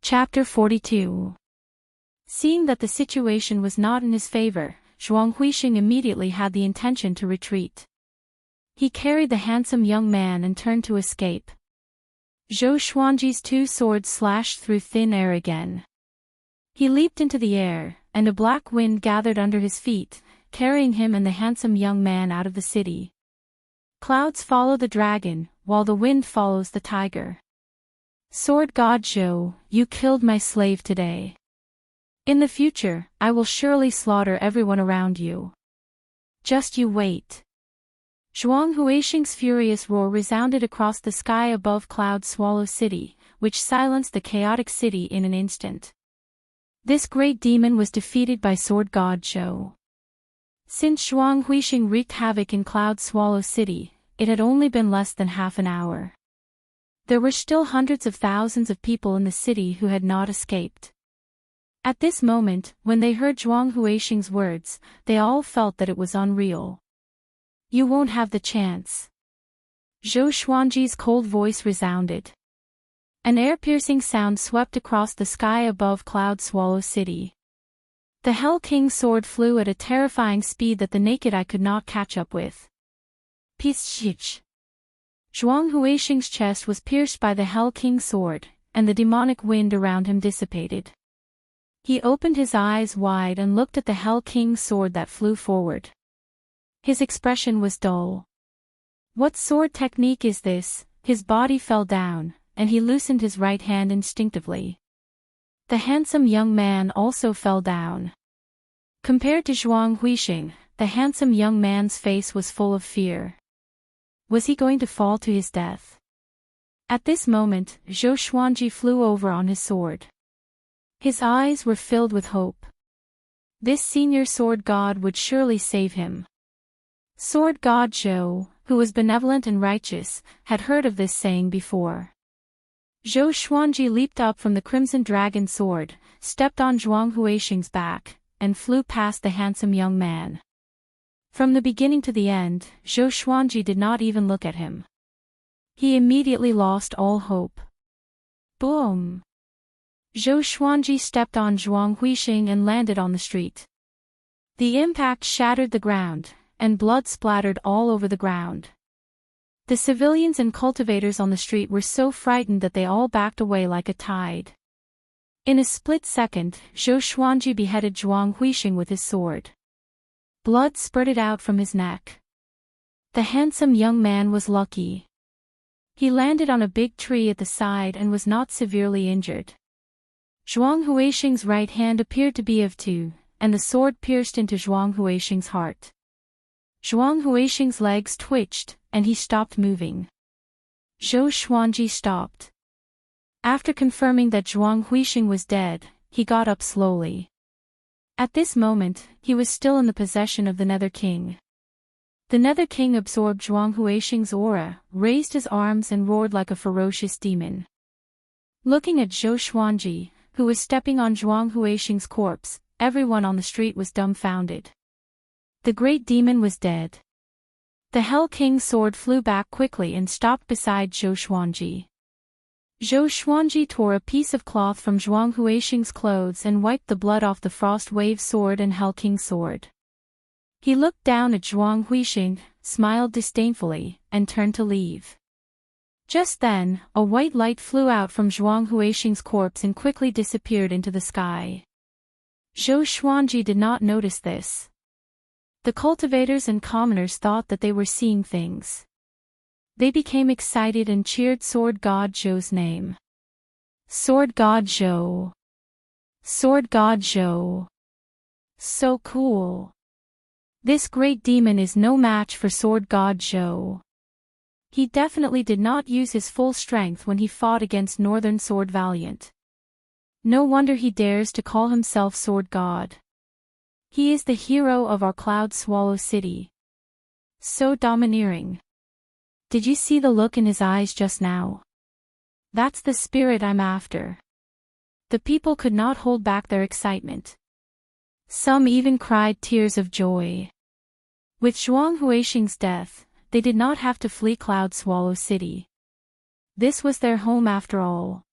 Chapter 42. Seeing that the situation was not in his favor, Zhuang Huixing immediately had the intention to retreat. He carried the handsome young man and turned to escape. Zhou Xuanji's two swords slashed through thin air again. He leaped into the air, and a black wind gathered under his feet, carrying him and the handsome young man out of the city. Clouds follow the dragon, while the wind follows the tiger. Sword God Zhou, you killed my slave today. In the future, I will surely slaughter everyone around you. Just you wait. Zhuang Huixing's furious roar resounded across the sky above Cloud Swallow City, which silenced the chaotic city in an instant. This great demon was defeated by Sword God Zhou. Since Zhuang Huixing wreaked havoc in Cloud Swallow City, it had only been less than half an hour. There were still hundreds of thousands of people in the city who had not escaped. At this moment, when they heard Zhuang Huixing's words, they all felt that it was unreal. You won't have the chance. Zhou Xuanji's cold voice resounded. An air-piercing sound swept across the sky above Cloud Swallow City. The Hell King's sword flew at a terrifying speed that the naked eye could not catch up with. Peace. Zhuang Huixing's chest was pierced by the Hell King's sword, and the demonic wind around him dissipated. He opened his eyes wide and looked at the Hell King's sword that flew forward. His expression was dull. What sword technique is this? His body fell down, and he loosened his right hand instinctively. The handsome young man also fell down. Compared to Zhuang Huixing, the handsome young man's face was full of fear. Was he going to fall to his death? At this moment, Zhou Xuanji flew over on his sword. His eyes were filled with hope. This senior sword god would surely save him. Sword God Zhou, who was benevolent and righteous, had heard of this saying before. Zhou Xuanji leaped up from the crimson dragon sword, stepped on Zhuang Huixing's back, and flew past the handsome young man. From the beginning to the end, Zhou Xuanji did not even look at him. He immediately lost all hope. Boom! Zhou Xuanji stepped on Zhuang Huixing and landed on the street. The impact shattered the ground, and blood splattered all over the ground. The civilians and cultivators on the street were so frightened that they all backed away like a tide. In a split second, Zhou Xuanji beheaded Zhuang Huixing with his sword. Blood spurted out from his neck. The handsome young man was lucky. He landed on a big tree at the side and was not severely injured. Zhuang Huixing's right hand appeared to be of two, and the sword pierced into Zhuang Huixing's heart. Zhuang Huixing's legs twitched, and he stopped moving. Zhou Xuanji stopped. After confirming that Zhuang Huixing was dead, he got up slowly. At this moment, he was still in the possession of the Nether King. The Nether King absorbed Zhuang Huixing's aura, raised his arms and roared like a ferocious demon. Looking at Zhou Xuanji, who was stepping on Zhuang Huixing's corpse, everyone on the street was dumbfounded. The great demon was dead. The Hell King's sword flew back quickly and stopped beside Zhou Xuanji. Zhou Xuanji tore a piece of cloth from Zhuang Huixing's clothes and wiped the blood off the Frost Wave sword and Hell King's sword. He looked down at Zhuang Huixing, smiled disdainfully, and turned to leave. Just then, a white light flew out from Zhuang Huixing's corpse and quickly disappeared into the sky. Zhou Xuanji did not notice this. The cultivators and commoners thought that they were seeing things. They became excited and cheered Sword God Zhou's name. Sword God Zhou! Sword God Zhou! So cool! This great demon is no match for Sword God Zhou. He definitely did not use his full strength when he fought against Northern Sword Valiant. No wonder he dares to call himself Sword God. He is the hero of our Cloud Swallow City. So domineering. Did you see the look in his eyes just now? That's the spirit I'm after. The people could not hold back their excitement. Some even cried tears of joy. With Zhuang Huixing's death, they did not have to flee Cloud Swallow City. This was their home after all.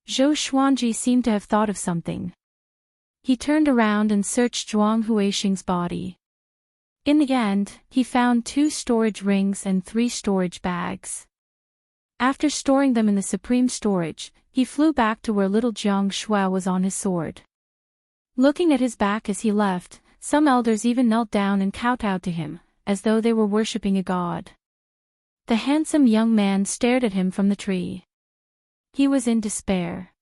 Zhou Xuanji seemed to have thought of something. He turned around and searched Zhuang Huixing's body. In the end, he found 2 storage rings and 3 storage bags. After storing them in the supreme storage, he flew back to where little Jiang Shuai was on his sword. Looking at his back as he left, some elders even knelt down and kowtowed to him, as though they were worshipping a god. The handsome young man stared at him from the tree. He was in despair.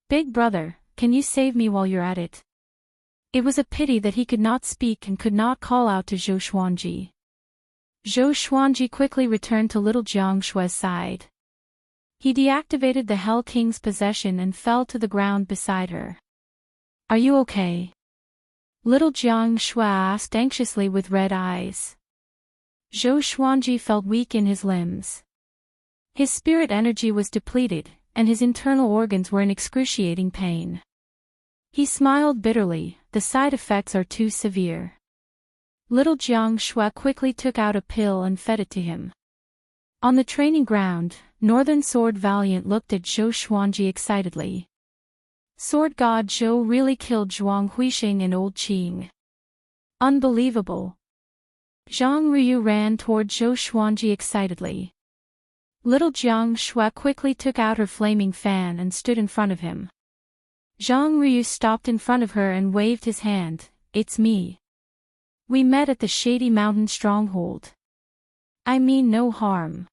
"Big brother, can you save me while you're at it?" It was a pity that he could not speak and could not call out to Zhou Xuanji. Zhou Xuanji quickly returned to little Jiang Shui's side. He deactivated the Hell King's possession and fell to the ground beside her. "Are you okay?" Little Jiang Shui asked anxiously with red eyes. Zhou Xuanji felt weak in his limbs. His spirit energy was depleted, and his internal organs were in excruciating pain. He smiled bitterly, "The side effects are too severe." Little Jiang Shui quickly took out a pill and fed it to him. On the training ground, Northern Sword Valiant looked at Zhou Xuanji excitedly. Sword God Zhou really killed Zhuang Huixing and Old Qing. Unbelievable. Zhang Ruyu ran toward Zhou Xuanji excitedly. Little Jiang Shui quickly took out her flaming fan and stood in front of him. Zhang Ruyu stopped in front of her and waved his hand. "It's me. We met at the Shady Mountain Stronghold. I mean no harm.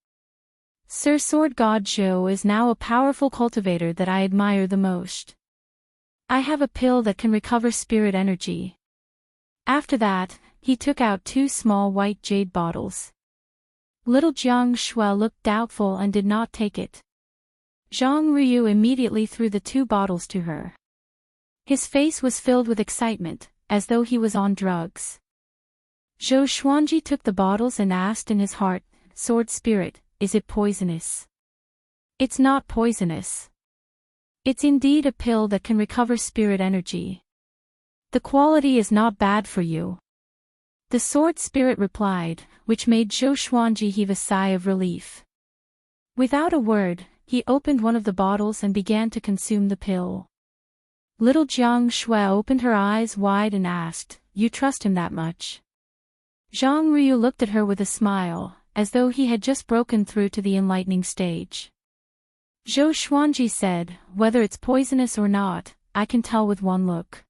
Sir Sword God Zhou is now a powerful cultivator that I admire the most. I have a pill that can recover spirit energy." After that, he took out 2 small white jade bottles. Little Jiang Shui looked doubtful and did not take it. Zhang Ruyu immediately threw the 2 bottles to her. His face was filled with excitement, as though he was on drugs. Zhou Xuanji took the bottles and asked in his heart, "Sword Spirit, is it poisonous?" "It's not poisonous. It's indeed a pill that can recover spirit energy. The quality is not bad for you." The Sword Spirit replied, which made Zhou Xuanji heave a sigh of relief. Without a word, he opened one of the bottles and began to consume the pill. Little Jiang Shui opened her eyes wide and asked, "You trust him that much?" Zhang Ruyu looked at her with a smile, as though he had just broken through to the enlightening stage. Zhou Xuanji said, "Whether it's poisonous or not, I can tell with one look."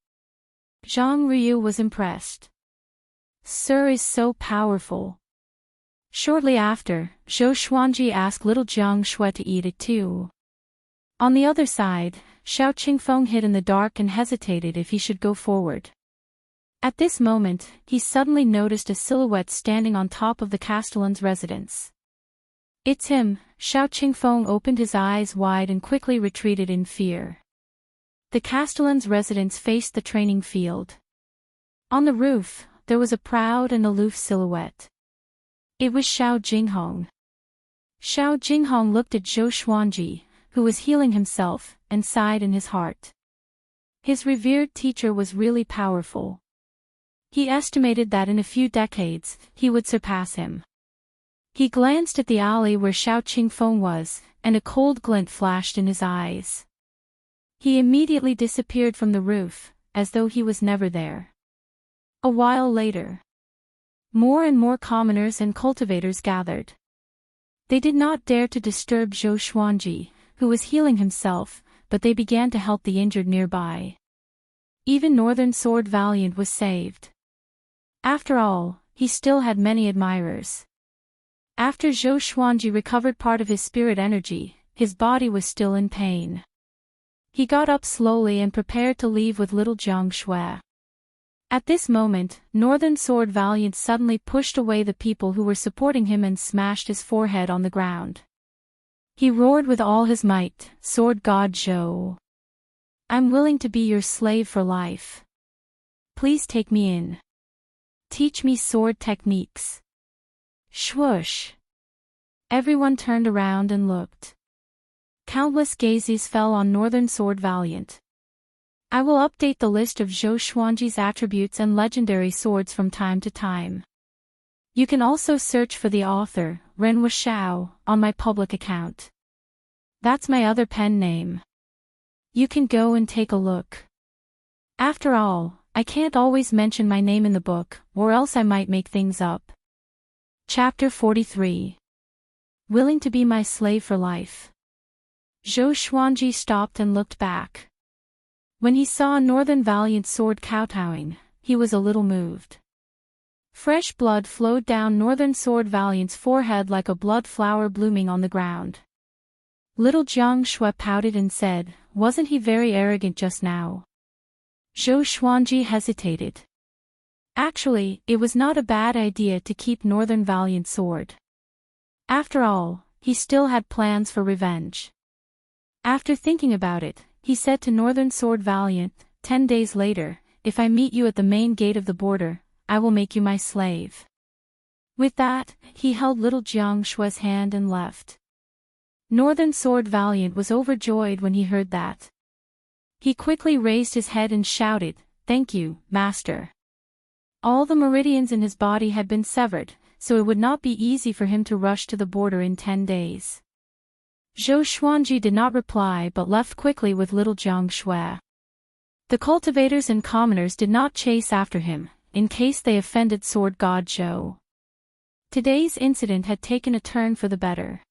Zhang Ruyu was impressed. "Sir is so powerful." Shortly after, Zhou Xuanji asked little Jiang Shui to eat it too. On the other side, Xiao Qingfeng hid in the dark and hesitated if he should go forward. At this moment, he suddenly noticed a silhouette standing on top of the Castellan's residence. "It's him." Xiao Qingfeng opened his eyes wide and quickly retreated in fear. The Castellan's residence faced the training field. On the roof, there was a proud and aloof silhouette. It was Xiao Jinghong. Xiao Jinghong looked at Zhou Xuanji, who was healing himself, and sighed in his heart. His revered teacher was really powerful. He estimated that in a few decades, he would surpass him. He glanced at the alley where Xiao Qingfeng was, and a cold glint flashed in his eyes. He immediately disappeared from the roof, as though he was never there. A while later, more and more commoners and cultivators gathered. They did not dare to disturb Zhou Xuanji, who was healing himself, but they began to help the injured nearby. Even Northern Sword Valiant was saved. After all, he still had many admirers. After Zhou Xuanji recovered part of his spirit energy, his body was still in pain. He got up slowly and prepared to leave with little Jiang Shui. At this moment, Northern Sword Valiant suddenly pushed away the people who were supporting him and smashed his forehead on the ground. He roared with all his might, "Sword God Zhou! I'm willing to be your slave for life. Please take me in. Teach me sword techniques." Swoosh! Everyone turned around and looked. Countless gazes fell on Northern Sword Valiant. I will update the list of Zhou Xuanji's attributes and legendary swords from time to time. You can also search for the author, Ren Wuxiao, on my public account. That's my other pen name. You can go and take a look. After all, I can't always mention my name in the book, or else I might make things up. Chapter 43. Willing to be my slave for life. Zhou Xuanji stopped and looked back. When he saw Northern Valiant's sword kowtowing, he was a little moved. Fresh blood flowed down Northern Sword Valiant's forehead like a blood flower blooming on the ground. Little Jiang Shui pouted and said, "Wasn't he very arrogant just now?" Zhou Xuanji hesitated. Actually, it was not a bad idea to keep Northern Valiant's sword. After all, he still had plans for revenge. After thinking about it, he said to Northern Sword Valiant, 10 days later, "If I meet you at the main gate of the border, I will make you my slave." With that, he held little Jiang Shui's hand and left. Northern Sword Valiant was overjoyed when he heard that. He quickly raised his head and shouted, "Thank you, Master." All the meridians in his body had been severed, so it would not be easy for him to rush to the border in 10 days. Zhou Xuanji did not reply but left quickly with little Jiang Shui. The cultivators and commoners did not chase after him, in case they offended Sword God Zhou. Today's incident had taken a turn for the better.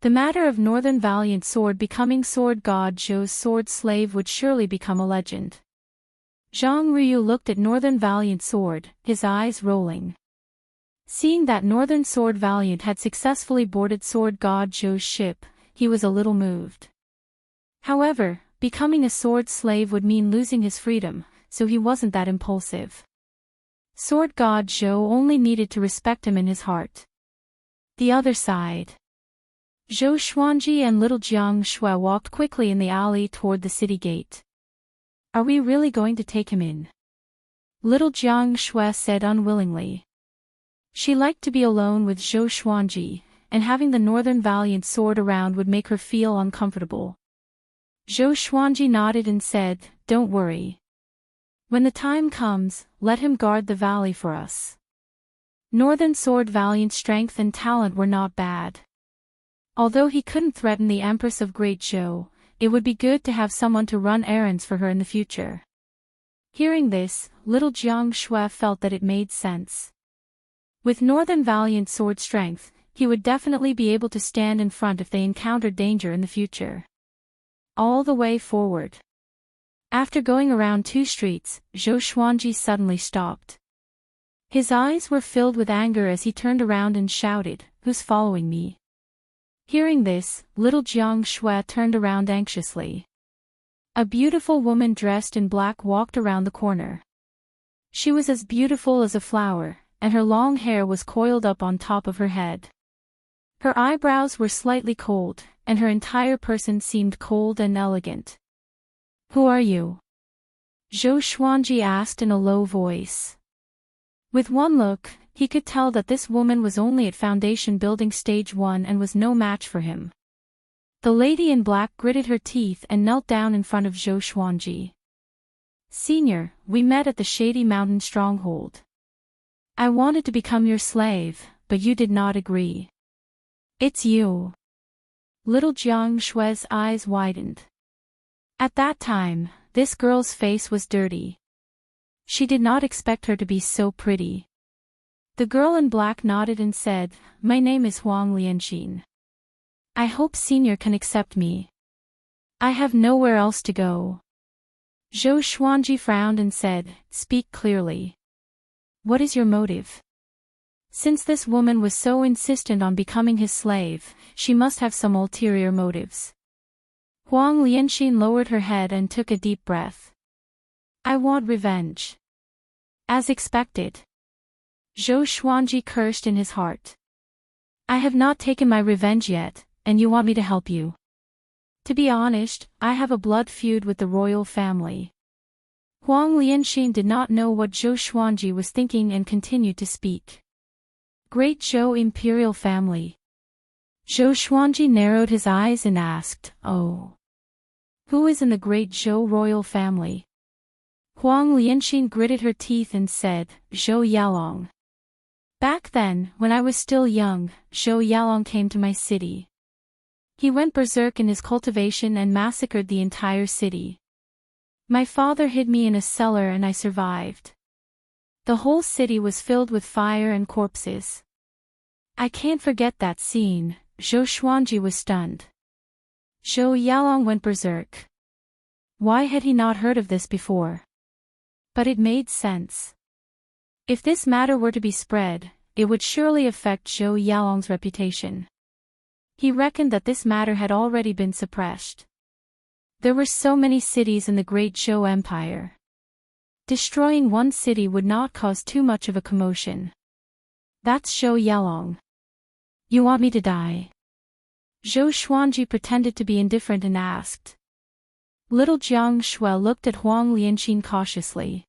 The matter of Northern Valiant's sword becoming Sword God Zhou's sword slave would surely become a legend. Zhang Ryu looked at Northern Valiant's sword, his eyes rolling. Seeing that Northern Sword Valiant had successfully boarded Sword God Zhou's ship, he was a little moved. However, becoming a sword slave would mean losing his freedom, so he wasn't that impulsive. Sword God Zhou only needed to respect him in his heart. The other side. Zhou Xuanji and little Jiang Shui walked quickly in the alley toward the city gate. "Are we really going to take him in?" Little Jiang Shui said unwillingly. She liked to be alone with Zhou Xuanji, and having the Northern Valiant sword around would make her feel uncomfortable. Zhou Xuanji nodded and said, "Don't worry. When the time comes, let him guard the valley for us." Northern Sword Valiant's strength and talent were not bad. Although he couldn't threaten the Empress of Great Zhou, it would be good to have someone to run errands for her in the future. Hearing this, little Jiang Shui felt that it made sense. With Northern Valiant's sword strength, he would definitely be able to stand in front if they encountered danger in the future. All the way forward. After going around 2 streets, Zhou Xuanji suddenly stopped. His eyes were filled with anger as he turned around and shouted, "Who's following me?" Hearing this, little Jiang Shui turned around anxiously. A beautiful woman dressed in black walked around the corner. She was as beautiful as a flower, and her long hair was coiled up on top of her head. Her eyebrows were slightly cold, and her entire person seemed cold and elegant. "Who are you?" Zhou Xuanji asked in a low voice. With one look, he could tell that this woman was only at foundation building stage 1 and was no match for him. The lady in black gritted her teeth and knelt down in front of Zhou Xuanji. "Senior, we met at the Shady Mountain Stronghold. I wanted to become your slave, but you did not agree." "It's you." Little Jiang Shui's eyes widened. At that time, this girl's face was dirty. She did not expect her to be so pretty. The girl in black nodded and said, "My name is Huang Lianxin. I hope Senior can accept me. I have nowhere else to go." Zhou Xuanji frowned and said, "Speak clearly. What is your motive?" Since this woman was so insistent on becoming his slave, she must have some ulterior motives. Huang Lianxin lowered her head and took a deep breath. "I want revenge." As expected. Zhou Xuanji cursed in his heart. "I have not taken my revenge yet, and you want me to help you?" "To be honest, I have a blood feud with the royal family." Huang Lianxin did not know what Zhou Xuanji was thinking and continued to speak. "Great Zhou imperial family." Zhou Xuanji narrowed his eyes and asked, "Oh. Who is in the Great Zhou royal family?" Huang Lianxin gritted her teeth and said, "Zhou Yalong. Back then, when I was still young, Zhou Yalong came to my city. He went berserk in his cultivation and massacred the entire city. My father hid me in a cellar and I survived. The whole city was filled with fire and corpses. I can't forget that scene. Zhou Xuanji was stunned. Zhou Yalong went berserk. Why had he not heard of this before? But it made sense. If this matter were to be spread, it would surely affect Zhou Yalong's reputation. He reckoned that this matter had already been suppressed. There were so many cities in the great Zhou Empire. Destroying one city would not cause too much of a commotion. That's Zhou Yalong. You want me to die? Zhou Xuanji pretended to be indifferent and asked. Little Jiang Shui looked at Huang Lianxin cautiously.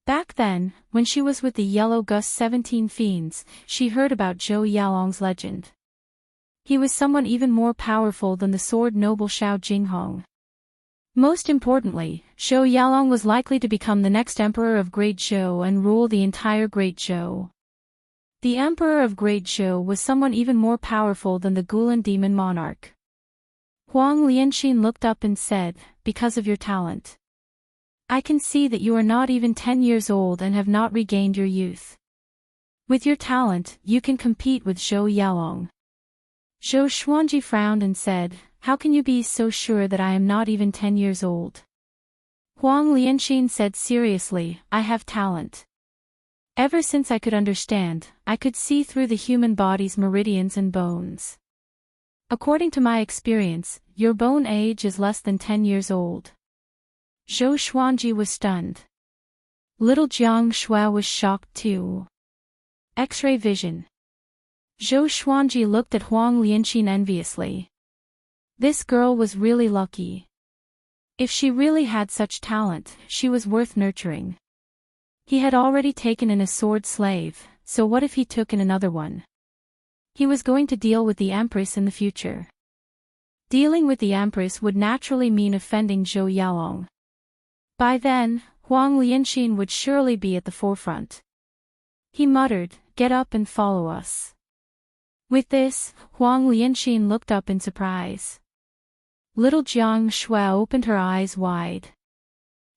Back then, when she was with the Yellow Gus 17 Fiends, she heard about Zhou Yalong's legend. He was someone even more powerful than the sword noble Xiao Jinghong. Most importantly, Zhou Yalong was likely to become the next emperor of Great Zhou and rule the entire Great Zhou. The emperor of Great Zhou was someone even more powerful than the Gulan demon monarch. Huang Lianxin looked up and said, because of your talent. I can see that you are not even 10 years old and have not regained your youth. With your talent, you can compete with Zhou Yalong. Zhou Xuanji frowned and said, how can you be so sure that I am not even 10 years old? Huang Lianxin said seriously, I have talent. Ever since I could understand, I could see through the human body's meridians and bones. According to my experience, your bone age is less than 10 years old. Zhou Xuanji was stunned. Little Jiang Shui was shocked too. X-ray vision. Zhou Xuanji looked at Huang Lianxin enviously. This girl was really lucky. If she really had such talent, she was worth nurturing. He had already taken in a sword slave, so what if he took in another one? He was going to deal with the Empress in the future. Dealing with the Empress would naturally mean offending Zhou Yalong. By then, Huang Lianxin would surely be at the forefront. He muttered, get up and follow us. With this, Huang Lianxin looked up in surprise. Little Jiang Shui opened her eyes wide.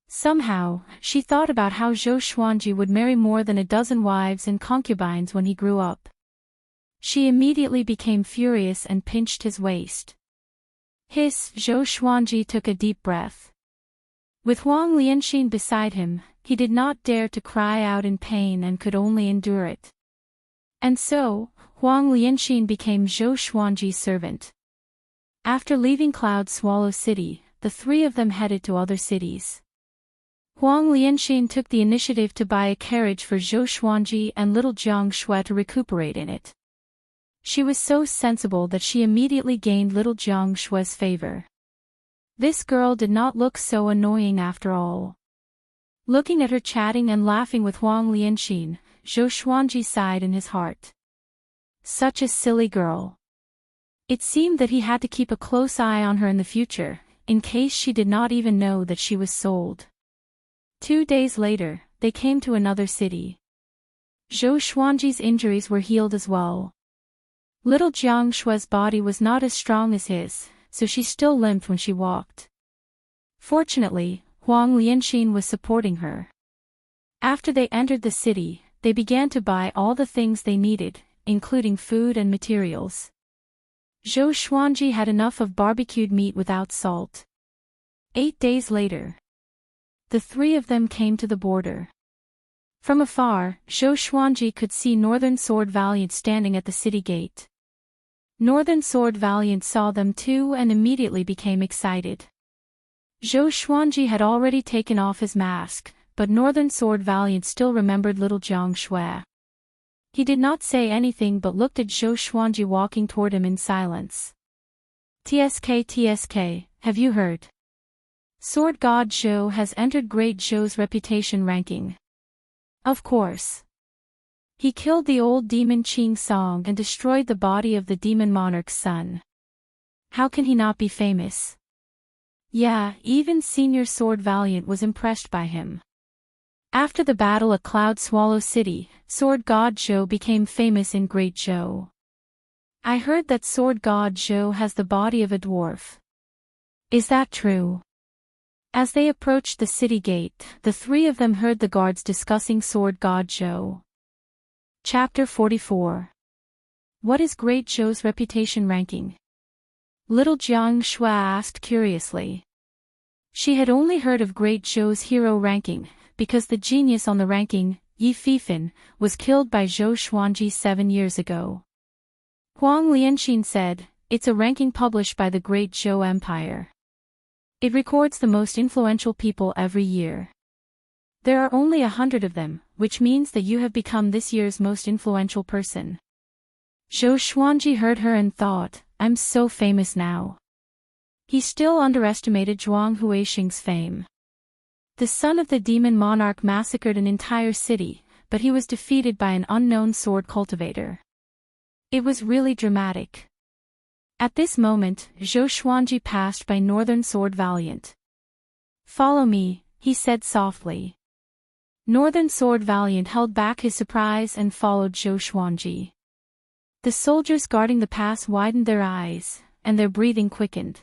Somehow, she thought about how Zhou Xuanji would marry more than a dozen wives and concubines when he grew up. She immediately became furious and pinched his waist. Hiss! Zhou Xuanji took a deep breath. With Huang Lianxin beside him, he did not dare to cry out in pain and could only endure it. And so, Huang Lianxin became Zhou Xuanji's servant. After leaving Cloud Swallow City, the three of them headed to other cities. Huang Lianxin took the initiative to buy a carriage for Zhou Xuanji and little Jiang Shui to recuperate in it. She was so sensible that she immediately gained little Jiang Shui's favor. This girl did not look so annoying after all. Looking at her chatting and laughing with Huang Lianxin, Zhou Xuanji sighed in his heart. Such a silly girl. It seemed that he had to keep a close eye on her in the future, in case she did not even know that she was sold. 2 days later, they came to another city. Zhou Xuanji's injuries were healed as well. Little Jiang Shui's body was not as strong as his, so she still limped when she walked. Fortunately, Huang Lianxin was supporting her. After they entered the city, they began to buy all the things they needed, including food and materials. Zhou Xuanji had enough of barbecued meat without salt. 8 days later, the three of them came to the border. From afar, Zhou Xuanji could see Northern Sword Valiant standing at the city gate. Northern Sword Valiant saw them too and immediately became excited. Zhou Xuanji had already taken off his mask, but Northern Sword Valiant still remembered little Jiang Shui. He did not say anything but looked at Zhou Xuanji walking toward him in silence. TSK, have you heard? Sword God Zhou has entered Great Zhou's reputation ranking. Of course. He killed the old demon Qing Song and destroyed the body of the demon monarch's son. How can he not be famous? Yeah, even Senior Sword Valiant was impressed by him. After the battle at Cloud Swallow City, Sword God Zhou became famous in Great Zhou. I heard that sword god Zhou has the body of a dwarf. Is that true? As they approached the city gate, the three of them heard the guards discussing sword god Zhou. Chapter 44. What is Great Zhou's reputation ranking? Little Jiang Shui asked curiously. She had only heard of Great Zhou's hero ranking, because the genius on the ranking, Yi Fifan, was killed by Zhou Xuanji 7 years ago. Huang Lianxin said, it's a ranking published by the Great Zhou Empire. It records the most influential people every year. There are only 100 of them, which means that you have become this year's most influential person. Zhou Xuanji heard her and thought, I'm so famous now. He still underestimated Zhuang Huixing's fame. The son of the demon monarch massacred an entire city, but he was defeated by an unknown sword cultivator. It was really dramatic. At this moment, Zhou Xuanji passed by Northern Sword Valiant. Follow me, he said softly. Northern Sword Valiant held back his surprise and followed Zhou Xuanji. The soldiers guarding the pass widened their eyes, and their breathing quickened.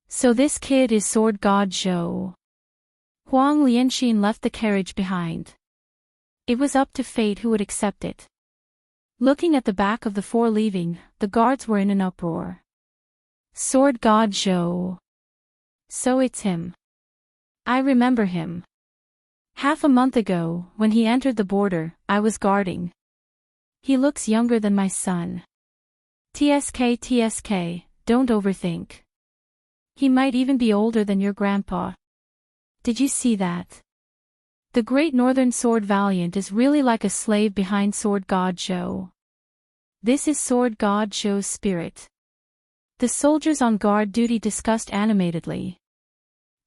So this kid is Sword God Zhou. Huang Lianxin left the carriage behind. It was up to fate who would accept it. Looking at the back of the four leaving, the guards were in an uproar. Sword God Zhou. So it's him. I remember him. Half a month ago, when he entered the border, I was guarding. He looks younger than my son. TSK, don't overthink. He might even be older than your grandpa. Did you see that? The Great Northern Sword Valiant is really like a slave behind Sword God Zhou. This is Sword God Zhou's spirit. The soldiers on guard duty discussed animatedly.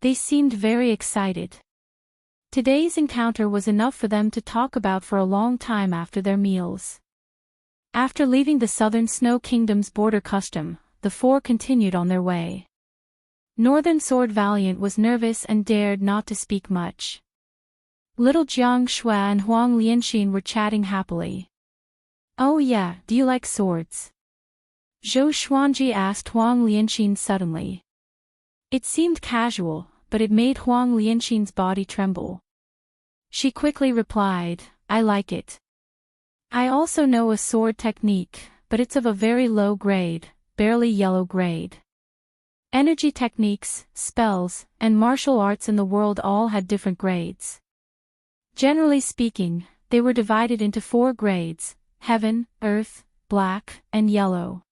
They seemed very excited. Today's encounter was enough for them to talk about for a long time after their meals. After leaving the Southern Snow Kingdom's border custom, the four continued on their way. Northern Sword Valiant was nervous and dared not to speak much. Little Jiang Shui and Huang Lianxin were chatting happily. Oh yeah, do you like swords? Zhou Xuanji asked Huang Lianxin suddenly. It seemed casual, but it made Huang Lianxin's body tremble. She quickly replied, I like it. I also know a sword technique, but it's of a very low grade, barely yellow grade. Energy techniques, spells, and martial arts in the world all had different grades. Generally speaking, they were divided into 4 grades: heaven, earth, black, and yellow.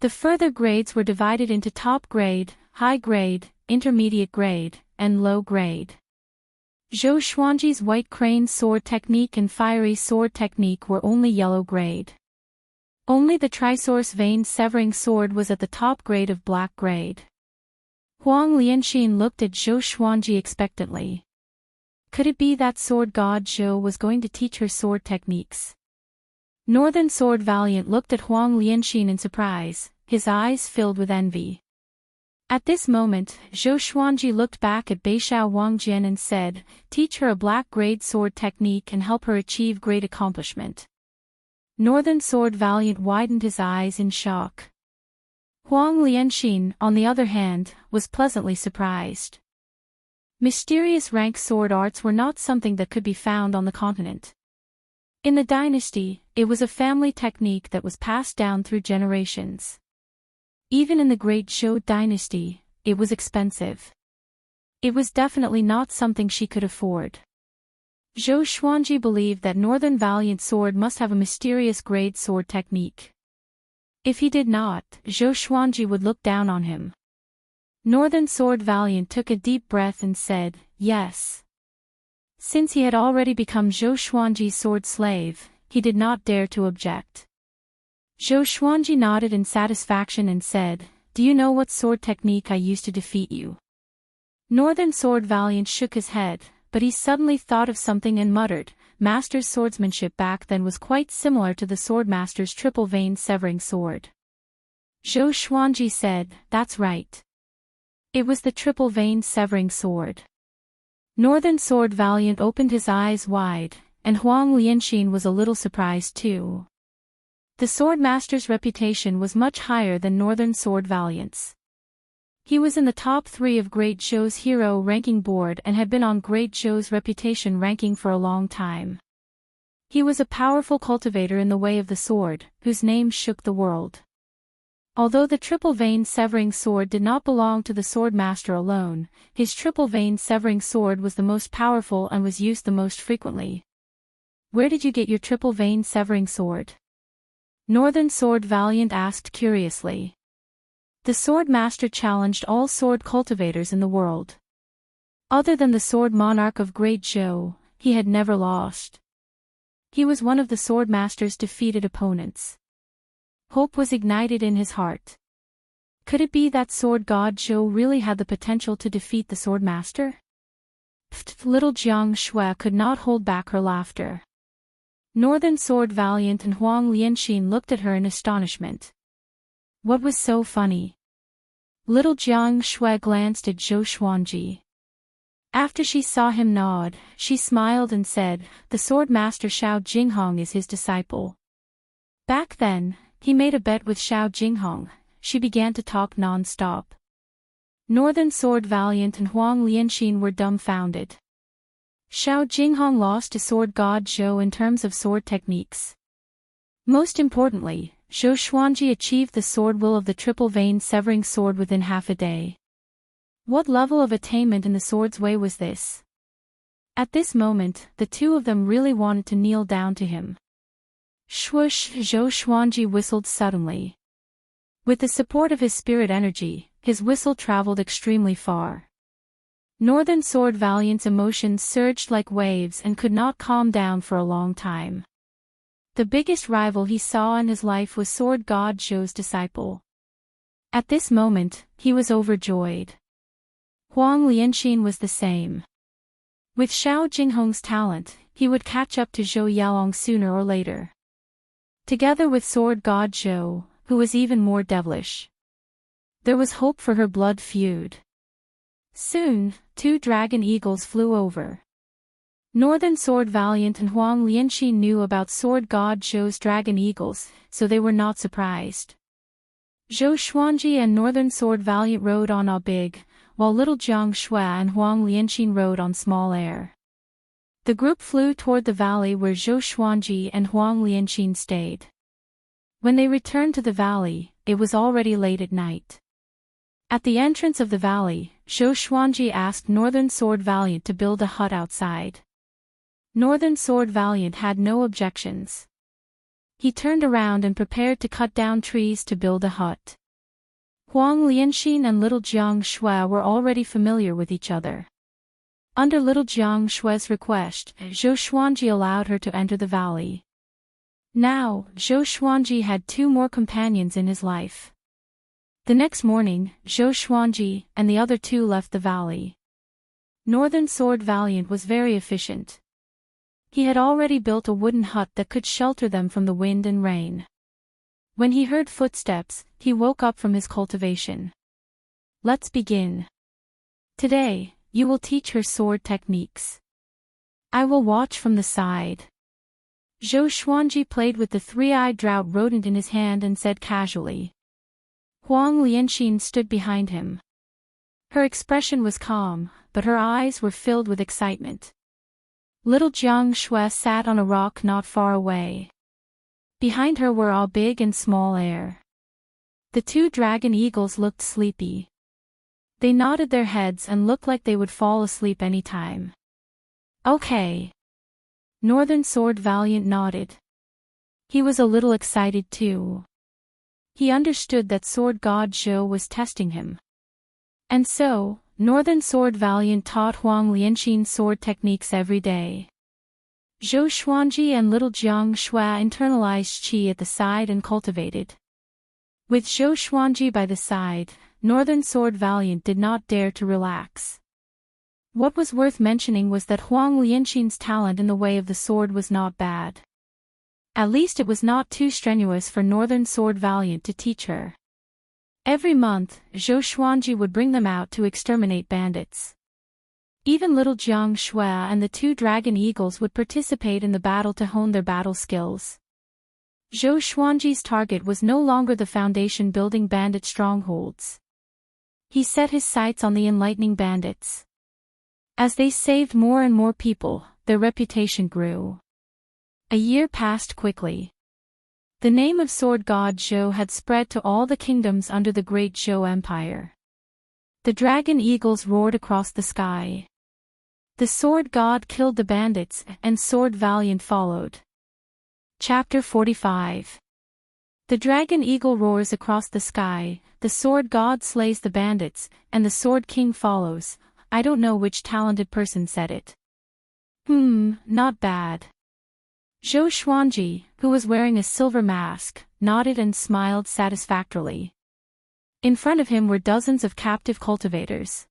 The further grades were divided into top grade, high grade, intermediate grade, and low grade. Zhou Xuanji's white crane sword technique and fiery sword technique were only yellow grade. Only the trisource vein severing sword was at the top grade of black grade. Huang Lianxin looked at Zhou Xuanji expectantly. Could it be that Sword God Zhou was going to teach her sword techniques? Northern Sword Valiant looked at Huang Lianxin in surprise, his eyes filled with envy. At this moment, Zhou Xuanji looked back at Beixiao Wangjian and said, teach her a black grade sword technique and help her achieve great accomplishment. Northern Sword Valiant widened his eyes in shock. Huang Lianxin, on the other hand, was pleasantly surprised. Mysterious rank sword arts were not something that could be found on the continent. In the dynasty, it was a family technique that was passed down through generations. Even in the Great Zhou dynasty, it was expensive. It was definitely not something she could afford. Zhou Xuanji believed that Northern Valiant Sword must have a mysterious grade sword technique. If he did not, Zhou Xuanji would look down on him. Northern Sword Valiant took a deep breath and said, yes. Since he had already become Zhou Xuanji's sword slave, he did not dare to object. Zhou Xuanji nodded in satisfaction and said, do you know what sword technique I used to defeat you? Northern Sword Valiant shook his head, but he suddenly thought of something and muttered, Master's swordsmanship back then was quite similar to the Swordmaster's triple vein severing sword. Zhou Xuanji said, that's right. It was the triple vein severing sword. Northern Sword Valiant opened his eyes wide, and Huang Lianxin was a little surprised too. The Sword Master's reputation was much higher than Northern Sword Valiant's. He was in the top 3 of Great Zhou's hero ranking board and had been on Great Zhou's reputation ranking for a long time. He was a powerful cultivator in the way of the sword, whose name shook the world. Although the triple vein severing sword did not belong to the Sword Master alone, his triple vein severing sword was the most powerful and was used the most frequently. Where did you get your triple vein severing sword? Northern Sword Valiant asked curiously. The Sword Master challenged all sword cultivators in the world. Other than the Sword Monarch of Great Zhou, he had never lost. He was one of the Sword Master's defeated opponents. Hope was ignited in his heart. Could it be that Sword God Zhou really had the potential to defeat the Sword Master? Little Jiang Shui could not hold back her laughter. Northern Sword Valiant and Huang Lianxin looked at her in astonishment. What was so funny? Little Jiang Shui glanced at Zhou Xuanji. After she saw him nod, she smiled and said, "The Sword Master Xiao Jinghong is his disciple." Back then, he made a bet with Xiao Jinghong. She began to talk non-stop. Northern Sword Valiant and Huang Lianxin were dumbfounded. Xiao Jinghong lost to Sword God Zhou in terms of sword techniques. Most importantly, Zhou Xuanji achieved the sword will of the triple vein severing sword within half a day. What level of attainment in the sword's way was this? At this moment, the two of them really wanted to kneel down to him. Swoosh! Zhou Xuanji whistled suddenly. With the support of his spirit energy, his whistle traveled extremely far. Northern Sword Valiant's emotions surged like waves and could not calm down for a long time. The biggest rival he saw in his life was Sword God Zhou's disciple. At this moment, he was overjoyed. Huang Lianxin was the same. With Xiao Jinghong's talent, he would catch up to Zhou Yaolong sooner or later. Together with Sword God Zhou, who was even more devilish. There was hope for her blood feud. Soon, 2 dragon eagles flew over. Northern Sword Valiant and Huang Lianxin knew about Sword God Zhou's dragon eagles, so they were not surprised. Zhou Xuanji and Northern Sword Valiant rode on a big, while little Jiang Shui and Huang Lianxin rode on small air. The group flew toward the valley where Zhou Xuanji and Huang Lianxin stayed. When they returned to the valley, it was already late at night. At the entrance of the valley, Zhou Xuanji asked Northern Sword Valiant to build a hut outside. Northern Sword Valiant had no objections. He turned around and prepared to cut down trees to build a hut. Huang Lianxin and little Jiang Shui were already familiar with each other. Under little Jiang Shui's request, Zhou Xuanji allowed her to enter the valley. Now, Zhou Xuanji had 2 more companions in his life. The next morning, Zhou Xuanji and the other 2 left the valley. Northern Sword Valiant was very efficient. He had already built a wooden hut that could shelter them from the wind and rain. When he heard footsteps, he woke up from his cultivation. Let's begin. Today, you will teach her sword techniques. I will watch from the side. Zhou Xuanji played with the 3-eyed drought rodent in his hand and said casually. Huang Lianxin stood behind him. Her expression was calm, but her eyes were filled with excitement. Little Jiang Shui sat on a rock not far away. Behind her were all big and small air. The 2 dragon eagles looked sleepy. They nodded their heads and looked like they would fall asleep any time. Okay. Northern Sword Valiant nodded. He was a little excited too. He understood that Sword God Zhou was testing him. And so, Northern Sword Valiant taught Huang Lianxin sword techniques every day. Zhou Xuanji and little Jiang Shui internalized qi at the side and cultivated. With Zhou Xuanji by the side, Northern Sword Valiant did not dare to relax. What was worth mentioning was that Huang Lianxin's talent in the way of the sword was not bad. At least it was not too strenuous for Northern Sword Valiant to teach her. Every month, Zhou Xuanji would bring them out to exterminate bandits. Even little Jiang Shui and the 2 dragon eagles would participate in the battle to hone their battle skills. Zhou Xuanji's target was no longer the foundation-building bandit strongholds. He set his sights on the enlightening bandits. As they saved more and more people, their reputation grew. A year passed quickly. The name of Sword God Zhou had spread to all the kingdoms under the Great Zhou Empire. The dragon eagles roared across the sky. The Sword God killed the bandits, and Sword Valiant followed. Chapter 45. The dragon eagle roars across the sky, the Sword God slays the bandits, and the Sword King follows. I don't know which talented person said it. Not bad. Zhou Xuanji, who was wearing a silver mask, nodded and smiled satisfactorily. In front of him were dozens of captive cultivators.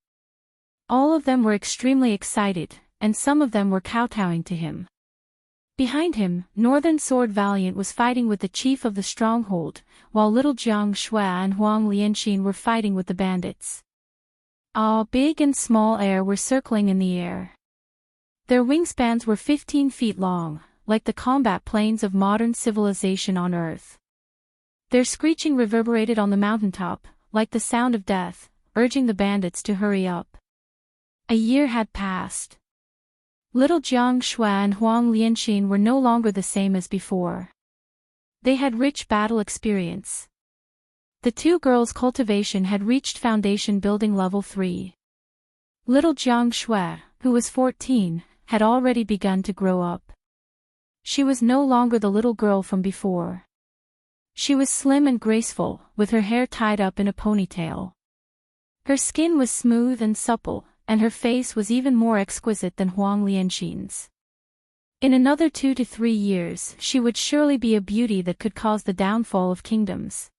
All of them were extremely excited, and some of them were kowtowing to him. Behind him, Northern Sword Valiant was fighting with the chief of the stronghold, while little Jiang Shui and Huang Lianxin were fighting with the bandits. Big and small air were circling in the air. Their wingspans were 15 feet long, like the combat planes of modern civilization on Earth. Their screeching reverberated on the mountaintop, like the sound of death, urging the bandits to hurry up. A year had passed. Little Jiang Shui and Huang Lianxin were no longer the same as before. They had rich battle experience. The two girls' cultivation had reached foundation building level 3. Little Jiang Shui, who was 14, had already begun to grow up. She was no longer the little girl from before. She was slim and graceful, with her hair tied up in a ponytail. Her skin was smooth and supple, and her face was even more exquisite than Huang Lianxin's. In another 2 to 3 years she would surely be a beauty that could cause the downfall of kingdoms.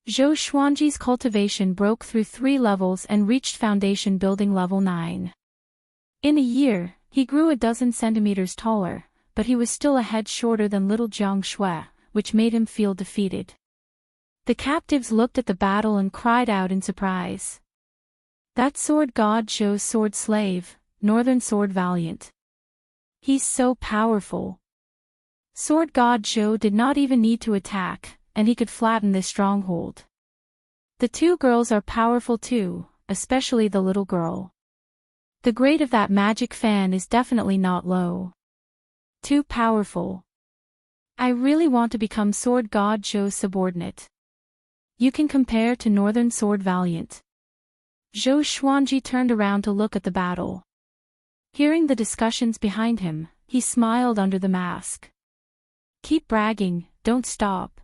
Zhou Xuanji's cultivation broke through 3 levels and reached foundation building level 9. In a year, he grew a dozen centimeters taller, but he was still a head shorter than little Jiang Shui, which made him feel defeated. The captives looked at the battle and cried out in surprise. That Sword God Zhou's sword slave, Northern Sword Valiant. He's so powerful. Sword God Zhou did not even need to attack, and he could flatten this stronghold. The 2 girls are powerful too, especially the little girl. The grade of that magic fan is definitely not low. Too powerful. I really want to become Sword God Zhou's subordinate. You can compare to Northern Sword Valiant. Zhou Xuanji turned around to look at the battle. Hearing the discussions behind him, he smiled under the mask. Keep bragging, don't stop.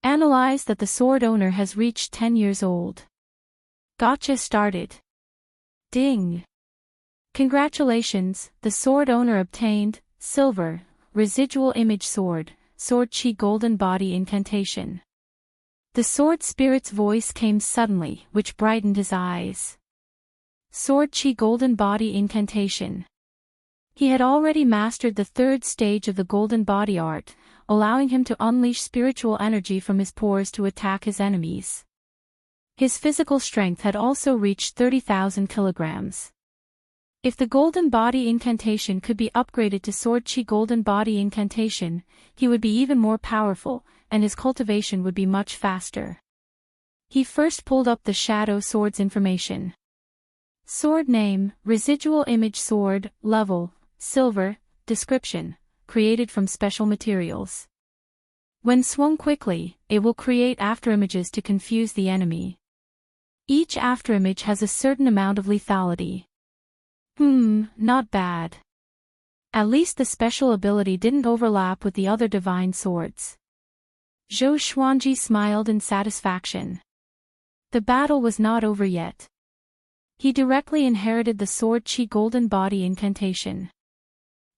Analyze that the sword owner has reached 10 years old. Gotcha started. Ding. Congratulations, the sword owner obtained, silver, residual image sword, sword chi golden body incantation. The sword spirit's voice came suddenly, which brightened his eyes. Sword chi golden body incantation. He had already mastered the 3rd stage of the golden body art, allowing him to unleash spiritual energy from his pores to attack his enemies. His physical strength had also reached 30,000 kilograms. If the golden body incantation could be upgraded to sword chi golden body incantation, he would be even more powerful, and his cultivation would be much faster. He first pulled up the shadow sword's information. Sword name, residual image sword, level, silver, description, created from special materials. When swung quickly, it will create afterimages to confuse the enemy. Each afterimage has a certain amount of lethality. Not bad. At least the special ability didn't overlap with the other divine swords. Zhou Xuanji smiled in satisfaction. The battle was not over yet. He directly inherited the sword chi golden body incantation.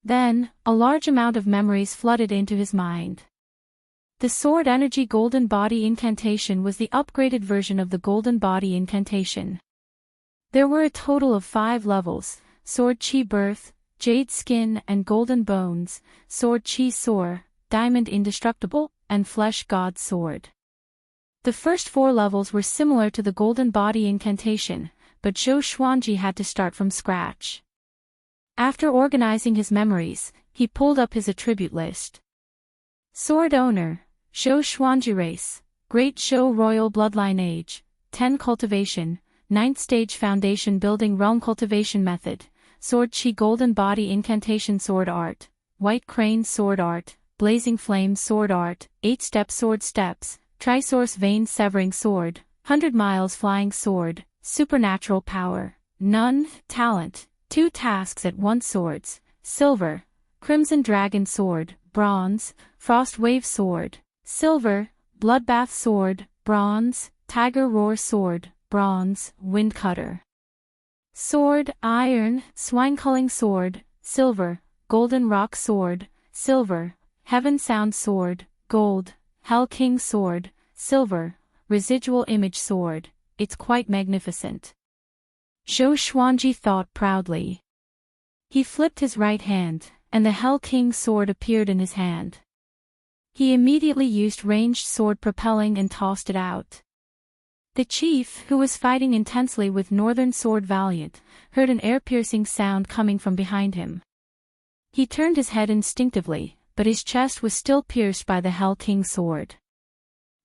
Then, a large amount of memories flooded into his mind. The sword energy golden body incantation was the upgraded version of the golden body incantation. There were a total of 5 levels: sword chi birth, jade skin and golden bones, sword chi soar, diamond indestructible, and flesh god sword. The first 4 levels were similar to the golden body incantation, but Zhou Xuanji had to start from scratch. After organizing his memories, he pulled up his attribute list. Sword owner, Zhou Xuanji race, Great Zhou royal bloodline age, 10 cultivation, 9th stage foundation building realm cultivation method, sword chi golden body incantation sword art, white crane sword art, blazing flames sword art, 8-step sword steps, trisource vein severing sword, 100 miles flying sword, supernatural power, none, talent, 2 tasks at once swords, silver, crimson dragon sword, bronze, frost wave sword, silver, bloodbath sword, bronze, tiger roar sword, bronze, wind cutter sword, iron, swine culling sword, silver, golden rock sword, silver, heaven sound sword, gold, hell king sword, silver, residual image sword. It's quite magnificent. Zhou Xuanji thought proudly. He flipped his right hand, and the Hell King's sword appeared in his hand. He immediately used ranged sword propelling and tossed it out. The chief, who was fighting intensely with Northern Sword Valiant, heard an ear-piercing sound coming from behind him. He turned his head instinctively, but his chest was still pierced by the Hell King's sword.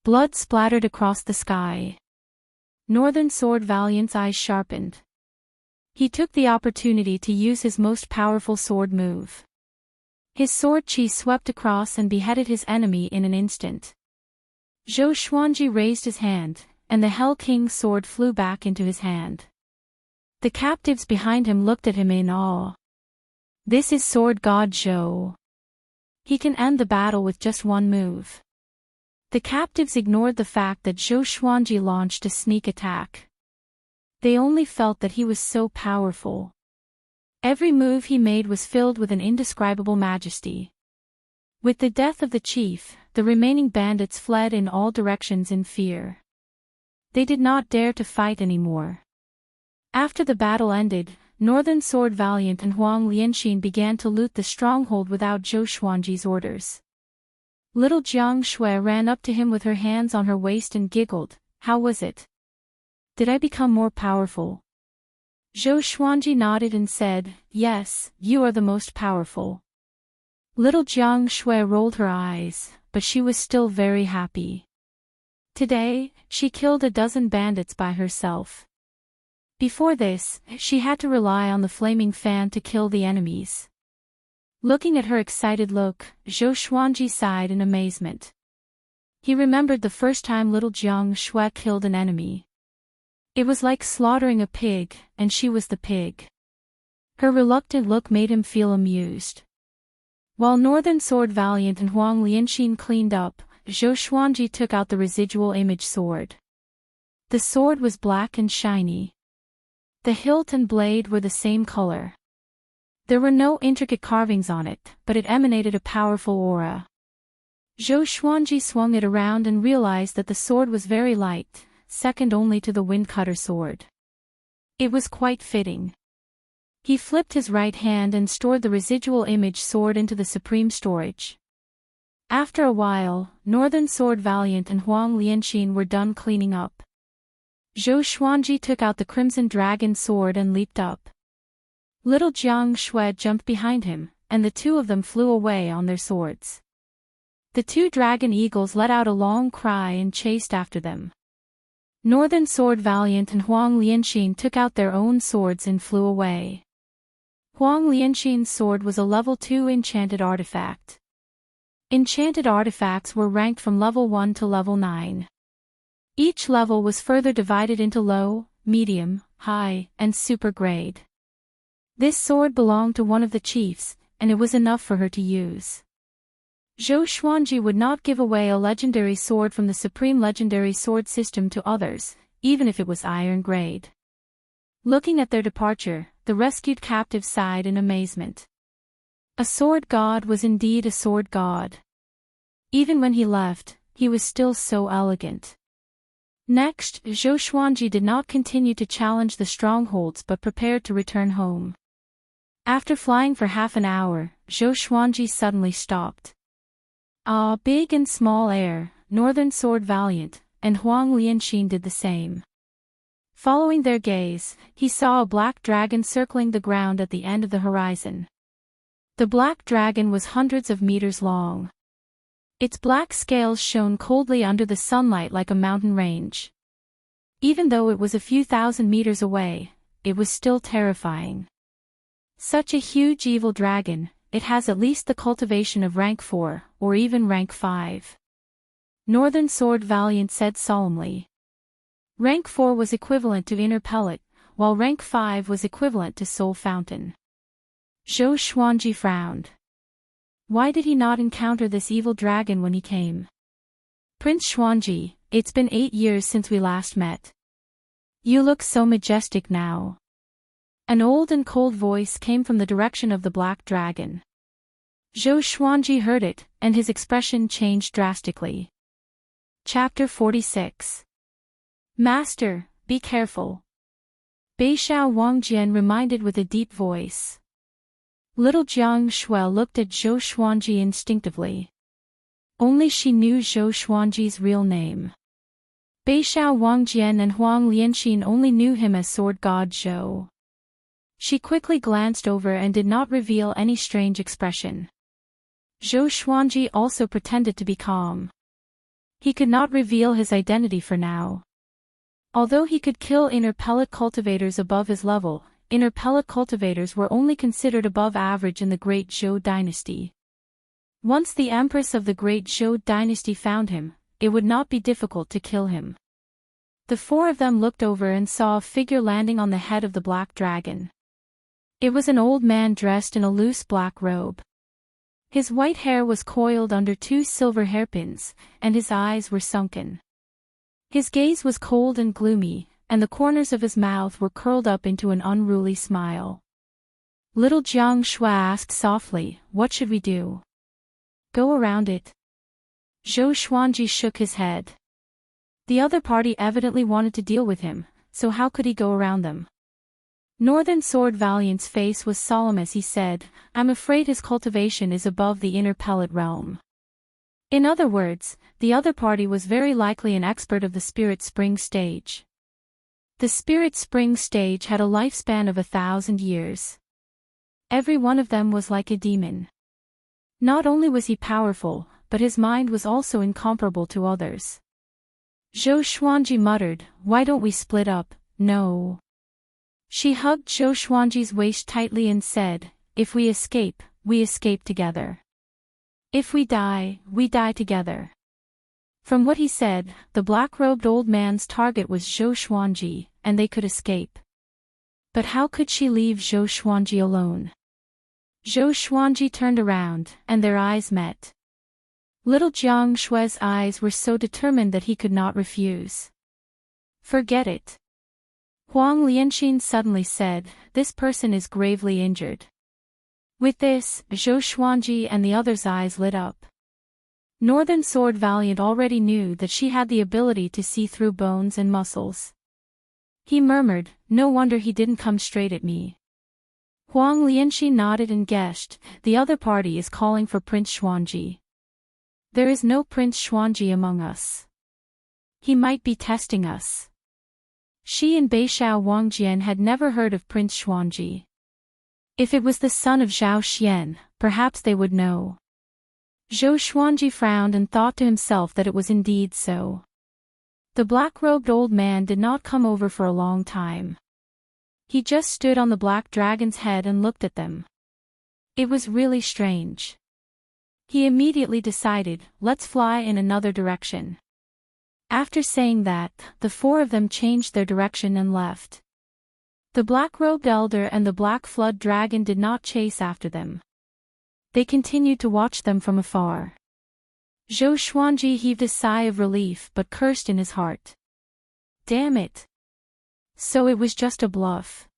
Blood splattered across the sky. Northern Sword Valiant's eyes sharpened. He took the opportunity to use his most powerful sword move. His sword chi swept across and beheaded his enemy in an instant. Zhou Xuanji raised his hand, and the Hell King's sword flew back into his hand. The captives behind him looked at him in awe. This is Sword God Zhou. He can end the battle with just one move. The captives ignored the fact that Zhou Xuanji launched a sneak attack. They only felt that he was so powerful. Every move he made was filled with an indescribable majesty. With the death of the chief, the remaining bandits fled in all directions in fear. They did not dare to fight anymore. After the battle ended, Northern Sword Valiant and Huang Lianxin began to loot the stronghold without Zhou Xuanji's orders. Little Jiang Shui ran up to him with her hands on her waist and giggled. How was it? Did I become more powerful? Zhou Xuanji nodded and said, yes, you are the most powerful. Little Jiang Shui rolled her eyes, but she was still very happy. Today, she killed a dozen bandits by herself. Before this, she had to rely on the flaming fan to kill the enemies. Looking at her excited look, Zhou Xuanji sighed in amazement. He remembered the first time little Jiang Shui killed an enemy. It was like slaughtering a pig, and she was the pig. Her reluctant look made him feel amused. While Northern Sword Valiant and Huang Lianxin cleaned up, Zhou Xuanji took out the residual image sword. The sword was black and shiny. The hilt and blade were the same color. There were no intricate carvings on it, but it emanated a powerful aura. Zhou Xuanji swung it around and realized that the sword was very light, second only to the windcutter sword. It was quite fitting. He flipped his right hand and stored the residual image sword into the supreme storage. After a while, Northern Sword Valiant and Huang Lianxin were done cleaning up. Zhou Xuanji took out the crimson dragon sword and leaped up. Little Jiang Shui jumped behind him, and the two of them flew away on their swords. The 2 dragon eagles let out a long cry and chased after them. Northern Sword Valiant and Huang Lianxin took out their own swords and flew away. Huang Lianxin's sword was a level 2 enchanted artifact. Enchanted artifacts were ranked from level 1 to level 9. Each level was further divided into low, medium, high, and super grade. This sword belonged to one of the chiefs, and it was enough for her to use. Zhou Xuanji would not give away a legendary sword from the Supreme Legendary Sword system to others, even if it was iron grade. Looking at their departure, the rescued captive sighed in amazement. A sword god was indeed a sword god. Even when he left, he was still so elegant. Next, Zhou Xuanji did not continue to challenge the strongholds but prepared to return home. After flying for half an hour, Zhou Xuanji suddenly stopped. Big and small air, Northern Sword Valiant, and Huang Lianxin did the same. Following their gaze, he saw a black dragon circling the ground at the end of the horizon. The black dragon was hundreds of meters long. Its black scales shone coldly under the sunlight like a mountain range. Even though it was a few thousand meters away, it was still terrifying. Such a huge evil dragon, it has at least the cultivation of rank 4, or even rank 5. Northern Sword Valiant said solemnly. Rank 4 was equivalent to Inner Pellet, while rank 5 was equivalent to Soul Fountain. Zhou Xuanji frowned. Why did he not encounter this evil dragon when he came? Prince Xuanji, it's been 8 years since we last met. You look so majestic now. An old and cold voice came from the direction of the black dragon. Zhou Xuanji heard it, and his expression changed drastically. Chapter 46. Master, be careful. Beixiao Wangjian reminded with a deep voice. Little Jiang Shuai looked at Zhou Xuanji instinctively. Only she knew Zhou Xuanji's real name. Beixiao Wangjian and Huang Lianxin only knew him as Sword God Zhou. She quickly glanced over and did not reveal any strange expression. Zhou Xuanji also pretended to be calm. He could not reveal his identity for now. Although he could kill inner pellet cultivators above his level, inner pellet cultivators were only considered above average in the Great Zhou dynasty. Once the Empress of the Great Zhou dynasty found him, it would not be difficult to kill him. The four of them looked over and saw a figure landing on the head of the black dragon. It was an old man dressed in a loose black robe. His white hair was coiled under 2 silver hairpins, and his eyes were sunken. His gaze was cold and gloomy, and the corners of his mouth were curled up into an unruly smile. Little Jiang Shuai asked softly, "What should we do?" "Go around it." Zhou Xuanji shook his head. The other party evidently wanted to deal with him, so how could he go around them? Northern Sword Valiant's face was solemn as he said, "I'm afraid his cultivation is above the inner pellet realm." In other words, the other party was very likely an expert of the Spirit Spring stage. The Spirit Spring stage had a lifespan of 1,000 years. Every one of them was like a demon. Not only was he powerful, but his mind was also incomparable to others. Zhou Xuanji muttered, "Why don't we split up?" "No." She hugged Zhou Xuanji's waist tightly and said, "If we escape together. If we die together." From what he said, the black-robed old man's target was Zhou Xuanji, and they could escape. But how could she leave Zhou Xuanji alone? Zhou Xuanji turned around, and their eyes met. Little Jiang Shuai's eyes were so determined that he could not refuse. "Forget it." Huang Lianxin suddenly said, "This person is gravely injured." With this, Zhou Xuanji and the others' eyes lit up. Northern Sword Valiant already knew that she had the ability to see through bones and muscles. He murmured, "No wonder he didn't come straight at me." Huang Lianxin nodded and guessed, the other party is calling for Prince Xuanji. There is no Prince Xuanji among us. He might be testing us. She and Beixiao Wangjian had never heard of Prince Xuanji. If it was the son of Zhao Xian, perhaps they would know. Zhou Xuanji frowned and thought to himself that it was indeed so. The black-robed old man did not come over for a long time. He just stood on the black dragon's head and looked at them. It was really strange. He immediately decided, "Let's fly in another direction." After saying that, the four of them changed their direction and left. The black-robed elder and the black flood dragon did not chase after them. They continued to watch them from afar. Zhou Xuanji heaved a sigh of relief but cursed in his heart. Damn it! So it was just a bluff.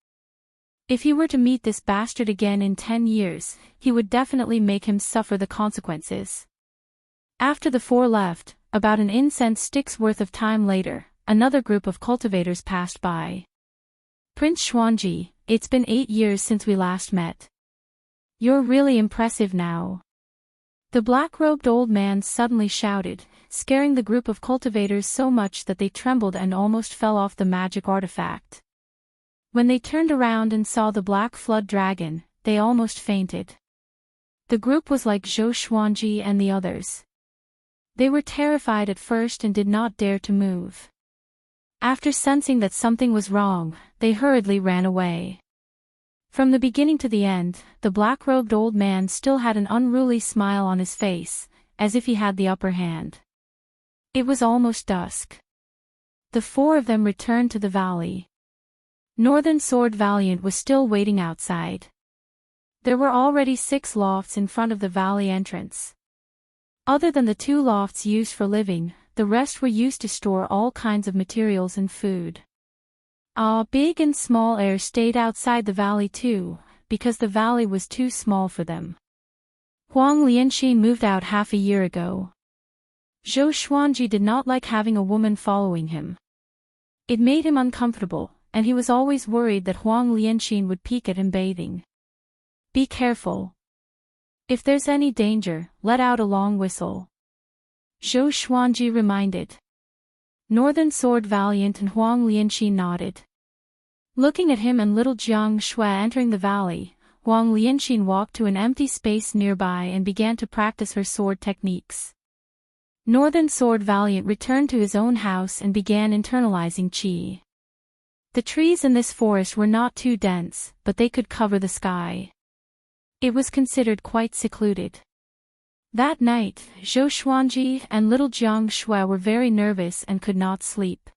If he were to meet this bastard again in 10 years, he would definitely make him suffer the consequences. After the four left, about an incense stick's worth of time later, another group of cultivators passed by. "Prince Xuanji, it's been 8 years since we last met. You're really impressive now." The black-robed old man suddenly shouted, scaring the group of cultivators so much that they trembled and almost fell off the magic artifact. When they turned around and saw the black flood dragon, they almost fainted. The group was like Zhou Xuanji and the others. They were terrified at first and did not dare to move. After sensing that something was wrong, they hurriedly ran away. From the beginning to the end, the black-robed old man still had an unruly smile on his face, as if he had the upper hand. It was almost dusk. The four of them returned to the valley. Northern Sword Valiant was still waiting outside. There were already 6 lofts in front of the valley entrance. Other than the 2 lofts used for living, the rest were used to store all kinds of materials and food. Big and small heirs stayed outside the valley too, because the valley was too small for them. Huang Lianxin moved out half a year ago. Zhou Xuanji did not like having a woman following him. It made him uncomfortable, and he was always worried that Huang Lianxin would peek at him bathing. Be careful. If there's any danger, let out a long whistle. Zhou Xuanji reminded. Northern Sword Valiant and Huang Lianxin nodded. Looking at him and little Jiang Shui entering the valley, Huang Lianxin walked to an empty space nearby and began to practice her sword techniques. Northern Sword Valiant returned to his own house and began internalizing qi. The trees in this forest were not too dense, but they could cover the sky. It was considered quite secluded. That night, Zhou Xuanji and little Jiang Shui were very nervous and could not sleep.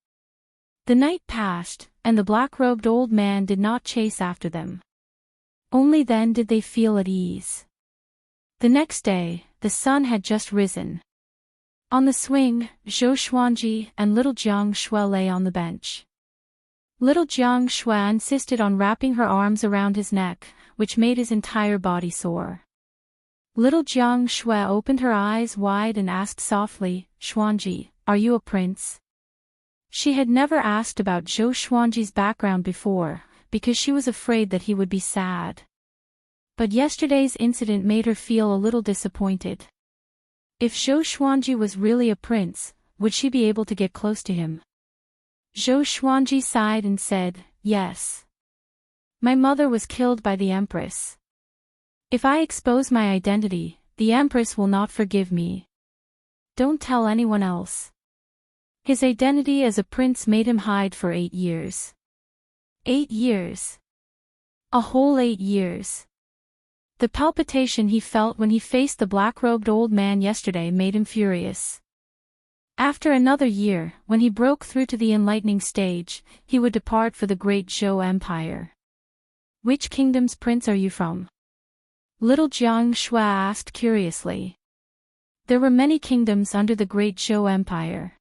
The night passed, and the black-robed old man did not chase after them. Only then did they feel at ease. The next day, the sun had just risen. On the swing, Zhou Xuanji and little Jiang Shui lay on the bench. Little Jiang Shui insisted on wrapping her arms around his neck, which made his entire body soar. Little Jiang Shui opened her eyes wide and asked softly, "Xuanji, are you a prince?" She had never asked about Zhou Xuanji's background before, because she was afraid that he would be sad. But yesterday's incident made her feel a little disappointed. If Zhou Xuanji was really a prince, would she be able to get close to him? Zhou Xuanji sighed and said, "Yes. My mother was killed by the Empress. If I expose my identity, the Empress will not forgive me. Don't tell anyone else." His identity as a prince made him hide for 8 years. 8 years. A whole 8 years. The palpitation he felt when he faced the black-robed old man yesterday made him furious. After another year, when he broke through to the enlightening stage, he would depart for the great Zhou Empire. "Which kingdom's prince are you from?" Little Jiang Shui asked curiously. There were many kingdoms under the great Zhou Empire.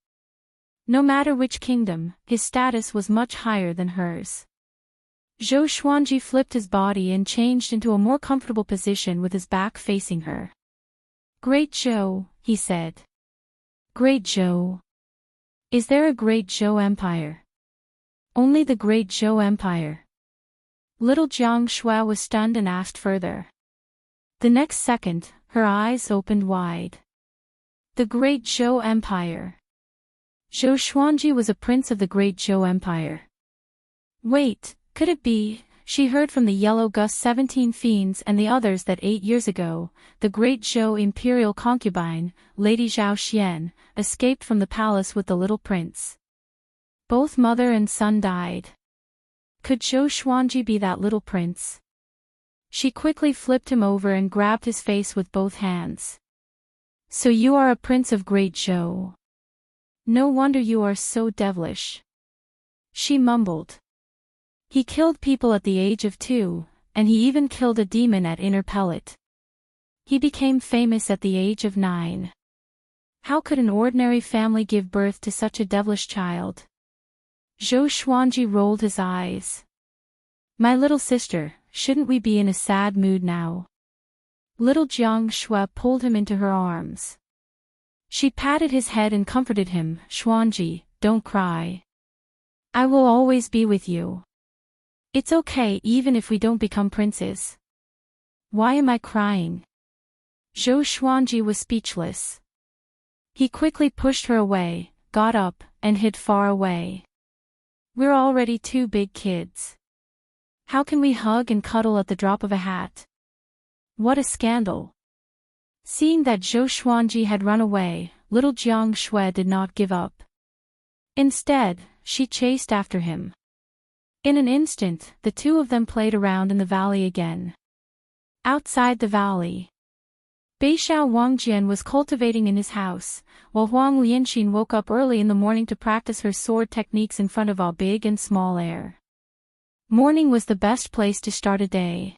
No matter which kingdom, his status was much higher than hers. Zhou Xuanji flipped his body and changed into a more comfortable position with his back facing her. "Great Zhou," he said. "Great Zhou. Is there a great Zhou Empire?" "Only the great Zhou Empire." Little Jiang Shui was stunned and asked further. The next second, her eyes opened wide. The great Zhou Empire. Zhou Xuanji was a prince of the great Zhou Empire. Wait, could it be? She heard from the Yellow Gus 17 fiends and the others that 8 years ago, the great Zhou imperial concubine, Lady Zhao Xian, escaped from the palace with the little prince. Both mother and son died. Could Zhou Xuanji be that little prince? She quickly flipped him over and grabbed his face with both hands. "So you are a prince of great Zhou. No wonder you are so devilish," she mumbled. "He killed people at the age of 2, and he even killed a demon at Inner Pellet. He became famous at the age of 9. How could an ordinary family give birth to such a devilish child?" Zhou Xuanji rolled his eyes. "My little sister, shouldn't we be in a sad mood now?" Little Jiang Shui pulled him into her arms. She patted his head and comforted him. "Xuanji, don't cry. I will always be with you. It's okay even if we don't become princes." "Why am I crying?" Zhou Xuanji was speechless. He quickly pushed her away, got up, and hid far away. "We're already 2 big kids. How can we hug and cuddle at the drop of a hat? What a scandal." Seeing that Zhou Xuanji had run away, little Jiang Shui did not give up. Instead, she chased after him. In an instant, the two of them played around in the valley again. Outside the valley, Beixiao Wangjian was cultivating in his house, while Huang Lianxin woke up early in the morning to practice her sword techniques in front of all big and small air. Morning was the best place to start a day.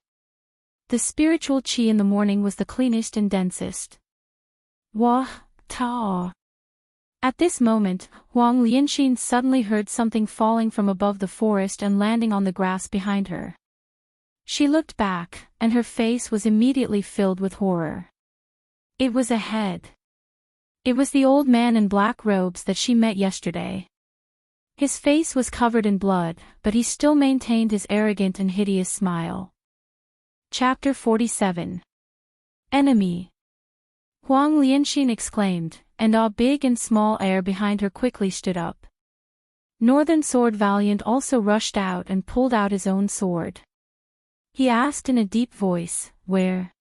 The spiritual qi in the morning was the cleanest and densest. Wah, ta. At this moment, Huang Lianxin suddenly heard something falling from above the forest and landing on the grass behind her. She looked back, and her face was immediately filled with horror. It was a head. It was the old man in black robes that she met yesterday. His face was covered in blood, but he still maintained his arrogant and hideous smile. Chapter 47. Enemy. Huang Lianxin exclaimed, and all big and small air behind her quickly stood up. Northern Sword Valiant also rushed out and pulled out his own sword. He asked in a deep voice, "Where?"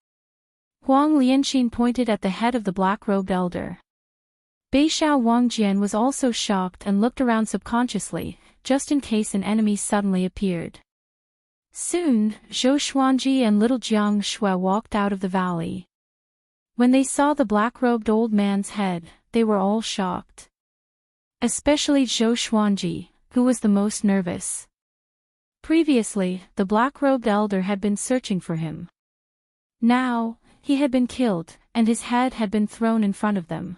Huang Lianxin pointed at the head of the black-robed elder. Beixiao Wangjian was also shocked and looked around subconsciously, just in case an enemy suddenly appeared. Soon, Zhou Xuanji and little Jiang Shui walked out of the valley. When they saw the black-robed old man's head, they were all shocked. Especially Zhou Xuanji, who was the most nervous. Previously, the black-robed elder had been searching for him. Now, he had been killed, and his head had been thrown in front of them.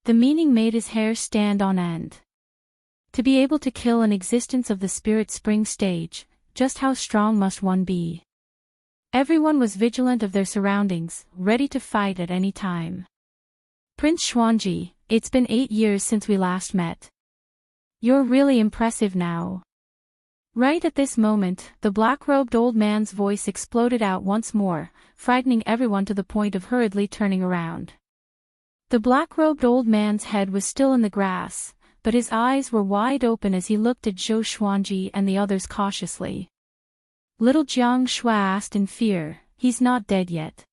The meaning made his hair stand on end. To be able to kill an existence of the spirit spring stage, just how strong must one be? Everyone was vigilant of their surroundings, ready to fight at any time. Prince Xuanji, it's been 8 years since we last met. You're really impressive now. Right at this moment, the black-robed old man's voice exploded out once more, frightening everyone to the point of hurriedly turning around. The black-robed old man's head was still in the grass, but his eyes were wide open as he looked at Zhou Xuanji and the others cautiously. Little Jiang Shui asked in fear, "He's not dead yet?"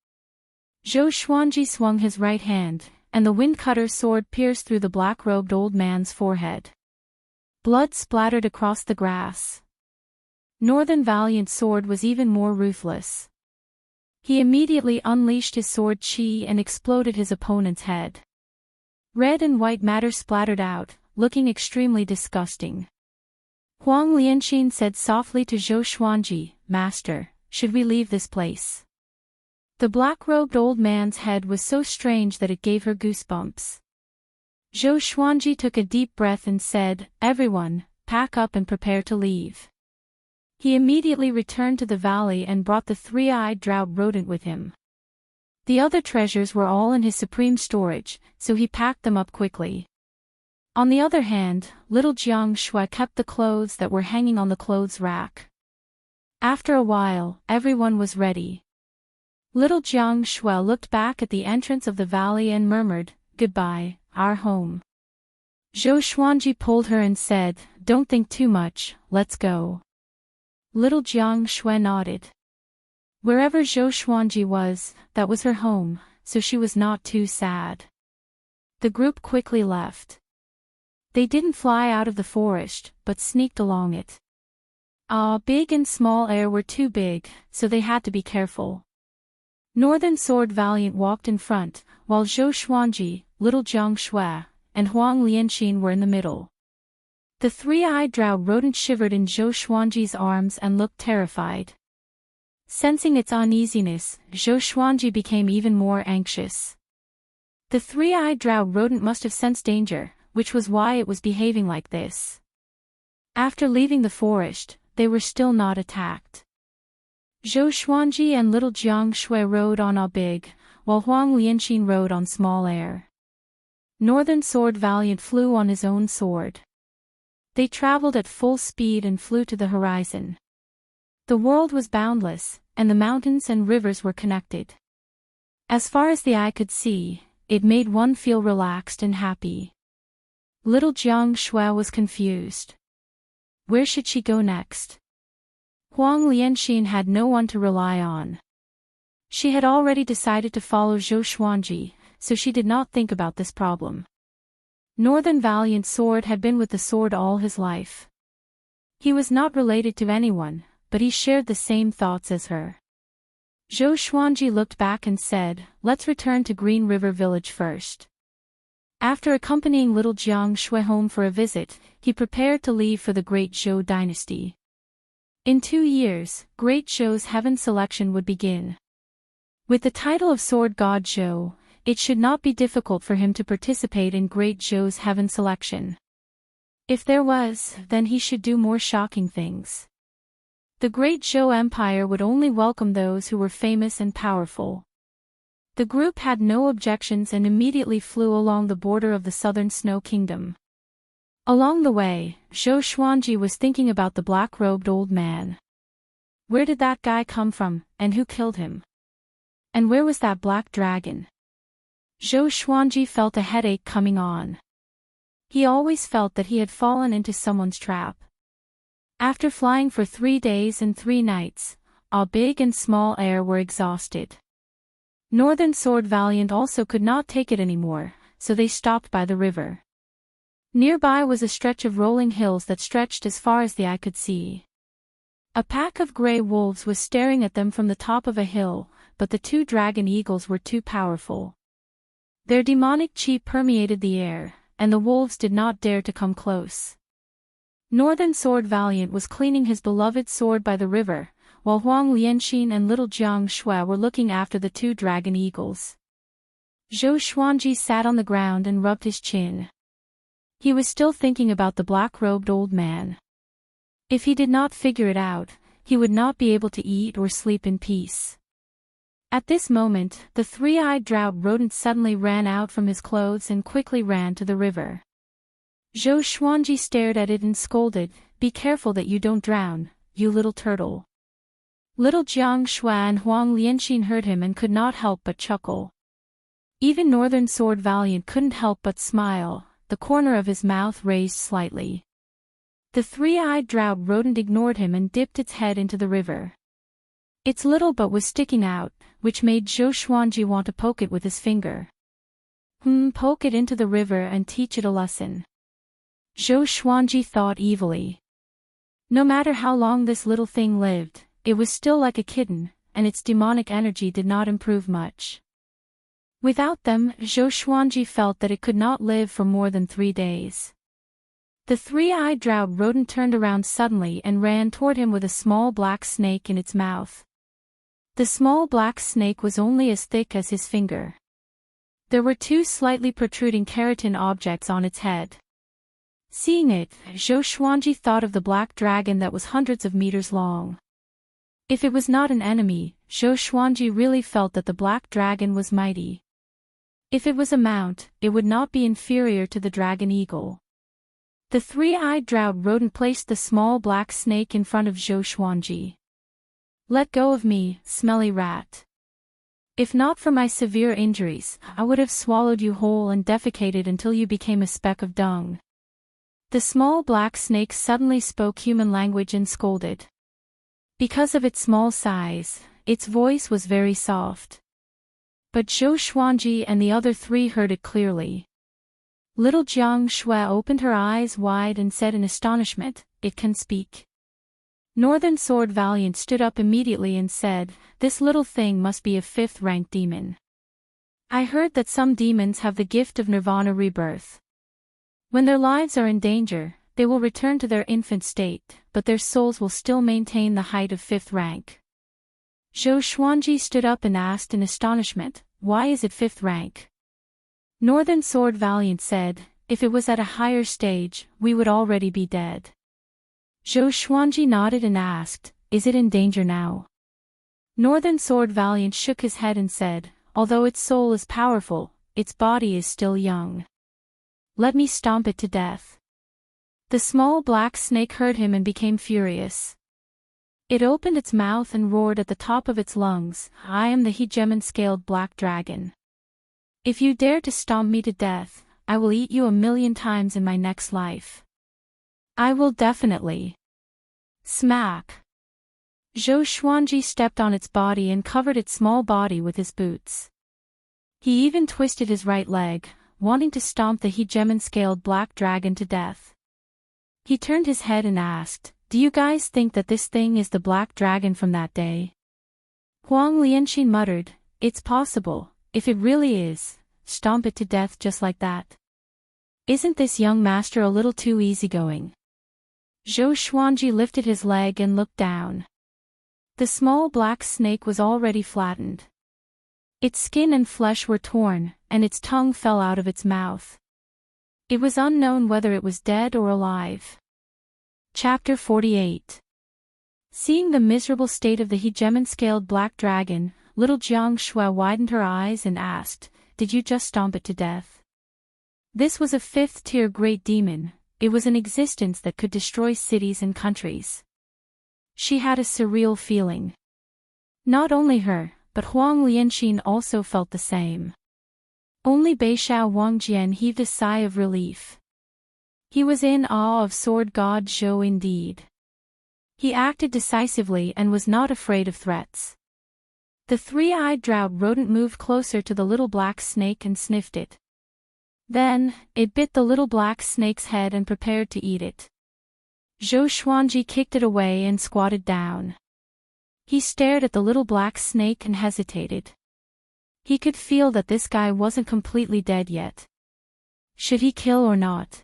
Zhou Xuanji swung his right hand, and the wind-cutter sword pierced through the black-robed old man's forehead. Blood splattered across the grass. Northern Valiant's sword was even more ruthless. He immediately unleashed his sword qi and exploded his opponent's head. Red and white matter splattered out, looking extremely disgusting. Huang Lianxin said softly to Zhou Xuanji, "Master, should we leave this place?" The black-robed old man's head was so strange that it gave her goosebumps. Zhou Xuanji took a deep breath and said, "Everyone, pack up and prepare to leave." He immediately returned to the valley and brought the three-eyed drought rodent with him. The other treasures were all in his supreme storage, so he packed them up quickly. On the other hand, little Jiang Shui kept the clothes that were hanging on the clothes rack. After a while, everyone was ready. Little Jiang Shui looked back at the entrance of the valley and murmured, "Goodbye, our home." Zhou Xuanji pulled her and said, "Don't think too much, let's go." Little Jiang Shui nodded. Wherever Zhou Xuanji was, that was her home, so she was not too sad. The group quickly left. They didn't fly out of the forest, but sneaked along it. Big and small air were too big, so they had to be careful. Northern Sword Valiant walked in front, while Zhou Xuanji, little Jiang Shui, and Huang Lianxin were in the middle. The three-eyed drought rodent shivered in Zhou Xuanji's arms and looked terrified. Sensing its uneasiness, Zhou Xuanji became even more anxious. The three-eyed drought rodent must have sensed danger, which was why it was behaving like this. After leaving the forest, they were still not attacked. Zhou Xuanji and little Jiang Shui rode on a big, while Huang Lianxin rode on small air. Northern Sword Valiant flew on his own sword. They traveled at full speed and flew to the horizon. The world was boundless, and the mountains and rivers were connected. As far as the eye could see, it made one feel relaxed and happy. Little Jiang Shui was confused. Where should she go next? Huang Lianxin had no one to rely on. She had already decided to follow Zhou Xuanji, so she did not think about this problem. Northern Valiant Sword had been with the sword all his life. He was not related to anyone, but he shared the same thoughts as her. Zhou Xuanji looked back and said, "Let's return to Green River Village first." After accompanying little Jiang Shui home for a visit, he prepared to leave for the Great Zhou dynasty. In 2 years, Great Zhou's heaven selection would begin. With the title of Sword God Zhou, it should not be difficult for him to participate in Great Zhou's heaven selection. If there was, then he should do more shocking things. The Great Zhou Empire would only welcome those who were famous and powerful. The group had no objections and immediately flew along the border of the southern Snow Kingdom. Along the way, Zhou Xuanji was thinking about the black-robed old man. Where did that guy come from, and who killed him? And where was that black dragon? Zhou Xuanji felt a headache coming on. He always felt that he had fallen into someone's trap. After flying for 3 days and 3 nights, all big and small air were exhausted. Northern Sword Valiant also could not take it anymore, so they stopped by the river. Nearby was a stretch of rolling hills that stretched as far as the eye could see. A pack of gray wolves was staring at them from the top of a hill, but the 2 dragon eagles were too powerful. Their demonic chi permeated the air, and the wolves did not dare to come close. Northern Sword Valiant was cleaning his beloved sword by the river, while Huang Lianxin and little Jiang Shui were looking after the 2 dragon eagles. Zhou Xuanji sat on the ground and rubbed his chin. He was still thinking about the black-robed old man. If he did not figure it out, he would not be able to eat or sleep in peace. At this moment, the 3-eyed drought rodent suddenly ran out from his clothes and quickly ran to the river. Zhou Xuanji stared at it and scolded, "Be careful that you don't drown, you little turtle." Little Jiang Shui and Huang Lianxin heard him and could not help but chuckle. Even Northern Sword Valiant couldn't help but smile, the corner of his mouth raised slightly. The 3-eyed drought rodent ignored him and dipped its head into the river. Its little butt was sticking out, which made Zhou Xuanji want to poke it with his finger. Poke it into the river and teach it a lesson. Zhou Xuanji thought evilly. No matter how long this little thing lived, it was still like a kitten, and its demonic energy did not improve much. Without them, Zhou Xuanji felt that it could not live for more than 3 days. The 3-eyed drought rodent turned around suddenly and ran toward him with a small black snake in its mouth. The small black snake was only as thick as his finger. There were 2 slightly protruding keratin objects on its head. Seeing it, Zhou Xuanji thought of the black dragon that was hundreds of meters long. If it was not an enemy, Zhou Xuanji really felt that the black dragon was mighty. If it was a mount, it would not be inferior to the dragon eagle. The 3-eyed drought rodent placed the small black snake in front of Zhou Xuanji. "Let go of me, smelly rat. If not for my severe injuries, I would have swallowed you whole and defecated until you became a speck of dung." The small black snake suddenly spoke human language and scolded. Because of its small size, its voice was very soft. But Zhou Xuanji and the other 3 heard it clearly. Little Jiang Shui opened her eyes wide and said in astonishment, "It can speak." Northern Sword Valiant stood up immediately and said, "This little thing must be a 5th-rank demon. I heard that some demons have the gift of nirvana rebirth. When their lives are in danger, they will return to their infant state, but their souls will still maintain the height of 5th rank." Zhou Xuanji stood up and asked in astonishment, "Why is it 5th rank?" Northern Sword Valiant said, "If it was at a higher stage, we would already be dead." Zhou Xuanji nodded and asked, "Is it in danger now?" Northern Sword Valiant shook his head and said, "Although its soul is powerful, its body is still young. Let me stomp it to death." The small black snake heard him and became furious. It opened its mouth and roared at the top of its lungs, "I am the hegemon-scaled black dragon. If you dare to stomp me to death, I will eat you 1,000,000 times in my next life. I will definitely." Smack! Zhou Xuanji stepped on its body and covered its small body with his boots. He even twisted his right leg, wanting to stomp the hegemon-scaled black dragon to death. He turned his head and asked, "Do you guys think that this thing is the black dragon from that day?" Huang Lianxin muttered, "It's possible. If it really is, stomp it to death just like that. Isn't this young master a little too easygoing?" Zhou Xuanji lifted his leg and looked down. The small black snake was already flattened. Its skin and flesh were torn, and its tongue fell out of its mouth. It was unknown whether it was dead or alive. Chapter 48. Seeing the miserable state of the hegemon-scaled black dragon, little Jiang Shui widened her eyes and asked, "Did you just stomp it to death?" This was a fifth-tier great demon. It was an existence that could destroy cities and countries. She had a surreal feeling. Not only her, but Huang Lianxin also felt the same. Only Beixiao Wangjian heaved a sigh of relief. He was in awe of sword god Zhou indeed. He acted decisively and was not afraid of threats. The three-eyed drought rodent moved closer to the little black snake and sniffed it. Then, it bit the little black snake's head and prepared to eat it. Zhou Xuanji kicked it away and squatted down. He stared at the little black snake and hesitated. He could feel that this guy wasn't completely dead yet. Should he kill or not?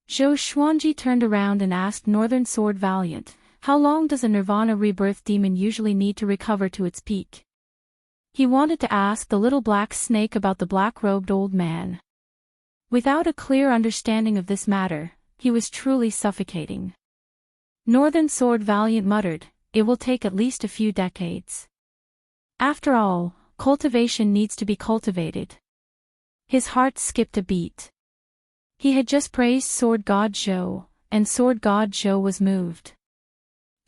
Zhou Xuanji turned around and asked Northern Sword Valiant, "How long does a Nirvana rebirth demon usually need to recover to its peak?" He wanted to ask the little black snake about the black-robed old man. Without a clear understanding of this matter, he was truly suffocating. Northern Sword Valiant muttered, "It will take at least a few decades. After all, cultivation needs to be cultivated." His heart skipped a beat. He had just praised Sword God Zhou, and Sword God Zhou was moved.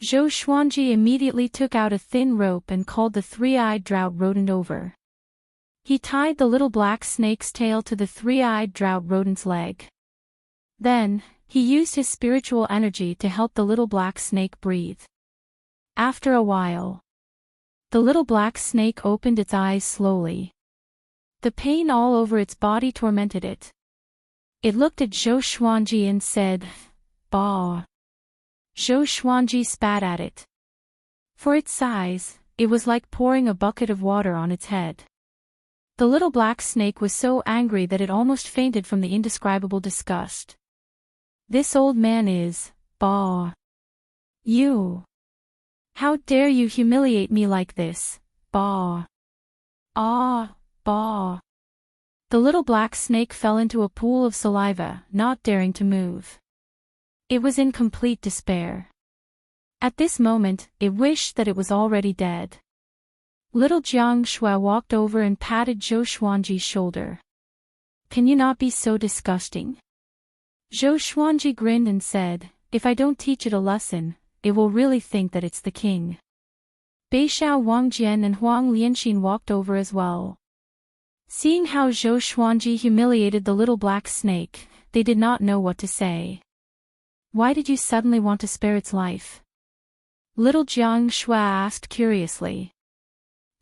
Zhou Xuanji immediately took out a thin rope and called the three-eyed drought rodent over. He tied the little black snake's tail to the three-eyed drought rodent's leg. Then, he used his spiritual energy to help the little black snake breathe. After a while, the little black snake opened its eyes slowly. The pain all over its body tormented it. It looked at Zhou Xuanji and said, "Bah." Zhou Xuanji spat at it. For its size, it was like pouring a bucket of water on its head. The little black snake was so angry that it almost fainted from the indescribable disgust. "This old man is, bah. You. How dare you humiliate me like this, bah. Ah, bah." The little black snake fell into a pool of saliva, not daring to move. It was in complete despair. At this moment, it wished that it was already dead. Little Jiang Shui walked over and patted Zhou Xuanji's shoulder. "Can you not be so disgusting?" Zhou Xuanji grinned and said, "If I don't teach it a lesson, it will really think that it's the king." Beixiao Wangjian and Huang Lianxin walked over as well. Seeing how Zhou Xuanji humiliated the little black snake, they did not know what to say. "Why did you suddenly want to spare its life?" Little Jiang Shui asked curiously.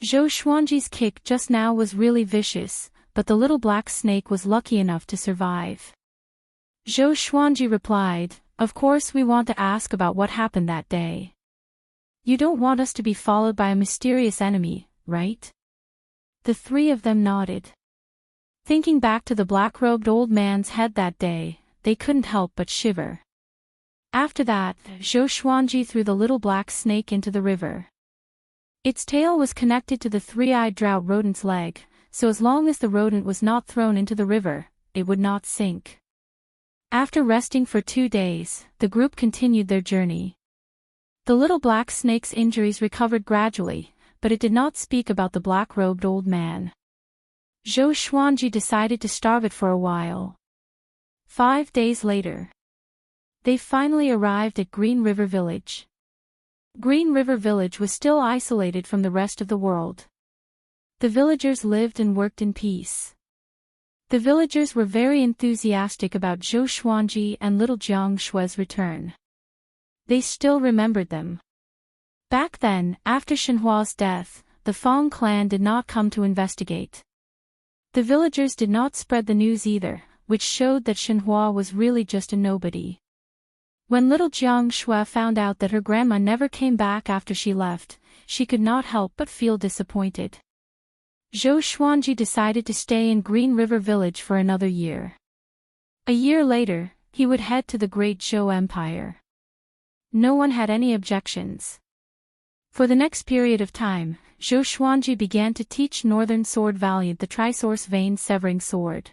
Zhou Xuanji's kick just now was really vicious, but the little black snake was lucky enough to survive. Zhou Xuanji replied, "Of course we want to ask about what happened that day. You don't want us to be followed by a mysterious enemy, right?" The three of them nodded. Thinking back to the black-robed old man's head that day, they couldn't help but shiver. After that, Zhou Xuanji threw the little black snake into the river. Its tail was connected to the three-eyed drought rodent's leg, so as long as the rodent was not thrown into the river, it would not sink. After resting for 2 days, the group continued their journey. The little black snake's injuries recovered gradually, but it did not speak about the black-robed old man. Zhou Xuanji decided to starve it for a while. 5 days later, they finally arrived at Green River Village. Green River Village was still isolated from the rest of the world. The villagers lived and worked in peace. The villagers were very enthusiastic about Zhou Xuanji and little Jiang Shui's return. They still remembered them. Back then, after Shenhua's death, the Fang clan did not come to investigate. The villagers did not spread the news either, which showed that Shenhua was really just a nobody. When little Jiang Shui found out that her grandma never came back after she left, she could not help but feel disappointed. Zhou Xuanji decided to stay in Green River Village for another year. A year later, he would head to the Great Zhou Empire. No one had any objections. For the next period of time, Zhou Xuanji began to teach Northern Sword Valiant the Trisource Vein Severing Sword.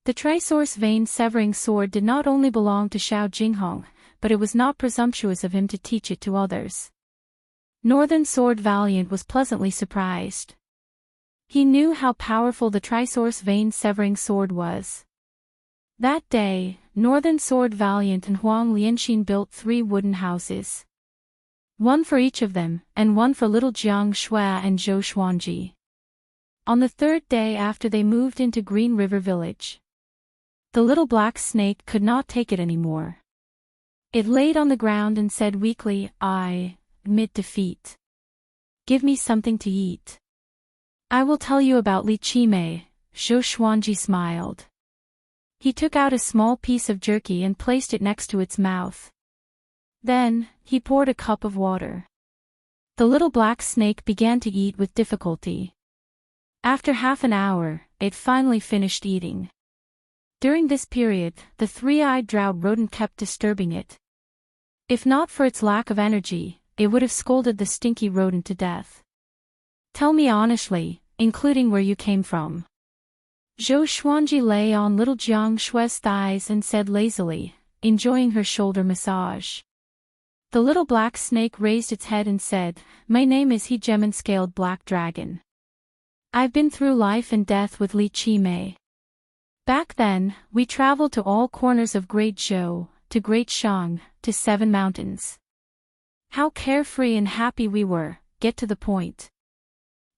The Trisource Vein Severing Sword did not only belong to Xiao Jinghong, but it was not presumptuous of him to teach it to others. Northern Sword Valiant was pleasantly surprised. He knew how powerful the Trisource Vein Severing Sword was. That day, Northern Sword Valiant and Huang Lianxin built 3 wooden houses. One for each of them, and one for little Jiang Shui and Zhou Xuanji. On the 3rd day after they moved into Green River Village, the little black snake could not take it anymore. It laid on the ground and said weakly, "I admit defeat. Give me something to eat." "I will tell you about Li Qimei," Zhou Xuanji smiled. He took out a small piece of jerky and placed it next to its mouth. Then, he poured a cup of water. The little black snake began to eat with difficulty. After half an hour, it finally finished eating. During this period, the 3-eyed drought rodent kept disturbing it. If not for its lack of energy, it would have scolded the stinky rodent to death. "Tell me honestly, including where you came from." Zhou Xuanji lay on little Jiang Shui's thighs and said lazily, enjoying her shoulder massage. The little black snake raised its head and said, "My name is He Gemon-Scaled Black Dragon. I've been through life and death with Li Qimei. Back then, we traveled to all corners of Great Zhou, to Great Shang, to 7 mountains. How carefree and happy we were, get to the point."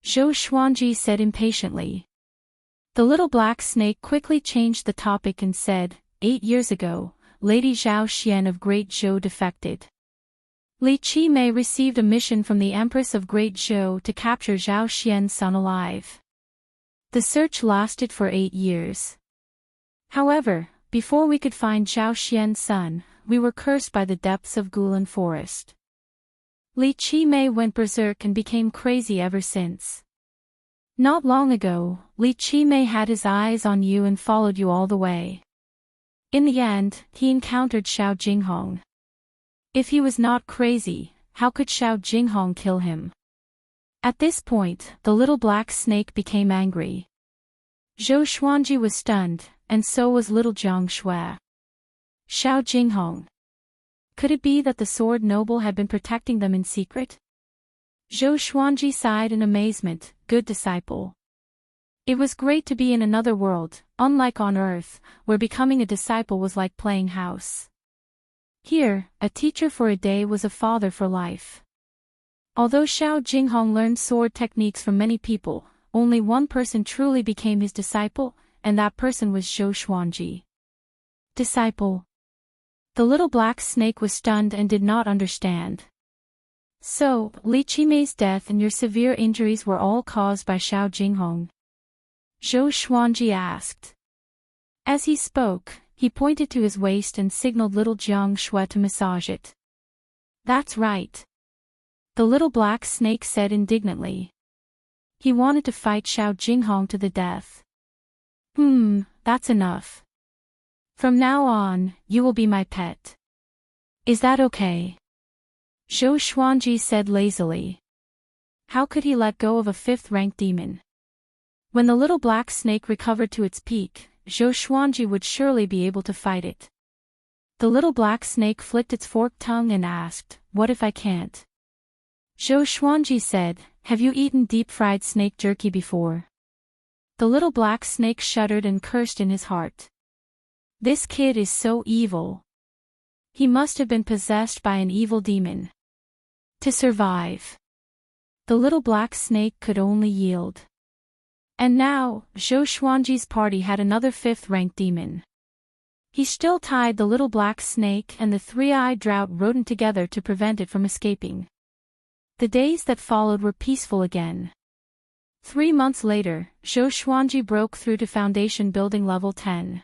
Zhou Xuanji said impatiently. The little black snake quickly changed the topic and said, 8 years ago, Lady Zhao Xian of Great Zhou defected. Li Qimei received a mission from the Empress of Great Zhou to capture Zhao Xian's son alive. The search lasted for 8 years. However, before we could find Zhao Xian's son, we were cursed by the depths of Gulan Forest. Li Qimei went berserk and became crazy ever since. Not long ago, Li Qimei had his eyes on you and followed you all the way. In the end, he encountered Xiao Jinghong. If he was not crazy, how could Xiao Jinghong kill him? At this point, the little black snake became angry. Zhou Xuanji was stunned, and so was little Jiang Shui. Xiao Jinghong. Could it be that the sword noble had been protecting them in secret? Zhou Xuanji sighed in amazement, good disciple. It was great to be in another world, unlike on Earth, where becoming a disciple was like playing house. Here, a teacher for a day was a father for life. Although Xiao Jinghong learned sword techniques from many people, only one person truly became his disciple, and that person was Zhou Xuanji. Disciple. The little black snake was stunned and did not understand. So, Li Qimei's death and your severe injuries were all caused by Xiao Jinghong? Zhou Xuanji asked. As he spoke, he pointed to his waist and signaled little Jiang Shui to massage it. That's right. The little black snake said indignantly. He wanted to fight Xiao Jinghong to the death. That's enough. From now on, you will be my pet. Is that okay? Zhou Xuanji said lazily. How could he let go of a 5th-ranked demon? When the little black snake recovered to its peak, Zhou Xuanji would surely be able to fight it. The little black snake flicked its forked tongue and asked, "What if I can't?" Zhou Xuanji said, "Have you eaten deep-fried snake jerky before?" The little black snake shuddered and cursed in his heart. This kid is so evil. He must have been possessed by an evil demon. To survive, the little black snake could only yield. And now, Zhou Xuanji's party had another 5th-ranked demon. He still tied the little black snake and the 3-eyed drought rodent together to prevent it from escaping. The days that followed were peaceful again. 3 months later, Zhou Xuanji broke through to foundation building level 10.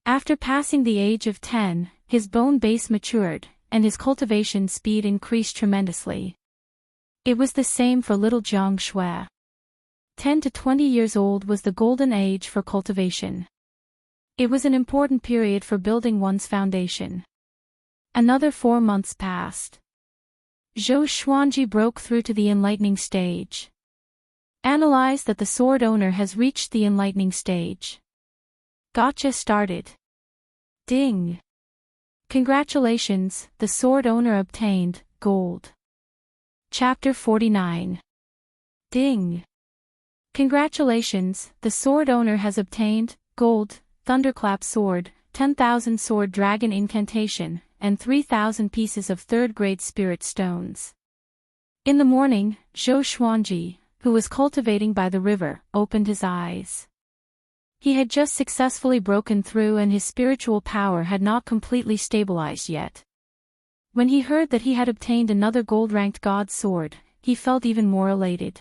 After passing the age of 10, his bone base matured, and his cultivation speed increased tremendously. It was the same for little Jiang Shui. 10 to 20 years old was the golden age for cultivation. It was an important period for building one's foundation. Another 4 months passed. Zhou Xuanji broke through to the enlightening stage. Analyze that the sword owner has reached the enlightening stage. Gotcha started. Ding. Congratulations, the sword owner obtained gold. Chapter 49. Ding. Congratulations, the sword owner has obtained gold, thunderclap sword, 10,000 sword dragon incantation, and 3,000 pieces of third-grade spirit stones. In the morning, Zhou Xuanji, who was cultivating by the river, opened his eyes. He had just successfully broken through and his spiritual power had not completely stabilized yet. When he heard that he had obtained another gold-ranked god sword, he felt even more elated.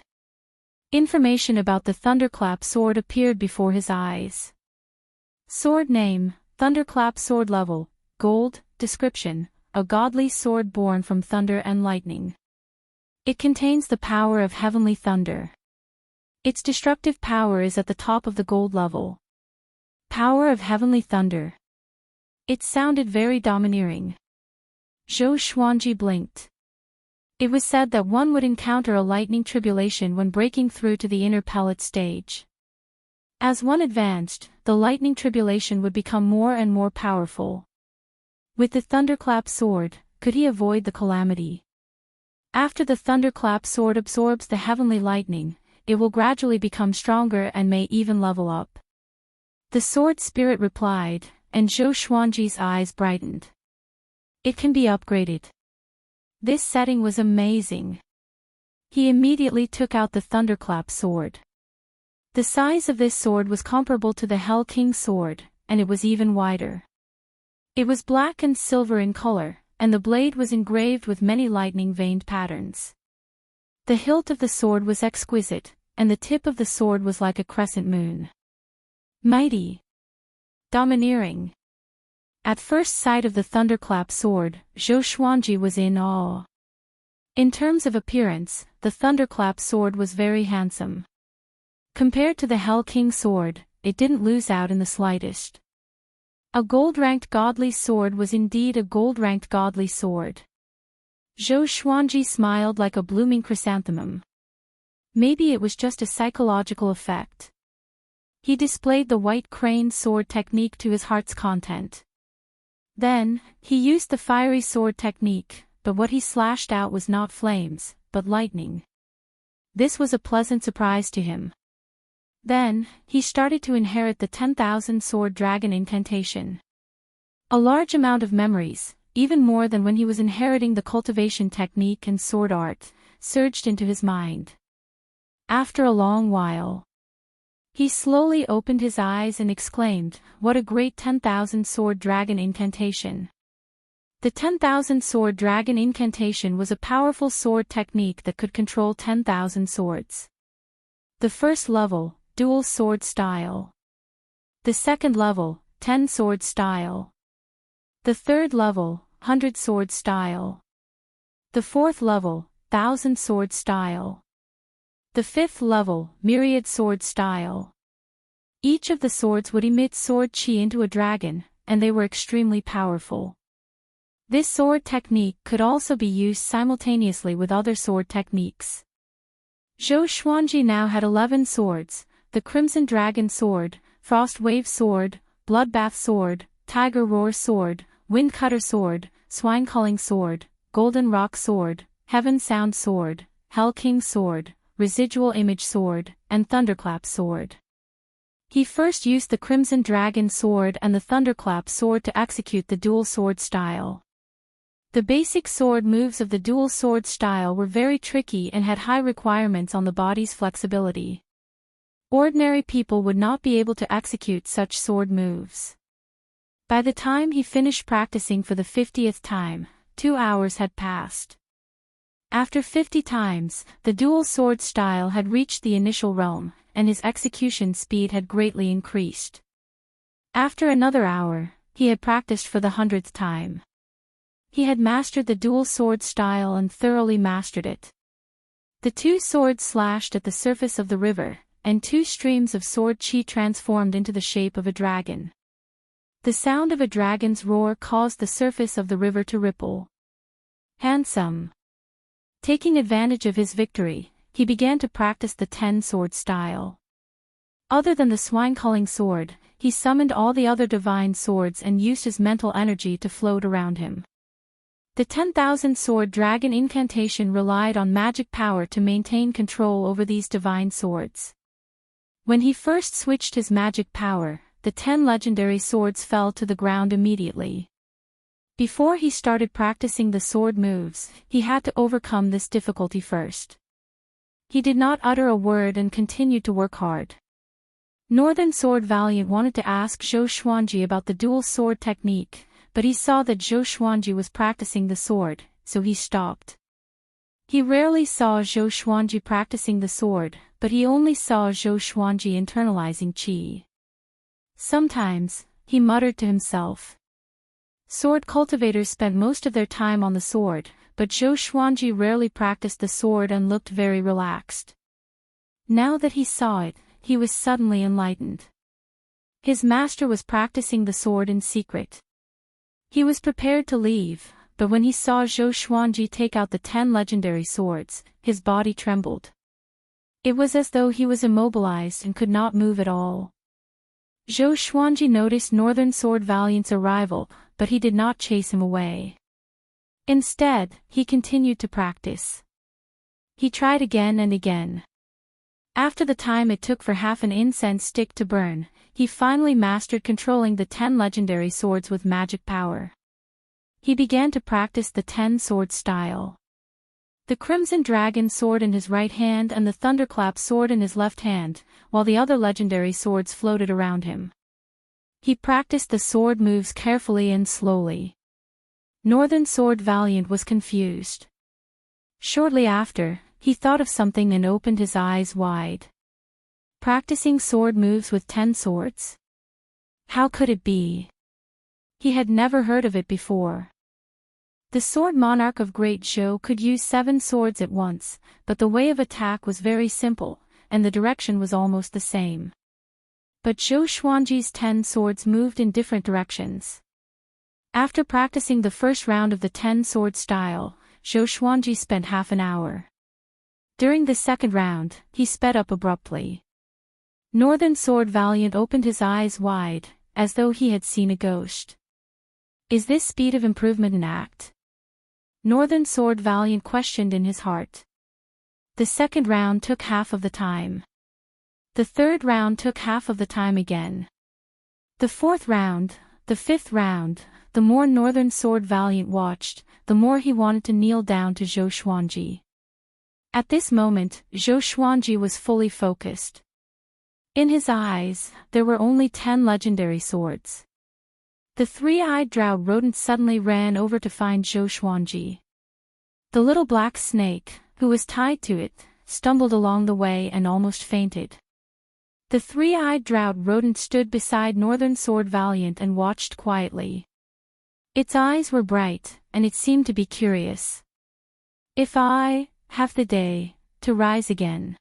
Information about the thunderclap sword appeared before his eyes. Sword name, thunderclap sword level, gold, description, a godly sword born from thunder and lightning. It contains the power of heavenly thunder. Its destructive power is at the top of the gold level. Power of heavenly thunder. It sounded very domineering. Zhou Xuanji blinked. It was said that one would encounter a lightning tribulation when breaking through to the inner pellet stage. As one advanced, the lightning tribulation would become more and more powerful. With the thunderclap sword, could he avoid the calamity? After the thunderclap sword absorbs the heavenly lightning, it will gradually become stronger and may even level up. The sword spirit replied, and Zhou Xuanji's eyes brightened. It can be upgraded. This setting was amazing. He immediately took out the thunderclap sword. The size of this sword was comparable to the Hell King sword, and it was even wider. It was black and silver in color, and the blade was engraved with many lightning-veined patterns. The hilt of the sword was exquisite, and the tip of the sword was like a crescent moon. Mighty. Domineering. At first sight of the thunderclap sword, Zhou Xuanji was in awe. In terms of appearance, the thunderclap sword was very handsome. Compared to the Hell King sword, it didn't lose out in the slightest. A gold-ranked godly sword was indeed a gold-ranked godly sword. Zhou Xuanji smiled like a blooming chrysanthemum. Maybe it was just a psychological effect. He displayed the white crane sword technique to his heart's content. Then, he used the fiery sword technique, but what he slashed out was not flames, but lightning. This was a pleasant surprise to him. Then, he started to inherit the 10,000 sword dragon incantation. A large amount of memories, even more than when he was inheriting the cultivation technique and sword art, surged into his mind. After a long while, he slowly opened his eyes and exclaimed, "What a great 10,000 sword dragon incantation!" The 10,000 sword dragon incantation was a powerful sword technique that could control 10,000 swords. The first level, dual sword style. The second level, 10 sword style. The third level, 100 sword style. The fourth level, 1,000 sword style. The fifth level, myriad sword style. Each of the swords would emit sword chi into a dragon, and they were extremely powerful. This sword technique could also be used simultaneously with other sword techniques. Zhou Xuanji now had 11 swords: the Crimson Dragon Sword, Frost Wave Sword, Bloodbath Sword, Tiger Roar Sword, Wind Cutter Sword, Swine Culling Sword, Golden Rock Sword, Heaven Sound Sword, Hell King Sword, Residual Image Sword, and Thunderclap Sword. He first used the Crimson Dragon Sword and the Thunderclap Sword to execute the dual sword style. The basic sword moves of the dual sword style were very tricky and had high requirements on the body's flexibility. Ordinary people would not be able to execute such sword moves. By the time he finished practicing for the 50th time, 2 hours had passed. After 50 times, the dual sword style had reached the initial realm, and his execution speed had greatly increased. After another hour, he had practiced for the 100th time. He had mastered the dual sword style and thoroughly mastered it. The two swords slashed at the surface of the river, and two streams of sword chi transformed into the shape of a dragon. The sound of a dragon's roar caused the surface of the river to ripple. Handsome. Taking advantage of his victory, he began to practice the 10-sword style. Other than the swine-culling sword, he summoned all the other divine swords and used his mental energy to float around him. The 10,000 sword dragon incantation relied on magic power to maintain control over these divine swords. When he first switched his magic power, the 10 legendary swords fell to the ground immediately. Before he started practicing the sword moves, he had to overcome this difficulty first. He did not utter a word and continued to work hard. Northern Sword Valiant wanted to ask Zhou Xuanji about the dual sword technique, but he saw that Zhou Xuanji was practicing the sword, so he stopped. He rarely saw Zhou Xuanji practicing the sword, but he only saw Zhou Xuanji internalizing qi. Sometimes, he muttered to himself. Sword cultivators spent most of their time on the sword, but Zhou Xuanji rarely practiced the sword and looked very relaxed. Now that he saw it, he was suddenly enlightened. His master was practicing the sword in secret. He was prepared to leave, but when he saw Zhou Xuanji take out the 10 legendary swords, his body trembled. It was as though he was immobilized and could not move at all. Zhou Xuanji noticed Northern Sword Valiant's arrival, but he did not chase him away. Instead, he continued to practice. He tried again and again. After the time it took for half an incense stick to burn, he finally mastered controlling the 10 legendary swords with magic power. He began to practice the 10-sword style. The Crimson Dragon sword in his right hand and the Thunderclap sword in his left hand, while the other legendary swords floated around him. He practiced the sword moves carefully and slowly. Northern Sword Valiant was confused. Shortly after, he thought of something and opened his eyes wide. Practicing sword moves with 10 swords? How could it be? He had never heard of it before. The sword monarch of Great Zhou could use 7 swords at once, but the way of attack was very simple, and the direction was almost the same. But Zhou Xuanji's 10 swords moved in different directions. After practicing the first round of the 10-sword style, Zhou Xuanji spent half an hour. During the second round, he sped up abruptly. Northern Sword Valiant opened his eyes wide, as though he had seen a ghost. Is this speed of improvement an act? Northern Sword Valiant questioned in his heart. The second round took half of the time. The third round took half of the time again. The fourth round, the fifth round, the more Northern Sword Valiant watched, the more he wanted to kneel down to Zhou Xuanji. At this moment, Zhou Xuanji was fully focused. In his eyes, there were only 10 legendary swords. The three-eyed drow rodent suddenly ran over to find Zhou Xuanji. The little black snake, who was tied to it, stumbled along the way and almost fainted. The three-eyed drow rodent stood beside Northern Sword Valiant and watched quietly. Its eyes were bright, and it seemed to be curious. If I have the day to rise again,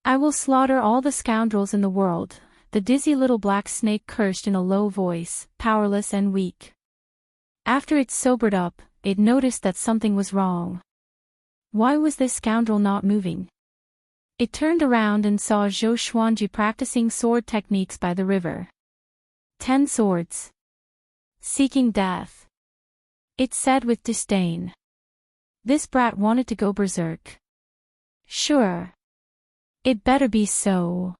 I will slaughter all the scoundrels in the world, the dizzy little black snake cursed in a low voice, powerless and weak. After it sobered up, it noticed that something was wrong. Why was this scoundrel not moving? It turned around and saw Zhou Xuanji practicing sword techniques by the river. 10 swords. Seeking death. It said with disdain. This brat wanted to go berserk. Sure. It better be so.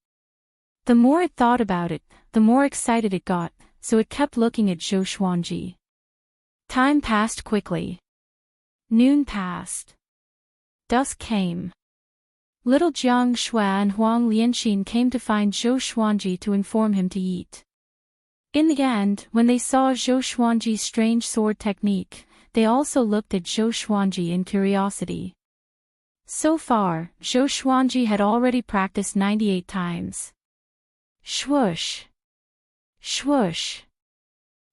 The more it thought about it, the more excited it got, so it kept looking at Zhou Xuanji. Time passed quickly. Noon passed. Dusk came. Little Jiang Xue and Huang Lianxin came to find Zhou Xuanji to inform him to eat. In the end, when they saw Zhou Xuanji's strange sword technique, they also looked at Zhou Xuanji in curiosity. So far, Zhou Xuanji had already practiced 98 times. Swoosh! Swoosh!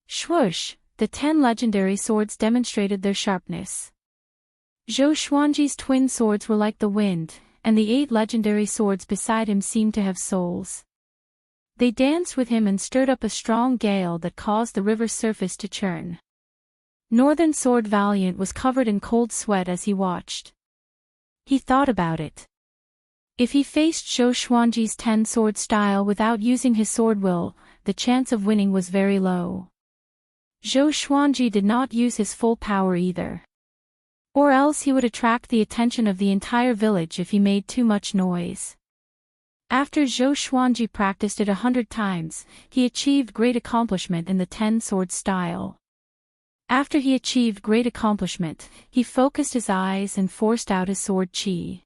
Swoosh! The 10 legendary swords demonstrated their sharpness. Zhou Xuanji's twin swords were like the wind, and the 8 legendary swords beside him seemed to have souls. They danced with him and stirred up a strong gale that caused the river's surface to churn. Northern Sword Valiant was covered in cold sweat as he watched. He thought about it. If he faced Zhou Xuanji's 10-sword style without using his sword will, the chance of winning was very low. Zhou Xuanji did not use his full power either. Or else he would attract the attention of the entire village if he made too much noise. After Zhou Xuanji practiced it 100 times, he achieved great accomplishment in the 10-sword style. After he achieved great accomplishment, he focused his eyes and forced out his sword chi.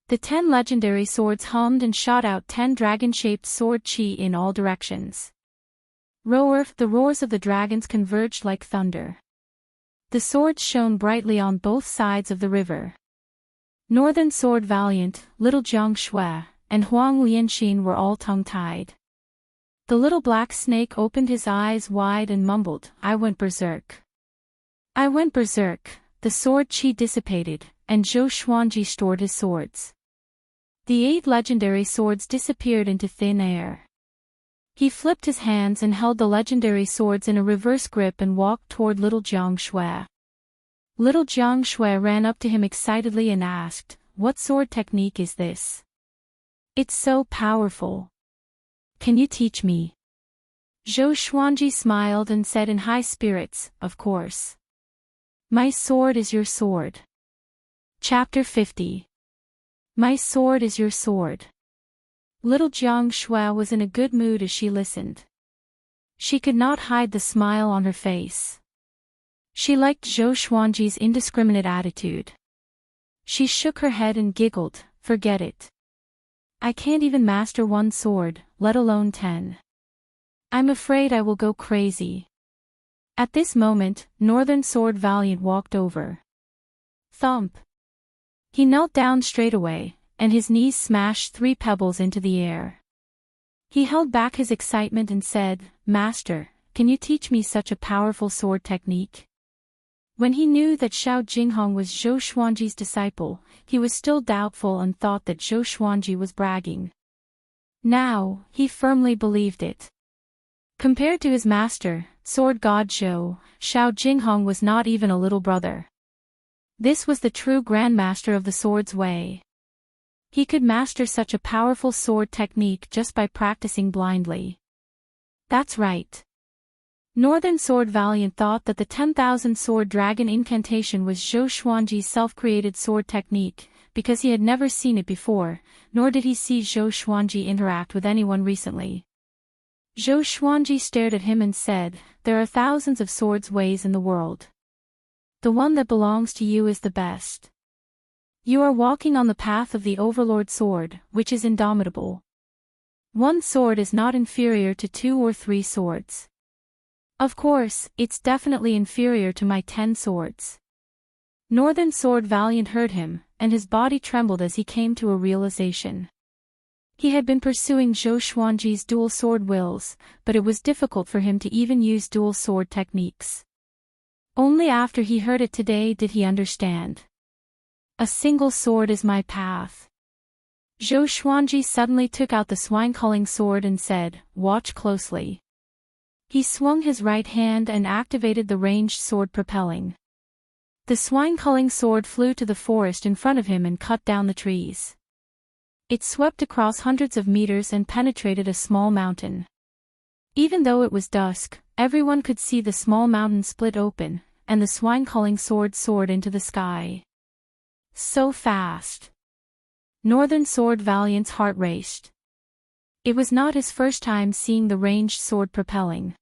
The 10 legendary swords hummed and shot out 10 dragon-shaped sword chi in all directions. Roar! The roars of the dragons converged like thunder. The swords shone brightly on both sides of the river. Northern Sword Valiant, Little Jiang Shui, and Huang Lianxin were all tongue-tied. The little black snake opened his eyes wide and mumbled, "I went berserk. I went berserk." The sword chi dissipated, and Zhou Xuanji stored his swords. The 8 legendary swords disappeared into thin air. He flipped his hands and held the legendary swords in a reverse grip and walked toward Little Jiang Shui. Little Jiang Shui ran up to him excitedly and asked, "What sword technique is this? It's so powerful. Can you teach me?" Zhou Xuanji smiled and said in high spirits, "Of course. My sword is your sword." Chapter 50. My sword is your sword. Little Jiang Shui was in a good mood as she listened. She could not hide the smile on her face. She liked Zhou Xuanji's indiscriminate attitude. She shook her head and giggled, "Forget it. I can't even master one sword, let alone 10. I'm afraid I will go crazy." At this moment, Northern Sword Valiant walked over. Thump! He knelt down straight away, and his knees smashed 3 pebbles into the air. He held back his excitement and said, "Master, can you teach me such a powerful sword technique?" When he knew that Xiao Jinghong was Zhou Xuanji's disciple, he was still doubtful and thought that Zhou Xuanji was bragging. Now, he firmly believed it. Compared to his master, Sword God Zhou, Xiao Jinghong was not even a little brother. This was the true grandmaster of the sword's way. He could master such a powerful sword technique just by practicing blindly. That's right. Northern Sword Valiant thought that the 10,000 sword dragon incantation was Zhou Xuanji's self-created sword technique, because he had never seen it before, nor did he see Zhou Xuanji interact with anyone recently. Zhou Xuanji stared at him and said, "There are thousands of swords ways in the world. The one that belongs to you is the best. You are walking on the path of the Overlord Sword, which is indomitable. One sword is not inferior to 2 or 3 swords. Of course, it's definitely inferior to my 10 swords." Northern Sword Valiant heard him, and his body trembled as he came to a realization. He had been pursuing Zhou Xuanji's dual sword wills, but it was difficult for him to even use dual sword techniques. Only after he heard it today did he understand. A single sword is my path. Zhou Xuanji suddenly took out the swine-culling sword and said, "Watch closely." He swung his right hand and activated the ranged sword propelling. The swine-culling sword flew to the forest in front of him and cut down the trees. It swept across hundreds of meters and penetrated a small mountain. Even though it was dusk, everyone could see the small mountain split open, and the swine-culling sword soared into the sky. So fast. Northern Sword Valiant's heart raced. It was not his first time seeing the ranged sword propelling.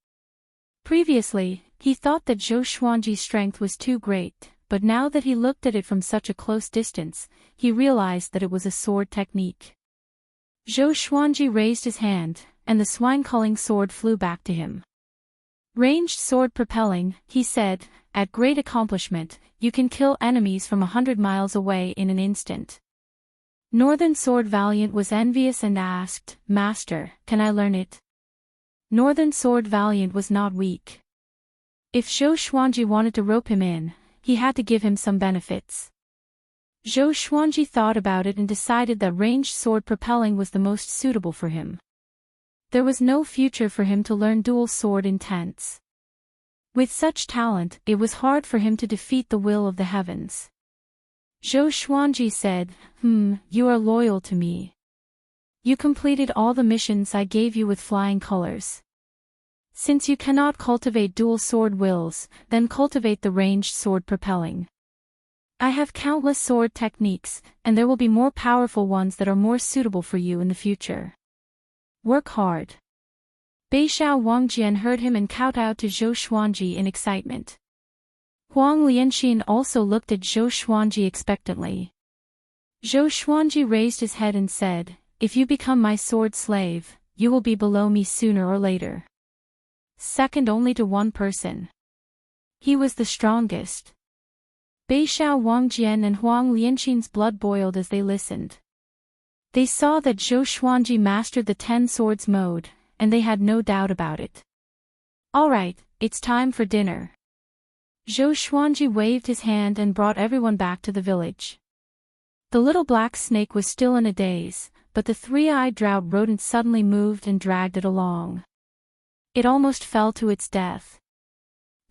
Previously, he thought that Zhou Xuanji's strength was too great, but now that he looked at it from such a close distance, he realized that it was a sword technique. Zhou Xuanji raised his hand, and the swine-culling sword flew back to him. "Ranged sword propelling," he said, at great accomplishment, you can kill enemies from 100 miles away in an instant. Northern Sword Valiant was envious and asked, Master, can I learn it? Northern Sword Valiant was not weak. If Zhou Xuanji wanted to rope him in, he had to give him some benefits. Zhou Xuanji thought about it and decided that ranged sword propelling was the most suitable for him. There was no future for him to learn dual sword intents. With such talent, it was hard for him to defeat the will of the heavens. Zhou Xuanji said, you are loyal to me. You completed all the missions I gave you with flying colors. Since you cannot cultivate dual sword wills, then cultivate the ranged sword propelling. I have countless sword techniques, and there will be more powerful ones that are more suitable for you in the future. Work hard. Beixiao Wangjian heard him and kowtowed out to Zhou Xuanji in excitement. Huang Lianxin also looked at Zhou Xuanji expectantly. Zhou Xuanji raised his head and said, If you become my sword slave, you will be below me sooner or later. Second only to one person. He was the strongest. Beixiao Wangjian and Huang Lianxin's blood boiled as they listened. They saw that Zhou Xuanji mastered the 10 swords mode, and they had no doubt about it. All right, it's time for dinner. Zhou Xuanji waved his hand and brought everyone back to the village. The little black snake was still in a daze, but the three-eyed drought rodent suddenly moved and dragged it along. It almost fell to its death.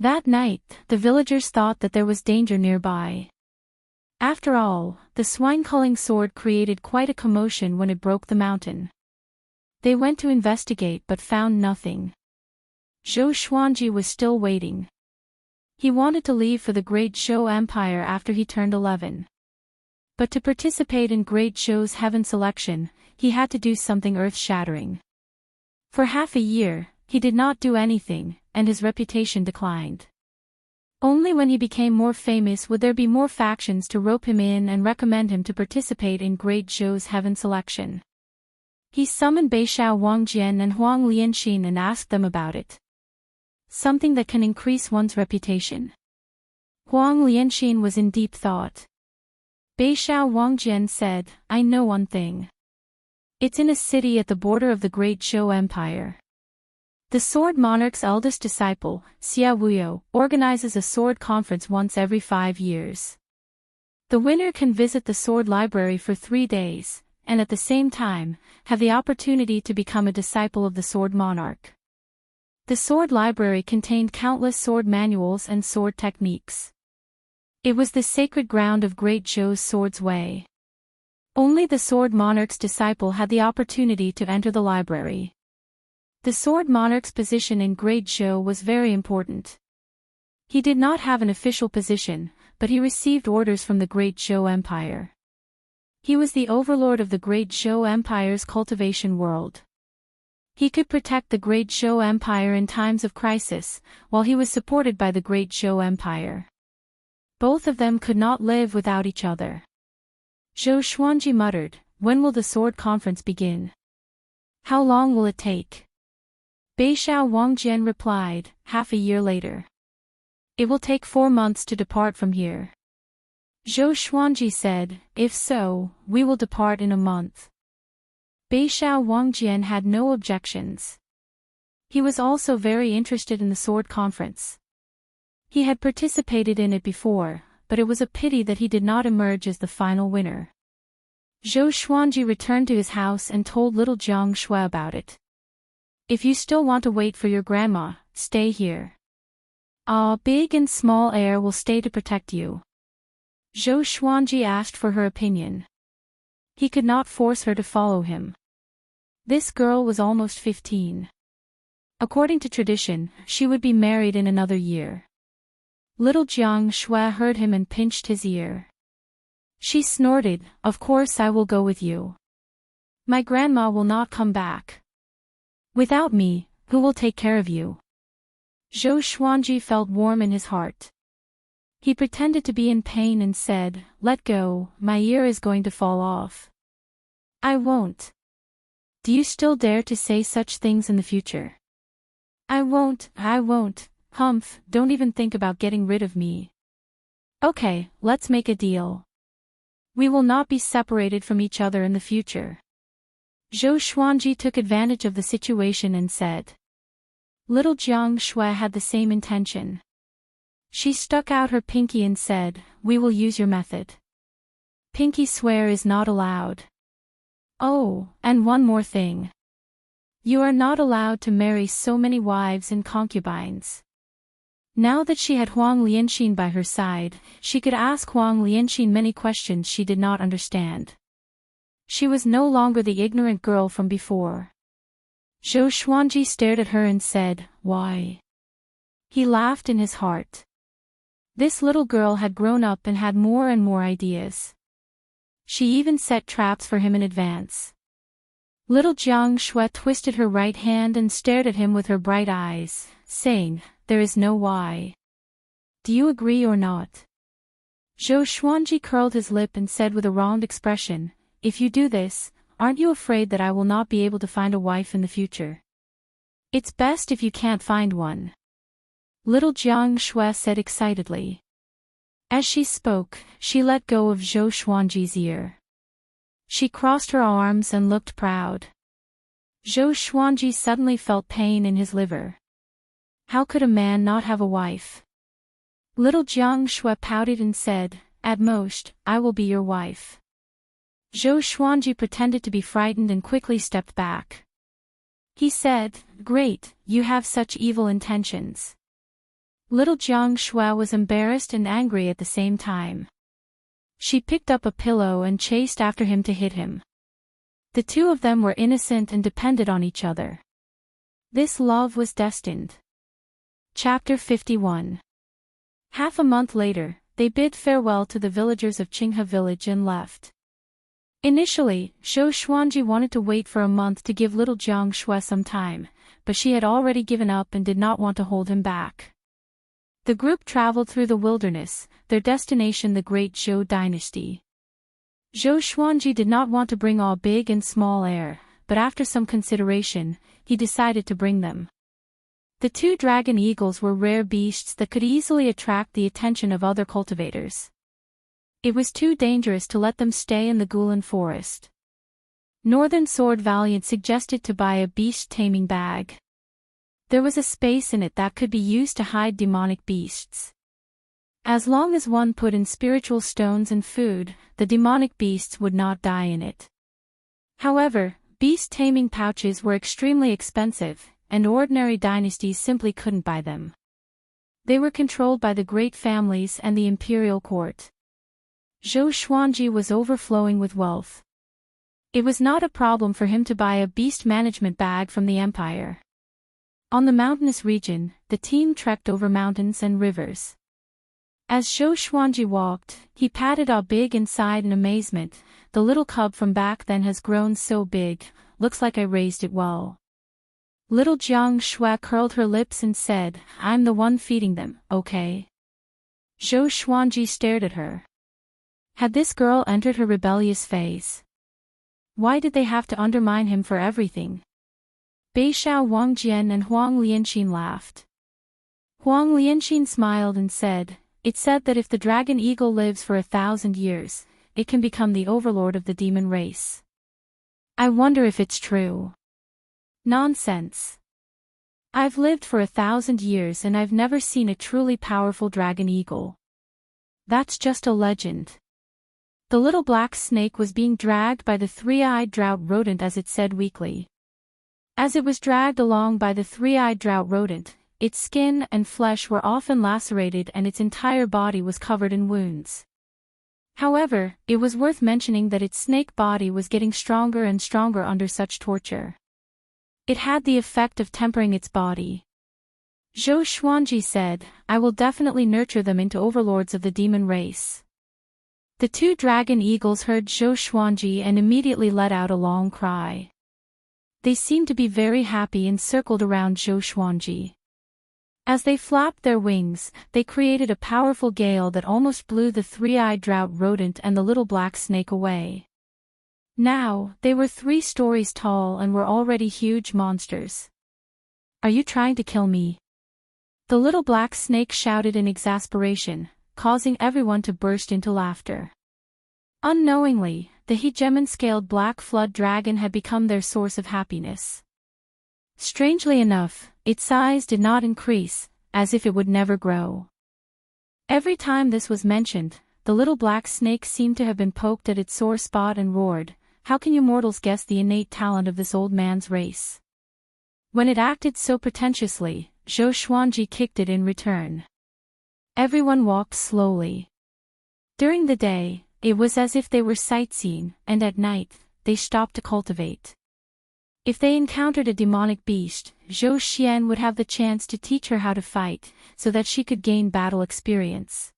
That night, the villagers thought that there was danger nearby. After all, the swine-culling sword created quite a commotion when it broke the mountain. They went to investigate but found nothing. Zhou Xuanji was still waiting. He wanted to leave for the Great Zhou Empire after he turned 11. But to participate in Great Zhou's heaven selection, he had to do something earth-shattering. For half a year, he did not do anything, and his reputation declined. Only when he became more famous would there be more factions to rope him in and recommend him to participate in Great Zhou's heaven selection. He summoned Beixiao Wangjian and Huang Lianxin and asked them about it. Something that can increase one's reputation. Huang Lianxin was in deep thought. Beixiao Wangjian said, I know one thing. It's in a city at the border of the Great Zhou Empire. The Sword Monarch's eldest disciple, Xia Wuyo, organizes a sword conference once every 5 years. The winner can visit the sword library for 3 days, and at the same time, have the opportunity to become a disciple of the Sword Monarch. The sword library contained countless sword manuals and sword techniques. It was the sacred ground of Great Zhou's Sword's Way. Only the Sword Monarch's disciple had the opportunity to enter the library. The Sword Monarch's position in Great Zhou was very important. He did not have an official position, but he received orders from the Great Zhou Empire. He was the overlord of the Great Zhou Empire's cultivation world. He could protect the Great Zhou Empire in times of crisis, while he was supported by the Great Zhou Empire. Both of them could not live without each other. Zhou Xuanji muttered, When will the sword conference begin? How long will it take? Beixiao Wangjian replied, Half a year later. It will take 4 months to depart from here. Zhou Xuanji said, If so, we will depart in a month. Beixiao Wangjian had no objections. He was also very interested in the sword conference. He had participated in it before, but it was a pity that he did not emerge as the final winner. Zhou Xuanji returned to his house and told little Jiang Shui about it. If you still want to wait for your grandma, stay here. Big and small heir will stay to protect you. Zhou Xuanji asked for her opinion. He could not force her to follow him. This girl was almost 15. According to tradition, she would be married in another year. Little Jiang Shui heard him and pinched his ear. She snorted, Of course I will go with you. My grandma will not come back. Without me, who will take care of you? Zhou Xuanji felt warm in his heart. He pretended to be in pain and said, Let go, my ear is going to fall off. I won't. Do you still dare to say such things in the future? I won't, Humph, don't even think about getting rid of me. Okay, let's make a deal. We will not be separated from each other in the future. Zhou Xuanji took advantage of the situation and said. Little Jiang Shui had the same intention. She stuck out her pinky and said, we will use your method. Pinky swear is not allowed. Oh, and one more thing. You are not allowed to marry so many wives and concubines. Now that she had Huang Lianxin by her side, she could ask Huang Lianxin many questions she did not understand. She was no longer the ignorant girl from before. Zhou Xuanji stared at her and said, why? He laughed in his heart. This little girl had grown up and had more and more ideas. She even set traps for him in advance. Little Jiang Shui twisted her right hand and stared at him with her bright eyes, saying, there is no why. Do you agree or not? Zhou Xuanji curled his lip and said with a wronged expression, if you do this, aren't you afraid that I will not be able to find a wife in the future? It's best if you can't find one. Little Jiang Shui said excitedly. As she spoke, she let go of Zhou Xuanji's ear. She crossed her arms and looked proud. Zhou Xuanji suddenly felt pain in his liver. How could a man not have a wife? Little Jiang Shui pouted and said, at most, I will be your wife. Zhou Xuanji pretended to be frightened and quickly stepped back. He said, great, you have such evil intentions. Little Jiang Shui was embarrassed and angry at the same time. She picked up a pillow and chased after him to hit him. The two of them were innocent and depended on each other. This love was destined. Chapter 51. Half a month later, they bid farewell to the villagers of Qinghe village and left. Initially, Zhou Xuanji wanted to wait for a month to give little Jiang Shui some time, but she had already given up and did not want to hold him back. The group traveled through the wilderness, their destination the great Zhou dynasty. Zhou Xuanji did not want to bring all big and small heir, but after some consideration, he decided to bring them. The two dragon eagles were rare beasts that could easily attract the attention of other cultivators. It was too dangerous to let them stay in the Gulan forest. Northern Sword Valiant suggested to buy a beast taming bag. There was a space in it that could be used to hide demonic beasts. As long as one put in spiritual stones and food, the demonic beasts would not die in it. However, beast taming pouches were extremely expensive, and ordinary dynasties simply couldn't buy them. They were controlled by the great families and the imperial court. Zhou Xuanji was overflowing with wealth. It was not a problem for him to buy a beast management bag from the empire. On the mountainous region, the team trekked over mountains and rivers. As Zhou Xuanji walked, he patted Ao Big inside in amazement. The little cub from back then has grown so big, looks like I raised it well. Little Jiang Shui curled her lips and said, I'm the one feeding them, okay? Zhou Xuanji stared at her. Had this girl entered her rebellious phase? Why did they have to undermine him for everything? Beishao Wangjian and Huang Lianxin laughed. Huang Lianxin smiled and said, it's said that if the dragon eagle lives for 1,000 years, it can become the overlord of the demon race. I wonder if it's true. Nonsense. I've lived for 1,000 years and I've never seen a truly powerful dragon eagle. That's just a legend. The little black snake was being dragged by the three-eyed drought rodent as it said weakly. As it was dragged along by the three-eyed drought rodent, its skin and flesh were often lacerated and its entire body was covered in wounds. However, it was worth mentioning that its snake body was getting stronger and stronger under such torture. It had the effect of tempering its body. Zhou Xuanji said, I will definitely nurture them into overlords of the demon race. The two dragon eagles heard Zhou Xuanji and immediately let out a long cry. They seemed to be very happy and circled around Zhou Xuanji. As they flapped their wings, they created a powerful gale that almost blew the three-eyed drought rodent and the little black snake away. Now, they were 3 stories tall and were already huge monsters. Are you trying to kill me? The little black snake shouted in exasperation, causing everyone to burst into laughter. Unknowingly, the hegemon-scaled black flood dragon had become their source of happiness. Strangely enough, its size did not increase, as if it would never grow. Every time this was mentioned, the little black snake seemed to have been poked at its sore spot and roared, "How can you mortals guess the innate talent of this old man's race?" When it acted so pretentiously, Zhou Xuanji kicked it in return. Everyone walked slowly. During the day, it was as if they were sightseeing, and at night, they stopped to cultivate. If they encountered a demonic beast, Zhou Xian would have the chance to teach her how to fight, so that she could gain battle experience.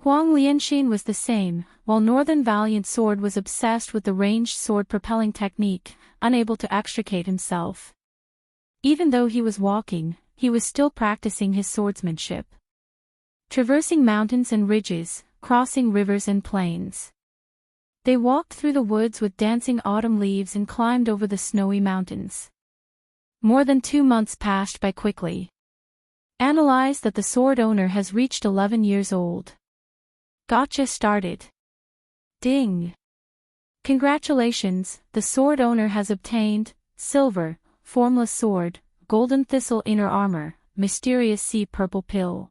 Huang Lianxin was the same, while Northern Valiant Sword was obsessed with the ranged sword propelling technique, unable to extricate himself. Even though he was walking, he was still practicing his swordsmanship. Traversing mountains and ridges, crossing rivers and plains. They walked through the woods with dancing autumn leaves and climbed over the snowy mountains. More than 2 months passed by quickly. Analyze that the sword owner has reached 11 years old. Gotcha started. Ding! Congratulations, the sword owner has obtained silver, formless sword, golden thistle inner armor, mysterious sea purple pill.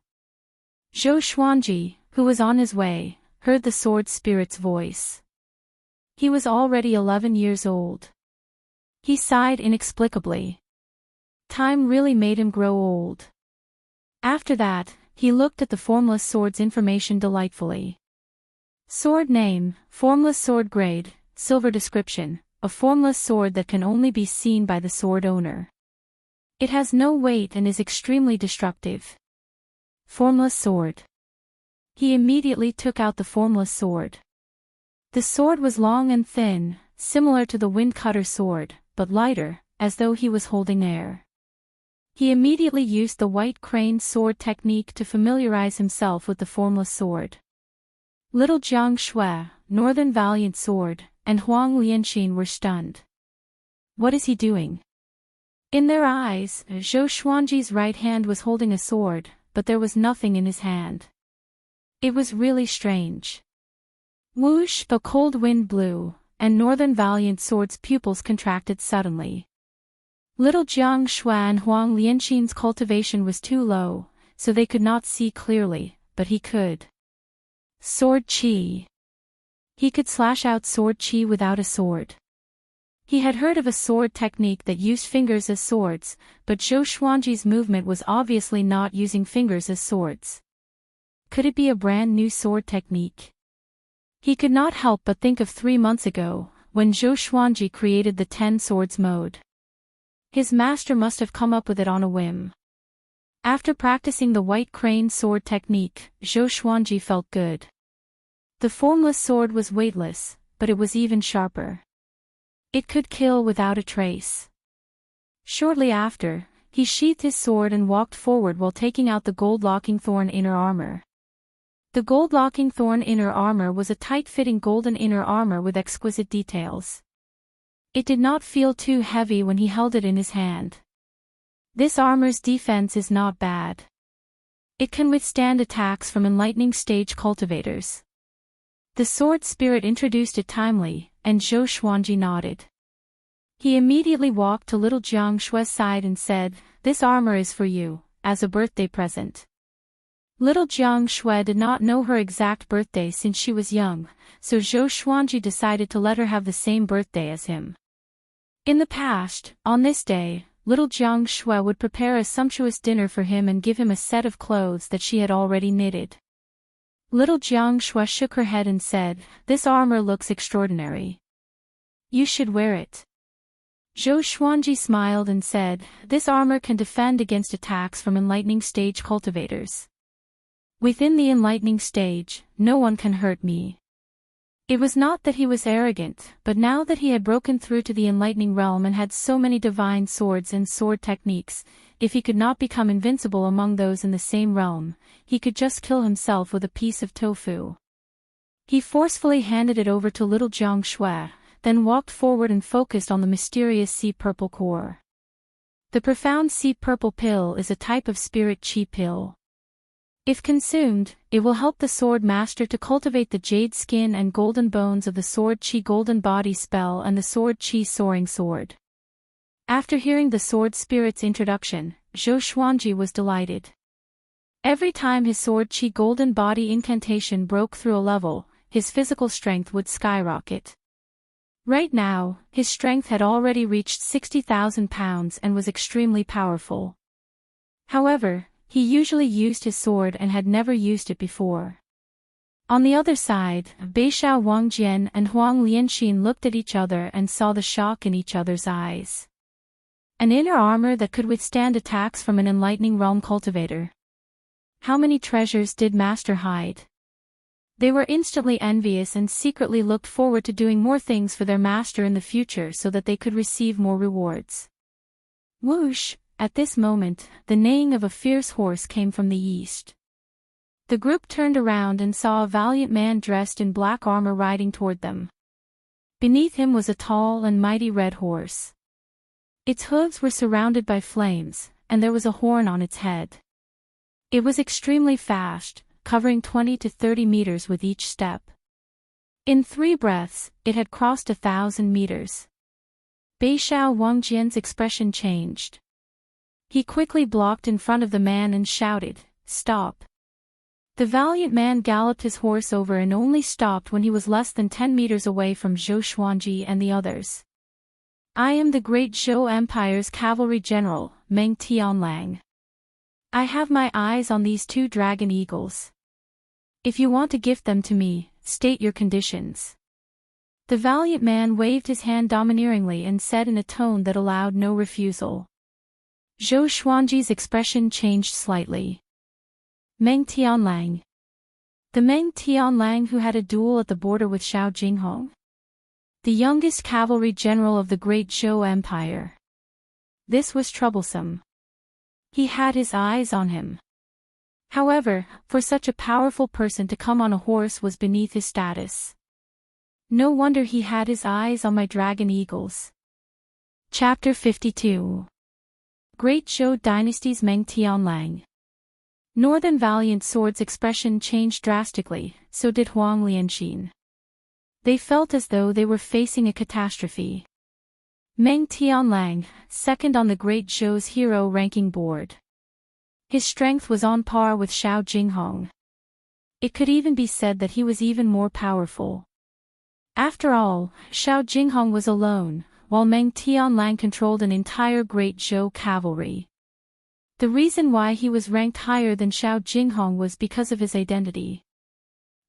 Zhou Xuanji, who was on his way, heard the sword spirit's voice. He was already 11 years old. He sighed inexplicably. Time really made him grow old. After that, he looked at the formless sword's information delightfully. Sword name, formless sword grade, silver description, a formless sword that can only be seen by the sword owner. It has no weight and is extremely destructive. Formless sword. He immediately took out the formless sword. The sword was long and thin, similar to the wind cutter sword, but lighter, as though he was holding air. He immediately used the white crane sword technique to familiarize himself with the formless sword. Little Jiang Shui, Northern Valiant Sword, and Huang Lianxin were stunned. What is he doing? In their eyes, Zhou Xuanji's right hand was holding a sword, but there was nothing in his hand. It was really strange. Whoosh! The cold wind blew, and Northern Valiant Sword's pupils contracted suddenly. Little Jiang Shui and Huang Lianxin's cultivation was too low, so they could not see clearly, but he could. Sword Qi. He could slash out sword Qi without a sword. He had heard of a sword technique that used fingers as swords, but Zhou Xuanji's movement was obviously not using fingers as swords. Could it be a brand new sword technique? He could not help but think of 3 months ago, when Zhou Xuanji created the 10 swords mode. His master must have come up with it on a whim. After practicing the white crane sword technique, Zhou Xuanji felt good. The formless sword was weightless, but it was even sharper. It could kill without a trace. Shortly after, he sheathed his sword and walked forward while taking out the gold-locking thorn inner armor. The gold-locking thorn inner armor was a tight-fitting golden inner armor with exquisite details. It did not feel too heavy when he held it in his hand. This armor's defense is not bad. It can withstand attacks from enlightening stage cultivators. The sword spirit introduced it timely, and Zhou Xuanji nodded. He immediately walked to little Jiang Shui's side and said, "This armor is for you, as a birthday present." Little Jiang Shui did not know her exact birthday since she was young, so Zhou Xuanji decided to let her have the same birthday as him. In the past, on this day, little Jiang Shui would prepare a sumptuous dinner for him and give him a set of clothes that she had already knitted. Little Jiang Shui shook her head and said, "This armor looks extraordinary. You should wear it." Zhou Xuanji smiled and said, "This armor can defend against attacks from enlightening stage cultivators. Within the enlightening stage, no one can hurt me." It was not that he was arrogant, but now that he had broken through to the enlightening realm and had so many divine swords and sword techniques, if he could not become invincible among those in the same realm, he could just kill himself with a piece of tofu. He forcefully handed it over to little Jiang Shui, then walked forward and focused on the mysterious sea purple core. The profound sea purple pill is a type of spirit chi pill. If consumed, it will help the sword master to cultivate the jade skin and golden bones of the sword chi golden body spell and the sword chi soaring sword. After hearing the sword spirit's introduction, Zhou Xuanji was delighted. Every time his sword chi golden body incantation broke through a level, his physical strength would skyrocket. Right now, his strength had already reached 60,000 pounds and was extremely powerful. However, he usually used his sword and had never used it before. On the other side, Beixiao Wangjian and Huang Lianxin looked at each other and saw the shock in each other's eyes. An inner armor that could withstand attacks from an enlightening realm cultivator. How many treasures did Master hide? They were instantly envious and secretly looked forward to doing more things for their master in the future so that they could receive more rewards. Whoosh! At this moment, the neighing of a fierce horse came from the east. The group turned around and saw a valiant man dressed in black armor riding toward them. Beneath him was a tall and mighty red horse. Its hooves were surrounded by flames, and there was a horn on its head. It was extremely fast, covering 20 to 30 meters with each step. In 3 breaths, it had crossed 1,000 meters. Beixiao Wangjian's expression changed. He quickly blocked in front of the man and shouted, "Stop!" The valiant man galloped his horse over and only stopped when he was less than 10 meters away from Zhou Xuanji and the others. "I am the great Zhou Empire's cavalry general, Meng Tianlang. I have my eyes on these 2 dragon eagles. If you want to gift them to me, state your conditions." The valiant man waved his hand domineeringly and said in a tone that allowed no refusal. Zhou Xuanji's expression changed slightly. Meng Tianlang. The Meng Tianlang who had a duel at the border with Xiao Jinghong? The youngest cavalry general of the great Zhou Empire. This was troublesome. He had his eyes on him. However, for such a powerful person to come on a horse was beneath his status. No wonder he had his eyes on my dragon eagles. Chapter 52. Great Zhou Dynasty's Meng Tianlang. Northern Valiant Sword's expression changed drastically, so did Huang Lianxin. They felt as though they were facing a catastrophe. Meng Tianlang, second on the Great Zhou's hero ranking board. His strength was on par with Xiao Jinghong. It could even be said that he was even more powerful. After all, Xiao Jinghong was alone, while Meng Tianlang controlled an entire Great Zhou cavalry. The reason why he was ranked higher than Xiao Jinghong was because of his identity.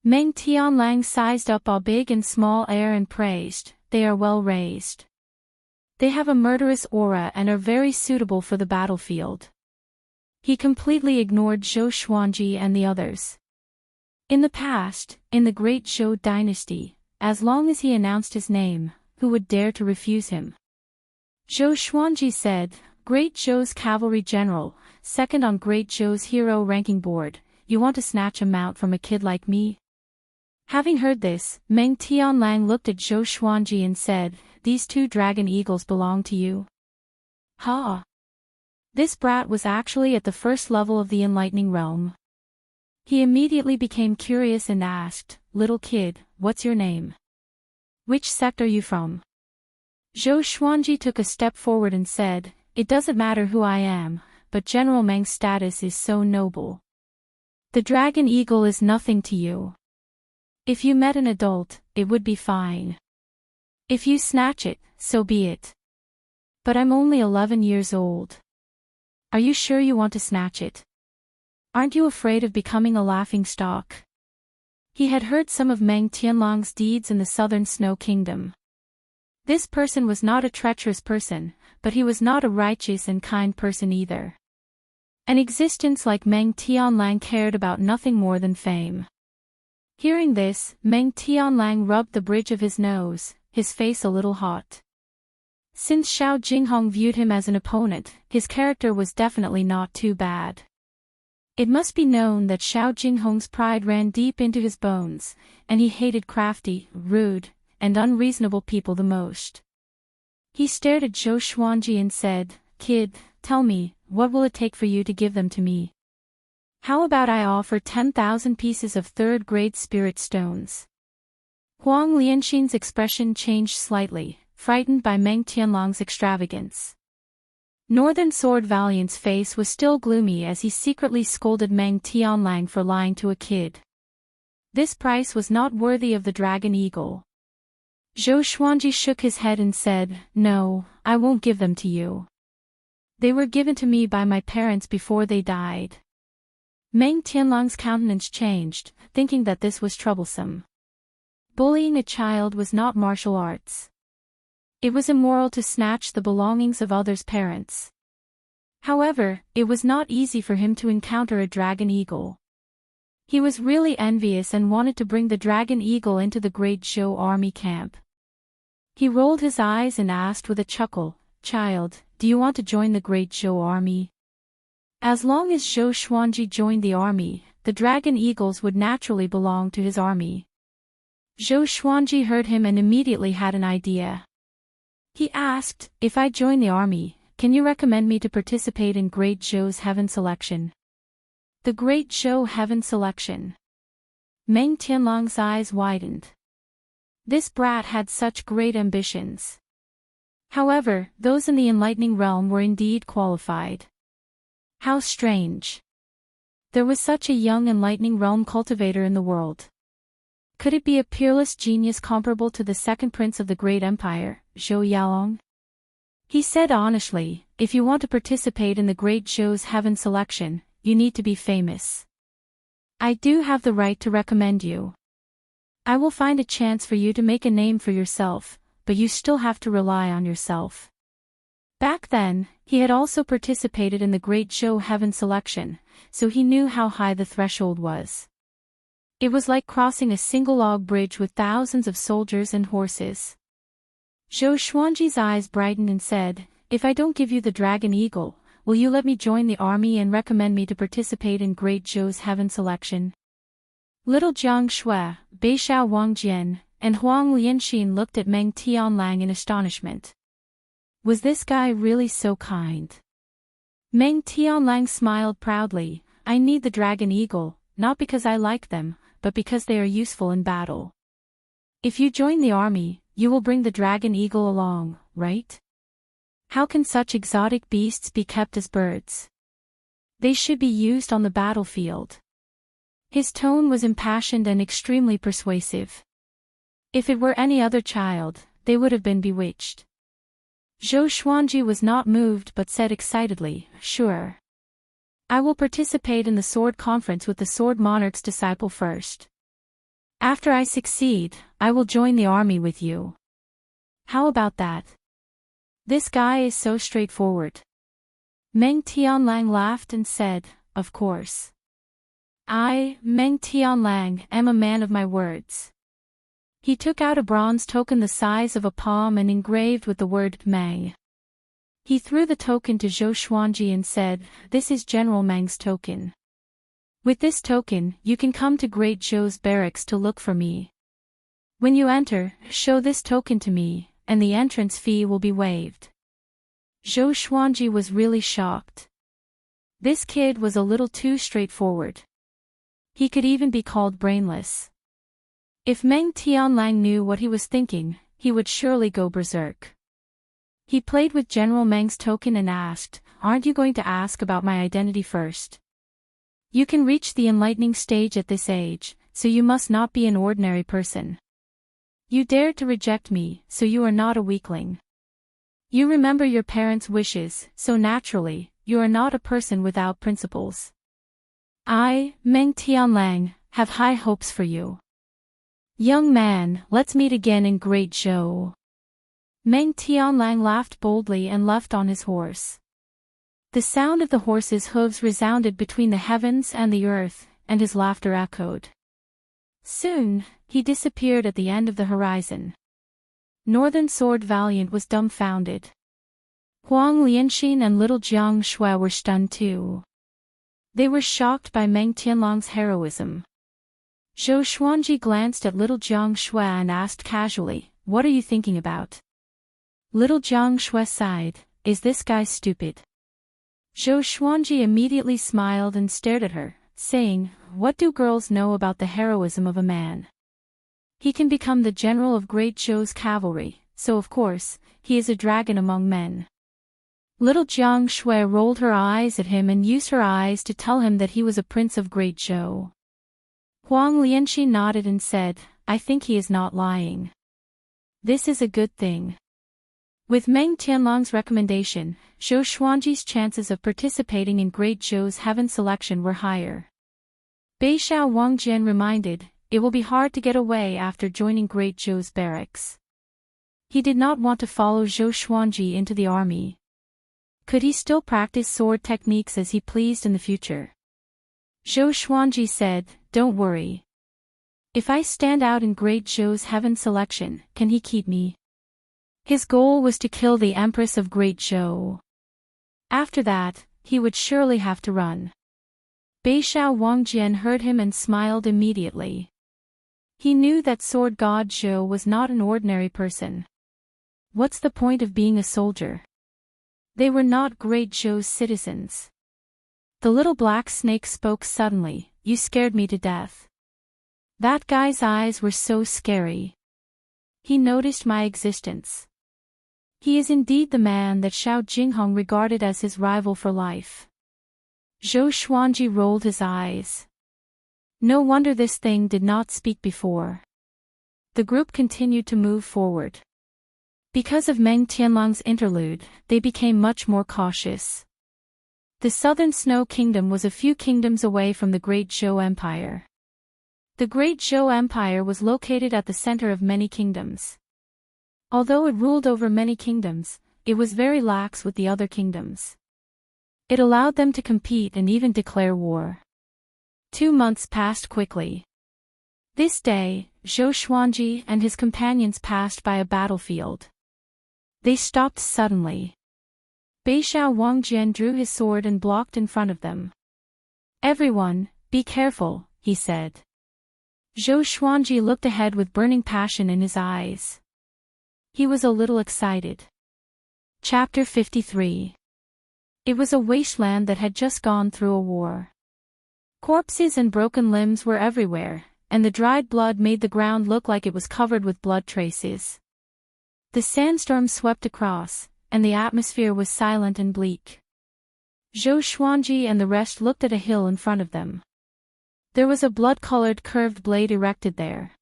Meng Tianlang sized up all big and small air and praised, "They are well raised. They have a murderous aura and are very suitable for the battlefield." He completely ignored Zhou Xuanji and the others. In the past, in the Great Zhou dynasty, as long as he announced his name, who would dare to refuse him? Zhou Xuanji said, "Great Zhou's cavalry general, second on Great Zhou's hero ranking board, you want to snatch a mount from a kid like me?" Having heard this, Meng Tianlang looked at Zhou Xuanji and said, "These 2 dragon eagles belong to you?" Ha! This brat was actually at the first level of the enlightening realm. He immediately became curious and asked, "Little kid, what's your name? Which sect are you from?" Zhou Xuanji took a step forward and said, "It doesn't matter who I am, but General Meng's status is so noble. The dragon eagle is nothing to you. If you met an adult, it would be fine. If you snatch it, so be it. But I'm only 11 years old. Are you sure you want to snatch it? Aren't you afraid of becoming a laughingstock?" He had heard some of Meng Tianlang's deeds in the southern Snow Kingdom. This person was not a treacherous person, but he was not a righteous and kind person either. An existence like Meng Tianlang cared about nothing more than fame. Hearing this, Meng Tianlang rubbed the bridge of his nose, his face a little hot. Since Xiao Jinghong viewed him as an opponent, his character was definitely not too bad. It must be known that Xiao Jinghong's pride ran deep into his bones, and he hated crafty, rude, and unreasonable people the most. He stared at Zhou Xuanji and said, "Kid, tell me, what will it take for you to give them to me? How about I offer 10,000 pieces of third-grade spirit stones? Huang Lianxin's expression changed slightly, frightened by Meng Tianlong's extravagance. Northern Sword Valiant's face was still gloomy as he secretly scolded Meng Tianlang for lying to a kid. This price was not worthy of the Dragon Eagle. Zhou Xuanji shook his head and said, "No, I won't give them to you. They were given to me by my parents before they died." Meng Tianlong's countenance changed, thinking that this was troublesome. Bullying a child was not martial arts. It was immoral to snatch the belongings of others' parents. However, it was not easy for him to encounter a dragon eagle. He was really envious and wanted to bring the dragon eagle into the Great Zhou army camp. He rolled his eyes and asked with a chuckle, "Child, do you want to join the Great Zhou army?" As long as Zhou Xuanji joined the army, the dragon eagles would naturally belong to his army. Zhou Xuanji heard him and immediately had an idea. He asked, "If I join the army, can you recommend me to participate in Great Zhou's heaven selection?" The Great Zhou heaven selection. Meng Tianlong's eyes widened. This brat had such great ambitions. However, those in the enlightening realm were indeed qualified. How strange. There was such a young enlightening realm cultivator in the world. Could it be a peerless genius comparable to the second prince of the great empire, Zhou Yalong? He said honestly, "If you want to participate in the Great Zhou's heaven selection, you need to be famous. I do have the right to recommend you. I will find a chance for you to make a name for yourself, but you still have to rely on yourself." Back then, he had also participated in the Great Zhou heaven selection, so he knew how high the threshold was. It was like crossing a single log bridge with thousands of soldiers and horses. Zhou Xuanji's eyes brightened and said, "If I don't give you the Dragon Eagle, will you let me join the army and recommend me to participate in Great Zhou's heaven selection?" Little Jiang Shui, Beishao Wangjian, and Huang Lianxin looked at Meng Tianlang in astonishment. Was this guy really so kind? Meng Tianlang smiled proudly, "I need the Dragon Eagle, not because I like them, but because they are useful in battle. If you join the army, you will bring the Dragon Eagle along, right? How can such exotic beasts be kept as birds? They should be used on the battlefield." His tone was impassioned and extremely persuasive. If it were any other child, they would have been bewitched. Zhou Xuanji was not moved but said excitedly, "Sure. I will participate in the sword conference with the Sword Monarch's disciple first. After I succeed, I will join the army with you. How about that? This guy is so straightforward." Meng Tianlang laughed and said, "Of course. I, Meng Tianlang, am a man of my words." He took out a bronze token the size of a palm and engraved with the word Meng. He threw the token to Zhou Xuanji and said, "This is General Meng's token. With this token, you can come to Great Zhou's barracks to look for me. When you enter, show this token to me, and the entrance fee will be waived." Zhou Xuanji was really shocked. This kid was a little too straightforward. He could even be called brainless. If Meng Tianlang knew what he was thinking, he would surely go berserk. He played with General Meng's token and asked, "Aren't you going to ask about my identity first? You can reach the enlightening stage at this age, so you must not be an ordinary person. You dared to reject me, so you are not a weakling. You remember your parents' wishes, so naturally, you are not a person without principles. I, Meng Tianlang, have high hopes for you. Young man, let's meet again in Great Zhou." Meng Tianlang laughed boldly and leapt on his horse. The sound of the horse's hooves resounded between the heavens and the earth, and his laughter echoed. Soon, he disappeared at the end of the horizon. Northern Sword Valiant was dumbfounded. Huang Lianxin and little Jiang Shui were stunned too. They were shocked by Meng Tianlang's heroism. Zhou Xuanji glanced at little Jiang Shui and asked casually, "What are you thinking about?" Little Jiang Shui sighed, "Is this guy stupid? Zhou Xuanji immediately smiled and stared at her, saying, "What do girls know about the heroism of a man? He can become the general of Great Zhou's cavalry, so of course, he is a dragon among men." Little Jiang Shui rolled her eyes at him and used her eyes to tell him that he was a prince of Great Zhou. Huang Lianxi nodded and said, "I think he is not lying. This is a good thing." With Meng Tianlong's recommendation, Zhou Xuanji's chances of participating in Great Zhou's heaven selection were higher. Beixiao Wangjian reminded, "It will be hard to get away after joining Great Zhou's barracks." He did not want to follow Zhou Xuanji into the army. Could he still practice sword techniques as he pleased in the future? Zhou Xuanji said, "Don't worry. If I stand out in Great Zhou's heaven selection, can he keep me?" His goal was to kill the Empress of Great Zhou. After that, he would surely have to run. Beixiao Wangjian heard him and smiled immediately. He knew that sword god Zhou was not an ordinary person. What's the point of being a soldier? They were not Great Zhou's citizens. The little black snake spoke suddenly, "You scared me to death. That guy's eyes were so scary. He noticed my existence. He is indeed the man that Xiao Jinghong regarded as his rival for life." Zhou Xuanji rolled his eyes. No wonder this thing did not speak before. The group continued to move forward. Because of Meng Tianlong's interlude, they became much more cautious. The southern Snow Kingdom was a few kingdoms away from the Great Zhou Empire. The Great Zhou Empire was located at the center of many kingdoms. Although it ruled over many kingdoms, it was very lax with the other kingdoms. It allowed them to compete and even declare war. 2 months passed quickly. This day, Zhou Xuanji and his companions passed by a battlefield. They stopped suddenly. Beixiao Wangjian drew his sword and blocked in front of them. "Everyone, be careful," he said. Zhou Xuanji looked ahead with burning passion in his eyes. He was a little excited. Chapter 53. It was a wasteland that had just gone through a war. Corpses and broken limbs were everywhere, and the dried blood made the ground look like it was covered with blood traces. The sandstorm swept across, and the atmosphere was silent and bleak. Zhou Xuanji and the rest looked at a hill in front of them. There was a blood-colored curved blade erected there.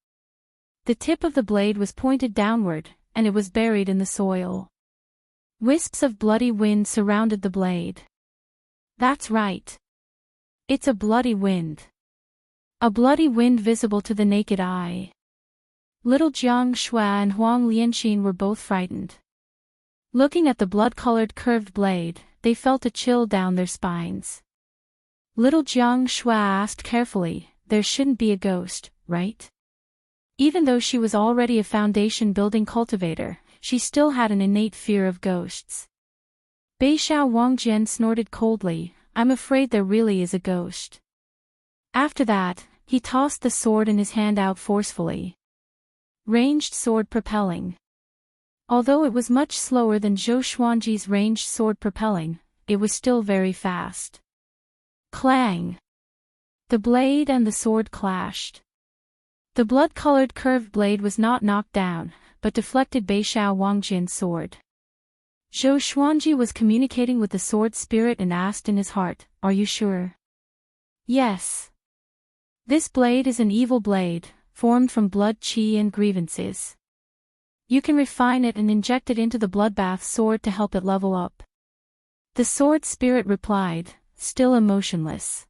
The tip of the blade was pointed downward, and it was buried in the soil. Wisps of bloody wind surrounded the blade. That's right. It's a bloody wind. A bloody wind visible to the naked eye. Little Jiang Shui and Huang Lianxin were both frightened. Looking at the blood-colored curved blade, they felt a chill down their spines. Little Jiang Shui asked carefully, "There shouldn't be a ghost, right?" Even though she was already a foundation-building cultivator, she still had an innate fear of ghosts. Beixiao Wangjian snorted coldly, "I'm afraid there really is a ghost." After that, he tossed the sword in his hand out forcefully. Ranged sword propelling. Although it was much slower than Zhou Xuanji's ranged sword propelling, it was still very fast. Clang! The blade and the sword clashed. The blood-colored curved blade was not knocked down, but deflected Beixiao Wangjian's sword. Zhou Xuanji was communicating with the sword spirit and asked in his heart, "Are you sure?" "Yes. This blade is an evil blade, formed from blood, qi and grievances. You can refine it and inject it into the bloodbath sword to help it level up." The sword spirit replied, still emotionless.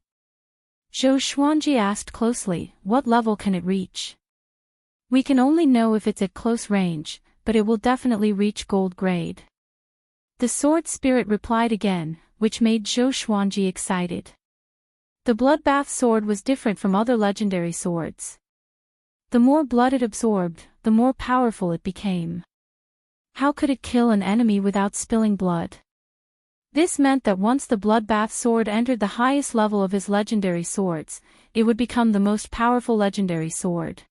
Zhou Xuanji asked closely, "What level can it reach?" "We can only know if it's at close range, but it will definitely reach gold grade." The sword spirit replied again, which made Zhou Xuanji excited. The bloodbath sword was different from other legendary swords. The more blood it absorbed, the more powerful it became. How could it kill an enemy without spilling blood? This meant that once the bloodbath sword entered the highest level of his legendary swords, it would become the most powerful legendary sword.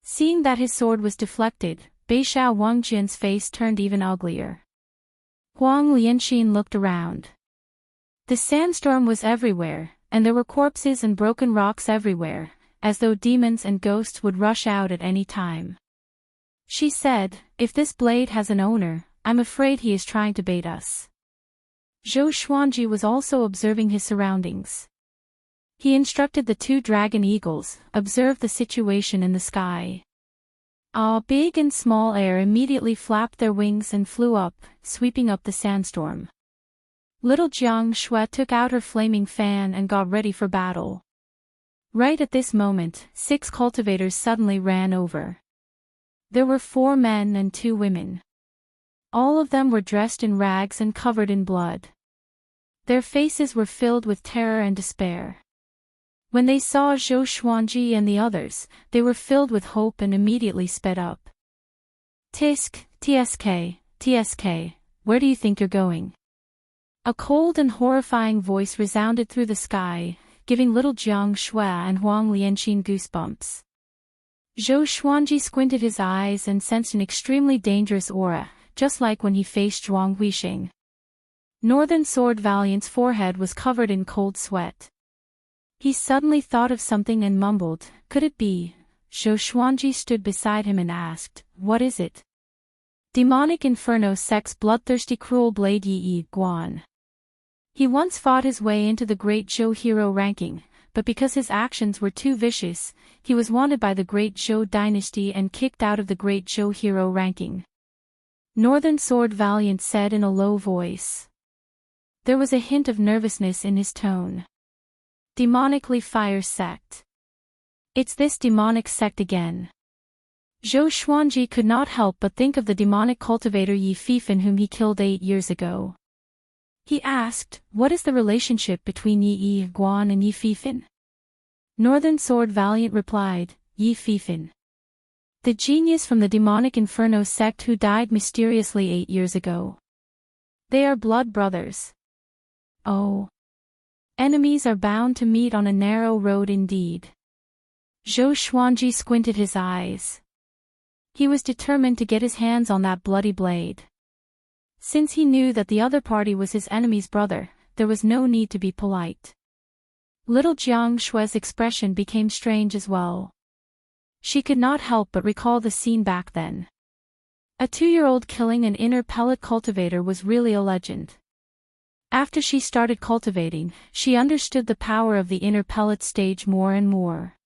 Seeing that his sword was deflected, Beixiao Wangjian's face turned even uglier. Huang Lianxin looked around. The sandstorm was everywhere, and there were corpses and broken rocks everywhere, as though demons and ghosts would rush out at any time. She said, "If this blade has an owner, I'm afraid he is trying to bait us." Zhou Xuanji was also observing his surroundings. He instructed the two dragon eagles, "Observe the situation in the sky." Big and small air immediately flapped their wings and flew up, sweeping up the sandstorm. Little Jiang Shui took out her flaming fan and got ready for battle. Right at this moment, 6 cultivators suddenly ran over. There were 4 men and 2 women. All of them were dressed in rags and covered in blood. Their faces were filled with terror and despair. When they saw Zhou Xuanji and the others, they were filled with hope and immediately sped up. "Tisk, TSK, where do you think you're going?" A cold and horrifying voice resounded through the sky, giving little Jiang Shui and Huang Lianqin goosebumps. Zhou Xuanji squinted his eyes and sensed an extremely dangerous aura, just like when he faced Zhuang Huixing. Northern Sword Valiant's forehead was covered in cold sweat. He suddenly thought of something and mumbled, "Could it be?" Zhou Xuanji stood beside him and asked, "What is it?" "Demonic Inferno sects bloodthirsty cruel blade Yi Guan. He once fought his way into the Great Zhou hero ranking, but because his actions were too vicious, he was wanted by the Great Zhou dynasty and kicked out of the Great Zhou hero ranking." Northern Sword Valiant said in a low voice. There was a hint of nervousness in his tone. "Demonically fire sect. It's this demonic sect again." Zhou Xuanji could not help but think of the demonic cultivator Yi Fifan whom he killed 8 years ago. He asked, "What is the relationship between Yi Guan and Yi Fifan?" Northern Sword Valiant replied, "Yi Fifan. The genius from the demonic Inferno sect who died mysteriously 8 years ago. They are blood brothers." "Oh. Enemies are bound to meet on a narrow road indeed." Zhou Xuanji squinted his eyes. He was determined to get his hands on that bloody blade. Since he knew that the other party was his enemy's brother, there was no need to be polite. Little Jiang Shui's expression became strange as well. She could not help but recall the scene back then. A 2-year-old killing an inner pellet cultivator was really a legend. After she started cultivating, she understood the power of the inner pellet stage more and more.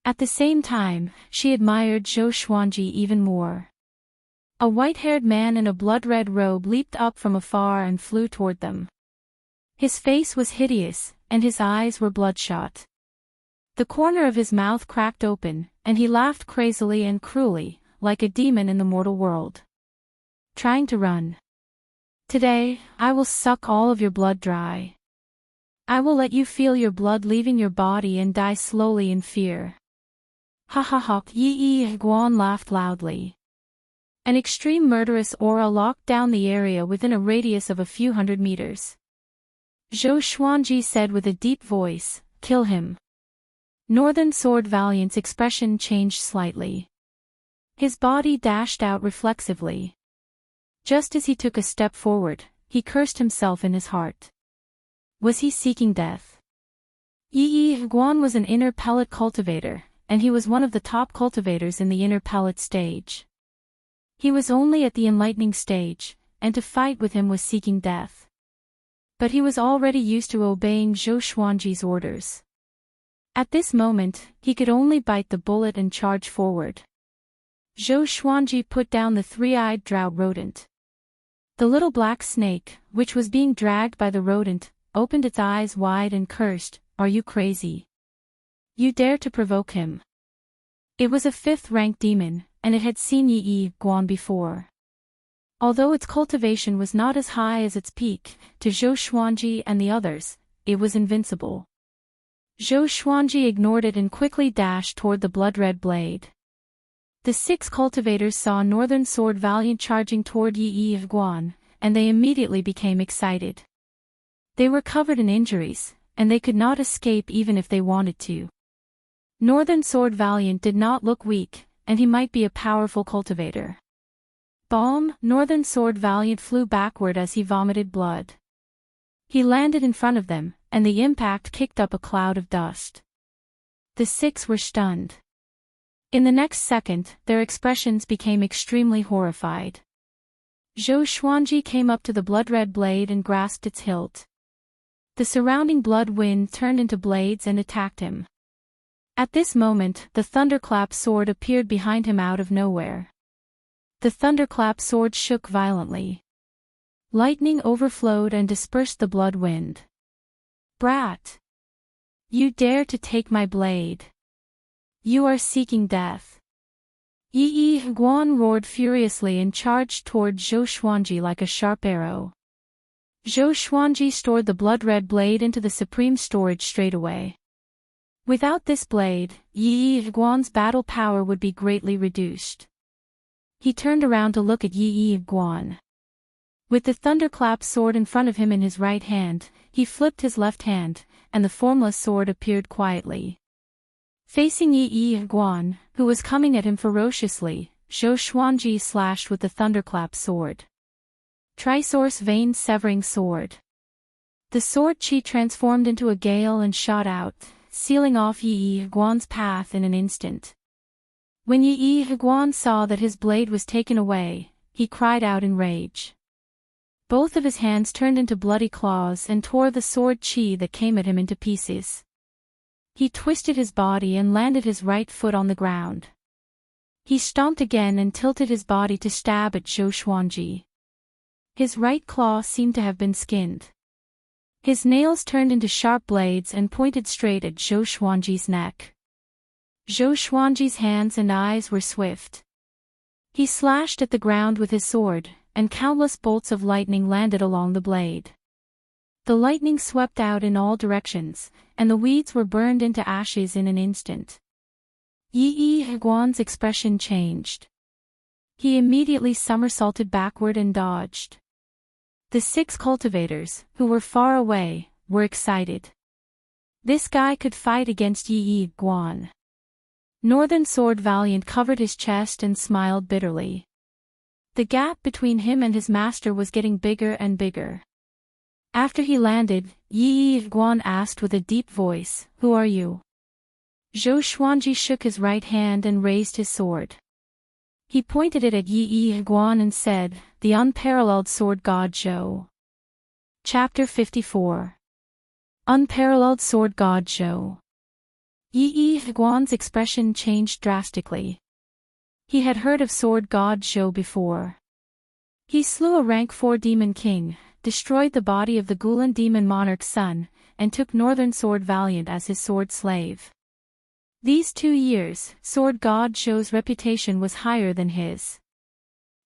At the same time, she admired Zhou Xuanji even more. A white-haired man in a blood-red robe leaped up from afar and flew toward them. His face was hideous, and his eyes were bloodshot. The corner of his mouth cracked open, and he laughed crazily and cruelly, like a demon in the mortal world. Trying to run. "Today, I will suck all of your blood dry. I will let you feel your blood leaving your body and die slowly in fear." "Ha ha ha!" Yi Guan laughed loudly. An extreme murderous aura locked down the area within a radius of a few hundred meters. Zhou Xuanji said with a deep voice, "Kill him." Northern Sword Valiant's expression changed slightly. His body dashed out reflexively. Just as he took a step forward, he cursed himself in his heart. Was he seeking death? Yi Guan was an inner pellet cultivator, and he was one of the top cultivators in the inner pellet stage. He was only at the enlightening stage, and to fight with him was seeking death. But he was already used to obeying Zhou Xuanji's orders. At this moment, he could only bite the bullet and charge forward. Zhou Xuanji put down the 3-eyed drought rodent. The little black snake, which was being dragged by the rodent, opened its eyes wide and cursed, "Are you crazy? You dare to provoke him?" It was a 5th-rank demon, and it had seen Yi Guan before. Although its cultivation was not as high as its peak, to Zhou Xuanji and the others, it was invincible. Zhou Xuanji ignored it and quickly dashed toward the blood-red blade. The 6 cultivators saw Northern Sword Valiant charging toward Yi Guan, and they immediately became excited. They were covered in injuries, and they could not escape even if they wanted to. Northern Sword Valiant did not look weak, and he might be a powerful cultivator. Bomb! Northern Sword Valiant flew backward as he vomited blood. He landed in front of them, and the impact kicked up a cloud of dust. The six were stunned. In the next second, their expressions became extremely horrified. Zhou Xuanji came up to the blood-red blade and grasped its hilt. The surrounding blood wind turned into blades and attacked him. At this moment, the thunderclap sword appeared behind him out of nowhere. The thunderclap sword shook violently. Lightning overflowed and dispersed the blood wind. Brat! You dare to take my blade! You are seeking death! Yi Guan roared furiously and charged toward Zhou Xuanji like a sharp arrow. Zhou Xuanji stored the blood-red blade into the supreme storage straightaway. Without this blade, Yi Guan's battle power would be greatly reduced. He turned around to look at Yi Guan. With the thunderclap sword in front of him in his right hand, he flipped his left hand, and the formless sword appeared quietly. Facing Yi Guan, who was coming at him ferociously, Zhou Xuanji slashed with the thunderclap sword. Trisource Vein Severing Sword. The sword chi transformed into a gale and shot out, sealing off Yi Guan's path in an instant. When Yi Guan saw that his blade was taken away, he cried out in rage. Both of his hands turned into bloody claws and tore the sword chi that came at him into pieces. He twisted his body and landed his right foot on the ground. He stomped again and tilted his body to stab at Zhou Xuanji. His right claw seemed to have been skinned. His nails turned into sharp blades and pointed straight at Zhou Xuanji's neck. Zhou Xuanji's hands and eyes were swift. He slashed at the ground with his sword, and countless bolts of lightning landed along the blade. The lightning swept out in all directions, and the weeds were burned into ashes in an instant. Yi Guan's expression changed. He immediately somersaulted backward and dodged. The six cultivators, who were far away, were excited. This guy could fight against Yi Guan. Northern Sword Valiant covered his chest and smiled bitterly. The gap between him and his master was getting bigger and bigger. After he landed, Yi Guan asked with a deep voice, "Who are you?" Zhou Xuanji shook his right hand and raised his sword. He pointed it at Yi Guan and said, "The unparalleled sword god Zhou." Chapter 54. Unparalleled sword god Zhou. Yi Guan's expression changed drastically. He had heard of sword god Zhou before. He slew a rank 4 demon king, destroyed the body of the Gulan demon monarch's son, and took Northern Sword Valiant as his sword slave. These 2 years, sword god Zhou's reputation was higher than his.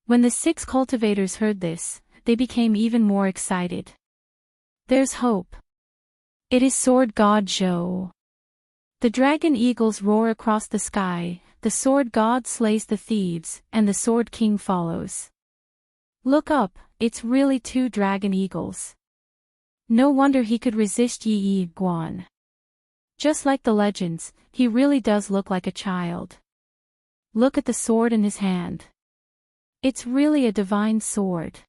When the 6 cultivators heard this, they became even more excited. There's hope. It is sword god Zhou. The dragon eagles roar across the sky, the sword god slays the thieves, and the sword king follows. Look up, it's really 2 dragon eagles. No wonder he could resist Yi Guan. Just like the legends, he really does look like a child. Look at the sword in his hand. It's really a divine sword.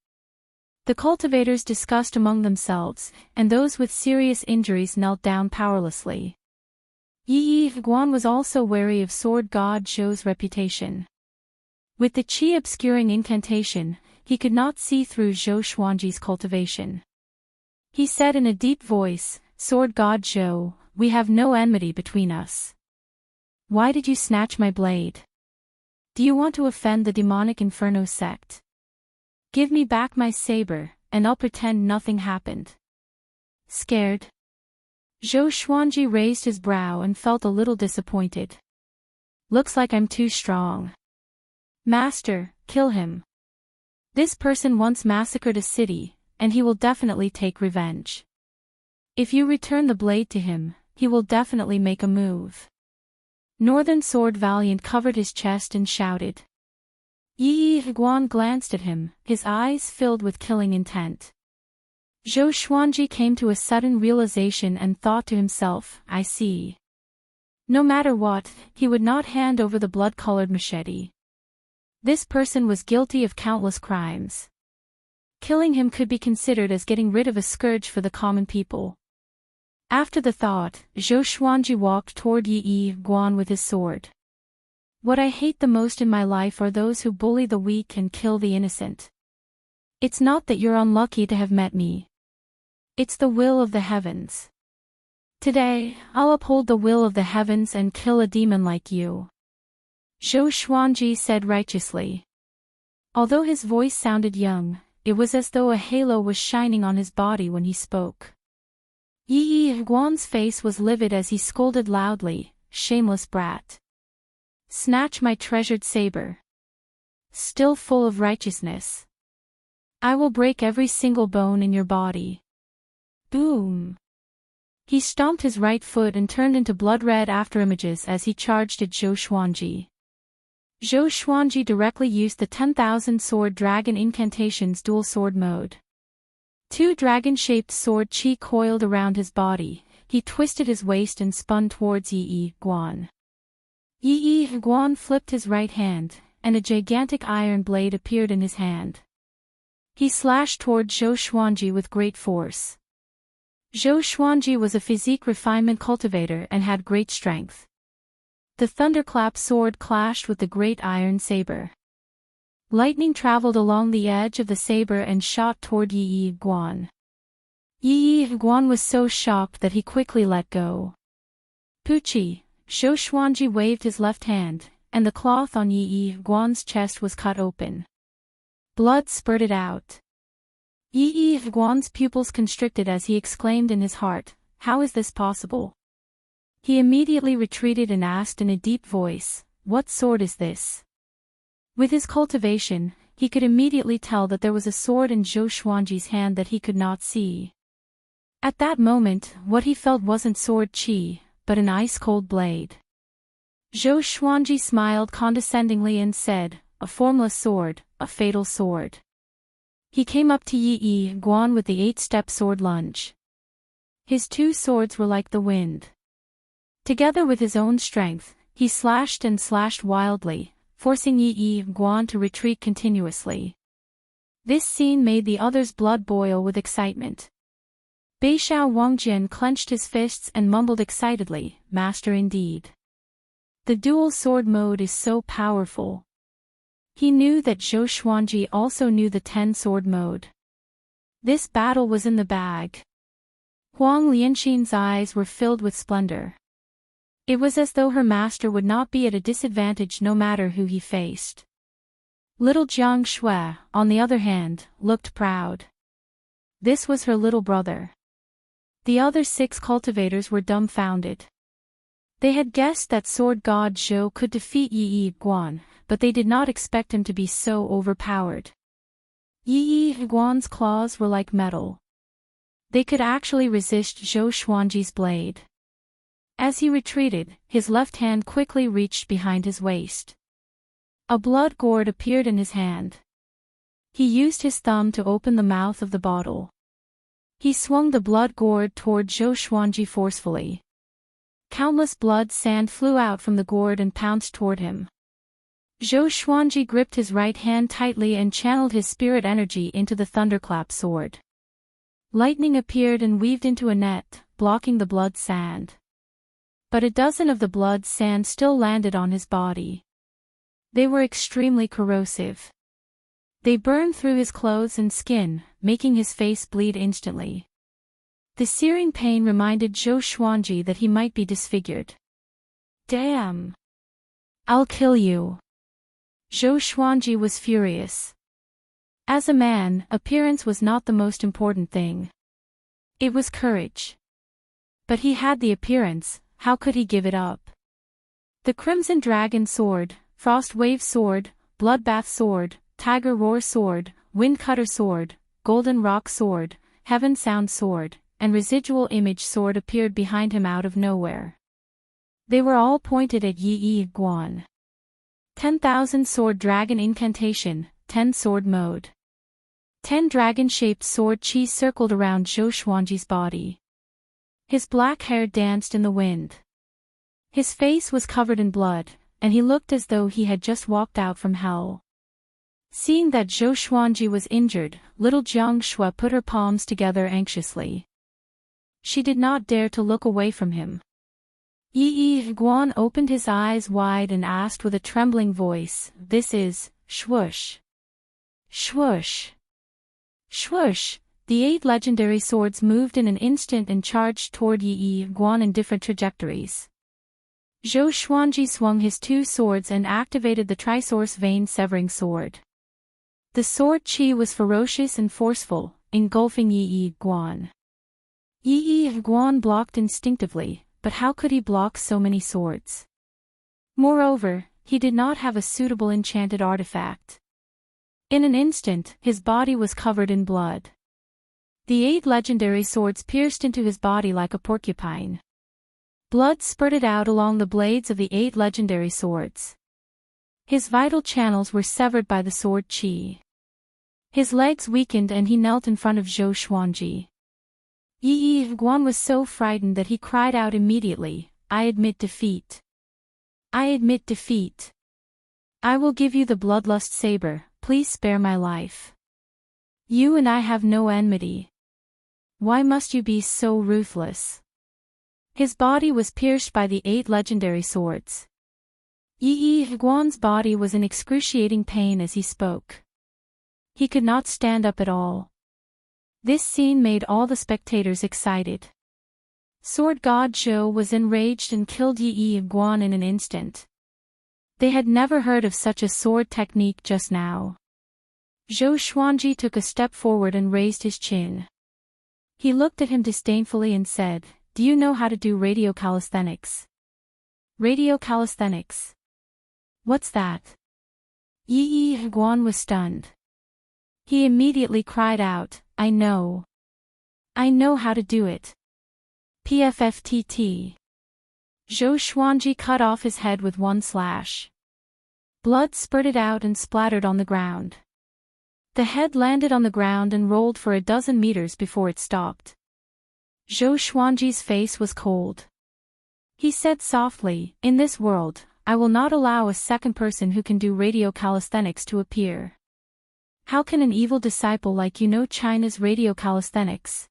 The cultivators discussed among themselves, and those with serious injuries knelt down powerlessly. Yi Guan was also wary of sword god Zhou's reputation. With the qi obscuring incantation, he could not see through Zhou Xuanji's cultivation. He said in a deep voice, "Sword god Zhou, we have no enmity between us. Why did you snatch my blade? Do you want to offend the demonic Inferno sect? Give me back my saber, and I'll pretend nothing happened." Scared? Zhou Xuanji raised his brow and felt a little disappointed. Looks like I'm too strong. Master, kill him. This person once massacred a city, and he will definitely take revenge. If you return the blade to him, he will definitely make a move. Northern Sword Valiant covered his chest and shouted. Yi Guan glanced at him, his eyes filled with killing intent. Zhou Xuanji came to a sudden realization and thought to himself, I see. No matter what, he would not hand over the blood-colored machete. This person was guilty of countless crimes. Killing him could be considered as getting rid of a scourge for the common people. After the thought, Zhou Xuanji walked toward Yi Guan with his sword. What I hate the most in my life are those who bully the weak and kill the innocent. It's not that you're unlucky to have met me. It's the will of the heavens. Today, I'll uphold the will of the heavens and kill a demon like you. Zhou Xuanji said righteously. Although his voice sounded young, it was as though a halo was shining on his body when he spoke. Yi Guan's face was livid as he scolded loudly, "Shameless brat. Snatch my treasured saber. Still full of righteousness. I will break every single bone in your body." Boom! He stomped his right foot and turned into blood-red afterimages as he charged at Zhou Xuanji. Zhou Xuanji directly used the 10,000 sword dragon incantation's dual sword mode. Two dragon-shaped sword chi coiled around his body. He twisted his waist and spun towards Yi Guan. Yi Guan flipped his right hand, and a gigantic iron blade appeared in his hand. He slashed toward Zhou Xuanji with great force. Zhou Xuanji was a physique refinement cultivator and had great strength. The thunderclap sword clashed with the great iron saber. Lightning traveled along the edge of the saber and shot toward Yi Guan. Yi Guan was so shocked that he quickly let go. Puchi! Zhou Xuanji waved his left hand, and the cloth on Yi Guan's chest was cut open. Blood spurted out. Yi Guan's pupils constricted as he exclaimed in his heart, "How is this possible?" He immediately retreated and asked in a deep voice, "What sword is this?" With his cultivation, he could immediately tell that there was a sword in Zhou Xuanji's hand that he could not see. At that moment, what he felt wasn't sword chi, but an ice-cold blade. Zhou Xuanji smiled condescendingly and said, "A formless sword, a fatal sword." He came up to Yi Guan with the 8-step sword lunge. His two swords were like the wind. Together with his own strength, he slashed and slashed wildly, forcing Yi Guan to retreat continuously. This scene made the others' blood boil with excitement. Beixiao Wangjian clenched his fists and mumbled excitedly, "Master indeed. The dual sword mode is so powerful." He knew that Zhou Xuanji also knew the 10-sword mode. This battle was in the bag. Huang Lianxin's eyes were filled with splendor. It was as though her master would not be at a disadvantage no matter who he faced. Little Jiang Shui, on the other hand, looked proud. This was her little brother. The other 6 cultivators were dumbfounded. They had guessed that sword god Zhou could defeat Yi Guan, but they did not expect him to be so overpowered. Yi Guan's claws were like metal. They could actually resist Zhou Xuanji's blade. As he retreated, his left hand quickly reached behind his waist. A blood gourd appeared in his hand. He used his thumb to open the mouth of the bottle. He swung the blood gourd toward Zhou Xuanji forcefully. Countless blood sand flew out from the gourd and pounced toward him. Zhou Xuanji gripped his right hand tightly and channeled his spirit energy into the thunderclap sword. Lightning appeared and weaved into a net, blocking the blood sand. But a dozen of the blood sand still landed on his body. They were extremely corrosive. They burned through his clothes and skin, making his face bleed instantly. The searing pain reminded Zhou Xuanji that he might be disfigured. "Damn! I'll kill you!" Zhou Xuanji was furious. As a man, appearance was not the most important thing. It was courage. But he had the appearance, how could he give it up? The Crimson Dragon Sword, Frost Wave Sword, Bloodbath Sword, Tiger Roar Sword, Wind Cutter Sword, Golden Rock Sword, Heaven Sound Sword, and Residual Image Sword appeared behind him out of nowhere. They were all pointed at Yi Guan. 10,000 Sword Dragon Incantation, 10 Sword Mode. 10 dragon-shaped sword chi circled around Zhou Xuanji's body. His black hair danced in the wind. His face was covered in blood, and he looked as though he had just walked out from hell. Seeing that Zhou Xuanji was injured, little Jiang Shui put her palms together anxiously. She did not dare to look away from him. Yi Guan opened his eyes wide and asked with a trembling voice, "This is, swoosh. Swoosh. Swoosh." The 8 legendary swords moved in an instant and charged toward Yi Guan in different trajectories. Zhou Xuanji swung his 2 swords and activated the Trisource vein-severing sword. The sword chi was ferocious and forceful, engulfing Yi Guan. Yi Guan blocked instinctively, but how could he block so many swords? Moreover, he did not have a suitable enchanted artifact. In an instant, his body was covered in blood. The 8 legendary swords pierced into his body like a porcupine. Blood spurted out along the blades of the 8 legendary swords. His vital channels were severed by the sword chi. His legs weakened and he knelt in front of Zhou Xuanji. Yi Guan was so frightened that he cried out immediately, "I admit defeat. I admit defeat. I will give you the bloodlust saber, please spare my life. You and I have no enmity. Why must you be so ruthless?" His body was pierced by the 8 legendary swords. Yi Guan's body was in excruciating pain as he spoke. He could not stand up at all. This scene made all the spectators excited. Sword God Zhou was enraged and killed Yi Guan in an instant. They had never heard of such a sword technique just now. Zhou Xuanji took a step forward and raised his chin. He looked at him disdainfully and said, "Do you know how to do radiocalisthenics?" Radiocalisthenics? What's that? Yi Guan was stunned. He immediately cried out, "I know. I know how to do it. PFFTT." Zhou Xuanji cut off his head with one slash. Blood spurted out and splattered on the ground. The head landed on the ground and rolled for a dozen meters before it stopped. Zhou Xuanji's face was cold. He said softly, "In this world, I will not allow a second person who can do radiocalisthenics to appear. How can an evil disciple like you know China's radiocalisthenics?"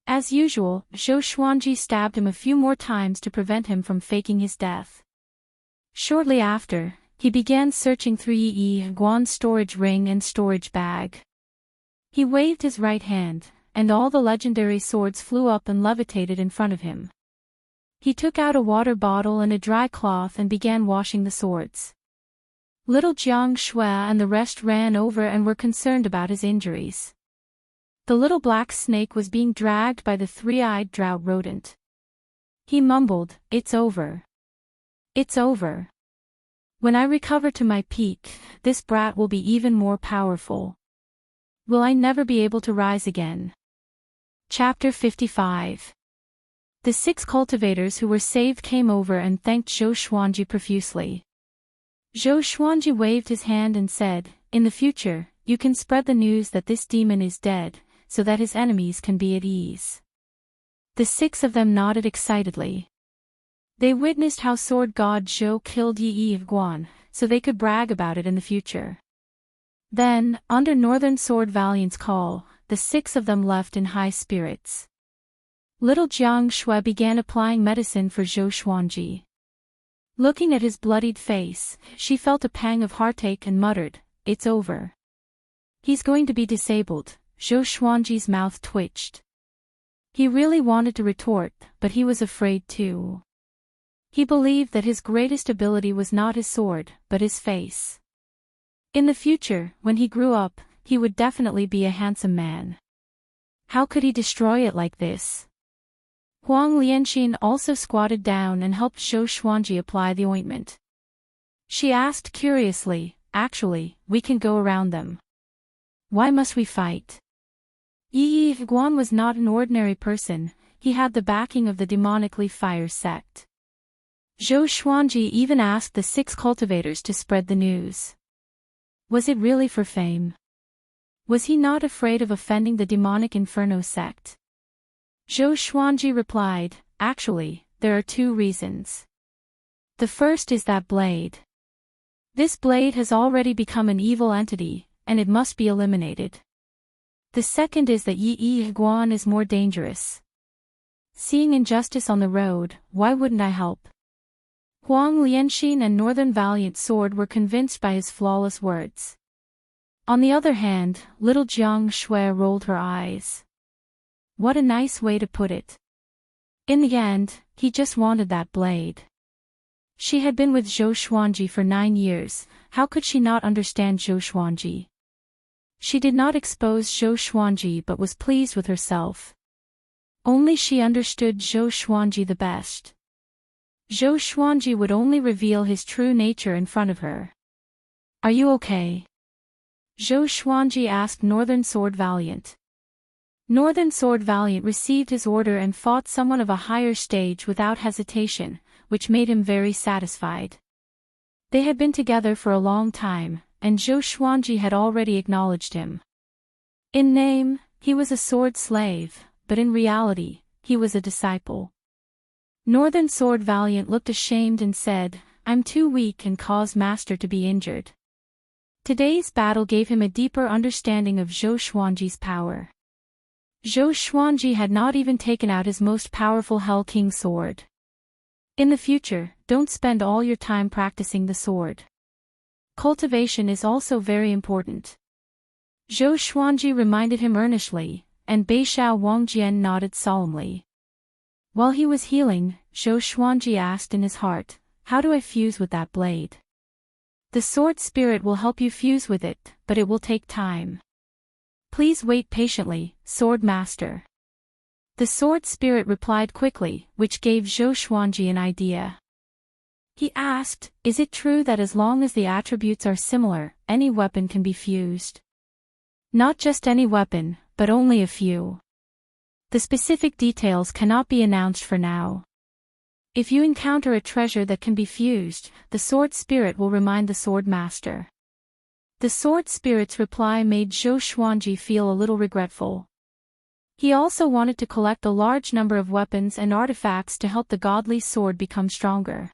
As usual, Zhou Xuanji stabbed him a few more times to prevent him from faking his death. Shortly after, he began searching through Yi Guan's storage ring and storage bag. He waved his right hand, and all the legendary swords flew up and levitated in front of him. He took out a water bottle and a dry cloth and began washing the swords. Little Jiang Shui and the rest ran over and were concerned about his injuries. The little black snake was being dragged by the 3-eyed drought rodent. He mumbled, "It's over. It's over. When I recover to my peak, this brat will be even more powerful. Will I never be able to rise again?" Chapter 55. The 6 cultivators who were saved came over and thanked Zhou Xuanji profusely. Zhou Xuanji waved his hand and said, "In the future, you can spread the news that this demon is dead, so that his enemies can be at ease." The 6 of them nodded excitedly. They witnessed how Sword God Zhou killed Yi Guan, so they could brag about it in the future. Then, under Northern Sword Valiant's call, the 6 of them left in high spirits. Little Jiang Shui began applying medicine for Zhou Xuanji. Looking at his bloodied face, she felt a pang of heartache and muttered, "It's over. He's going to be disabled." Zhou Xuanji's mouth twitched. He really wanted to retort, but he was afraid too. He believed that his greatest ability was not his sword, but his face. In the future, when he grew up, he would definitely be a handsome man. How could he destroy it like this? Huang Lianxin also squatted down and helped Zhou Xuanji apply the ointment. She asked curiously, "Actually, we can go around them. Why must we fight?" Yi Guan was not an ordinary person, he had the backing of the demonically fire sect. Zhou Xuanji even asked the 6 cultivators to spread the news. Was it really for fame? Was he not afraid of offending the demonic inferno sect? Zhou Xuanji replied, "Actually, there are 2 reasons. The first is that blade. This blade has already become an evil entity, and it must be eliminated. The second is that Yi Guan is more dangerous. Seeing injustice on the road, why wouldn't I help? Huang Lianxin and Northern Valiant Sword were convinced by his flawless words. On the other hand, little Jiang Shui rolled her eyes. What a nice way to put it. In the end, he just wanted that blade. She had been with Zhou Xuanji for 9 years, how could she not understand Zhou Xuanji? She did not expose Zhou Xuanji but was pleased with herself. Only she understood Zhou Xuanji the best. Zhou Xuanji would only reveal his true nature in front of her. Are you okay? Zhou Xuanji asked Northern Sword Valiant. Northern Sword Valiant received his order and fought someone of a higher stage without hesitation, which made him very satisfied. They had been together for a long time, and Zhou Xuanji had already acknowledged him. In name, he was a sword slave, but in reality, he was a disciple. Northern Sword Valiant looked ashamed and said, I'm too weak and caused Master to be injured. Today's battle gave him a deeper understanding of Zhou Xuanji's power. Zhou Xuanji had not even taken out his most powerful Hell King sword. In the future, don't spend all your time practicing the sword. Cultivation is also very important. Zhou Xuanji reminded him earnestly, and Beishao Wangjian nodded solemnly. While he was healing, Zhou Xuanji asked in his heart, how do I fuse with that blade? The sword spirit will help you fuse with it, but it will take time. Please wait patiently, Sword Master. The sword spirit replied quickly, which gave Zhou Xuanji an idea. He asked, is it true that as long as the attributes are similar, any weapon can be fused? Not just any weapon, but only a few. The specific details cannot be announced for now. If you encounter a treasure that can be fused, the sword spirit will remind the sword master. The sword spirit's reply made Zhou Xuanji feel a little regretful. He also wanted to collect a large number of weapons and artifacts to help the godly sword become stronger.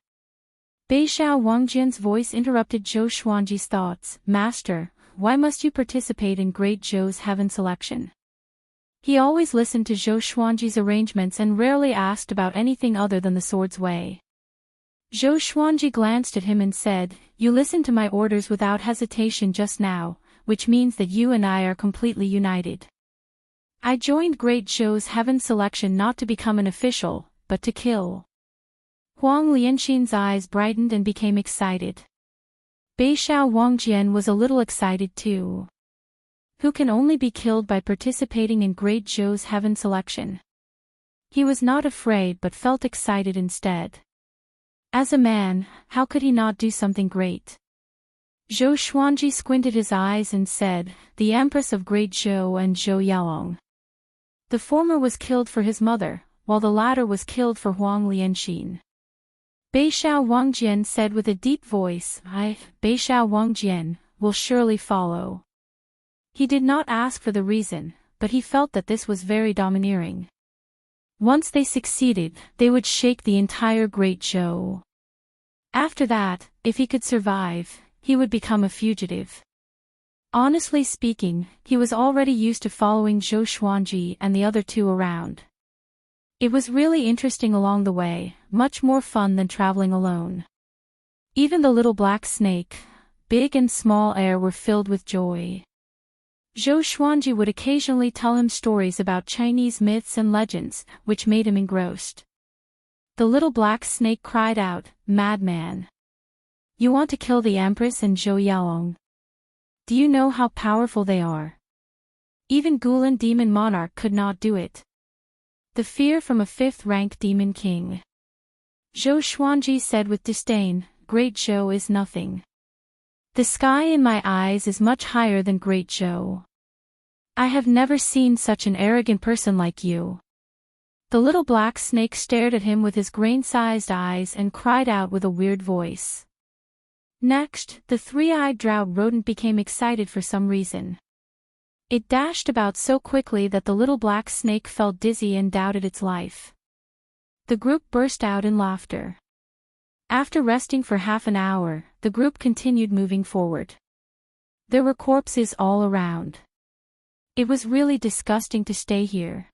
Beishao Wangjian's voice interrupted Zhou Xuanji's thoughts. Master, why must you participate in Great Zhou's heaven selection? He always listened to Zhou Xuanji's arrangements and rarely asked about anything other than the sword's way. Zhou Xuanji glanced at him and said, you listened to my orders without hesitation just now, which means that you and I are completely united. I joined Great Zhou's heaven selection not to become an official, but to kill. Huang Lianxin's eyes brightened and became excited. Beishao Wangjian was a little excited too. Who can only be killed by participating in Great Zhou's heaven selection? He was not afraid but felt excited instead. As a man, how could he not do something great? Zhou Xuanji squinted his eyes and said, the Empress of Great Zhou and Zhou Yalong. The former was killed for his mother, while the latter was killed for Huang Lianxin. Beishao Wangjian said with a deep voice, Beishao Wangjian, will surely follow. He did not ask for the reason, but he felt that this was very domineering. Once they succeeded, they would shake the entire Great Zhou. After that, if he could survive, he would become a fugitive. Honestly speaking, he was already used to following Zhou Xuanji and the other two around. It was really interesting along the way, much more fun than traveling alone. Even the little black snake, big and small air were filled with joy. Zhou Xuanji would occasionally tell him stories about Chinese myths and legends, which made him engrossed. The little black snake cried out, Madman! You want to kill the Empress and Zhou Yalong? Do you know how powerful they are? Even Gulan Demon Monarch could not do it. The fear from a 5th-rank demon king. Zhou Xuanji said with disdain, Great Zhou is nothing. The sky in my eyes is much higher than Great Zhou. I have never seen such an arrogant person like you. The little black snake stared at him with his grain-sized eyes and cried out with a weird voice. Next, the 3-eyed drought rodent became excited for some reason. It dashed about so quickly that the little black snake felt dizzy and doubted its life. The group burst out in laughter. After resting for half an hour, the group continued moving forward. There were corpses all around. It was really disgusting to stay here.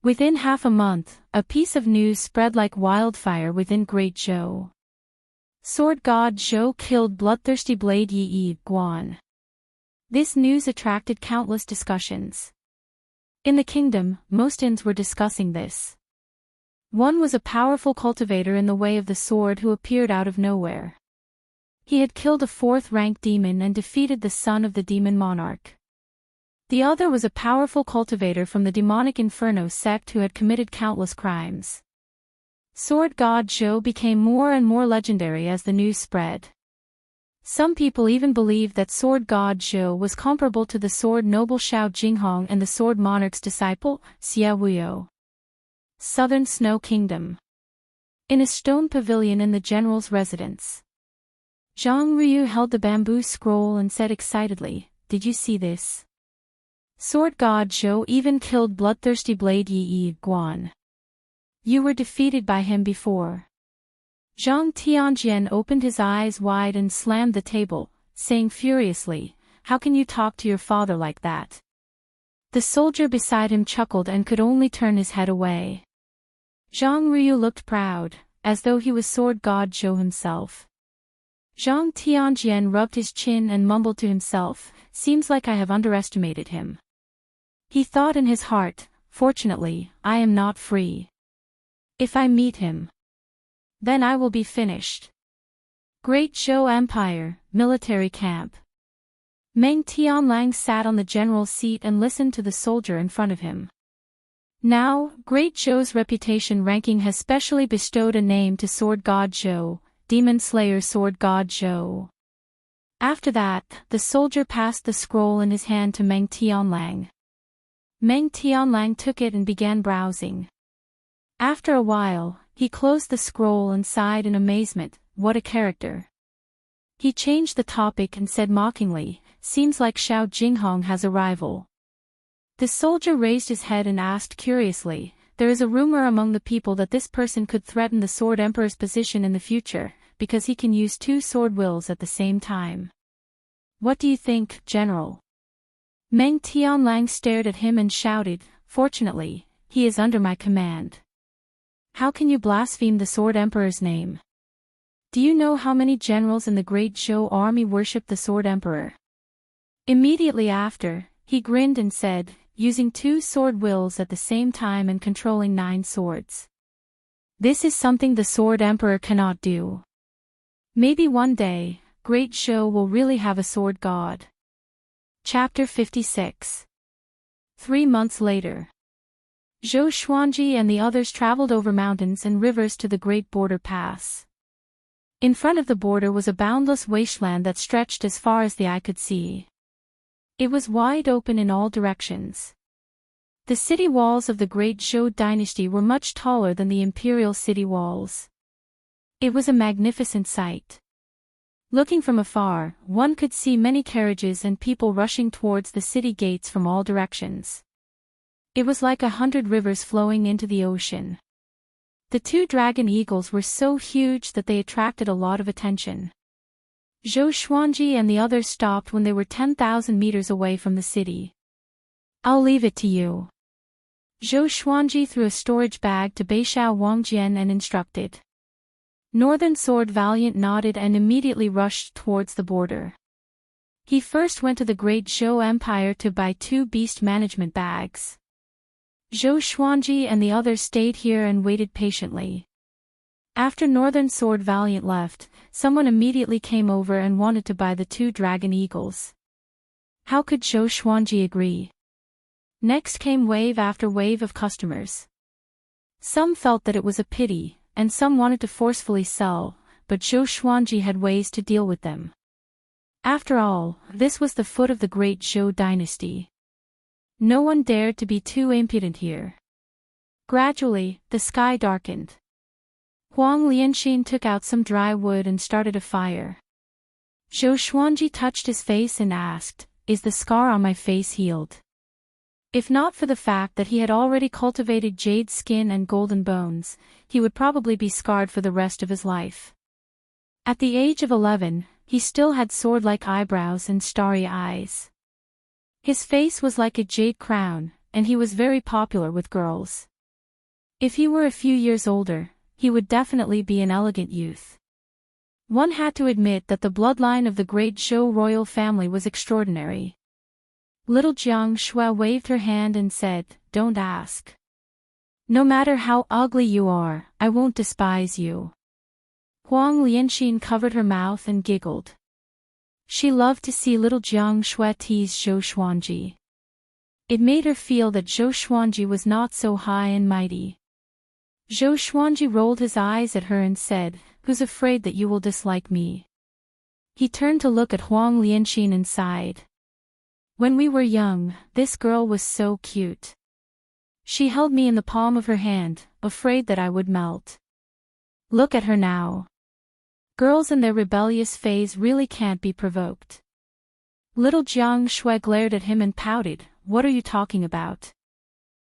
Within half a month, a piece of news spread like wildfire within Great Zhou. Sword God Zhou killed bloodthirsty blade Yi Guan. This news attracted countless discussions. In the kingdom, most inns were discussing this. One was a powerful cultivator in the way of the sword who appeared out of nowhere. He had killed a 4th-rank demon and defeated the son of the demon monarch. The other was a powerful cultivator from the demonic Inferno sect who had committed countless crimes. Sword God Zhou became more and more legendary as the news spread. Some people even believed that Sword God Zhou was comparable to the sword noble Shao Jinghong and the sword monarch's disciple, Xia Wuyo. Southern Snow Kingdom. In a stone pavilion in the general's residence. Zhang Ryu held the bamboo scroll and said excitedly, "Did you see this? Sword God Zhou even killed bloodthirsty blade Yi Guan. You were defeated by him before." Zhang Tianjian opened his eyes wide and slammed the table, saying furiously, "How can you talk to your father like that?" The soldier beside him chuckled and could only turn his head away. Zhang Ryu looked proud, as though he was Sword God Zhou himself. Zhang Tianjian rubbed his chin and mumbled to himself, "Seems like I have underestimated him." He thought in his heart, "Fortunately, I am not free. If I meet him, then I will be finished." Great Zhou Empire, military camp. Meng Tianlang sat on the general's seat and listened to the soldier in front of him. Now, Great Zhou's reputation ranking has specially bestowed a name to Sword God Zhou, Demon Slayer Sword God Zhou. After that, the soldier passed the scroll in his hand to Meng Tianlang. Meng Tianlang took it and began browsing. After a while, he closed the scroll and sighed in amazement, "What a character." He changed the topic and said mockingly, "Seems like Shao Jinghong has a rival." The soldier raised his head and asked curiously, "There is a rumor among the people that this person could threaten the Sword Emperor's position in the future, because he can use 2 sword wills at the same time. What do you think, General?" Meng Tianlang stared at him and shouted, "Fortunately, he is under my command. How can you blaspheme the Sword Emperor's name? Do you know how many generals in the Great Zhou army worship the Sword Emperor?" Immediately after, he grinned and said, "Using 2 sword wills at the same time and controlling 9 swords. This is something the Sword Emperor cannot do. Maybe one day, Great Zhou will really have a sword god." Chapter 56. 3 months later. Zhou Xuanji and the others traveled over mountains and rivers to the Great Border Pass. In front of the border was a boundless wasteland that stretched as far as the eye could see. It was wide open in all directions. The city walls of the Great Zhou dynasty were much taller than the imperial city walls. It was a magnificent sight. Looking from afar, one could see many carriages and people rushing towards the city gates from all directions. It was like 100 rivers flowing into the ocean. The 2 dragon eagles were so huge that they attracted a lot of attention. Zhou Xuanji and the others stopped when they were 10,000 meters away from the city. "I'll leave it to you." Zhou Xuanji threw a storage bag to Beishao Wangjian and instructed. Northern Sword Valiant nodded and immediately rushed towards the border. He first went to the Great Zhou Empire to buy 2 beast management bags. Zhou Xuanji and the others stayed here and waited patiently. After Northern Sword Valiant left, someone immediately came over and wanted to buy the 2 dragon eagles. How could Zhou Xuanji agree? Next came wave after wave of customers. Some felt that it was a pity, and some wanted to forcefully sell, but Zhou Xuanji had ways to deal with them. After all, this was the foot of the Great Zhou dynasty. No one dared to be too impudent here. Gradually, the sky darkened. Huang Lianxin took out some dry wood and started a fire. Zhou Xuanji touched his face and asked, "Is the scar on my face healed?" If not for the fact that he had already cultivated jade skin and golden bones, he would probably be scarred for the rest of his life. At the age of 11, he still had sword-like eyebrows and starry eyes. His face was like a jade crown, and he was very popular with girls. If he were a few years older, he would definitely be an elegant youth. One had to admit that the bloodline of the great Zhou royal family was extraordinary. Little Jiang Shui waved her hand and said, "Don't ask. No matter how ugly you are, I won't despise you." Huang Lianxin covered her mouth and giggled. She loved to see little Jiang Shui tease Zhou Xuanji. It made her feel that Zhou Xuanji was not so high and mighty. Zhou Xuanji rolled his eyes at her and said, "Who's afraid that you will dislike me?" He turned to look at Huang Lianxin and sighed. "When we were young, this girl was so cute. She held me in the palm of her hand, afraid that I would melt. Look at her now. Girls in their rebellious phase really can't be provoked." Little Jiang Shui glared at him and pouted, "What are you talking about?"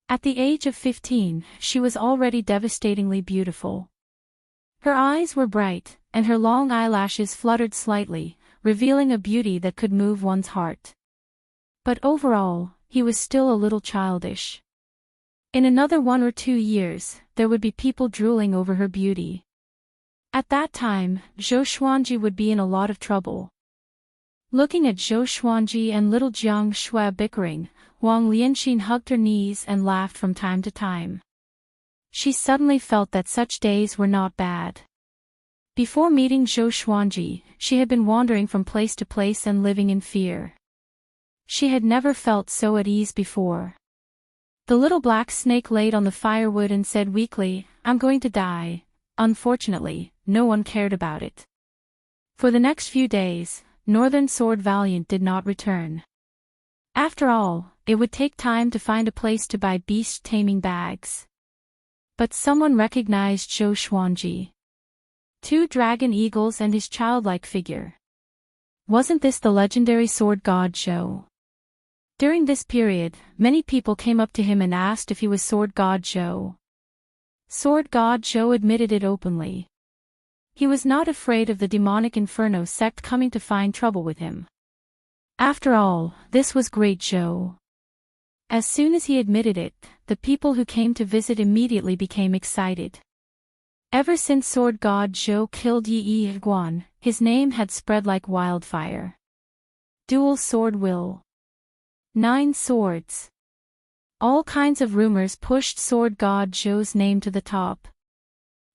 At the age of 15, she was already devastatingly beautiful. Her eyes were bright, and her long eyelashes fluttered slightly, revealing a beauty that could move one's heart. But overall, he was still a little childish. In another 1 or 2 years, there would be people drooling over her beauty. At that time, Zhou Xuanji would be in a lot of trouble. Looking at Zhou Xuanji and little Jiang Shui bickering, Huang Lianxin hugged her knees and laughed from time to time. She suddenly felt that such days were not bad. Before meeting Zhou Xuanji, she had been wandering from place to place and living in fear. She had never felt so at ease before. The little black snake laid on the firewood and said weakly, "I'm going to die." Unfortunately, no one cared about it. For the next few days, Northern Sword Valiant did not return. After all, it would take time to find a place to buy beast taming bags. But someone recognized Zhou Xuanji. 2 dragon eagles and his childlike figure. Wasn't this the legendary sword god Zhou? During this period, many people came up to him and asked if he was sword god Zhou. Sword god Zhou admitted it openly. He was not afraid of the demonic Inferno sect coming to find trouble with him. After all, this was great Zhou. As soon as he admitted it, the people who came to visit immediately became excited. Ever since sword god Zhou killed Yi Guan, his name had spread like wildfire. Dual sword will. 9 swords. All kinds of rumors pushed sword god Zhou's name to the top.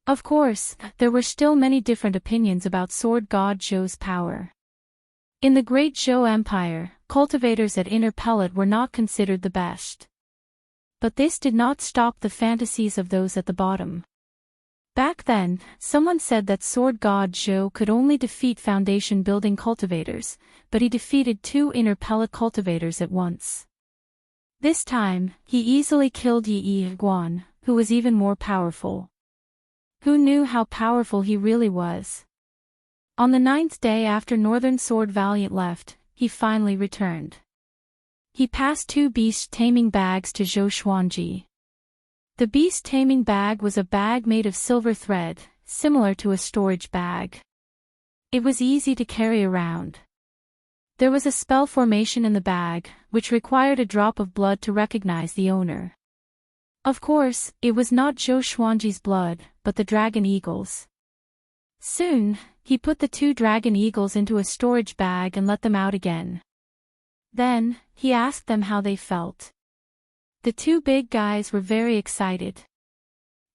Of course, there were still many different opinions about sword god Zhou's power. In the great Zhou Empire, cultivators at Inner Pellet were not considered the best. But this did not stop the fantasies of those at the bottom. Back then, someone said that sword god Zhou could only defeat foundation building cultivators, but he defeated 2 Inner Pellet cultivators at once. This time, he easily killed Yi Guan, who was even more powerful. Who knew how powerful he really was? On the 9th day after Northern Sword Valiant left, he finally returned. He passed 2 beast taming bags to Zhou Xuanji. The beast taming bag was a bag made of silver thread, similar to a storage bag. It was easy to carry around. There was a spell formation in the bag, which required a drop of blood to recognize the owner. Of course, it was not Zhou Xuanji's blood, but the dragon eagles. Soon, he put the 2 dragon eagles into a storage bag and let them out again. Then, he asked them how they felt. The 2 big guys were very excited.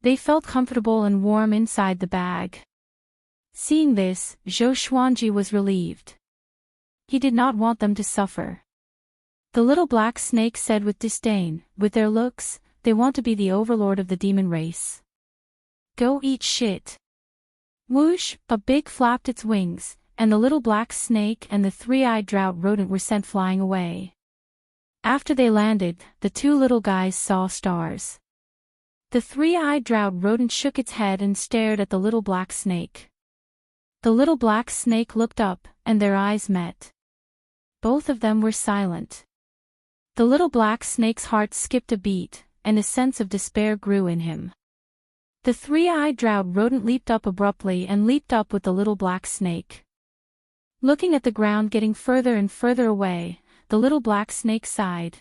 They felt comfortable and warm inside the bag. Seeing this, Zhou Xuanji was relieved. He did not want them to suffer. The little black snake said with disdain, "With their looks, they want to be the overlord of the demon race. Go eat shit." Whoosh, a big flapped its wings, and the little black snake and the 3-eyed drought rodent were sent flying away. After they landed, the 2 little guys saw stars. The 3-eyed drought rodent shook its head and stared at the little black snake. The little black snake looked up, and their eyes met. Both of them were silent. The little black snake's heart skipped a beat, and a sense of despair grew in him. The three-eyed drowned rodent leaped up abruptly and leaped up with the little black snake. Looking at the ground getting further and further away, the little black snake sighed.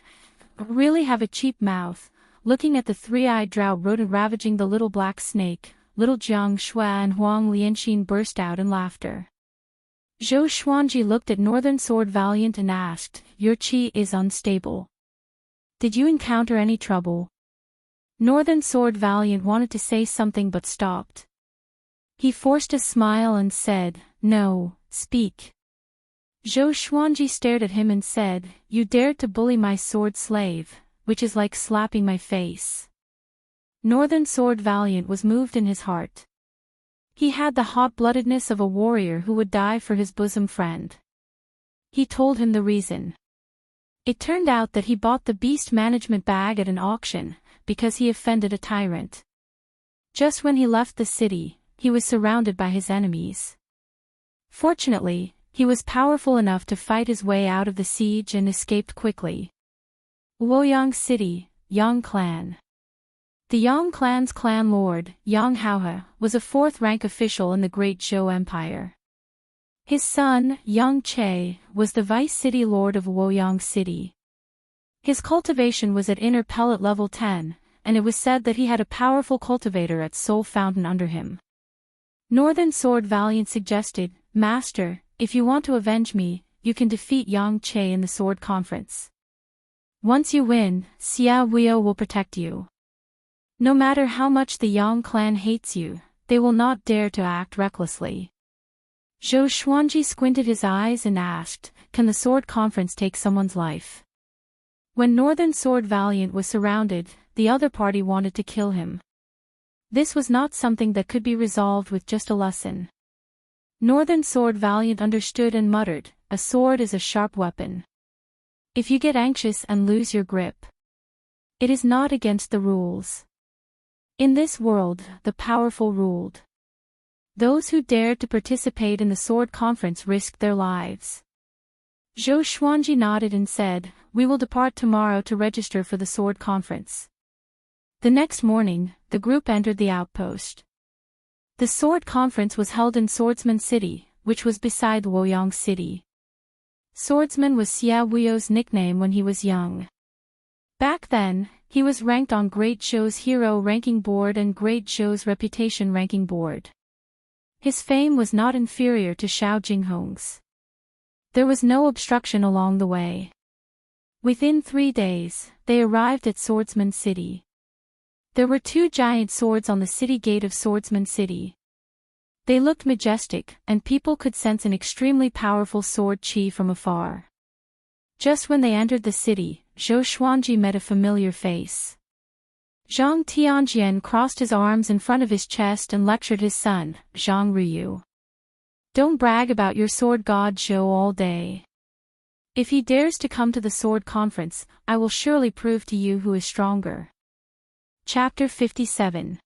Really have a cheap mouth. Looking at the three-eyed drowned rodent ravaging the little black snake, little Jiang Shuai and Huang Lianxin burst out in laughter. Zhou Xuanji looked at Northern Sword Valiant and asked, "Your qi is unstable. Did you encounter any trouble?" Northern Sword Valiant wanted to say something but stopped. He forced a smile and said, "No, speak." Zhou Xuanji stared at him and said, "You dared to bully my sword slave, which is like slapping my face." Northern Sword Valiant was moved in his heart. He had the hot-bloodedness of a warrior who would die for his bosom friend. He told him the reason. It turned out that he bought the beast management bag at an auction, because he offended a tyrant. Just when he left the city, he was surrounded by his enemies. Fortunately, he was powerful enough to fight his way out of the siege and escaped quickly. Luoyang City, Yang Clan. The Yang Clan's clan lord, Yang Haohe, was a fourth-rank official in the Great Zhou Empire. His son, Yang Che, was the vice-city lord of Luoyang City. His cultivation was at inner pellet level 10, and it was said that he had a powerful cultivator at Soul Fountain under him. Northern Sword Valiant suggested, "Master, if you want to avenge me, you can defeat Yang Che in the Sword Conference. Once you win, Xia Huio will protect you. No matter how much the Yang clan hates you, they will not dare to act recklessly." Zhou Xuanji squinted his eyes and asked, "Can the Sword Conference take someone's life?" When Northern Sword Valiant was surrounded, the other party wanted to kill him. This was not something that could be resolved with just a lesson. Northern Sword Valiant understood and muttered, "A sword is a sharp weapon. If you get anxious and lose your grip, it is not against the rules. In this world, the powerful ruled. Those who dared to participate in the Sword Conference risked their lives." Zhou Xuanji nodded and said, "We will depart tomorrow to register for the Sword Conference." The next morning, the group entered the outpost. The Sword Conference was held in Swordsman City, which was beside Luoyang City. Swordsman was Xia Huio's nickname when he was young. Back then, he was ranked on Great Zhou's Hero Ranking Board and Great Zhou's Reputation Ranking Board. His fame was not inferior to Xiao Jinghong's. There was no obstruction along the way. Within 3 days, they arrived at Swordsman City. There were 2 giant swords on the city gate of Swordsman City. They looked majestic, and people could sense an extremely powerful sword qi from afar. Just when they entered the city, Zhou Xuanji met a familiar face. Zhang Tianjian crossed his arms in front of his chest and lectured his son, Zhang Ruyu. "Don't brag about your sword god Zhou all day. If he dares to come to the Sword Conference, I will surely prove to you who is stronger." Chapter 57.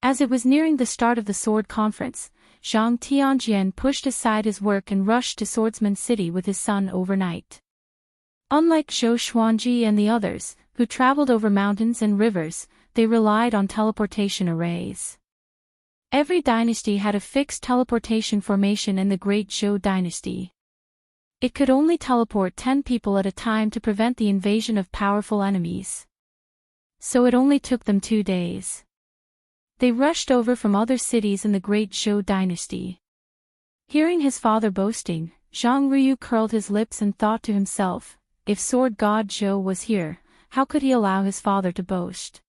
As it was nearing the start of the Sword Conference, Zhang Tianjian pushed aside his work and rushed to Swordsman City with his son overnight. Unlike Zhou Xuanji and the others, who traveled over mountains and rivers, they relied on teleportation arrays. Every dynasty had a fixed teleportation formation in the Great Zhou dynasty. It could only teleport 10 people at a time to prevent the invasion of powerful enemies. So it only took them 2 days. They rushed over from other cities in the Great Zhou dynasty. Hearing his father boasting, Zhang Ruyu curled his lips and thought to himself, if Sword God Zhou was here, how could he allow his father to boast?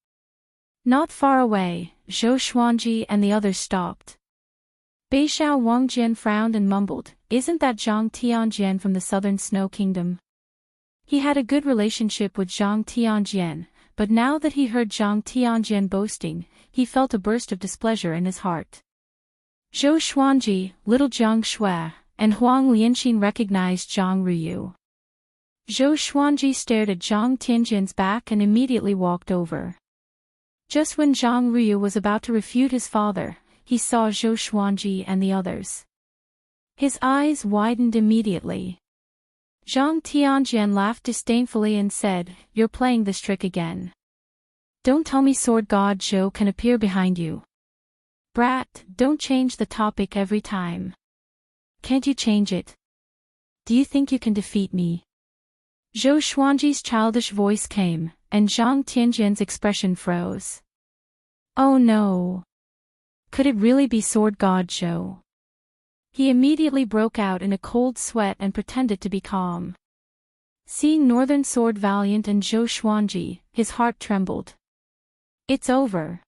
Not far away, Zhou Xuanji and the others stopped. Beixiao Wangjian frowned and mumbled, "Isn't that Zhang Tianjian from the Southern Snow Kingdom?" He had a good relationship with Zhang Tianjian, but now that he heard Zhang Tianjian boasting, he felt a burst of displeasure in his heart. Zhou Xuanji, little Jiang Shuai, and Huang Lianxin recognized Zhang Ruyu. Zhou Xuanji stared at Zhang Tianjian's back and immediately walked over. Just when Zhang Ruyu was about to refute his father, he saw Zhou Xuanji and the others. His eyes widened immediately. Zhang Tianjian laughed disdainfully and said, "You're playing this trick again. Don't tell me Sword God Zhou can appear behind you. Brat, don't change the topic every time. Can't you change it? Do you think you can defeat me? Zhou Xuanji's childish voice came, and Zhang Tianjian's expression froze. Oh no. Could it really be Sword God Zhou? He immediately broke out in a cold sweat and pretended to be calm. Seeing Northern Sword Valiant and Zhou Xuanji, his heart trembled. It's over.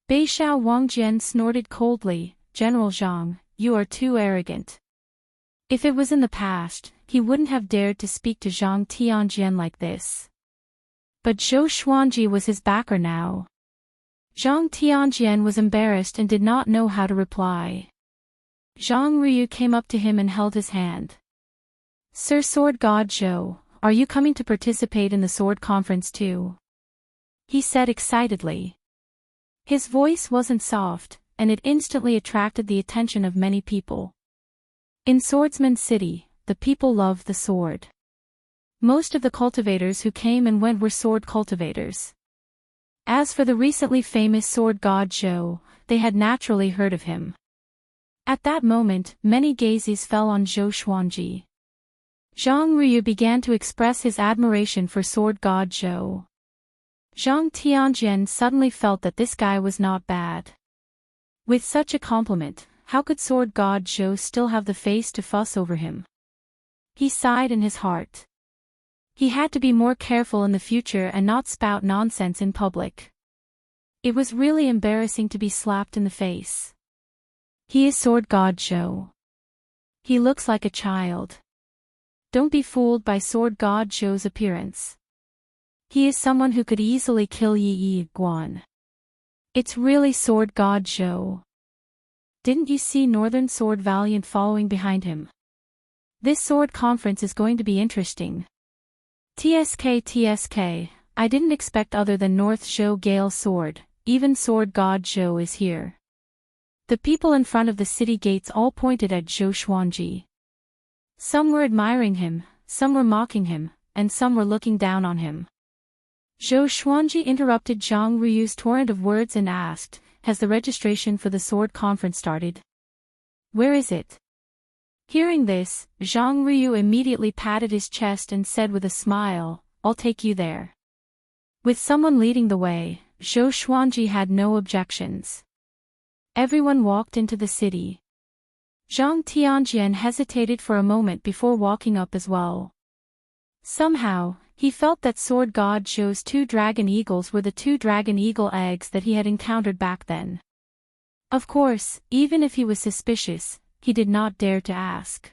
Beixiao Wangjian snorted coldly, General Zhang, you are too arrogant. If it was in the past, he wouldn't have dared to speak to Zhang Tianjian like this. But Zhou Xuanji was his backer now. Zhang Tianjian was embarrassed and did not know how to reply. Zhang Ryu came up to him and held his hand. Sir Sword God Zhou, are you coming to participate in the sword conference too? He said excitedly. His voice wasn't soft, and it instantly attracted the attention of many people. In Swordsman City, the people loved the sword. Most of the cultivators who came and went were sword cultivators. As for the recently famous Sword God Zhou, they had naturally heard of him. At that moment, many gazes fell on Zhou Xuanji. Zhang Ryu began to express his admiration for Sword God Zhou. Zhang Tianjian suddenly felt that this guy was not bad. With such a compliment, how could Sword God Zhou still have the face to fuss over him? He sighed in his heart. He had to be more careful in the future and not spout nonsense in public. It was really embarrassing to be slapped in the face. He is Sword God Zhou. He looks like a child. Don't be fooled by Sword God Zhou's appearance. He is someone who could easily kill Yi Guan. It's really Sword God Zhou. Didn't you see Northern Sword Valiant following behind him? This sword conference is going to be interesting. TSK, I didn't expect other than North Zhou Gale Sword, even Sword God Zhou is here. The people in front of the city gates all pointed at Zhou Xuanji. Some were admiring him, some were mocking him, and some were looking down on him. Zhou Xuanji interrupted Zhang Ryu's torrent of words and asked, has the registration for the sword conference started? Where is it? Hearing this, Zhang Ryu immediately patted his chest and said with a smile, I'll take you there. With someone leading the way, Zhou Xuanji had no objections. Everyone walked into the city. Zhang Tianjian hesitated for a moment before walking up as well. Somehow, he felt that Sword God Zhou's 2 dragon eagles were the 2 dragon eagle eggs that he had encountered back then. Of course, even if he was suspicious, he did not dare to ask.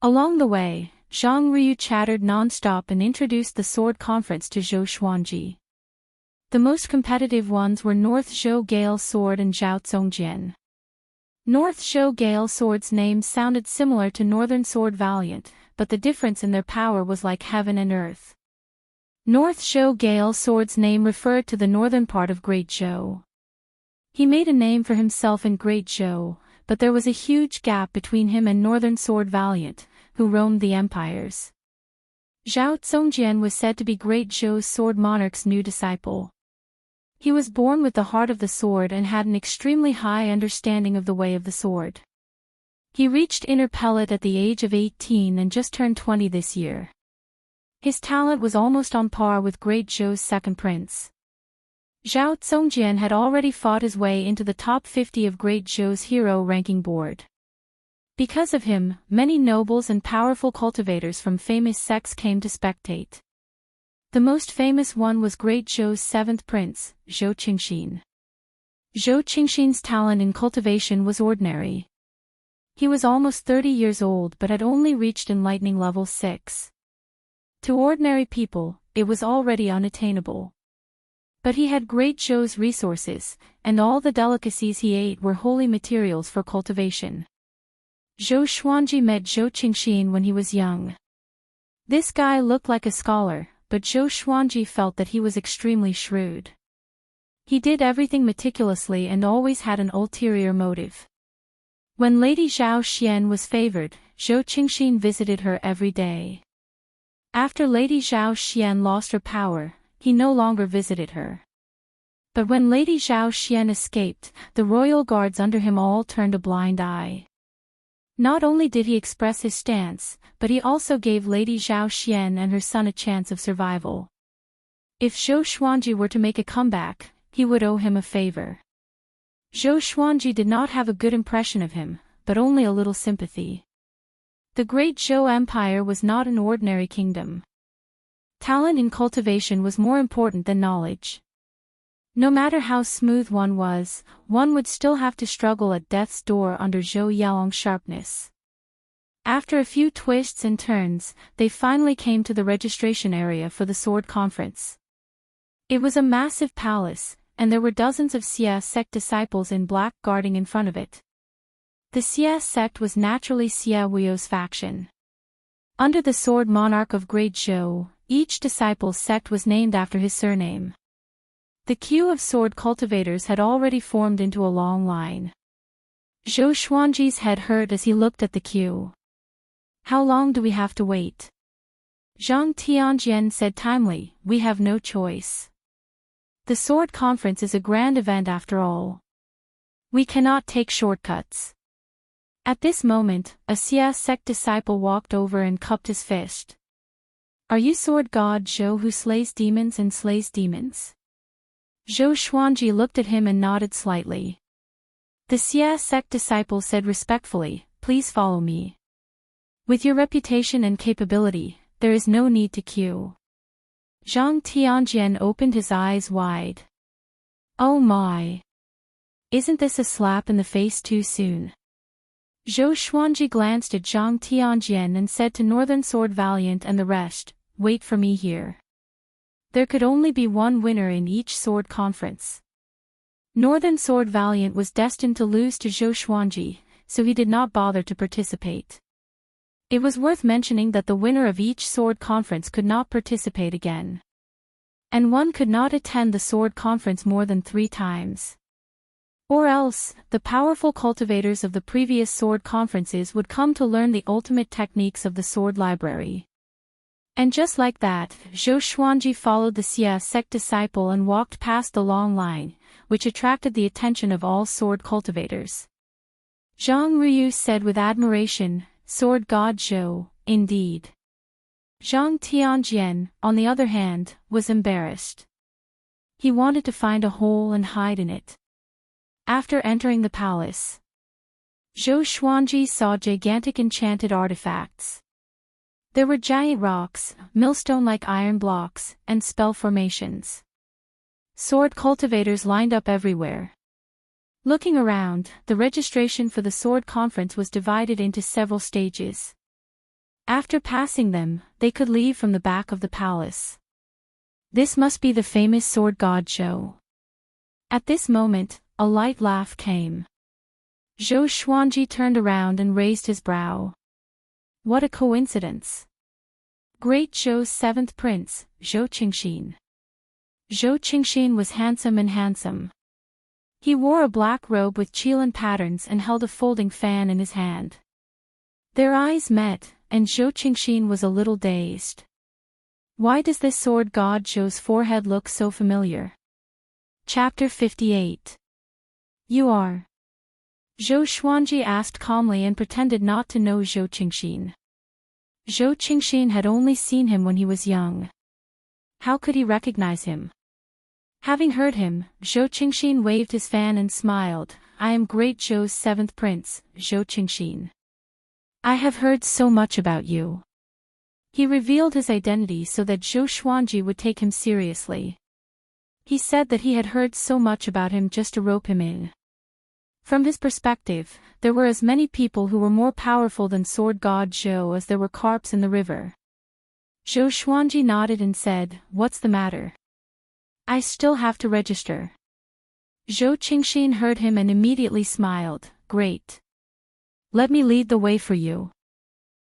Along the way, Zhang Ryu chattered non-stop and introduced the sword conference to Zhou Xuanji. The most competitive ones were North Zhou Gale Sword and Zhao Zongjian. North Zhou Gale Sword's name sounded similar to Northern Sword Valiant, but the difference in their power was like heaven and earth. North Zhou Gale Sword's name referred to the northern part of Great Zhou. He made a name for himself in Great Zhou, but there was a huge gap between him and Northern Sword Valiant, who roamed the empires. Zhao Zongjian was said to be Great Zhou's sword monarch's new disciple. He was born with the heart of the sword and had an extremely high understanding of the way of the sword. He reached inner pellet at the age of 18 and just turned 20 this year. His talent was almost on par with Great Zhou's second prince. Zhao Zongjian had already fought his way into the top 50 of Great Zhou's hero ranking board. Because of him, many nobles and powerful cultivators from famous sects came to spectate. The most famous one was Great Zhou's 7th prince, Zhou Qingxin. Zhou Qingxin's talent in cultivation was ordinary. He was almost 30 years old but had only reached enlightening level 6. To ordinary people, it was already unattainable. But he had Great Zhou's resources, and all the delicacies he ate were holy materials for cultivation. Zhou Xuanji met Zhou Qingxin when he was young. This guy looked like a scholar, but Zhou Xuanji felt that he was extremely shrewd. He did everything meticulously and always had an ulterior motive. When Lady Zhao Xian was favored, Zhou Qingxin visited her every day. After Lady Zhao Xian lost her power, he no longer visited her. But when Lady Zhao Xian escaped, the royal guards under him all turned a blind eye. Not only did he express his stance, but he also gave Lady Zhao Xian and her son a chance of survival. If Zhou Xuanji were to make a comeback, he would owe him a favor. Zhou Xuanji did not have a good impression of him, but only a little sympathy. The great Zhou Empire was not an ordinary kingdom. Talent in cultivation was more important than knowledge. No matter how smooth one would still have to struggle at death's door under Zhou Yaolong's sharpness. After a few twists and turns, they finally came to the registration area for the sword conference. It was a massive palace, and there were dozens of Xia sect disciples in black guarding in front of it. The Xia sect was naturally Xia Wuo's faction. Under the sword monarch of Great Zhou, each disciple's sect was named after his surname. The queue of sword cultivators had already formed into a long line. Zhou Xuanji's head hurt as he looked at the queue. How long do we have to wait? Zhang Tianjian said timely, we have no choice. The sword conference is a grand event after all. We cannot take shortcuts. At this moment, a Xia sect disciple walked over and cupped his fist. Are you sword god Zhou who slays demons and slays demons? Zhou Xuanji looked at him and nodded slightly. The Xia sect disciple said respectfully, please follow me. With your reputation and capability, there is no need to queue. Zhang Tianjian opened his eyes wide. Oh my! Isn't this a slap in the face too soon? Zhou Xuanji glanced at Zhang Tianjian and said to Northern Sword Valiant and the rest, wait for me here. There could only be one winner in each sword conference. Northern Sword Valiant was destined to lose to Zhou Xuanji, so he did not bother to participate. It was worth mentioning that the winner of each sword conference could not participate again. And one could not attend the sword conference more than 3 times. Or else, the powerful cultivators of the previous sword conferences would come to learn the ultimate techniques of the sword library. And just like that, Zhou Xuanji followed the Xia sect disciple and walked past the long line, which attracted the attention of all sword cultivators. Zhang Ruyu said with admiration, Sword God Zhou, indeed. Zhang Tianjian, on the other hand, was embarrassed. He wanted to find a hole and hide in it. After entering the palace, Zhou Xuanji saw gigantic enchanted artifacts. There were giant rocks, millstone-like iron blocks, and spell formations. Sword cultivators lined up everywhere. Looking around, the registration for the sword conference was divided into several stages. After passing them, they could leave from the back of the palace. This must be the famous sword god Zhou. At this moment, a light laugh came. Zhou Xuanji turned around and raised his brow. What a coincidence. Great Zhou's 7th prince, Zhou Qingxin. Zhou Qingxin was handsome. He wore a black robe with Qilin patterns and held a folding fan in his hand. Their eyes met, and Zhou Qingxin was a little dazed. Why does this sword god Zhou's forehead look so familiar? Chapter 58. You are? Zhou Xuanji asked calmly and pretended not to know Zhou Qingxin. Zhou Qingxin had only seen him when he was young. How could he recognize him? Having heard him, Zhou Qingxin waved his fan and smiled. I am Great Zhou's 7th prince, Zhou Qingxin. I have heard so much about you. He revealed his identity so that Zhou Xuanji would take him seriously. He said that he had heard so much about him just to rope him in. From his perspective, there were as many people who were more powerful than sword god Zhou as there were carps in the river. Zhou Xuanji nodded and said, What's the matter? I still have to register. Zhou Qingxin heard him and immediately smiled. Great. Let me lead the way for you.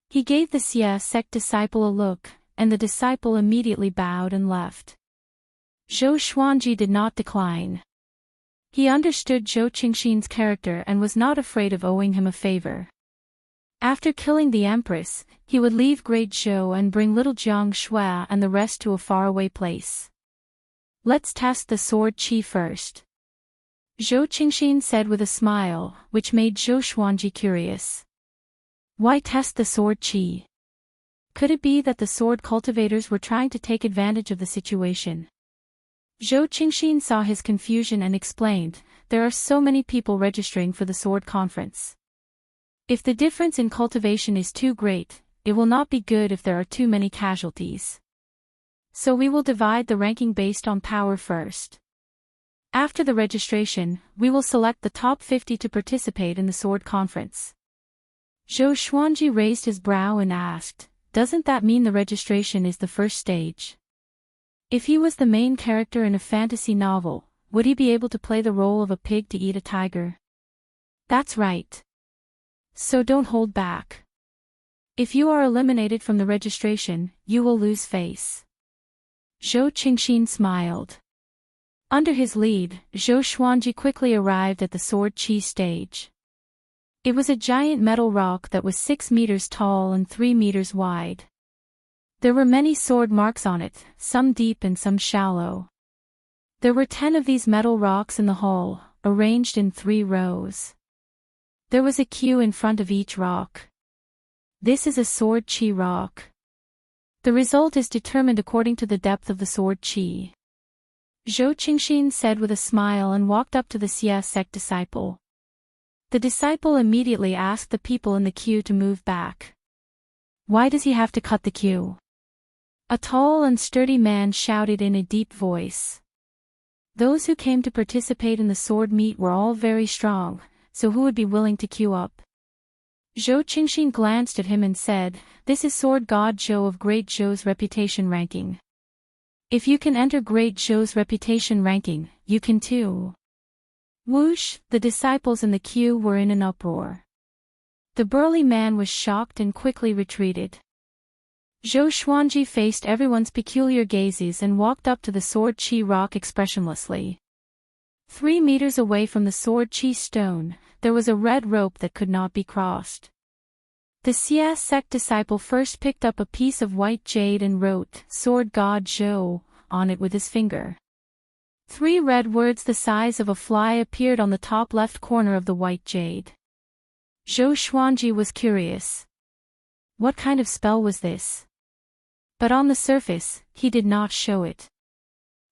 He gave the Xia sect disciple a look, and the disciple immediately bowed and left. Zhou Xuanji did not decline. He understood Zhou Qingxin's character and was not afraid of owing him a favor. After killing the empress, he would leave Great Zhou and bring little Jiang Shui and the rest to a faraway place. Let's test the sword qi first. Zhou Qingxin said with a smile, which made Zhou Xuanji curious. Why test the sword qi? Could it be that the sword cultivators were trying to take advantage of the situation? Zhou Qingxin saw his confusion and explained, there are so many people registering for the sword conference. If the difference in cultivation is too great, it will not be good if there are too many casualties. So we will divide the ranking based on power first. After the registration, we will select the top 50 to participate in the sword conference. Zhou Xuanji raised his brow and asked, doesn't that mean the registration is the first stage? If he was the main character in a fantasy novel, would he be able to play the role of a pig to eat a tiger? That's right. So don't hold back. If you are eliminated from the registration, you will lose face. Zhou Qingxin smiled. Under his lead, Zhou Xuanji quickly arrived at the sword qi stage. It was a giant metal rock that was 6 meters tall and 3 meters wide. There were many sword marks on it, some deep and some shallow. There were 10 of these metal rocks in the hall, arranged in 3 rows. There was a queue in front of each rock. This is a sword qi rock. The result is determined according to the depth of the sword qi. Zhou Qingxin said with a smile and walked up to the Xia sect disciple. The disciple immediately asked the people in the queue to move back. Why does he have to cut the queue? A tall and sturdy man shouted in a deep voice. Those who came to participate in the sword meet were all very strong, so who would be willing to queue up? Zhou Qingxin glanced at him and said, this is Sword God Zhou of Great Zhou's reputation ranking. If you can enter Great Zhou's reputation ranking, you can too. Whoosh, the disciples in the queue were in an uproar. The burly man was shocked and quickly retreated. Zhou Xuanji faced everyone's peculiar gazes and walked up to the sword qi rock expressionlessly. 3 meters away from the sword qi stone, there was a red rope that could not be crossed. The Xia sect disciple first picked up a piece of white jade and wrote, Sword God Zhou, on it with his finger. 3 red words the size of a fly appeared on the top left corner of the white jade. Zhou Xuanji was curious. What kind of spell was this? But on the surface, he did not show it.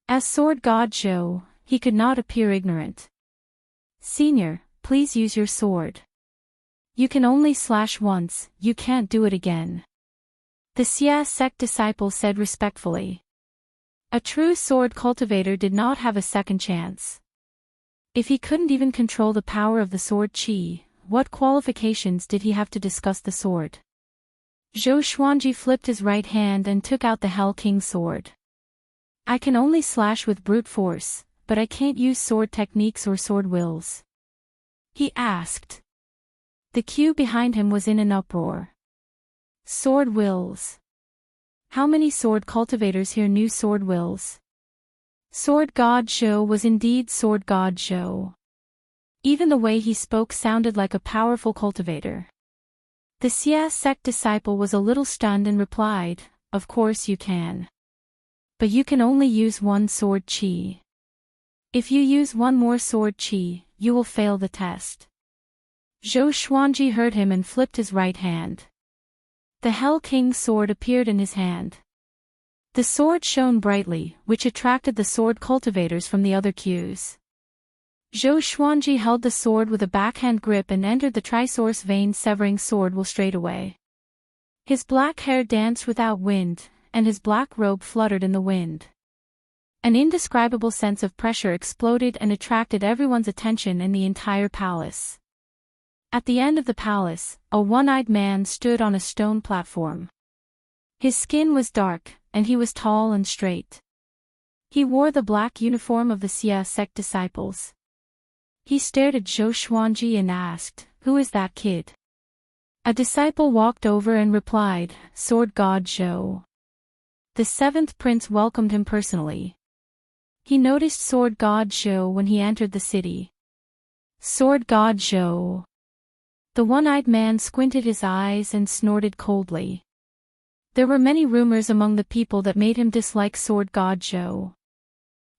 As Sword God Zhou, he could not appear ignorant. Senior, please use your sword. You can only slash once, you can't do it again. The Xia sect disciple said respectfully. A true sword cultivator did not have a second chance. If he couldn't even control the power of the sword qi, what qualifications did he have to discuss the sword? Zhou Xuanji flipped his right hand and took out the Hell King sword. I can only slash with brute force, but I can't use sword techniques or sword wills. He asked. The queue behind him was in an uproar. Sword wills. How many sword cultivators here knew sword wills? Sword God Zhou was indeed Sword God Zhou. Even the way he spoke sounded like a powerful cultivator. The Xia sect disciple was a little stunned and replied, of course you can. But you can only use one sword qi. If you use one more sword qi, you will fail the test. Zhou Xuanji heard him and flipped his right hand. The Hell King's sword appeared in his hand. The sword shone brightly, which attracted the sword cultivators from the other queues. Zhou Xuanji held the sword with a backhand grip and entered the Trisource vein-severing sword will straightaway. His black hair danced without wind, and his black robe fluttered in the wind. An indescribable sense of pressure exploded and attracted everyone's attention in the entire palace. At the end of the palace, a one-eyed man stood on a stone platform. His skin was dark, and he was tall and straight. He wore the black uniform of the Xia sect disciples. He stared at Zhou Xuanji and asked, who is that kid? A disciple walked over and replied, Sword God Zhou. The 7th prince welcomed him personally. He noticed Sword God Zhou when he entered the city. Sword God Zhou. The one-eyed man squinted his eyes and snorted coldly. There were many rumors among the people that made him dislike Sword God Zhou.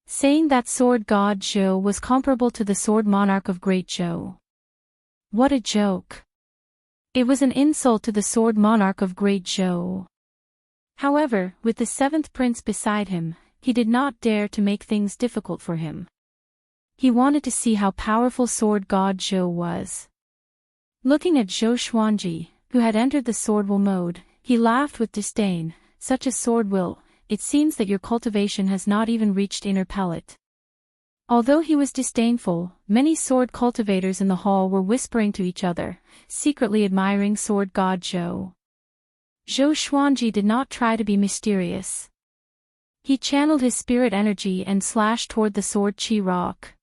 saying that sword god Zhou was comparable to the sword monarch of Great Zhou. What a joke! It was an insult to the sword monarch of Great Zhou. However, with the seventh prince beside him, he did not dare to make things difficult for him. He wanted to see how powerful sword god Zhou was. Looking at Zhou Xuanji, who had entered the sword will mode, he laughed with disdain. Such a sword will, it seems that your cultivation has not even reached inner pellet. Although he was disdainful, many sword cultivators in the hall were whispering to each other, secretly admiring sword god Zhou. Zhou Xuanji did not try to be mysterious. He channeled his spirit energy and slashed toward the sword Qi rock.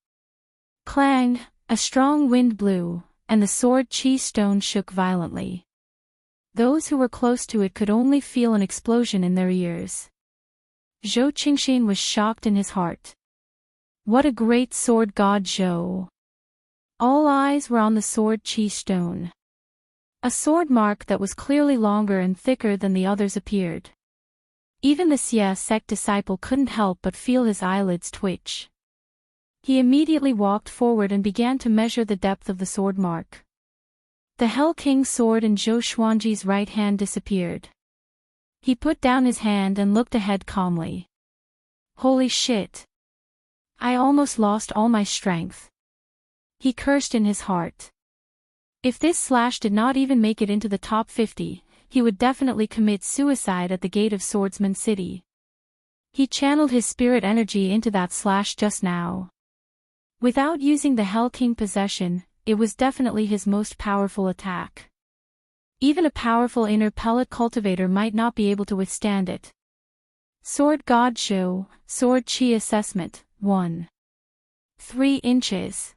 Clang, a strong wind blew, and the sword Qi stone shook violently. Those who were close to it could only feel an explosion in their ears. Zhou Qingxin was shocked in his heart. What a great sword god Zhou! All eyes were on the sword Qi stone. A sword mark that was clearly longer and thicker than the others appeared. Even the Xia sect disciple couldn't help but feel his eyelids twitch. He immediately walked forward and began to measure the depth of the sword mark. The Hell King's sword in Zhou Xuanji's right hand disappeared. He put down his hand and looked ahead calmly. Holy shit! I almost lost all my strength. He cursed in his heart. If this slash did not even make it into the top 50, he would definitely commit suicide at the gate of Swordsman City. He channeled his spirit energy into that slash just now. Without using the Hell King possession, it was definitely his most powerful attack. Even a powerful inner pellet cultivator might not be able to withstand it. Sword God Zhou, Sword Qi Assessment, 1. 3 inches.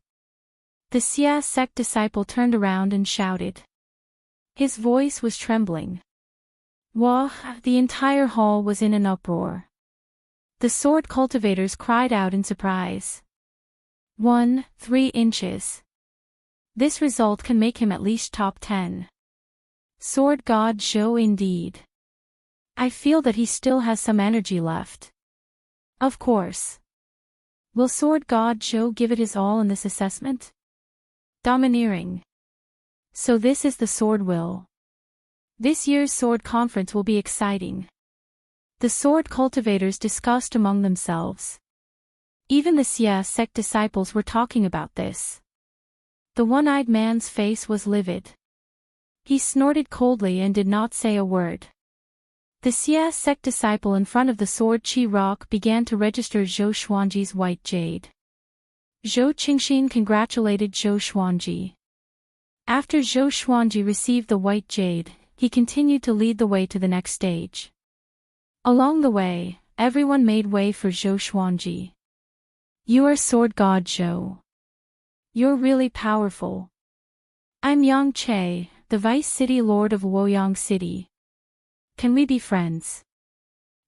The Xia sect disciple turned around and shouted. His voice was trembling. Wah! The entire hall was in an uproar. The sword cultivators cried out in surprise. 3 inches. This result can make him at least top 10. Sword God Zhou indeed. I feel that he still has some energy left. Of course. Will Sword God Zhou give it his all in this assessment? Domineering. So this is the sword will. This year's sword conference will be exciting. The sword cultivators discussed among themselves. Even the Xia sect disciples were talking about this. The one-eyed man's face was livid. He snorted coldly and did not say a word. The Xia sect disciple in front of the sword Qi rock began to register Zhou Xuanji's white jade. Zhou Qingxin congratulated Zhou Xuanji. After Zhou Xuanji received the white jade, he continued to lead the way to the next stage. Along the way, everyone made way for Zhou Xuanji. You are Sword God Zhou. You're really powerful. I'm Yang Che, the Vice City Lord of Luoyang City. Can we be friends?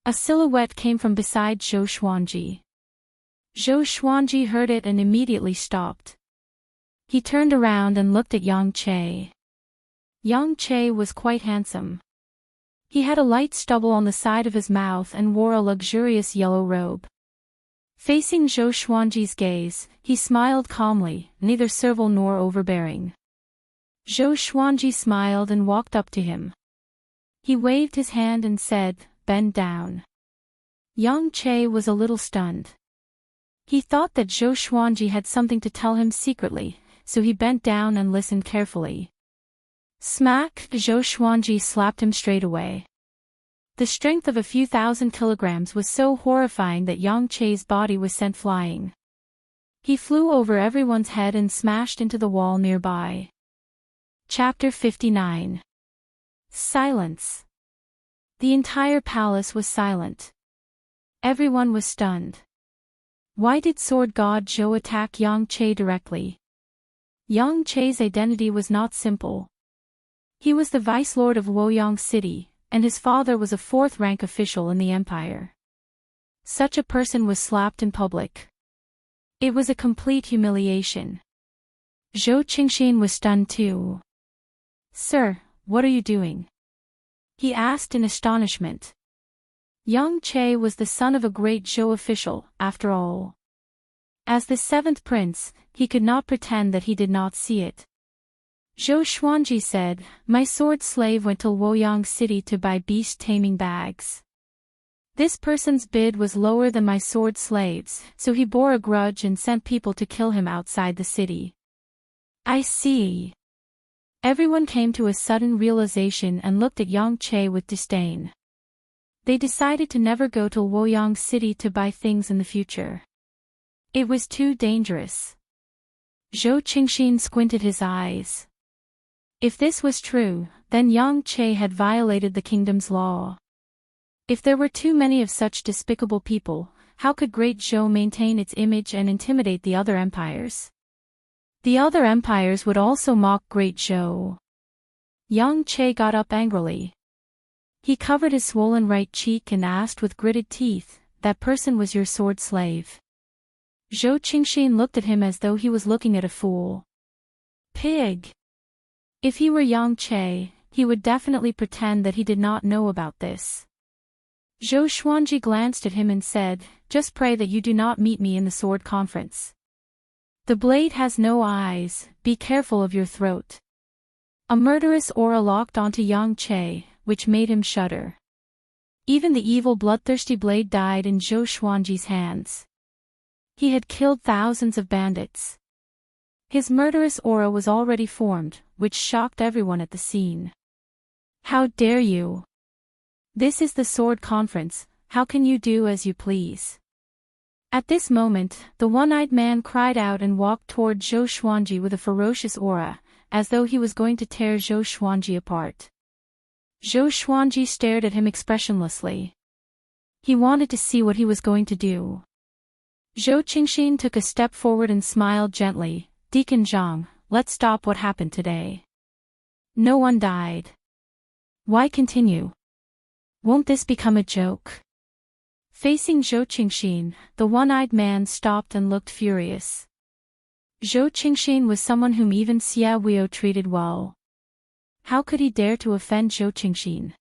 A silhouette came from beside Zhou Xuanji. Zhou Xuanji heard it and immediately stopped. He turned around and looked at Yang Che. Yang Che was quite handsome. He had a light stubble on the side of his mouth and wore a luxurious yellow robe. Facing Zhou Xuanji's gaze, he smiled calmly, neither servile nor overbearing. Zhou Xuanji smiled and walked up to him. He waved his hand and said, "Bend down." Yang Che was a little stunned. He thought that Zhou Xuanji had something to tell him secretly, so he bent down and listened carefully. Smack! Zhou Xuanji slapped him straight away. The strength of a few thousand kilograms was so horrifying that Yang Che's body was sent flying. He flew over everyone's head and smashed into the wall nearby. Chapter 59. Silence. The entire palace was silent. Everyone was stunned. Why did Sword God Zhou attack Yang Che directly? Yang Che's identity was not simple. He was the Vice Lord of Luoyang City, and his father was a fourth-rank official in the empire. Such a person was slapped in public. It was a complete humiliation. Zhou Qingxin was stunned too. "Sir, what are you doing?" he asked in astonishment. Yang Che was the son of a great Zhou official, after all. As the seventh prince, he could not pretend that he did not see it. Zhou Xuanji said, "My sword slave went to Luoyang city to buy beast-taming bags. This person's bid was lower than my sword slave's, so he bore a grudge and sent people to kill him outside the city." "I see." Everyone came to a sudden realization and looked at Yang Che with disdain. They decided to never go to Luoyang city to buy things in the future. It was too dangerous. Zhou Qingxin squinted his eyes. If this was true, then Yang Che had violated the kingdom's law. If there were too many of such despicable people, how could Great Zhou maintain its image and intimidate the other empires? The other empires would also mock Great Zhou. Yang Che got up angrily. He covered his swollen right cheek and asked with gritted teeth, "That person was your sword slave?" Zhou Qingxin looked at him as though he was looking at a fool. Pig! If he were Yang Che, he would definitely pretend that he did not know about this. Zhou Xuanji glanced at him and said, "Just pray that you do not meet me in the sword conference. The blade has no eyes, be careful of your throat." A murderous aura locked onto Yang Che, which made him shudder. Even the evil bloodthirsty blade died in Zhou Xuanji's hands. He had killed thousands of bandits. His murderous aura was already formed, which shocked everyone at the scene. "How dare you? This is the sword conference, how can you do as you please?" At this moment, the one-eyed man cried out and walked toward Zhou Xuanji with a ferocious aura, as though he was going to tear Zhou Xuanji apart. Zhou Xuanji stared at him expressionlessly. He wanted to see what he was going to do. Zhou Qingxin took a step forward and smiled gently, "Deacon Zhang, let's stop what happened today. No one died. Why continue? Won't this become a joke?" Facing Zhou Qingxin, the one-eyed man stopped and looked furious. Zhou Qingxin was someone whom even Xia Huio treated well. How could he dare to offend Zhou Qingxin?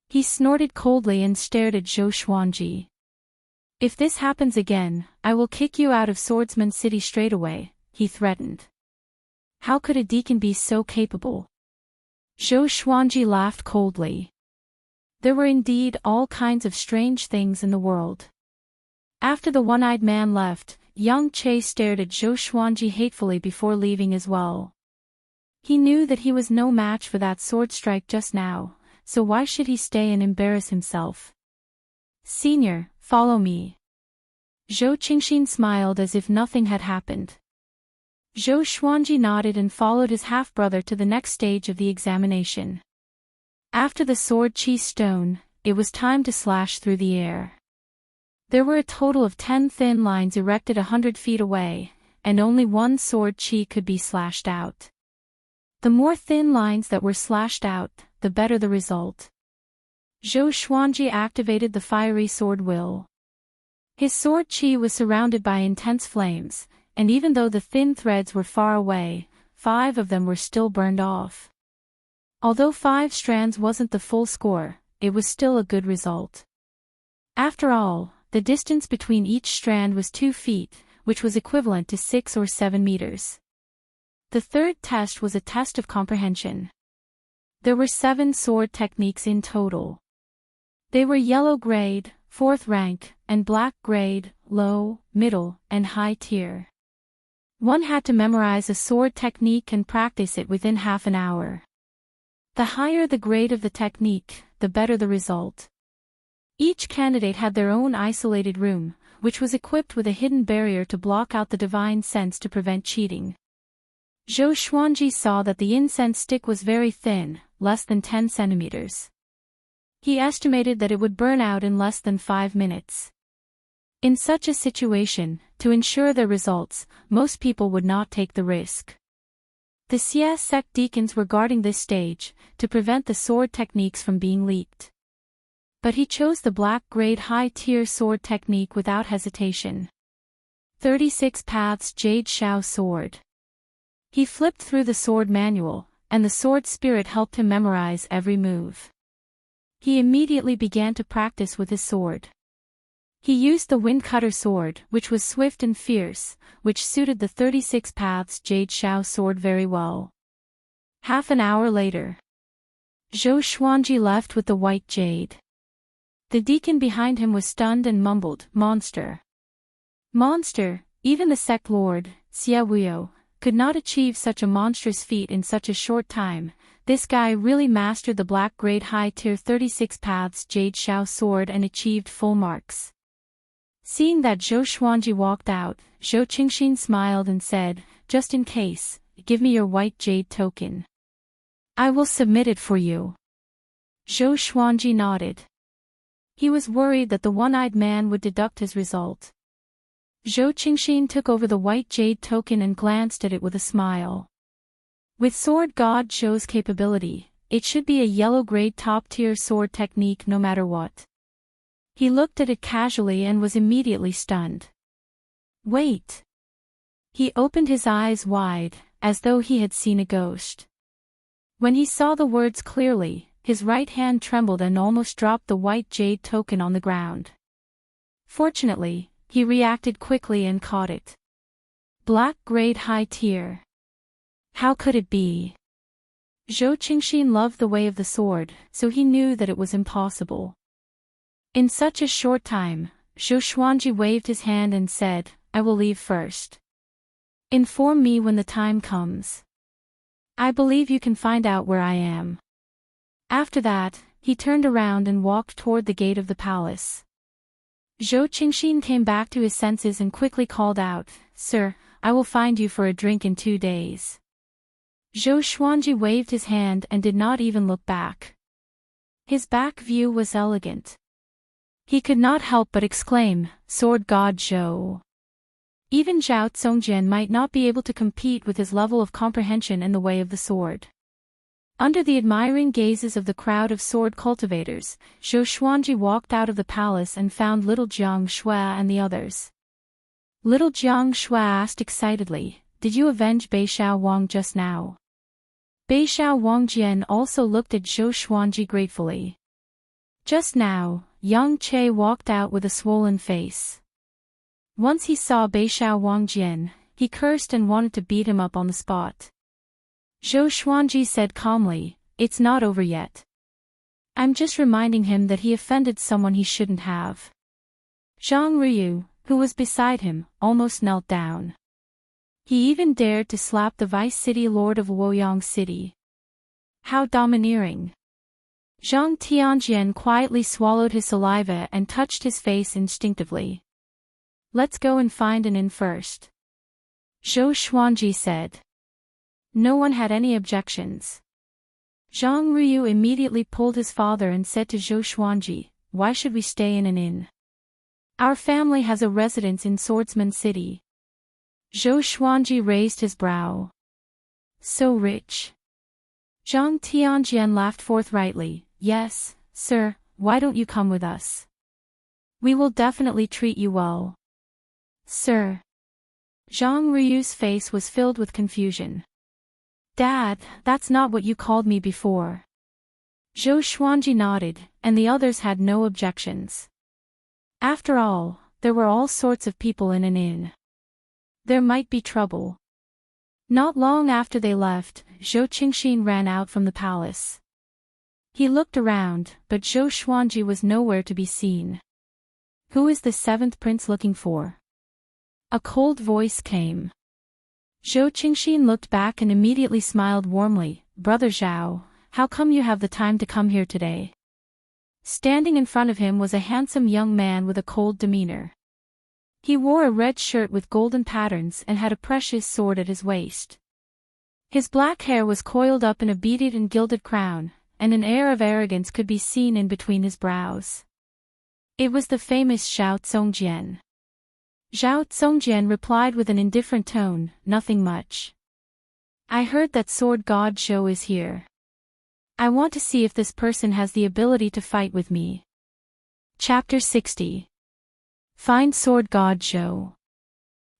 He snorted coldly and stared at Zhou Xuanji. "If this happens again, I will kick you out of Swordsman City straight away," he threatened. How could a deacon be so capable? Zhou Xuanji laughed coldly. There were indeed all kinds of strange things in the world. After the one-eyed man left, Yang Che stared at Zhou Xuanji hatefully before leaving as well. He knew that he was no match for that sword strike just now, so why should he stay and embarrass himself? "Senior, follow me." Zhou Qingxin smiled as if nothing had happened. Zhou Xuanji nodded and followed his half-brother to the next stage of the examination. After the sword chi stone, it was time to slash through the air. There were a total of 10 thin lines erected 100 feet away, and only one sword chi could be slashed out. The more thin lines that were slashed out, the better the result. Zhou Xuanji activated the fiery sword will. His sword chi was surrounded by intense flames, and even though the thin threads were far away, 5 of them were still burned off. Although 5 strands wasn't the full score, it was still a good result. After all, the distance between each strand was 2 feet, which was equivalent to 6 or 7 meters. The third test was a test of comprehension. There were 7 sword techniques in total. They were yellow grade, 4th rank, and black grade, low, middle, and high tier. One had to memorize a sword technique and practice it within half an hour. The higher the grade of the technique, the better the result. Each candidate had their own isolated room, which was equipped with a hidden barrier to block out the divine sense to prevent cheating. Zhou Xuanji saw that the incense stick was very thin, less than 10 centimeters. He estimated that it would burn out in less than 5 minutes. In such a situation, to ensure their results, most people would not take the risk. The Xia sect deacons were guarding this stage, to prevent the sword techniques from being leaked. But he chose the black grade high-tier sword technique without hesitation. 36 Paths Jade Shao Sword. He flipped through the sword manual, and the sword spirit helped him memorize every move. He immediately began to practice with his sword. He used the wind cutter sword, which was swift and fierce, which suited the 36 paths Jade Xiao sword very well. Half an hour later, Zhou Xuanji left with the white jade. The deacon behind him was stunned and mumbled, "Monster! Monster!" Even the sect lord, Xie Wuyo, could not achieve such a monstrous feat in such a short time. This guy really mastered the black grade high tier 36 paths Jade Xiao sword and achieved full marks. Seeing that Zhou Xuanji walked out, Zhou Qingxin smiled and said, "Just in case, give me your white jade token. I will submit it for you." Zhou Xuanji nodded. He was worried that the one-eyed man would deduct his result. Zhou Qingxin took over the white jade token and glanced at it with a smile. With Sword God Zhou's capability, it should be a yellow-grade top-tier sword technique no matter what. He looked at it casually and was immediately stunned. "Wait!" He opened his eyes wide, as though he had seen a ghost. When he saw the words clearly, his right hand trembled and almost dropped the white jade token on the ground. Fortunately, he reacted quickly and caught it. Black grade high tier. How could it be? Zhou Qingxin loved the way of the sword, so he knew that it was impossible. In such a short time, Zhou Xuanji waved his hand and said, "I will leave first. Inform me when the time comes. I believe you can find out where I am." After that, he turned around and walked toward the gate of the palace. Zhou Qingxin came back to his senses and quickly called out, "Sir, I will find you for a drink in 2 days." Zhou Xuanji waved his hand and did not even look back. His back view was elegant. He could not help but exclaim, "Sword God Zhou." Even Zhao Zongjian might not be able to compete with his level of comprehension in the way of the sword. Under the admiring gazes of the crowd of sword cultivators, Zhou Xuanji walked out of the palace and found little Jiang Shui and the others. Little Jiang Shui asked excitedly, "Did you avenge Beixiao Wang just now?" Beixiao Wangjian also looked at Zhou Xuanji gratefully. Just now, Yang Che walked out with a swollen face. Once he saw Beixiao Wangjian, he cursed and wanted to beat him up on the spot. Zhou Xuanji said calmly, "It's not over yet. I'm just reminding him that he offended someone he shouldn't have." Zhang Ruyu, who was beside him, almost knelt down. He even dared to slap the vice city lord of Luoyang City. How domineering! Zhang Tianjian quietly swallowed his saliva and touched his face instinctively. "Let's go and find an inn first," Zhou Xuanji said. No one had any objections. Zhang Ruyu immediately pulled his father and said to Zhou Xuanji, "Why should we stay in an inn? Our family has a residence in Swordsman City." Zhou Xuanji raised his brow. "So rich." Zhang Tianjian laughed forthrightly, "Yes, sir, why don't you come with us? We will definitely treat you well." "Sir." Zhang Ruyu's face was filled with confusion. "Dad, that's not what you called me before." Zhou Xuanji nodded, and the others had no objections. After all, there were all sorts of people in an inn. There might be trouble. Not long after they left, Zhou Qingxin ran out from the palace. He looked around, but Zhou Xuanji was nowhere to be seen. "Who is the 7th prince looking for?" A cold voice came. Zhou Qingxin looked back and immediately smiled warmly, "Brother Zhao, how come you have the time to come here today?" Standing in front of him was a handsome young man with a cold demeanor. He wore a red shirt with golden patterns and had a precious sword at his waist. His black hair was coiled up in a beaded and gilded crown, and an air of arrogance could be seen in between his brows. It was the famous Zhao Zongjian. Zhao Zongjian replied with an indifferent tone, "Nothing much. I heard that Sword God Zhou is here. I want to see if this person has the ability to fight with me." Chapter 60. Find Sword God Zhou.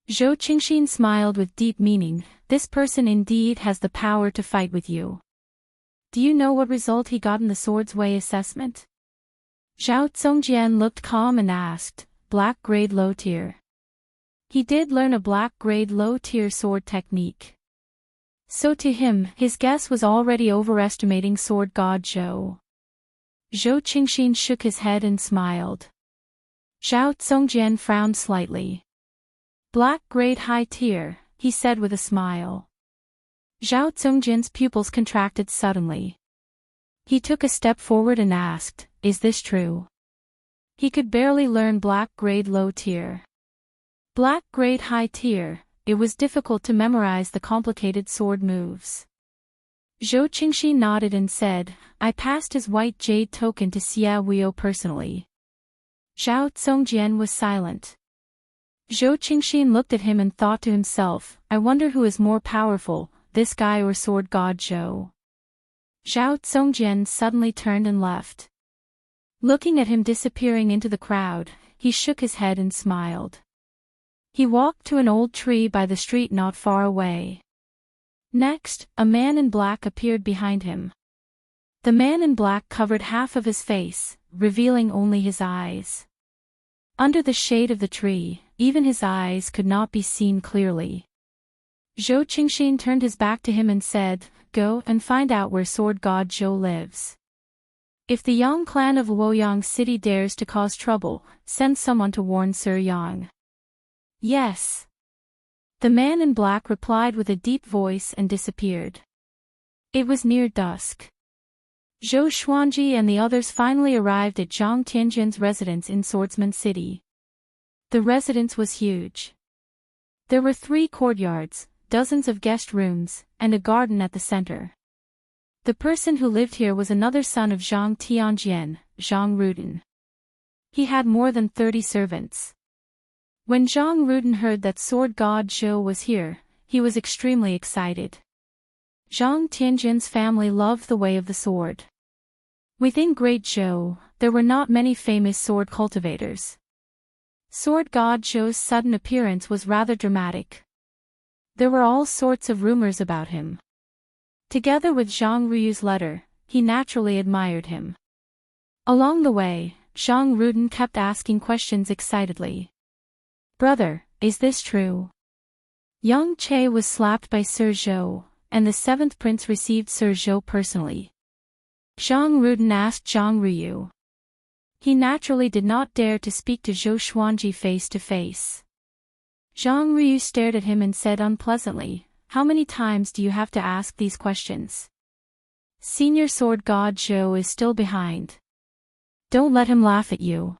Zhou Qingxin smiled with deep meaning, "This person indeed has the power to fight with you. Do you know what result he got in the Sword's Way assessment?" Zhao Zongjian looked calm and asked, black grade low tier. He did learn a black grade low tier sword technique. So to him, his guess was already overestimating sword god Zhou. Zhou Qingxin shook his head and smiled. Zhao Zongjian frowned slightly. Black grade high tier, he said with a smile. Zhao Zongjian's pupils contracted suddenly. He took a step forward and asked, is this true? He could barely learn black grade low tier. Black grade high tier, it was difficult to memorize the complicated sword moves. Zhou Qingxi nodded and said, I passed his white jade token to Xia Huio personally. Zhao Zongjian was silent. Zhou Qingxin looked at him and thought to himself, I wonder who is more powerful, this guy or sword god Zhou. Zhao Zongjian suddenly turned and left. Looking at him disappearing into the crowd, he shook his head and smiled. He walked to an old tree by the street not far away. Next, a man in black appeared behind him. The man in black covered half of his face, revealing only his eyes. Under the shade of the tree, even his eyes could not be seen clearly. Zhou Qingxin turned his back to him and said, go and find out where sword god Zhou lives. If the Yang clan of Luoyang City dares to cause trouble, send someone to warn Sir Yang. Yes. The man in black replied with a deep voice and disappeared. It was near dusk. Zhou Xuanji and the others finally arrived at Zhang Tianjin's residence in Swordsman City. The residence was huge. There were 3 courtyards, dozens of guest rooms, and a garden at the center. The person who lived here was another son of Zhang Tianjian, Zhang Ruden. He had more than 30 servants. When Zhang Ruden heard that sword god Zhou was here, he was extremely excited. Zhang Tianjin's family loved the way of the sword. Within Great Zhou, there were not many famous sword cultivators. Sword god Zhou's sudden appearance was rather dramatic. There were all sorts of rumors about him. Together with Zhang Ruyu's letter, he naturally admired him. Along the way, Zhang Ruden kept asking questions excitedly. Brother, is this true? Yang Che was slapped by Sir Zhou, and the 7th prince received Sir Zhou personally. Zhang Ruden asked Zhang Ruyu. He naturally did not dare to speak to Zhou Xuanji face to face. Zhang Ruyu stared at him and said unpleasantly, how many times do you have to ask these questions? Senior sword god Zhou is still behind. Don't let him laugh at you.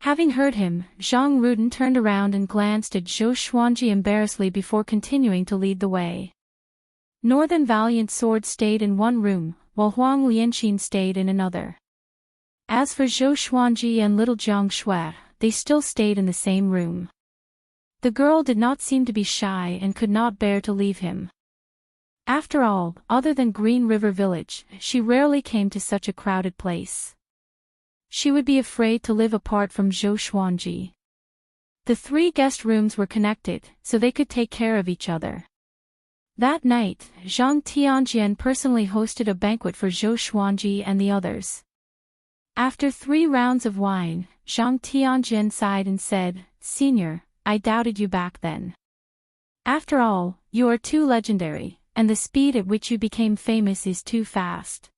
Having heard him, Zhang Ruden turned around and glanced at Zhou Xuanji embarrassedly before continuing to lead the way. Northern Valiant Sword stayed in one room, while Huang Lianqin stayed in another. As for Zhou Xuanji and little Jiang Shui, they still stayed in the same room. The girl did not seem to be shy and could not bear to leave him. After all, other than Green River Village, she rarely came to such a crowded place. She would be afraid to live apart from Zhou Xuanji. The 3 guest rooms were connected, so they could take care of each other. That night, Zhang Tianjian personally hosted a banquet for Zhou Xuanji and the others. After 3 rounds of wine, Zhang Tianjian sighed and said, Senior, I doubted you back then. After all, you are too legendary, and the speed at which you became famous is too fast.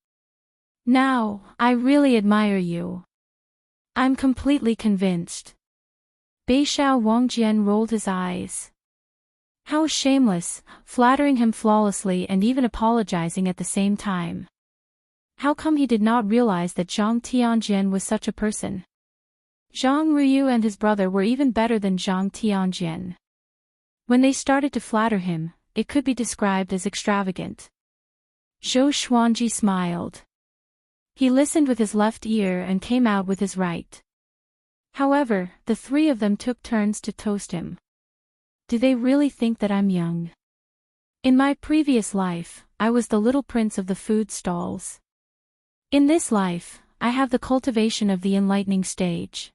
Now, I really admire you. I'm completely convinced. Beishao Wangjian rolled his eyes. How shameless, flattering him flawlessly and even apologizing at the same time. How come he did not realize that Zhang Tianjian was such a person? Zhang Ruyu and his brother were even better than Zhang Tianjian. When they started to flatter him, it could be described as extravagant. Zhou Xuanji smiled. He listened with his left ear and came out with his right. However, the 3 of them took turns to toast him. Do they really think that I'm young? In my previous life, I was the little prince of the food stalls. In this life, I have the cultivation of the enlightening stage.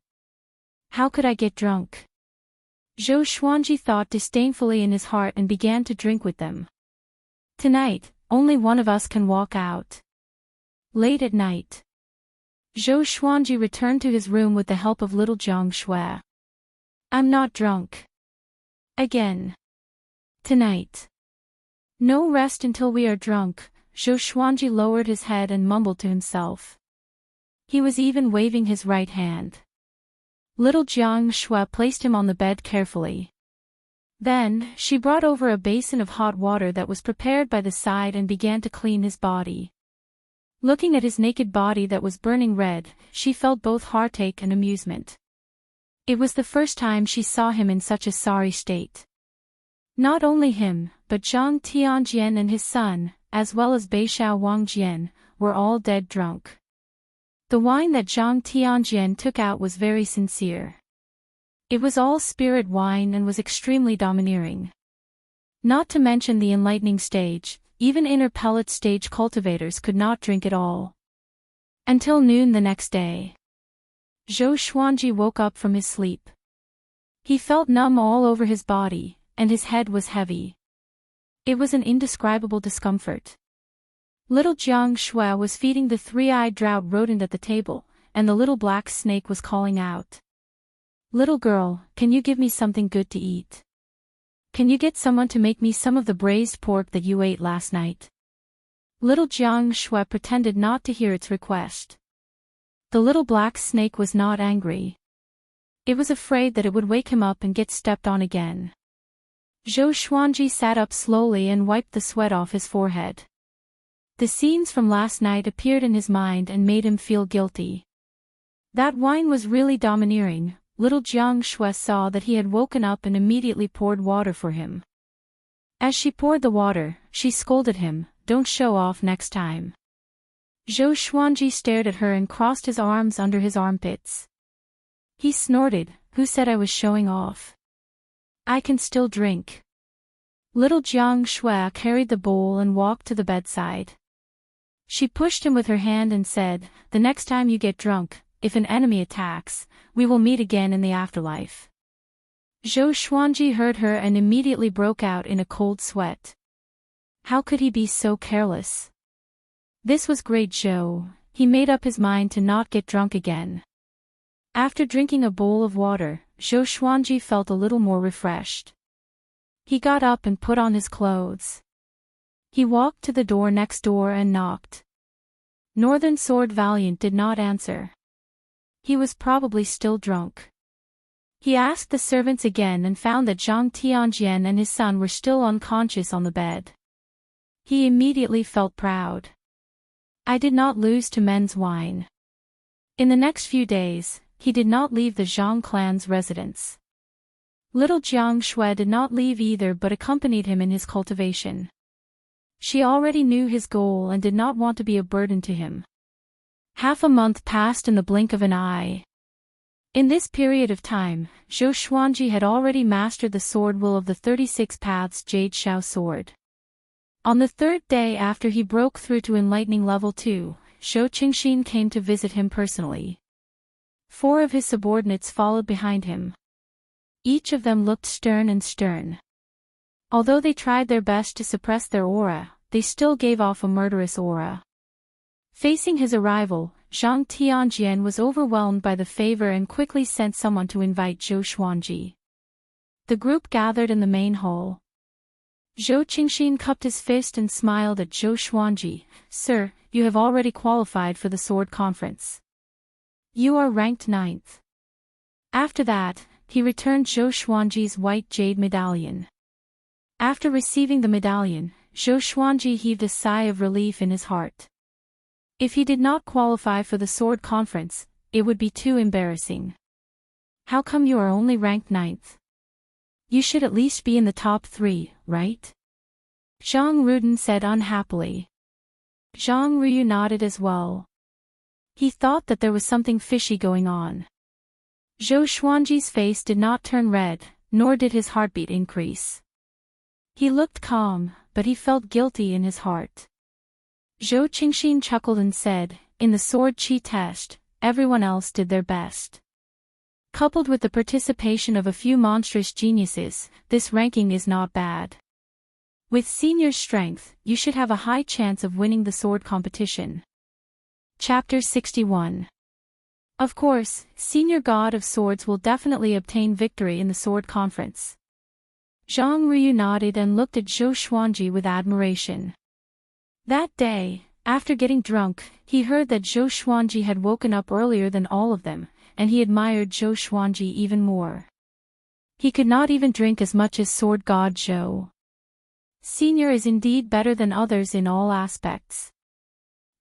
How could I get drunk? Zhou Xuanji thought disdainfully in his heart and began to drink with them. Tonight, only one of us can walk out. Late at night. Zhou Xuanji returned to his room with the help of little Jiang Shui. I'm not drunk. Again. Tonight. No rest until we are drunk. Zhou Xuanji lowered his head and mumbled to himself. He was even waving his right hand. Little Jiang Shui placed him on the bed carefully. Then, she brought over a basin of hot water that was prepared by the side and began to clean his body. Looking at his naked body that was burning red, she felt both heartache and amusement. It was the first time she saw him in such a sorry state. Not only him, but Zhang Tianjian and his son, as well as Beishao Wangjian, were all dead drunk. The wine that Zhang Tianjian took out was very sincere. It was all spirit wine and was extremely domineering. Not to mention the enlightening stage, even inner pellet stage cultivators could not drink it all. Until noon the next day. Zhou Xuanji woke up from his sleep. He felt numb all over his body, and his head was heavy. It was an indescribable discomfort. Little Jiang Shui was feeding the three-eyed drought rodent at the table, and the little black snake was calling out. Little girl, can you give me something good to eat? Can you get someone to make me some of the braised pork that you ate last night? Little Jiang Shui pretended not to hear its request. The little black snake was not angry. It was afraid that it would wake him up and get stepped on again. Zhou Xuanji sat up slowly and wiped the sweat off his forehead. The scenes from last night appeared in his mind and made him feel guilty. That wine was really domineering. Little Jiang Shui saw that he had woken up and immediately poured water for him. As she poured the water, she scolded him, "Don't show off next time." Zhou Xuanji stared at her and crossed his arms under his armpits. He snorted, "Who said I was showing off? I can still drink." Little Jiang Shui carried the bowl and walked to the bedside. She pushed him with her hand and said, "The next time you get drunk, if an enemy attacks, we will meet again in the afterlife." Zhou Xuanji heard her and immediately broke out in a cold sweat. How could he be so careless? This was great Zhou. He made up his mind to not get drunk again. After drinking a bowl of water, Zhou Xuanji felt a little more refreshed. He got up and put on his clothes. He walked to the door next door and knocked. Northern Sword Valiant did not answer. He was probably still drunk. He asked the servants again and found that Zhang Tianjian and his son were still unconscious on the bed. He immediately felt proud. I did not lose to men's wine. In the next few days, he did not leave the Zhang clan's residence. Little Jiang Shui did not leave either but accompanied him in his cultivation. She already knew his goal and did not want to be a burden to him. Half a month passed in the blink of an eye. In this period of time, Zhou Xuanji had already mastered the sword will of the 36 Paths Jade Shao sword. On the third day after he broke through to enlightening level 2, Shou Qingxin came to visit him personally. 4 of his subordinates followed behind him. Each of them looked stern. Although they tried their best to suppress their aura, they still gave off a murderous aura. Facing his arrival, Zhang Tianjian was overwhelmed by the favor and quickly sent someone to invite Zhou Xuanji. The group gathered in the main hall. Zhou Qingxin cupped his fist and smiled at Zhou Xuanji. "Sir, you have already qualified for the sword conference. You are ranked 9th. After that, he returned Zhou Xuanji's white jade medallion. After receiving the medallion, Zhou Xuanji heaved a sigh of relief in his heart. If he did not qualify for the sword conference, it would be too embarrassing. How come you are only ranked 9th? You should at least be in the top 3, right? Zhang Ruden said unhappily. Zhang Ruyu nodded as well. He thought that there was something fishy going on. Zhou Xuanji's face did not turn red, nor did his heartbeat increase. He looked calm, but he felt guilty in his heart. Zhou Qingxin chuckled and said, "In the sword chi test, everyone else did their best. Coupled with the participation of a few monstrous geniuses, this ranking is not bad. With senior strength, you should have a high chance of winning the sword competition." Chapter 61. Of course, Senior God of Swords will definitely obtain victory in the sword conference. Zhang Ruyu nodded and looked at Zhou Xuanji with admiration. That day, after getting drunk, he heard that Zhou Xuanji had woken up earlier than all of them, and he admired Zhou Xuanji even more. He could not even drink as much as Sword God Zhou. Senior is indeed better than others in all aspects.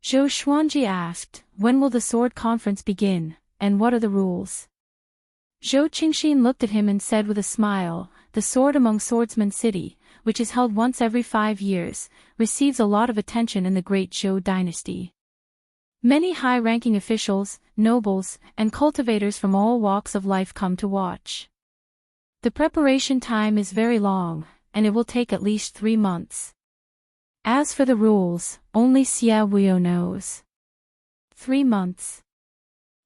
Zhou Xuanji asked, when will the sword conference begin, and what are the rules? Zhou Qingxin looked at him and said with a smile, the Sword Among Swordsmen City, which is held once every 5 years, receives a lot of attention in the Great Zhou dynasty. Many high-ranking officials, nobles, and cultivators from all walks of life come to watch. The preparation time is very long, and it will take at least 3 months. As for the rules, only Xia Wuyo knows. 3 months.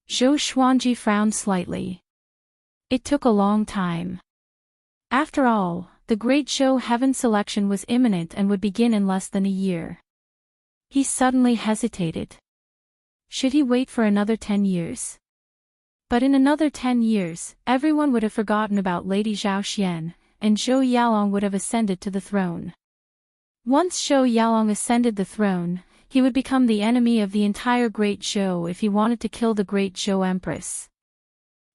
Zhou Xuanji frowned slightly. It took a long time. After all, the Great Zhou Heaven selection was imminent and would begin in less than a year. He suddenly hesitated. Should he wait for another 10 years? But in another 10 years, everyone would have forgotten about Lady Zhao Xian, and Zhou Yalong would have ascended to the throne. Once Zhou Yalong ascended the throne, he would become the enemy of the entire Great Zhou if he wanted to kill the Great Zhou Empress.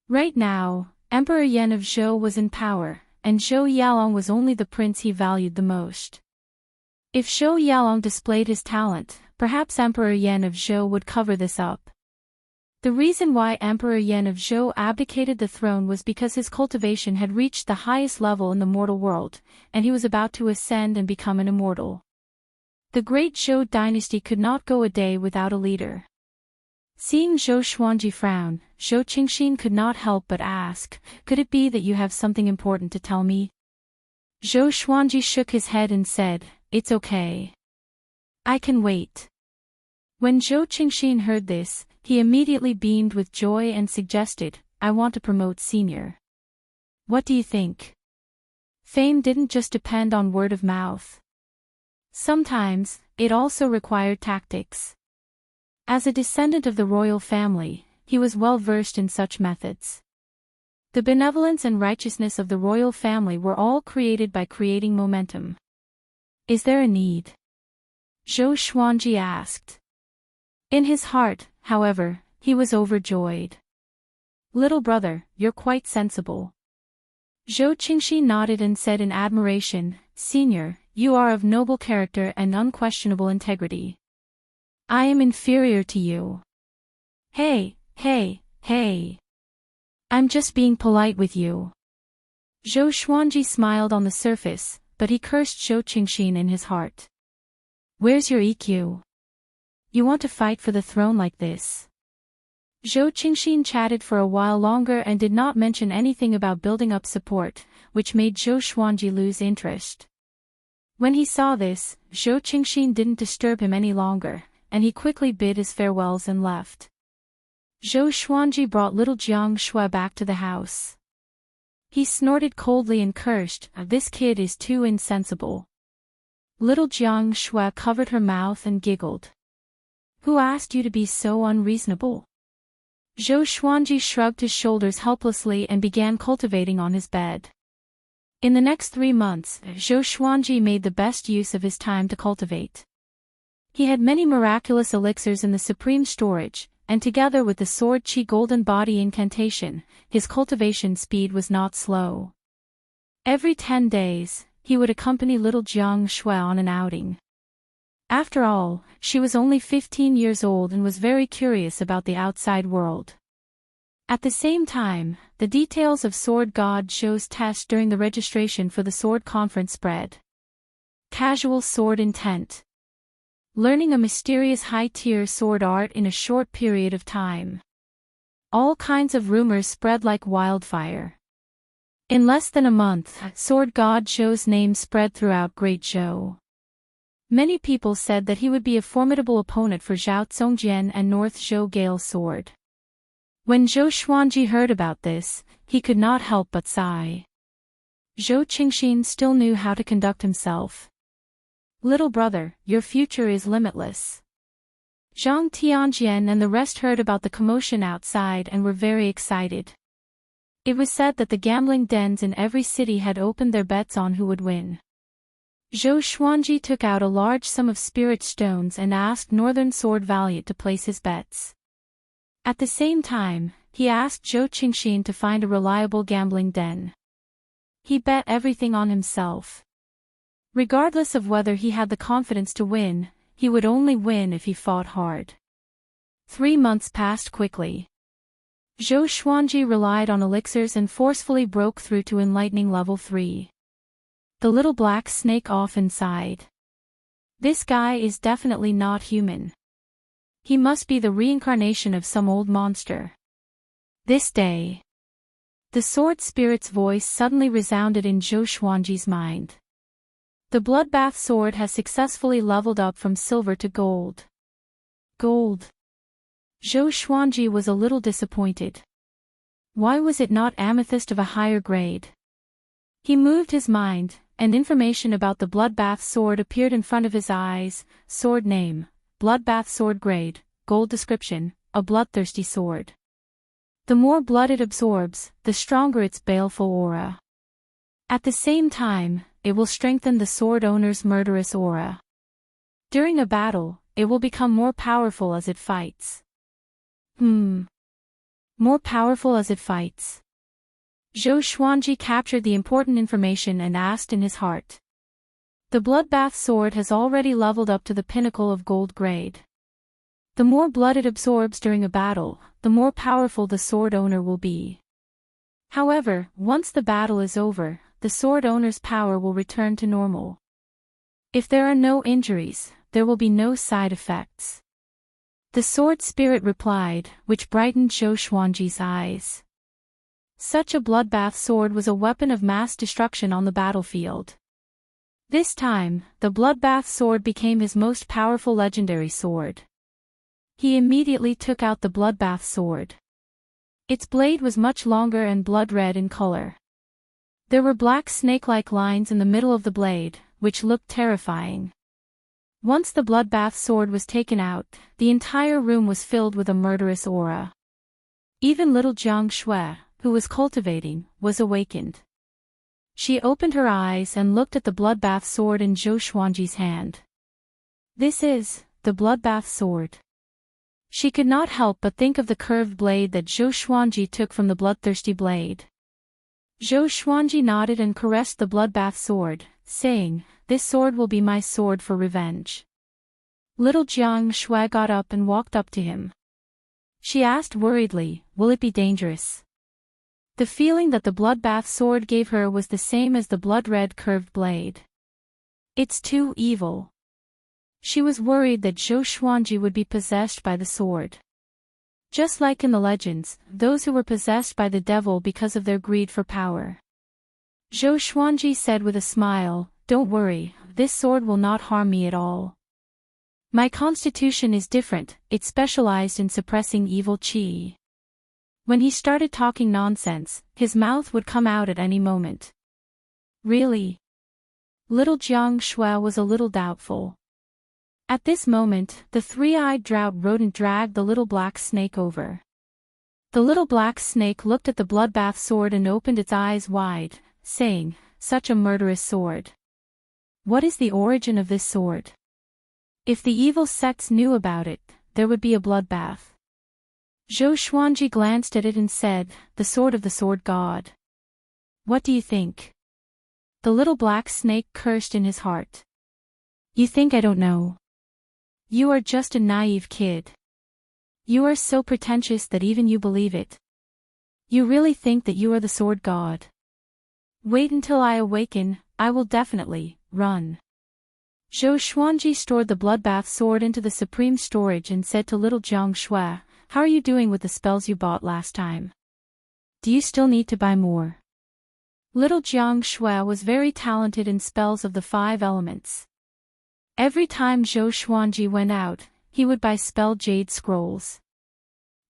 Right now, Emperor Yan of Zhou was in power, and Zhou Yalong was only the prince he valued the most. If Zhou Yalong displayed his talent, perhaps Emperor Yan of Zhou would cover this up. The reason why Emperor Yan of Zhou abdicated the throne was because his cultivation had reached the highest level in the mortal world, and he was about to ascend and become an immortal. The Great Zhou dynasty could not go a day without a leader. Seeing Zhou Xuanji frown, Zhou Qingxin could not help but ask, could it be that you have something important to tell me? Zhou Xuanji shook his head and said, it's okay. I can wait. When Zhou Qingxin heard this, he immediately beamed with joy and suggested, I want to promote Senior. What do you think? Fame didn't just depend on word of mouth. Sometimes, it also required tactics. As a descendant of the royal family, he was well versed in such methods. The benevolence and righteousness of the royal family were all created by creating momentum. Is there a need? Zhou Xuanji asked. In his heart, however, he was overjoyed. Little brother, you're quite sensible. Zhou Qingxi nodded and said in admiration, Senior, you are of noble character and unquestionable integrity. I am inferior to you. Hey. I'm just being polite with you. Zhou Xuanji smiled on the surface, but he cursed Zhou Qingxin in his heart. Where's your EQ? You want to fight for the throne like this? Zhou Qingxin chatted for a while longer and did not mention anything about building up support, which made Zhou Xuanji lose interest. When he saw this, Zhou Qingxin didn't disturb him any longer, and he quickly bid his farewells and left. Zhou Xuanji brought little Jiang Shui back to the house. He snorted coldly and cursed, this kid is too insensible. Little Jiang Shui covered her mouth and giggled. Who asked you to be so unreasonable? Zhou Xuanji shrugged his shoulders helplessly and began cultivating on his bed. In the next 3 months, Zhou Xuanji made the best use of his time to cultivate. He had many miraculous elixirs in the supreme storage, and together with the sword Qi golden body incantation, his cultivation speed was not slow. Every 10 days, he would accompany little Jiang Shui on an outing. After all, she was only 15 years old and was very curious about the outside world. At the same time, the details of Sword God Zhou's test during the registration for the sword conference spread. Casual sword intent. Learning a mysterious high-tier sword art in a short period of time. All kinds of rumors spread like wildfire. In less than a month, Sword God Zhou's name spread throughout Great Zhou. Many people said that he would be a formidable opponent for Zhao Congjian and North Zhou Gale's sword. When Zhou Xuanji heard about this, he could not help but sigh. Zhou Qingxin still knew how to conduct himself. Little brother, your future is limitless. Zhang Tianjian and the rest heard about the commotion outside and were very excited. It was said that the gambling dens in every city had opened their bets on who would win. Zhou Xuanji took out a large sum of spirit stones and asked Northern Sword Valiant to place his bets. At the same time, he asked Zhou Qingxin to find a reliable gambling den. He bet everything on himself. Regardless of whether he had the confidence to win, he would only win if he fought hard. 3 months passed quickly. Zhou Xuanji relied on elixirs and forcefully broke through to enlightening level 3. The little black snake often sighed. This guy is definitely not human. He must be the reincarnation of some old monster. This day. The sword spirit's voice suddenly resounded in Zhou Xuanji's mind. The bloodbath sword has successfully leveled up from silver to gold. Gold. Zhou Xuanji was a little disappointed. Why was it not amethyst of a higher grade? He moved his mind, and information about the bloodbath sword appeared in front of his eyes. Sword name, bloodbath sword grade, gold description, a bloodthirsty sword. The more blood it absorbs, the stronger its baleful aura. At the same time, it will strengthen the sword owner's murderous aura. During a battle, it will become more powerful as it fights. More powerful as it fights. Zhou Xuanji captured the important information and asked in his heart. The bloodbath sword has already leveled up to the pinnacle of gold grade. The more blood it absorbs during a battle, the more powerful the sword owner will be. However, once the battle is over, the sword owner's power will return to normal. If there are no injuries, there will be no side effects. The sword spirit replied, which brightened Zhou Xuanji's eyes. Such a bloodbath sword was a weapon of mass destruction on the battlefield. This time, the bloodbath sword became his most powerful legendary sword. He immediately took out the bloodbath sword. Its blade was much longer and blood red in color. There were black snake-like lines in the middle of the blade, which looked terrifying. Once the bloodbath sword was taken out, the entire room was filled with a murderous aura. Even little Jiang Shui, who was cultivating, was awakened. She opened her eyes and looked at the bloodbath sword in Zhou Xuanji's hand. This is the bloodbath sword. She could not help but think of the curved blade that Zhou Xuanji took from the bloodthirsty blade. Zhou Xuanji nodded and caressed the bloodbath sword, saying, "This sword will be my sword for revenge." Little Jiang Shui got up and walked up to him. She asked worriedly, "Will it be dangerous?" The feeling that the bloodbath sword gave her was the same as the blood-red curved blade. It's too evil. She was worried that Zhou Xuanji would be possessed by the sword. Just like in the legends, those who were possessed by the devil because of their greed for power. Zhou Xuanji said with a smile, "Don't worry, this sword will not harm me at all. My constitution is different, it's specialized in suppressing evil qi." When he started talking nonsense, his mouth would come out at any moment. Really? Little Jiang Shui was a little doubtful. At this moment, the three-eyed drought rodent dragged the little black snake over. The little black snake looked at the bloodbath sword and opened its eyes wide, saying, "Such a murderous sword. What is the origin of this sword? If the evil sects knew about it, there would be a bloodbath." Zhou Xuanji glanced at it and said, "The sword of the sword god." "What do you think?" The little black snake cursed in his heart. "You think I don't know? You are just a naive kid. You are so pretentious that even you believe it. You really think that you are the sword god? Wait until I awaken, I will definitely run." Zhou Xuanji stored the bloodbath sword into the supreme storage and said to little Jiang Shui, "How are you doing with the spells you bought last time? Do you still need to buy more?" Little Jiang Shui was very talented in spells of the 5 elements. Every time Zhou Xuanji went out, he would buy spell jade scrolls.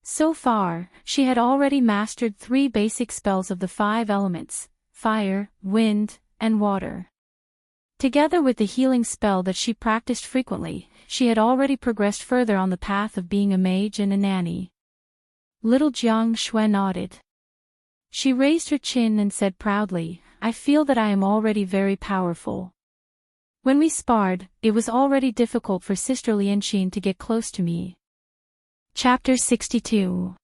So far, she had already mastered 3 basic spells of the 5 elements, fire, wind, and water. Together with the healing spell that she practiced frequently, she had already progressed further on the path of being a mage and a nanny. Little Jiang Shui nodded. She raised her chin and said proudly, "I feel that I am already very powerful. When we sparred, it was already difficult for Sister Lianxin to get close to me." Chapter 62.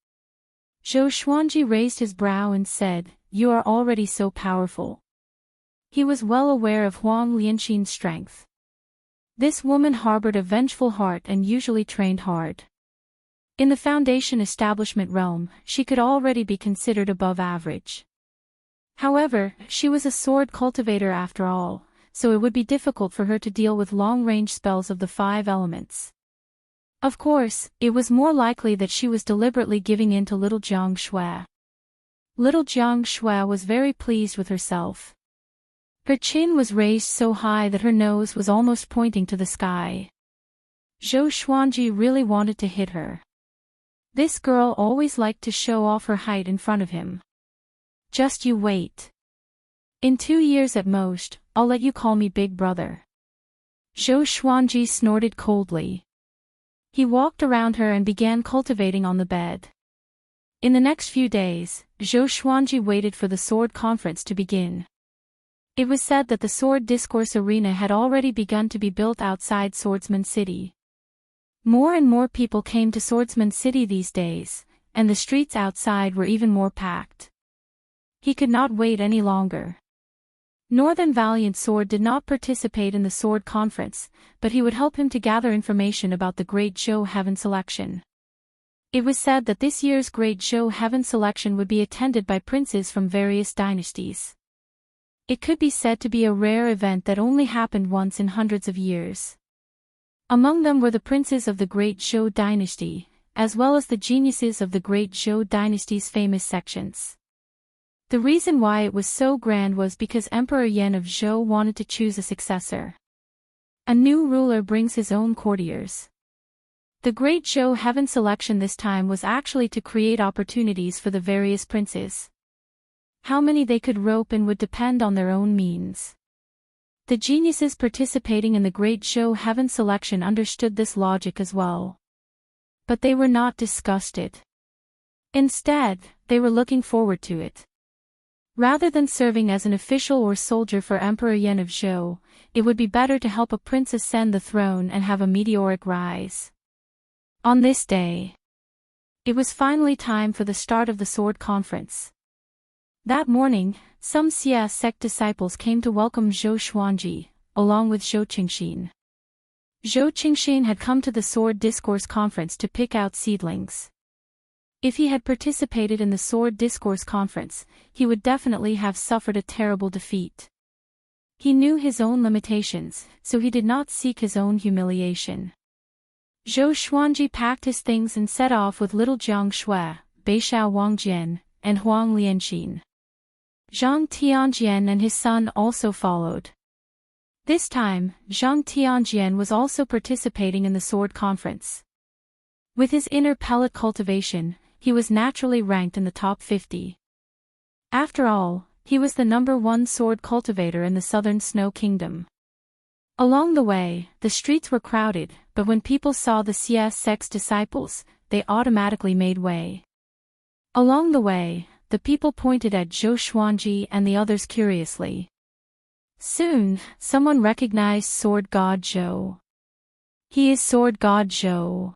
Zhou Xuanji raised his brow and said, "You are already so powerful." He was well aware of Huang Lianxin's strength. This woman harbored a vengeful heart and usually trained hard. In the Foundation establishment realm, she could already be considered above average. However, she was a sword cultivator after all, so it would be difficult for her to deal with long-range spells of the 5 elements. Of course, it was more likely that she was deliberately giving in to little Jiang Shui. Little Jiang Shui was very pleased with herself. Her chin was raised so high that her nose was almost pointing to the sky. Zhou Xuanji really wanted to hit her. This girl always liked to show off her height in front of him. "Just you wait. In 2 years at most, I'll let you call me Big Brother." Zhou Xuanji snorted coldly. He walked around her and began cultivating on the bed. In the next few days, Zhou Xuanji waited for the sword conference to begin. It was said that the sword discourse arena had already begun to be built outside Swordsman City. More and more people came to Swordsman City these days, and the streets outside were even more packed. He could not wait any longer. Northern Valiant Sword did not participate in the sword conference, but he would help him to gather information about the Great Zhou Heaven Selection. It was said that this year's Great Zhou Heaven Selection would be attended by princes from various dynasties. It could be said to be a rare event that only happened once in hundreds of years. Among them were the princes of the Great Zhou dynasty, as well as the geniuses of the Great Zhou dynasty's famous sections. The reason why it was so grand was because Emperor Yan of Zhou wanted to choose a successor. A new ruler brings his own courtiers. The Great Zhou Heaven Selection this time was actually to create opportunities for the various princes. How many they could rope in would depend on their own means. The geniuses participating in the Great Zhou Heaven Selection understood this logic as well. But they were not disgusted. Instead, they were looking forward to it. Rather than serving as an official or soldier for Emperor Yan of Zhou, it would be better to help a prince ascend the throne and have a meteoric rise. On this day, it was finally time for the start of the sword conference. That morning, some Xia sect disciples came to welcome Zhou Xuanji, along with Zhou Qingxin. Zhou Qingxin had come to the Sword Discourse Conference to pick out seedlings. If he had participated in the Sword Discourse Conference, he would definitely have suffered a terrible defeat. He knew his own limitations, so he did not seek his own humiliation. Zhou Xuanji packed his things and set off with little Jiang Shui, Beixiao Wangjian, and Huang Lianxin. Zhang Tianjian and his son also followed. This time, Zhang Tianjian was also participating in the sword conference. With his inner pellet cultivation, he was naturally ranked in the top 50. After all, he was the #1 sword cultivator in the Southern Snow Kingdom. Along the way, the streets were crowded, but when people saw the Xia sect's disciples, they automatically made way. Along the way, the people pointed at Zhou Xuanji and the others curiously. Soon, someone recognized Sword God Zhou. "He is Sword God Zhou.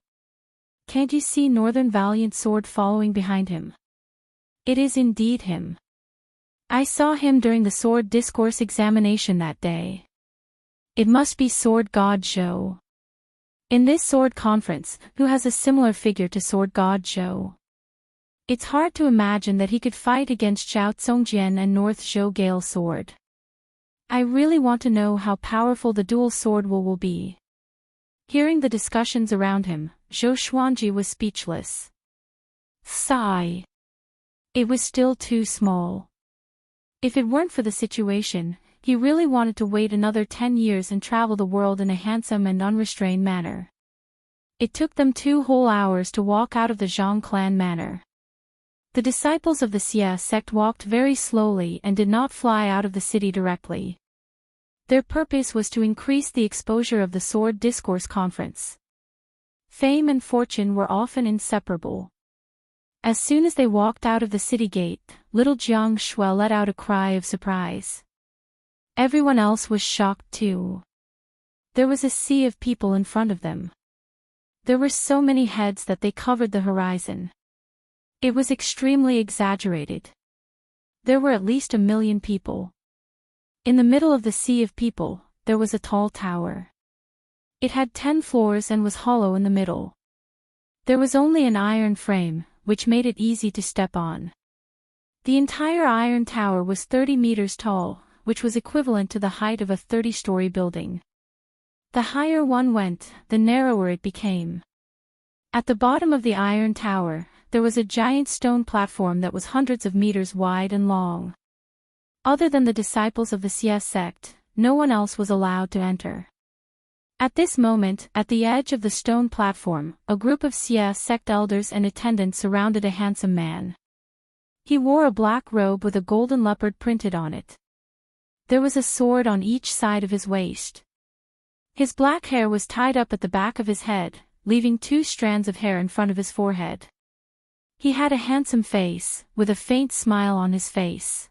Can't you see Northern Valiant Sword following behind him? It is indeed him. I saw him during the Sword Discourse examination that day. It must be Sword God Zhou." In this sword conference, who has a similar figure to Sword God Zhou? It's hard to imagine that he could fight against Zhao Zongjian and North Zhou Gale Sword. I really want to know how powerful the dual sword will be. Hearing the discussions around him, Zhou Xuanji was speechless. Sigh. It was still too small. If it weren't for the situation, he really wanted to wait another 10 years and travel the world in a handsome and unrestrained manner. It took them 2 whole hours to walk out of the Zhang clan manor. The disciples of the Xia sect walked very slowly and did not fly out of the city directly. Their purpose was to increase the exposure of the Sword Discourse Conference. Fame and fortune were often inseparable. As soon as they walked out of the city gate, little Jiang Shui let out a cry of surprise. Everyone else was shocked too. There was a sea of people in front of them. There were so many heads that they covered the horizon. It was extremely exaggerated. There were at least 1 million people. In the middle of the sea of people, there was a tall tower. It had 10 floors and was hollow in the middle. There was only an iron frame, which made it easy to step on. The entire iron tower was 30 meters tall, which was equivalent to the height of a 30-story building. The higher one went, the narrower it became. At the bottom of the iron tower, there was a giant stone platform that was hundreds of meters wide and long. Other than the disciples of the Xia sect, no one else was allowed to enter. At this moment, at the edge of the stone platform, a group of Xia sect elders and attendants surrounded a handsome man. He wore a black robe with a golden leopard printed on it. There was a sword on each side of his waist. His black hair was tied up at the back of his head, leaving 2 strands of hair in front of his forehead. He had a handsome face, with a faint smile on his face.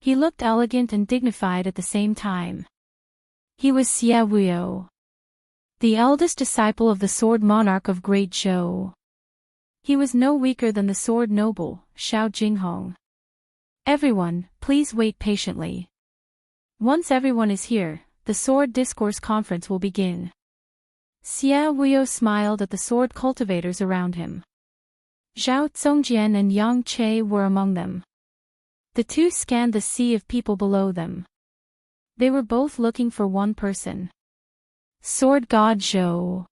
He looked elegant and dignified at the same time. He was Xia Wuyo, the eldest disciple of the Sword Monarch of Great Zhou. He was no weaker than the Sword Noble, Xiao Jinghong. Everyone, please wait patiently. Once everyone is here, the Sword Discourse Conference will begin. Xia Wuyo smiled at the sword cultivators around him. Zhao Zongjian and Yang Che were among them. The two scanned the sea of people below them. They were both looking for one person. Sword God Zhou.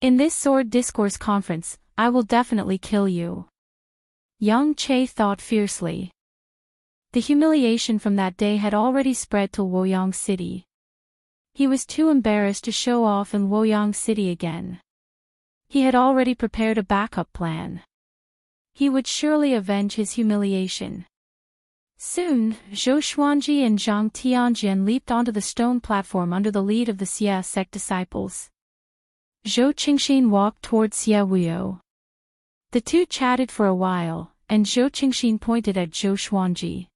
In this Sword Discourse Conference, I will definitely kill you. Yang Che thought fiercely. The humiliation from that day had already spread to Luoyang City. He was too embarrassed to show off in Luoyang City again. He had already prepared a backup plan. He would surely avenge his humiliation. Soon, Zhou Xuanji and Zhang Tianjian leaped onto the stone platform under the lead of the Xia sect disciples. Zhou Qingxin walked toward Xia Wuyo. The two chatted for a while, and Zhou Qingxin pointed at Zhou Xuanji.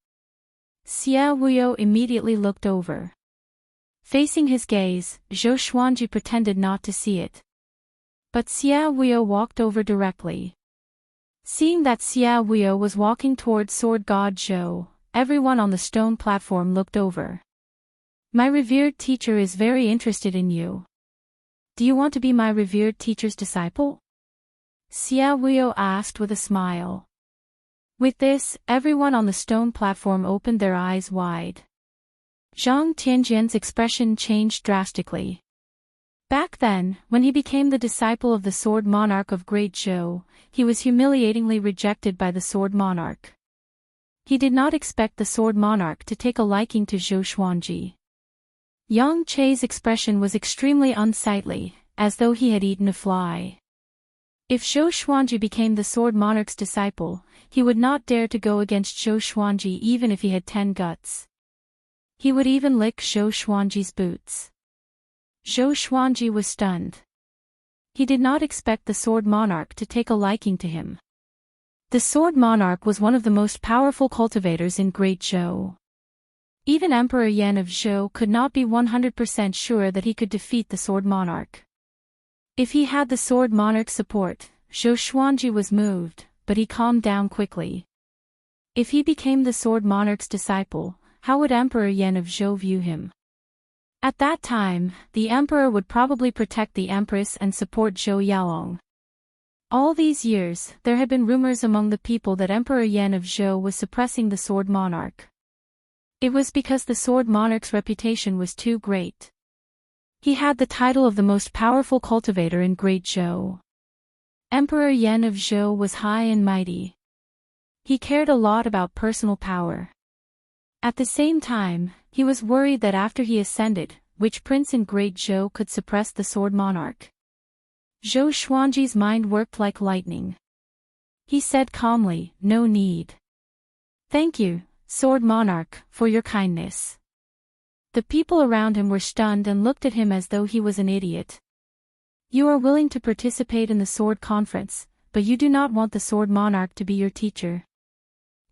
Xia Wuyo immediately looked over. Facing his gaze, Zhou Xuanji pretended not to see it. But Xia Wuyo walked over directly. Seeing that Xia Wuyo was walking towards Sword God Zhou, everyone on the stone platform looked over. My revered teacher is very interested in you. Do you want to be my revered teacher's disciple? Xia Wuyo asked with a smile. With this, everyone on the stone platform opened their eyes wide. Zhang Tianjian's expression changed drastically. Back then, when he became the disciple of the Sword Monarch of Great Zhou, he was humiliatingly rejected by the Sword Monarch. He did not expect the Sword Monarch to take a liking to Zhou Xuanji. Yang Che's expression was extremely unsightly, as though he had eaten a fly. If Zhou Xuanji became the Sword Monarch's disciple, he would not dare to go against Zhou Xuanji even if he had 10 guts. He would even lick Zhou Xuanji's boots. Zhou Xuanji was stunned. He did not expect the Sword Monarch to take a liking to him. The Sword Monarch was one of the most powerful cultivators in Great Zhou. Even Emperor Yan of Zhou could not be 100% sure that he could defeat the Sword Monarch. If he had the Sword Monarch's support, Zhou Xuanji was moved, but he calmed down quickly. If he became the Sword Monarch's disciple, how would Emperor Yan of Zhou view him? At that time, the emperor would probably protect the empress and support Zhou Yalong. All these years, there had been rumors among the people that Emperor Yan of Zhou was suppressing the Sword Monarch. It was because the Sword Monarch's reputation was too great. He had the title of the most powerful cultivator in Great Zhou. Emperor Yan of Zhou was high and mighty. He cared a lot about personal power. At the same time, he was worried that after he ascended, which prince in Great Zhou could suppress the Sword Monarch. Zhou Xuanji's mind worked like lightning. He said calmly, "No need. Thank you, Sword Monarch, for your kindness. The people around him were stunned and looked at him as though he was an idiot. You are willing to participate in the sword conference, but you do not want the sword monarch to be your teacher.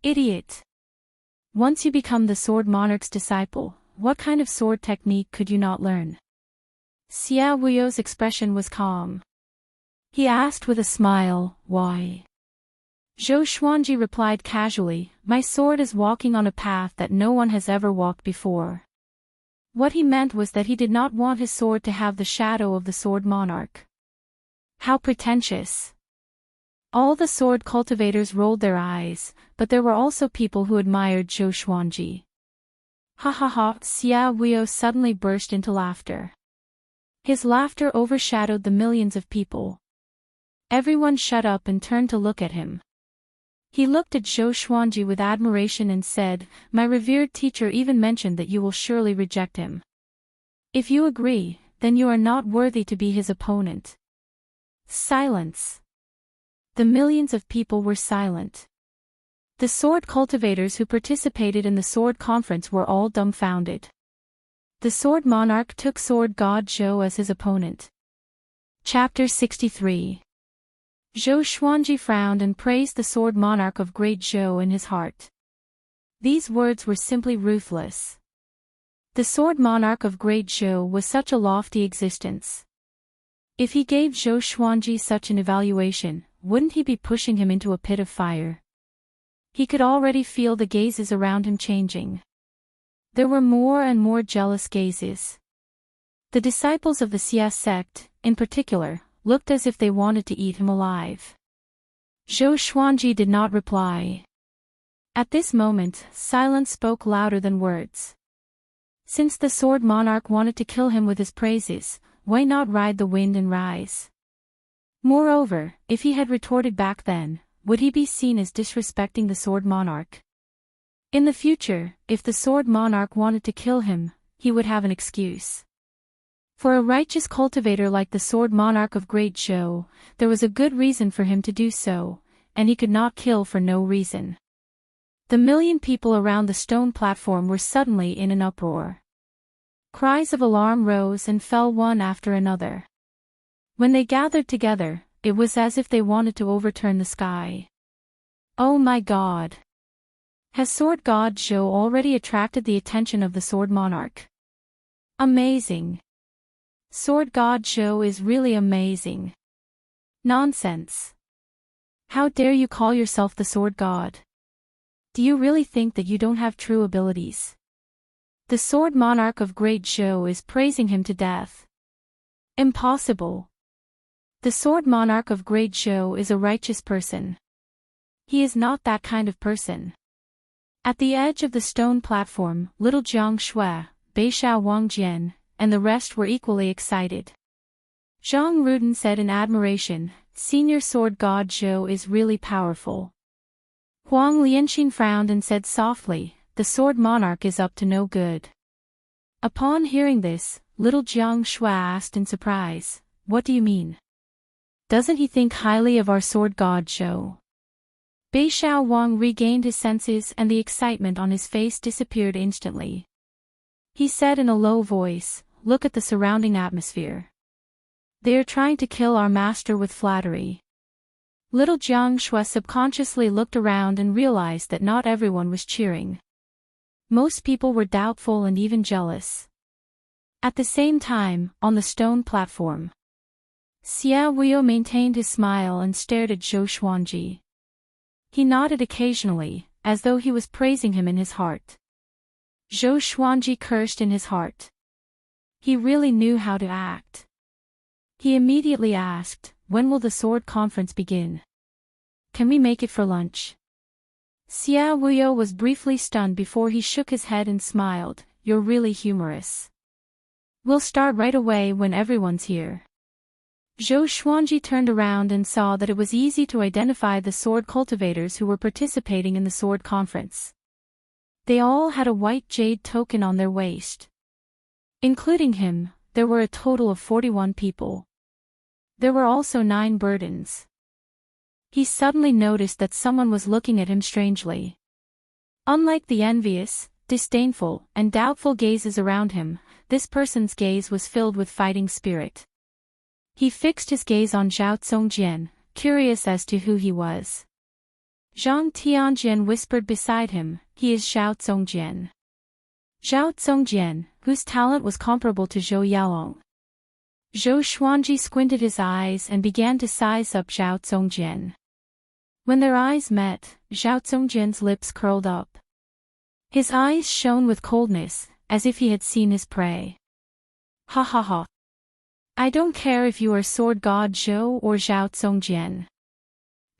Idiot. Once you become the sword monarch's disciple, what kind of sword technique could you not learn? Xia Wuyo's expression was calm. He asked with a smile, why? Zhou Xuanji replied casually, my sword is walking on a path that no one has ever walked before. What he meant was that he did not want his sword to have the shadow of the sword monarch. How pretentious. All the sword cultivators rolled their eyes, but there were also people who admired Zhou Xuanji. Ha ha ha, Xia Wuyo suddenly burst into laughter. His laughter overshadowed the millions of people. Everyone shut up and turned to look at him. He looked at Zhou Xuanji with admiration and said, my revered teacher even mentioned that you will surely reject him. If you agree, then you are not worthy to be his opponent. Silence. The millions of people were silent. The sword cultivators who participated in the sword conference were all dumbfounded. The sword monarch took sword god Zhou as his opponent. Chapter 63. Zhou Xuanji frowned and praised the sword monarch of great Zhou in his heart. These words were simply ruthless. The sword monarch of great Zhou was such a lofty existence. If he gave Zhou Xuanji such an evaluation, wouldn't he be pushing him into a pit of fire? He could already feel the gazes around him changing. There were more and more jealous gazes. The disciples of the Xia sect, in particular, looked as if they wanted to eat him alive. Zhou Xuanji did not reply. At this moment, silence spoke louder than words. Since the sword monarch wanted to kill him with his praises, why not ride the wind and rise? Moreover, if he had retorted back then, would he be seen as disrespecting the sword monarch? In the future, if the sword monarch wanted to kill him, he would have an excuse. For a righteous cultivator like the sword monarch of great Zhou, there was a good reason for him to do so, and he could not kill for no reason. The million people around the stone platform were suddenly in an uproar. Cries of alarm rose and fell one after another. When they gathered together, it was as if they wanted to overturn the sky. Oh my God! Has sword god Zhou already attracted the attention of the sword monarch? Amazing! Sword god Zhou is really amazing. Nonsense. How dare you call yourself the sword god? Do you really think that you don't have true abilities? The sword monarch of great Zhou is praising him to death. Impossible. The sword monarch of great Zhou is a righteous person. He is not that kind of person. At the edge of the stone platform, little Jiang Shui, Beishao Wangjian, and the rest were equally excited. Zhang Ruden said in admiration, Senior sword god Zhou is really powerful. Huang Lianxin frowned and said softly, the sword monarch is up to no good. Upon hearing this, little Jiang Shui asked in surprise, what do you mean? Doesn't he think highly of our sword god Zhou? Beishao Wang regained his senses and the excitement on his face disappeared instantly. He said in a low voice, look at the surrounding atmosphere. They are trying to kill our master with flattery. Little Jiang Shui subconsciously looked around and realized that not everyone was cheering. Most people were doubtful and even jealous. At the same time, on the stone platform, Xia Wuyo maintained his smile and stared at Zhou Xuanji. He nodded occasionally, as though he was praising him in his heart. Zhou Xuanji cursed in his heart. He really knew how to act. He immediately asked, when will the sword conference begin? Can we make it for lunch? Xia Wuyo was briefly stunned before he shook his head and smiled, you're really humorous. We'll start right away when everyone's here. Zhou Xuanji turned around and saw that it was easy to identify the sword cultivators who were participating in the sword conference. They all had a white jade token on their waist. Including him, there were a total of 41 people. There were also 9 burdens. He suddenly noticed that someone was looking at him strangely. Unlike the envious, disdainful and doubtful gazes around him. This person's gaze was filled with fighting spirit. He fixed his gaze on Zhao Zongjian, curious as to who he was. Zhang Tianjian whispered beside him, "He is Zhao Zongjian." Zhao Zongjian, whose talent was comparable to Zhou Yaolong. Zhou Xuanji squinted his eyes and began to size up Zhao Zongjian. When their eyes met, Zhao Zongjian's lips curled up. His eyes shone with coldness, as if he had seen his prey. "Ha ha ha. I don't care if you are Sword God Zhou or Zhao Zongjian.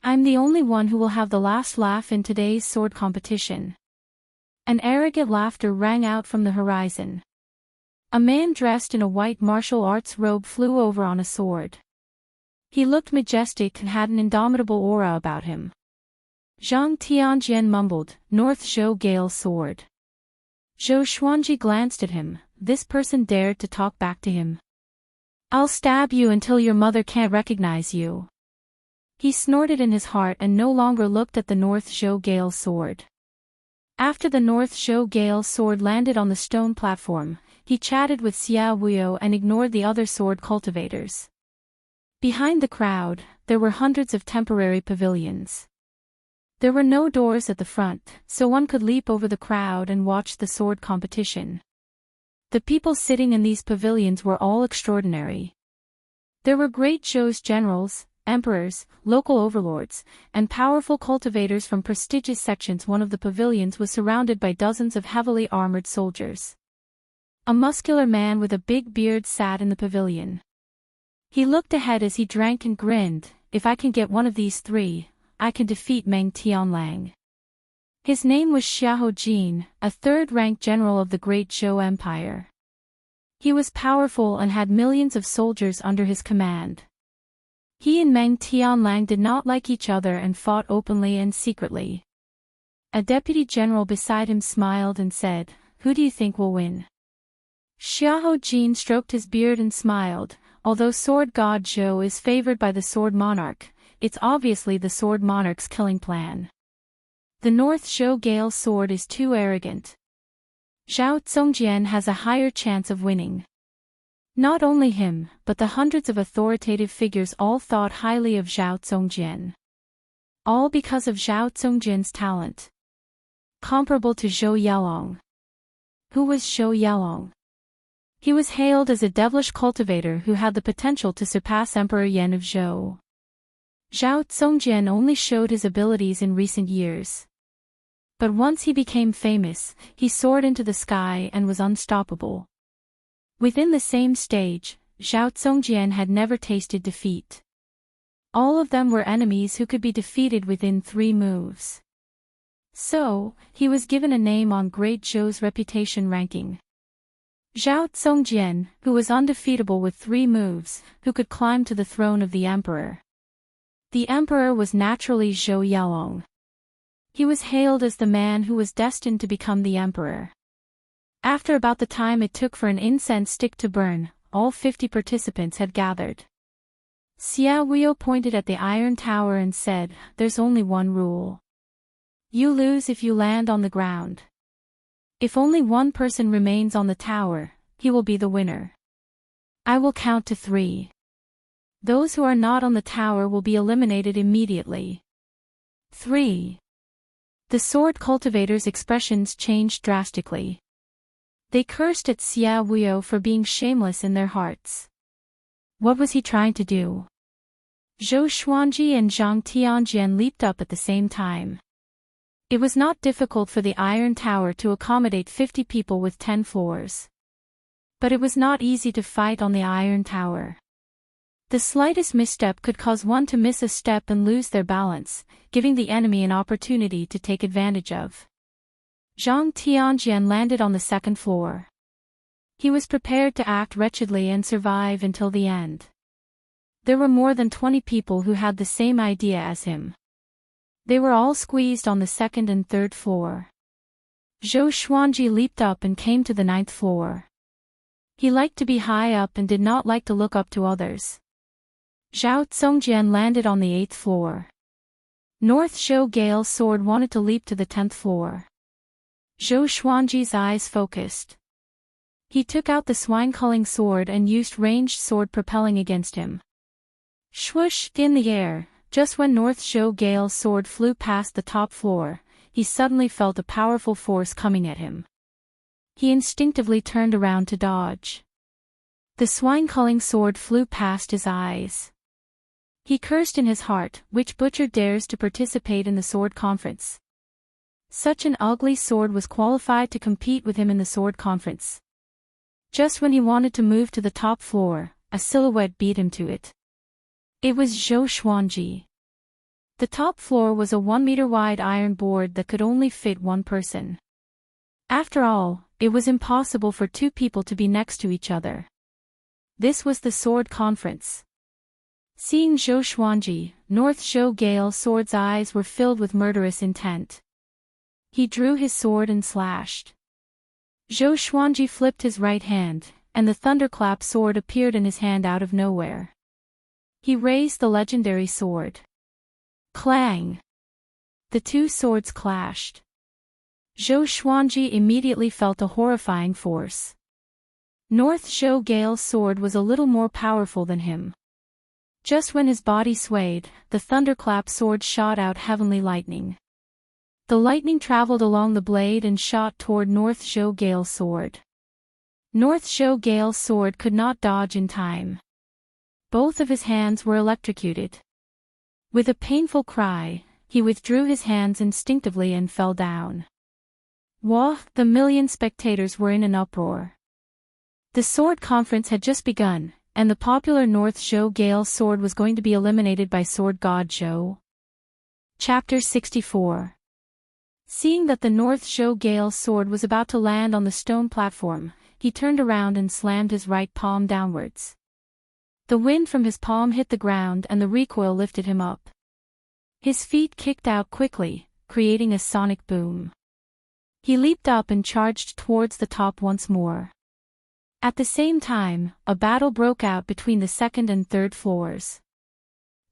I'm the only one who will have the last laugh in today's sword competition." An arrogant laughter rang out from the horizon. A man dressed in a white martial arts robe flew over on a sword. He looked majestic and had an indomitable aura about him. Zhang Tianjian mumbled, "North Zhou Gale sword." Zhou Xuanji glanced at him. This person dared to talk back to him. "I'll stab you until your mother can't recognize you." He snorted in his heart and no longer looked at the North Zhou Gale sword. After the North Zhou Gale sword landed on the stone platform, he chatted with Xia Wuyo and ignored the other sword cultivators. Behind the crowd, there were hundreds of temporary pavilions. There were no doors at the front, so one could leap over the crowd and watch the sword competition. The people sitting in these pavilions were all extraordinary. There were great Zhou's generals, emperors, local overlords, and powerful cultivators from prestigious sections. One of the pavilions was surrounded by dozens of heavily armored soldiers. A muscular man with a big beard sat in the pavilion. He looked ahead as he drank and grinned, "If I can get one of these three, I can defeat Meng Tianlang." His name was Xiahou Jin, a third-rank general of the Great Zhou Empire. He was powerful and had millions of soldiers under his command. He and Meng Tianlang did not like each other and fought openly and secretly. A deputy general beside him smiled and said, "Who do you think will win?" Xiahou Jin stroked his beard and smiled. "Although Sword God Zhou is favored by the Sword Monarch, it's obviously the Sword Monarch's killing plan. The North Zhou Gale sword is too arrogant. Zhao Zongjian has a higher chance of winning." Not only him, but the hundreds of authoritative figures all thought highly of Zhao Zongjian. All because of Zhao Zongjian's talent. Comparable to Zhou Yaolong. Who was Zhou Yaolong? He was hailed as a devilish cultivator who had the potential to surpass Emperor Yan of Zhou. Zhao Zongjian only showed his abilities in recent years. But once he became famous, he soared into the sky and was unstoppable. Within the same stage, Zhao Zongjian had never tasted defeat. All of them were enemies who could be defeated within 3 moves. So, he was given a name on Great Zhou's reputation ranking. Zhao Zongjian, who was undefeatable with 3 moves, who could climb to the throne of the emperor. The emperor was naturally Zhou Yaolong. He was hailed as the man who was destined to become the emperor. After about the time it took for an incense stick to burn, all 50 participants had gathered. Xia Wuyo pointed at the iron tower and said, "There's only one rule. You lose if you land on the ground. If only one person remains on the tower, he will be the winner. I will count to 3. Those who are not on the tower will be eliminated immediately. 3. The sword cultivators' expressions changed drastically. They cursed at Xia Wuyo for being shameless in their hearts. What was he trying to do? Zhou Xuanji and Zhang Tianjian leaped up at the same time. It was not difficult for the iron tower to accommodate 50 people with 10 floors. But it was not easy to fight on the iron tower. The slightest misstep could cause one to miss a step and lose their balance, giving the enemy an opportunity to take advantage of. Zhang Tianjian landed on the 2nd floor. He was prepared to act wretchedly and survive until the end. There were more than 20 people who had the same idea as him. They were all squeezed on the 2nd and 3rd floor. Zhou Xuanji leaped up and came to the 9th floor. He liked to be high up and did not like to look up to others. Zhao Zongjian landed on the 8th floor. North Zhou Gale sword wanted to leap to the 10th floor. Zhou Xuanji's eyes focused. He took out the swine-culling sword and used ranged sword propelling against him. Swoosh! In the air, just when North Zhou Gale's sword flew past the top floor, he suddenly felt a powerful force coming at him. He instinctively turned around to dodge. The swine-culling sword flew past his eyes. He cursed in his heart, which butcher dares to participate in the sword conference. Such an ugly sword was qualified to compete with him in the sword conference. Just when he wanted to move to the top floor, a silhouette beat him to it. It was Zhou Xuanji. The top floor was a 1-meter-wide iron board that could only fit one person. After all, it was impossible for two people to be next to each other. This was the sword conference. Seeing Zhou Xuanji, North Zhou Gale's sword's eyes were filled with murderous intent. He drew his sword and slashed. Zhou Xuanji flipped his right hand, and the thunderclap sword appeared in his hand out of nowhere. He raised the legendary sword. Clang! The two swords clashed. Zhou Xuanji immediately felt a horrifying force. North Zhou Gale's sword was a little more powerful than him. Just when his body swayed, the thunderclap sword shot out heavenly lightning. The lightning traveled along the blade and shot toward North Zhou Gale's sword. North Zhou Gale's sword could not dodge in time. Both of his hands were electrocuted. With a painful cry, he withdrew his hands instinctively and fell down. Wah! The million spectators were in an uproar. The sword conference had just begun, and the popular North Zhou Gale's sword was going to be eliminated by sword god Zhou. Chapter 64. Seeing that the North Zhou Gale's sword was about to land on the stone platform, he turned around and slammed his right palm downwards. The wind from his palm hit the ground and the recoil lifted him up. His feet kicked out quickly, creating a sonic boom. He leaped up and charged towards the top once more. At the same time, a battle broke out between the second and third floors.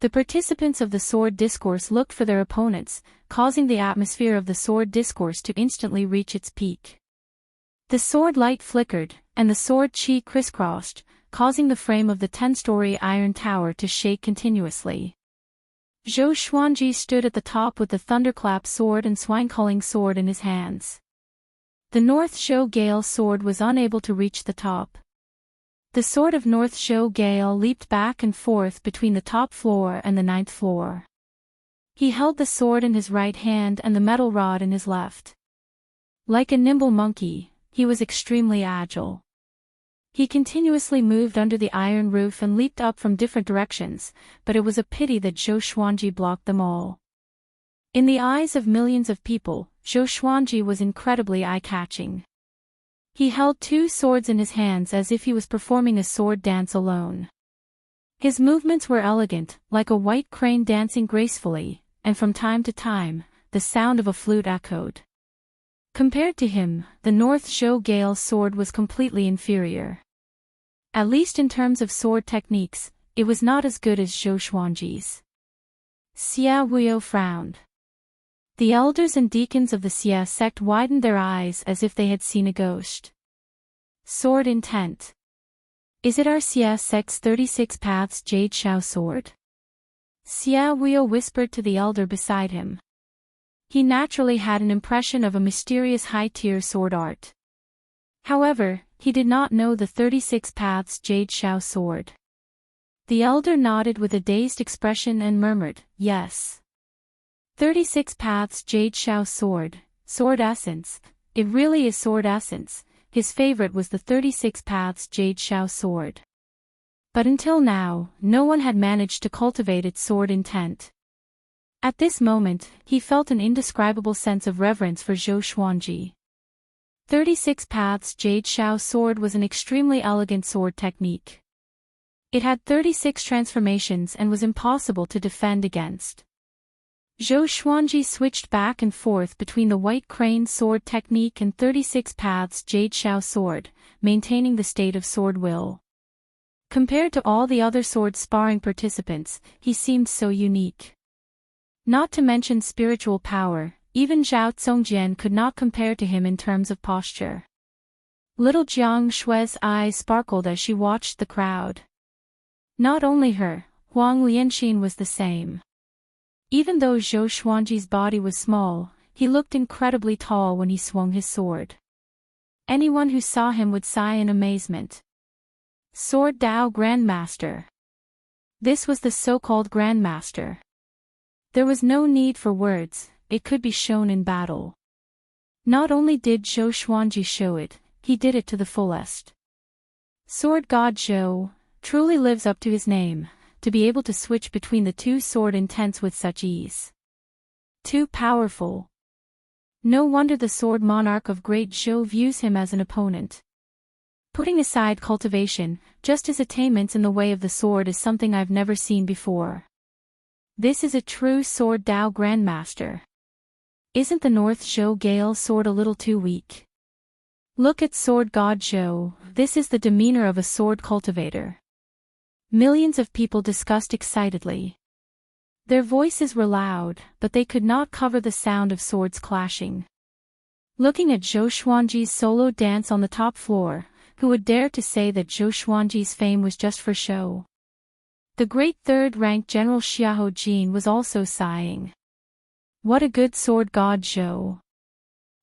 The participants of the sword discourse looked for their opponents, causing the atmosphere of the sword discourse to instantly reach its peak. The sword light flickered, and the sword chi crisscrossed, causing the frame of the 10-story iron tower to shake continuously. Zhou Xuanji stood at the top with the thunderclap sword and swine-culling sword in his hands. The North Zhou Gale sword was unable to reach the top. The sword of North Zhou Gale leaped back and forth between the top floor and the 9th floor. He held the sword in his right hand and the metal rod in his left. Like a nimble monkey, he was extremely agile. He continuously moved under the iron roof and leaped up from different directions, but it was a pity that Zhou Xuanji blocked them all. In the eyes of millions of people, Zhou Xuanji was incredibly eye-catching. He held two swords in his hands as if he was performing a sword dance alone. His movements were elegant, like a white crane dancing gracefully, and from time to time, the sound of a flute echoed. Compared to him, the North Zhou Gale's sword was completely inferior. At least in terms of sword techniques, it was not as good as Zhou Xuanji's. Xia Wuyo frowned. The elders and deacons of the Xia sect widened their eyes as if they had seen a ghost. Sword intent. Is it our Xia sect's 36 Paths Jade Shao sword? Xia Wuyo whispered to the elder beside him. He naturally had an impression of a mysterious high-tier sword art. However, he did not know the 36 Paths Jade Shao sword. The elder nodded with a dazed expression and murmured, "Yes. 36 Paths Jade Shao sword, sword essence, it really is sword essence." His favorite was the 36 Paths Jade Shao sword. But until now, no one had managed to cultivate its sword intent. At this moment, he felt an indescribable sense of reverence for Zhou Xuanji. 36 Paths Jade Shao sword was an extremely elegant sword technique. It had 36 transformations and was impossible to defend against. Zhou Xuanji switched back and forth between the White Crane sword technique and 36 Paths Jade Shao sword, maintaining the state of sword will. Compared to all the other sword sparring participants, he seemed so unique. Not to mention spiritual power, even Zhao Zongjian could not compare to him in terms of posture. Little Jiang Shui's eyes sparkled as she watched the crowd. Not only her, Huang Lianxin was the same. Even though Zhou Xuanji's body was small, he looked incredibly tall when he swung his sword. Anyone who saw him would sigh in amazement. Sword Dao Grandmaster. This was the so-called Grandmaster. There was no need for words, it could be shown in battle. Not only did Zhou Xuanji show it, he did it to the fullest. Sword God Zhou truly lives up to his name, to be able to switch between the two sword intents with such ease. Too powerful. No wonder the sword monarch of Great Zhou views him as an opponent. Putting aside cultivation, just his attainments in the way of the sword is something I've never seen before. This is a true Sword Dao Grandmaster. Isn't the North Zhou Gale sword a little too weak? Look at Sword God Zhou, this is the demeanor of a sword cultivator. Millions of people discussed excitedly. Their voices were loud, but they could not cover the sound of swords clashing. Looking at Zhou Xuanji's solo dance on the top floor, who would dare to say that Zhou Xuanji's fame was just for show? The great third-ranked General Xiahou Jin was also sighing. What a good sword god Zhou.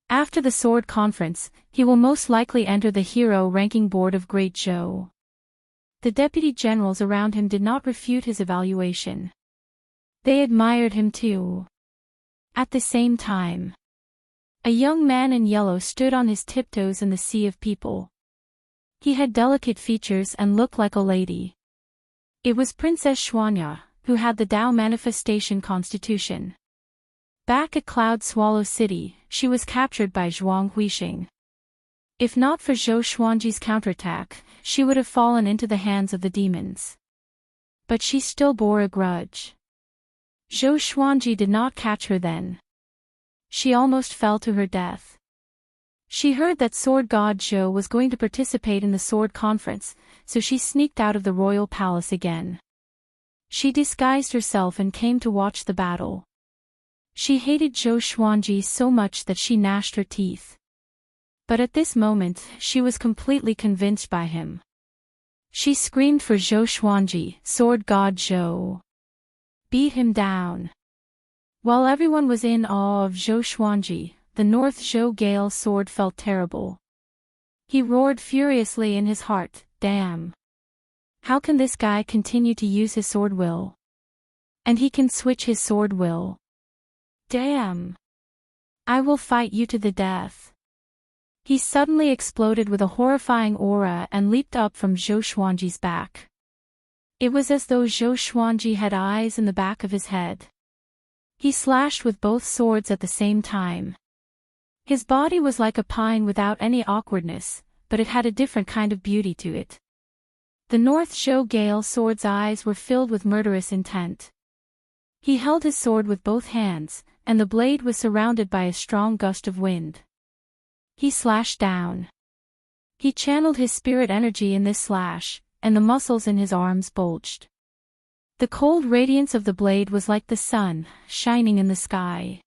After the sword conference, he will most likely enter the hero ranking board of Great Zhou. The deputy generals around him did not refute his evaluation. They admired him too. At the same time, a young man in yellow stood on his tiptoes in the sea of people. He had delicate features and looked like a lady. It was Princess Xuanya, who had the Dao manifestation constitution. Back at Cloud Swallow City, she was captured by Zhuang Huixing. If not for Zhou Xuanji's counterattack, she would have fallen into the hands of the demons. But she still bore a grudge. Zhou Xuanji did not catch her then. She almost fell to her death. She heard that Sword God Zhou was going to participate in the sword conference, so she sneaked out of the royal palace again. She disguised herself and came to watch the battle. She hated Zhou Xuanji so much that she gnashed her teeth. But at this moment, she was completely convinced by him. She screamed for Zhou Xuanji, Sword God Zhou. Beat him down. While everyone was in awe of Zhou Xuanji, the North Zhou Gale sword felt terrible. He roared furiously in his heart, damn. How can this guy continue to use his sword will? And he can switch his sword will. Damn. I will fight you to the death. He suddenly exploded with a horrifying aura and leaped up from Zhou Xuanji's back. It was as though Zhou Xuanji had eyes in the back of his head. He slashed with both swords at the same time. His body was like a pine without any awkwardness, but it had a different kind of beauty to it. The North Zhou Gale sword's eyes were filled with murderous intent. He held his sword with both hands, and the blade was surrounded by a strong gust of wind. He slashed down. He channeled his spirit energy in this slash, and the muscles in his arms bulged. The cold radiance of the blade was like the sun, shining in the sky.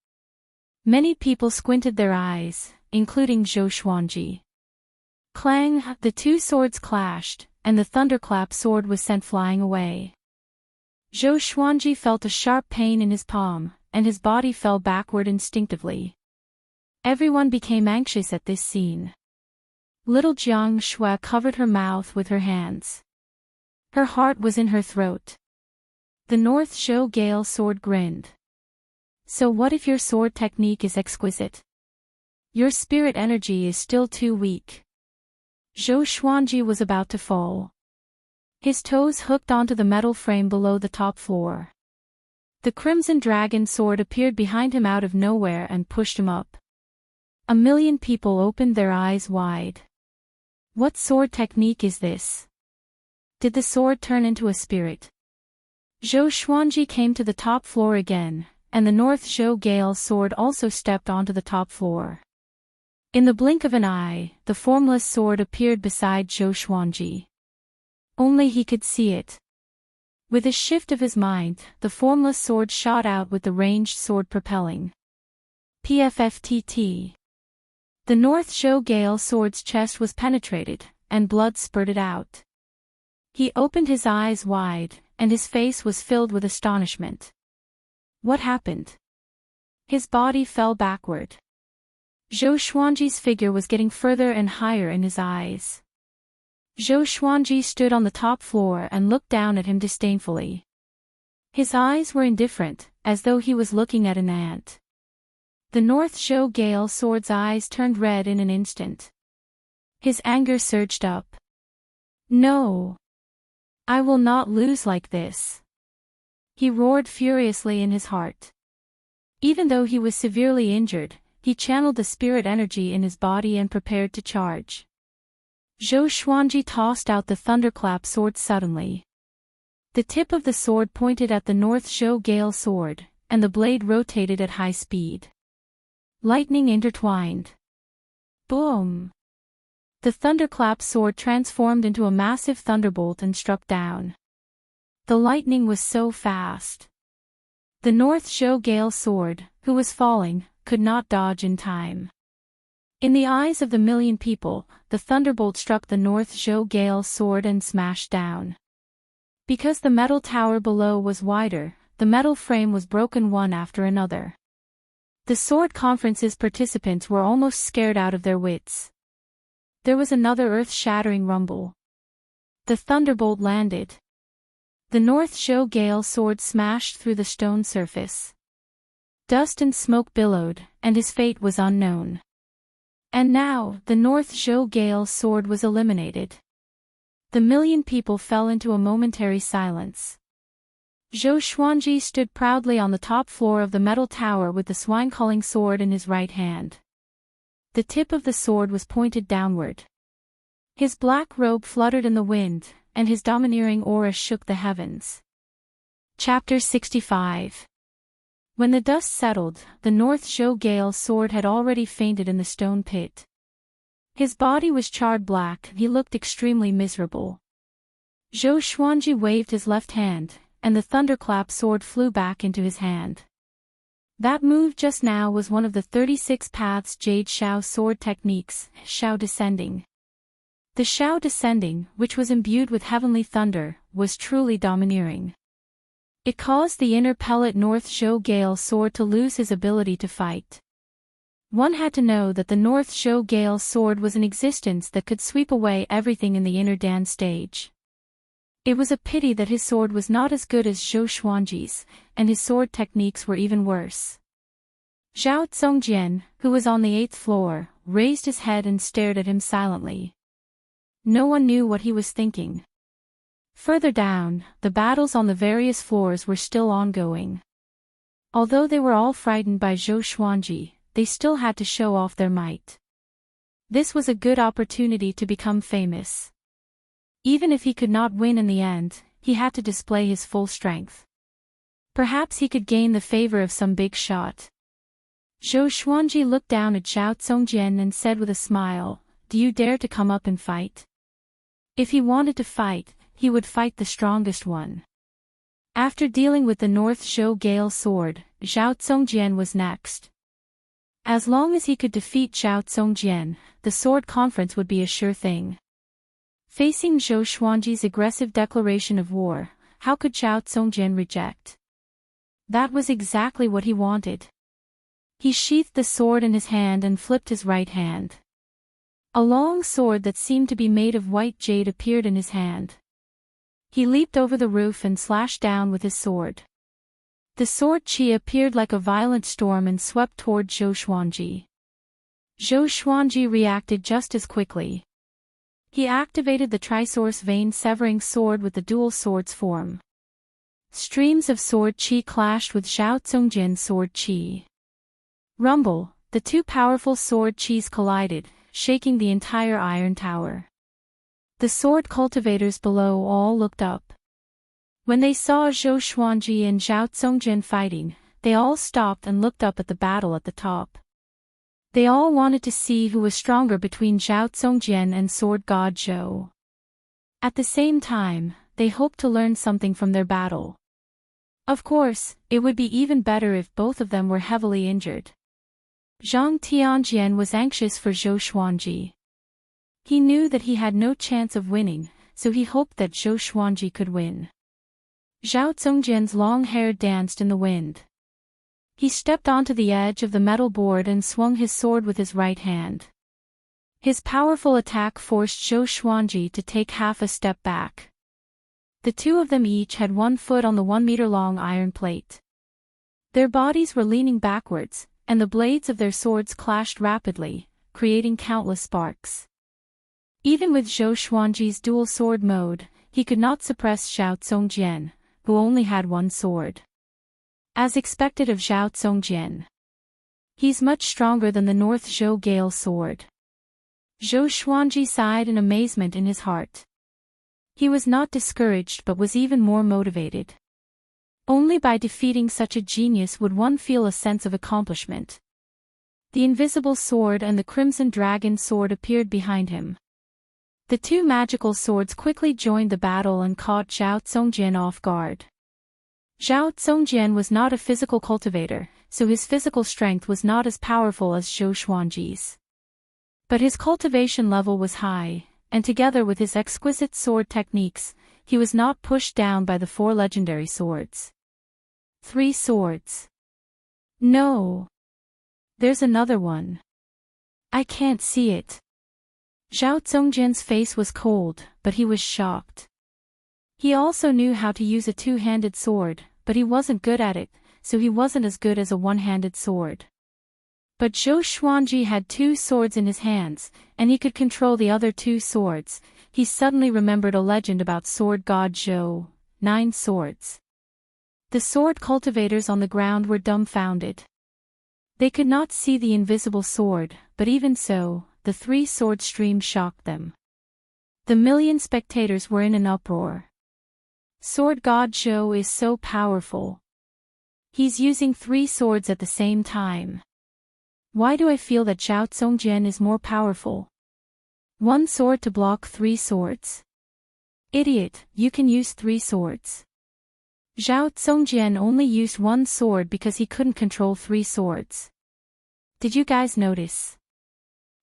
Many people squinted their eyes, including Zhou Xuanji. Clang, the two swords clashed, and the thunderclap sword was sent flying away. Zhou Xuanji felt a sharp pain in his palm, and his body fell backward instinctively. Everyone became anxious at this scene. Little Jiang Shui covered her mouth with her hands. Her heart was in her throat. The North Zhou Gale sword grinned. So what if your sword technique is exquisite? Your spirit energy is still too weak. Zhou Xuanji was about to fall. His toes hooked onto the metal frame below the top floor. The Crimson Dragon sword appeared behind him out of nowhere and pushed him up. A million people opened their eyes wide. What sword technique is this? Did the sword turn into a spirit? Zhou Xuanji came to the top floor again, and the North Zhou Gale sword also stepped onto the top floor. In the blink of an eye, the formless sword appeared beside Zhou Xuanji. Only he could see it. With a shift of his mind, the formless sword shot out with the ranged sword propelling. PFFTT. The North Zhou Gale sword's chest was penetrated, and blood spurted out. He opened his eyes wide, and his face was filled with astonishment. What happened? His body fell backward. Zhou Xuanji's figure was getting further and higher in his eyes. Zhou Xuanji stood on the top floor and looked down at him disdainfully. His eyes were indifferent, as though he was looking at an ant. The North Zhou Gale sword's eyes turned red in an instant. His anger surged up. No! I will not lose like this. He roared furiously in his heart. Even though he was severely injured, he channeled the spirit energy in his body and prepared to charge. Zhou Xuanji tossed out the thunderclap sword suddenly. The tip of the sword pointed at the North Zhou Gale sword, and the blade rotated at high speed. Lightning intertwined. Boom! The thunderclap sword transformed into a massive thunderbolt and struck down. The lightning was so fast. The North Zhou Gale sword, who was falling, could not dodge in time. In the eyes of the million people, the thunderbolt struck the North Zhou Gale sword and smashed down. Because the metal tower below was wider, the metal frame was broken one after another. The sword conference's participants were almost scared out of their wits. There was another earth-shattering rumble. The thunderbolt landed. The North Zhou Gale sword smashed through the stone surface. Dust and smoke billowed, and his fate was unknown. And now, the North Zhou Gale sword was eliminated. The million people fell into a momentary silence. Zhou Xuanji stood proudly on the top floor of the metal tower with the swine-calling sword in his right hand. The tip of the sword was pointed downward. His black robe fluttered in the wind, and his domineering aura shook the heavens. Chapter 65. When the dust settled, the North Zhou Gale sword had already fainted in the stone pit. His body was charred black, he looked extremely miserable. Zhou Xuanji waved his left hand, and the thunderclap sword flew back into his hand. That move just now was one of the 36 paths Jade Shao sword techniques, Shao Descending. The Shao Descending, which was imbued with heavenly thunder, was truly domineering. It caused the inner pellet North Zhou Gale sword to lose his ability to fight. One had to know that the North Zhou Gale sword was an existence that could sweep away everything in the inner Dan stage. It was a pity that his sword was not as good as Zhou Xuanji's, and his sword techniques were even worse. Zhao Zongjian, who was on the 8th floor, raised his head and stared at him silently. No one knew what he was thinking. Further down, the battles on the various floors were still ongoing. Although they were all frightened by Zhou Xuanji, they still had to show off their might. This was a good opportunity to become famous. Even if he could not win in the end, he had to display his full strength. Perhaps he could gain the favor of some big shot. Zhou Xuanji looked down at Zhao Zongjian and said with a smile, "Do you dare to come up and fight?" If he wanted to fight, he would fight the strongest one. After dealing with the North Zhou Gale sword, Zhao Zongjian was next. As long as he could defeat Zhao Zongjian, the sword conference would be a sure thing. Facing Zhou Xuanji's aggressive declaration of war, how could Zhao Zongjian reject? That was exactly what he wanted. He sheathed the sword in his hand and flipped his right hand. A long sword that seemed to be made of white jade appeared in his hand. He leaped over the roof and slashed down with his sword. The sword chi appeared like a violent storm and swept toward Zhou Xuanji. Zhou Xuanji reacted just as quickly. He activated the Trisource vein-severing sword with the dual swords form. Streams of sword chi clashed with Zhao Zongjian's sword chi. Rumble, the two powerful sword chis collided, shaking the entire iron tower. The sword cultivators below all looked up. When they saw Zhou Xuanji and Zhao Zongjian fighting, they all stopped and looked up at the battle at the top. They all wanted to see who was stronger between Zhao Zongjian and Sword God Zhou. At the same time, they hoped to learn something from their battle. Of course, it would be even better if both of them were heavily injured. Zhang Tianjian was anxious for Zhou Xuanji. He knew that he had no chance of winning, so he hoped that Zhou Xuanji could win. Zhao Zongjian's long hair danced in the wind. He stepped onto the edge of the metal board and swung his sword with his right hand. His powerful attack forced Zhou Xuanji to take half a step back. The two of them each had 1 foot on the 1-meter-long iron plate. Their bodies were leaning backwards, and the blades of their swords clashed rapidly, creating countless sparks. Even with Zhou Xuanji's dual sword mode, he could not suppress Zhao Zongjian, who only had 1 sword. As expected of Zhao Zongjian, he's much stronger than the North Zhou Gale sword. Zhou Xuanji sighed in amazement in his heart. He was not discouraged but was even more motivated. Only by defeating such a genius would one feel a sense of accomplishment. The invisible sword and the crimson dragon sword appeared behind him. The two magical swords quickly joined the battle and caught Zhao Zongjian off guard. Zhao Zongjian was not a physical cultivator, so his physical strength was not as powerful as Zhou Xuanji's. But his cultivation level was high, and together with his exquisite sword techniques, he was not pushed down by the 4 legendary swords. 3 swords. No. There's another one. I can't see it. Zhao Zongjian's face was cold, but he was shocked. He also knew how to use a 2-handed sword, but he wasn't good at it, so he wasn't as good as a 1-handed sword. But Zhou Xuanji had 2 swords in his hands, and he could control the other 2 swords. He suddenly remembered a legend about sword god Zhou, 9 swords. The sword cultivators on the ground were dumbfounded. They could not see the invisible sword, but even so, the 3-sword stream shocked them. The million spectators were in an uproar. Sword god Zhou is so powerful. He's using 3 swords at the same time. Why do I feel that Zhao Zongjian is more powerful? 1 sword to block 3 swords? Idiot, you can use 3 swords. Zhao Zongjian only used 1 sword because he couldn't control 3 swords. Did you guys notice?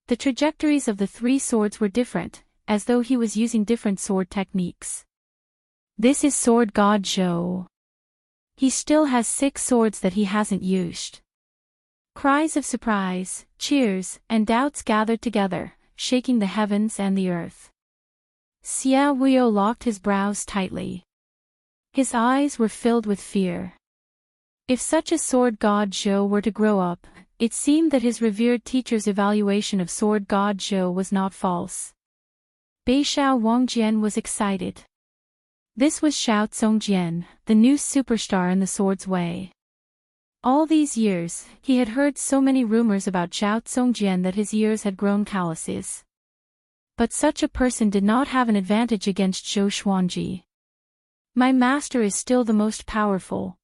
The trajectories of the 3 swords were different, as though he was using different sword techniques. This is sword god Zhou. He still has 6 swords that he hasn't used. Cries of surprise, cheers, and doubts gathered together, shaking the heavens and the earth. Xia Huio locked his brows tightly. His eyes were filled with fear. If such a sword god Zhou were to grow up, it seemed that his revered teacher's evaluation of sword god Zhou was not false. Beishao Wangjian was excited. This was Zhao Zongjian, the new superstar in the sword's way. All these years, he had heard so many rumors about Zhao Zongjian that his ears had grown calluses. But such a person did not have an advantage against Zhou Xuanji. My master is still the most powerful.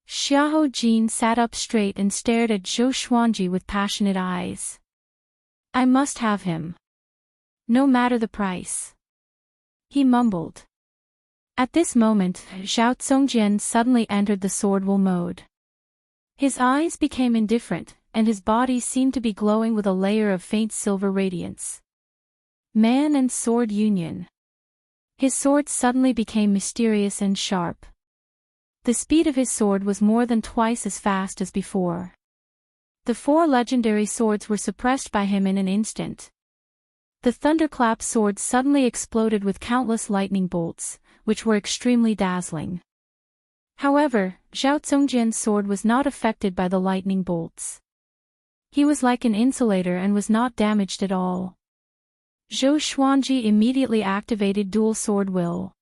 Xiahou Jin sat up straight and stared at Zhou Xuanji with passionate eyes. I must have him. No matter the price. He mumbled. At this moment, Zhao Zongjian suddenly entered the sword will mode. His eyes became indifferent, and his body seemed to be glowing with a layer of faint silver radiance. Man and sword union. His sword suddenly became mysterious and sharp. The speed of his sword was more than twice as fast as before. The 4 legendary swords were suppressed by him in an instant. The thunderclap sword suddenly exploded with countless lightning bolts, which were extremely dazzling. However, Zhao Zongjian's sword was not affected by the lightning bolts. He was like an insulator and was not damaged at all. Zhou Xuanji immediately activated dual sword will.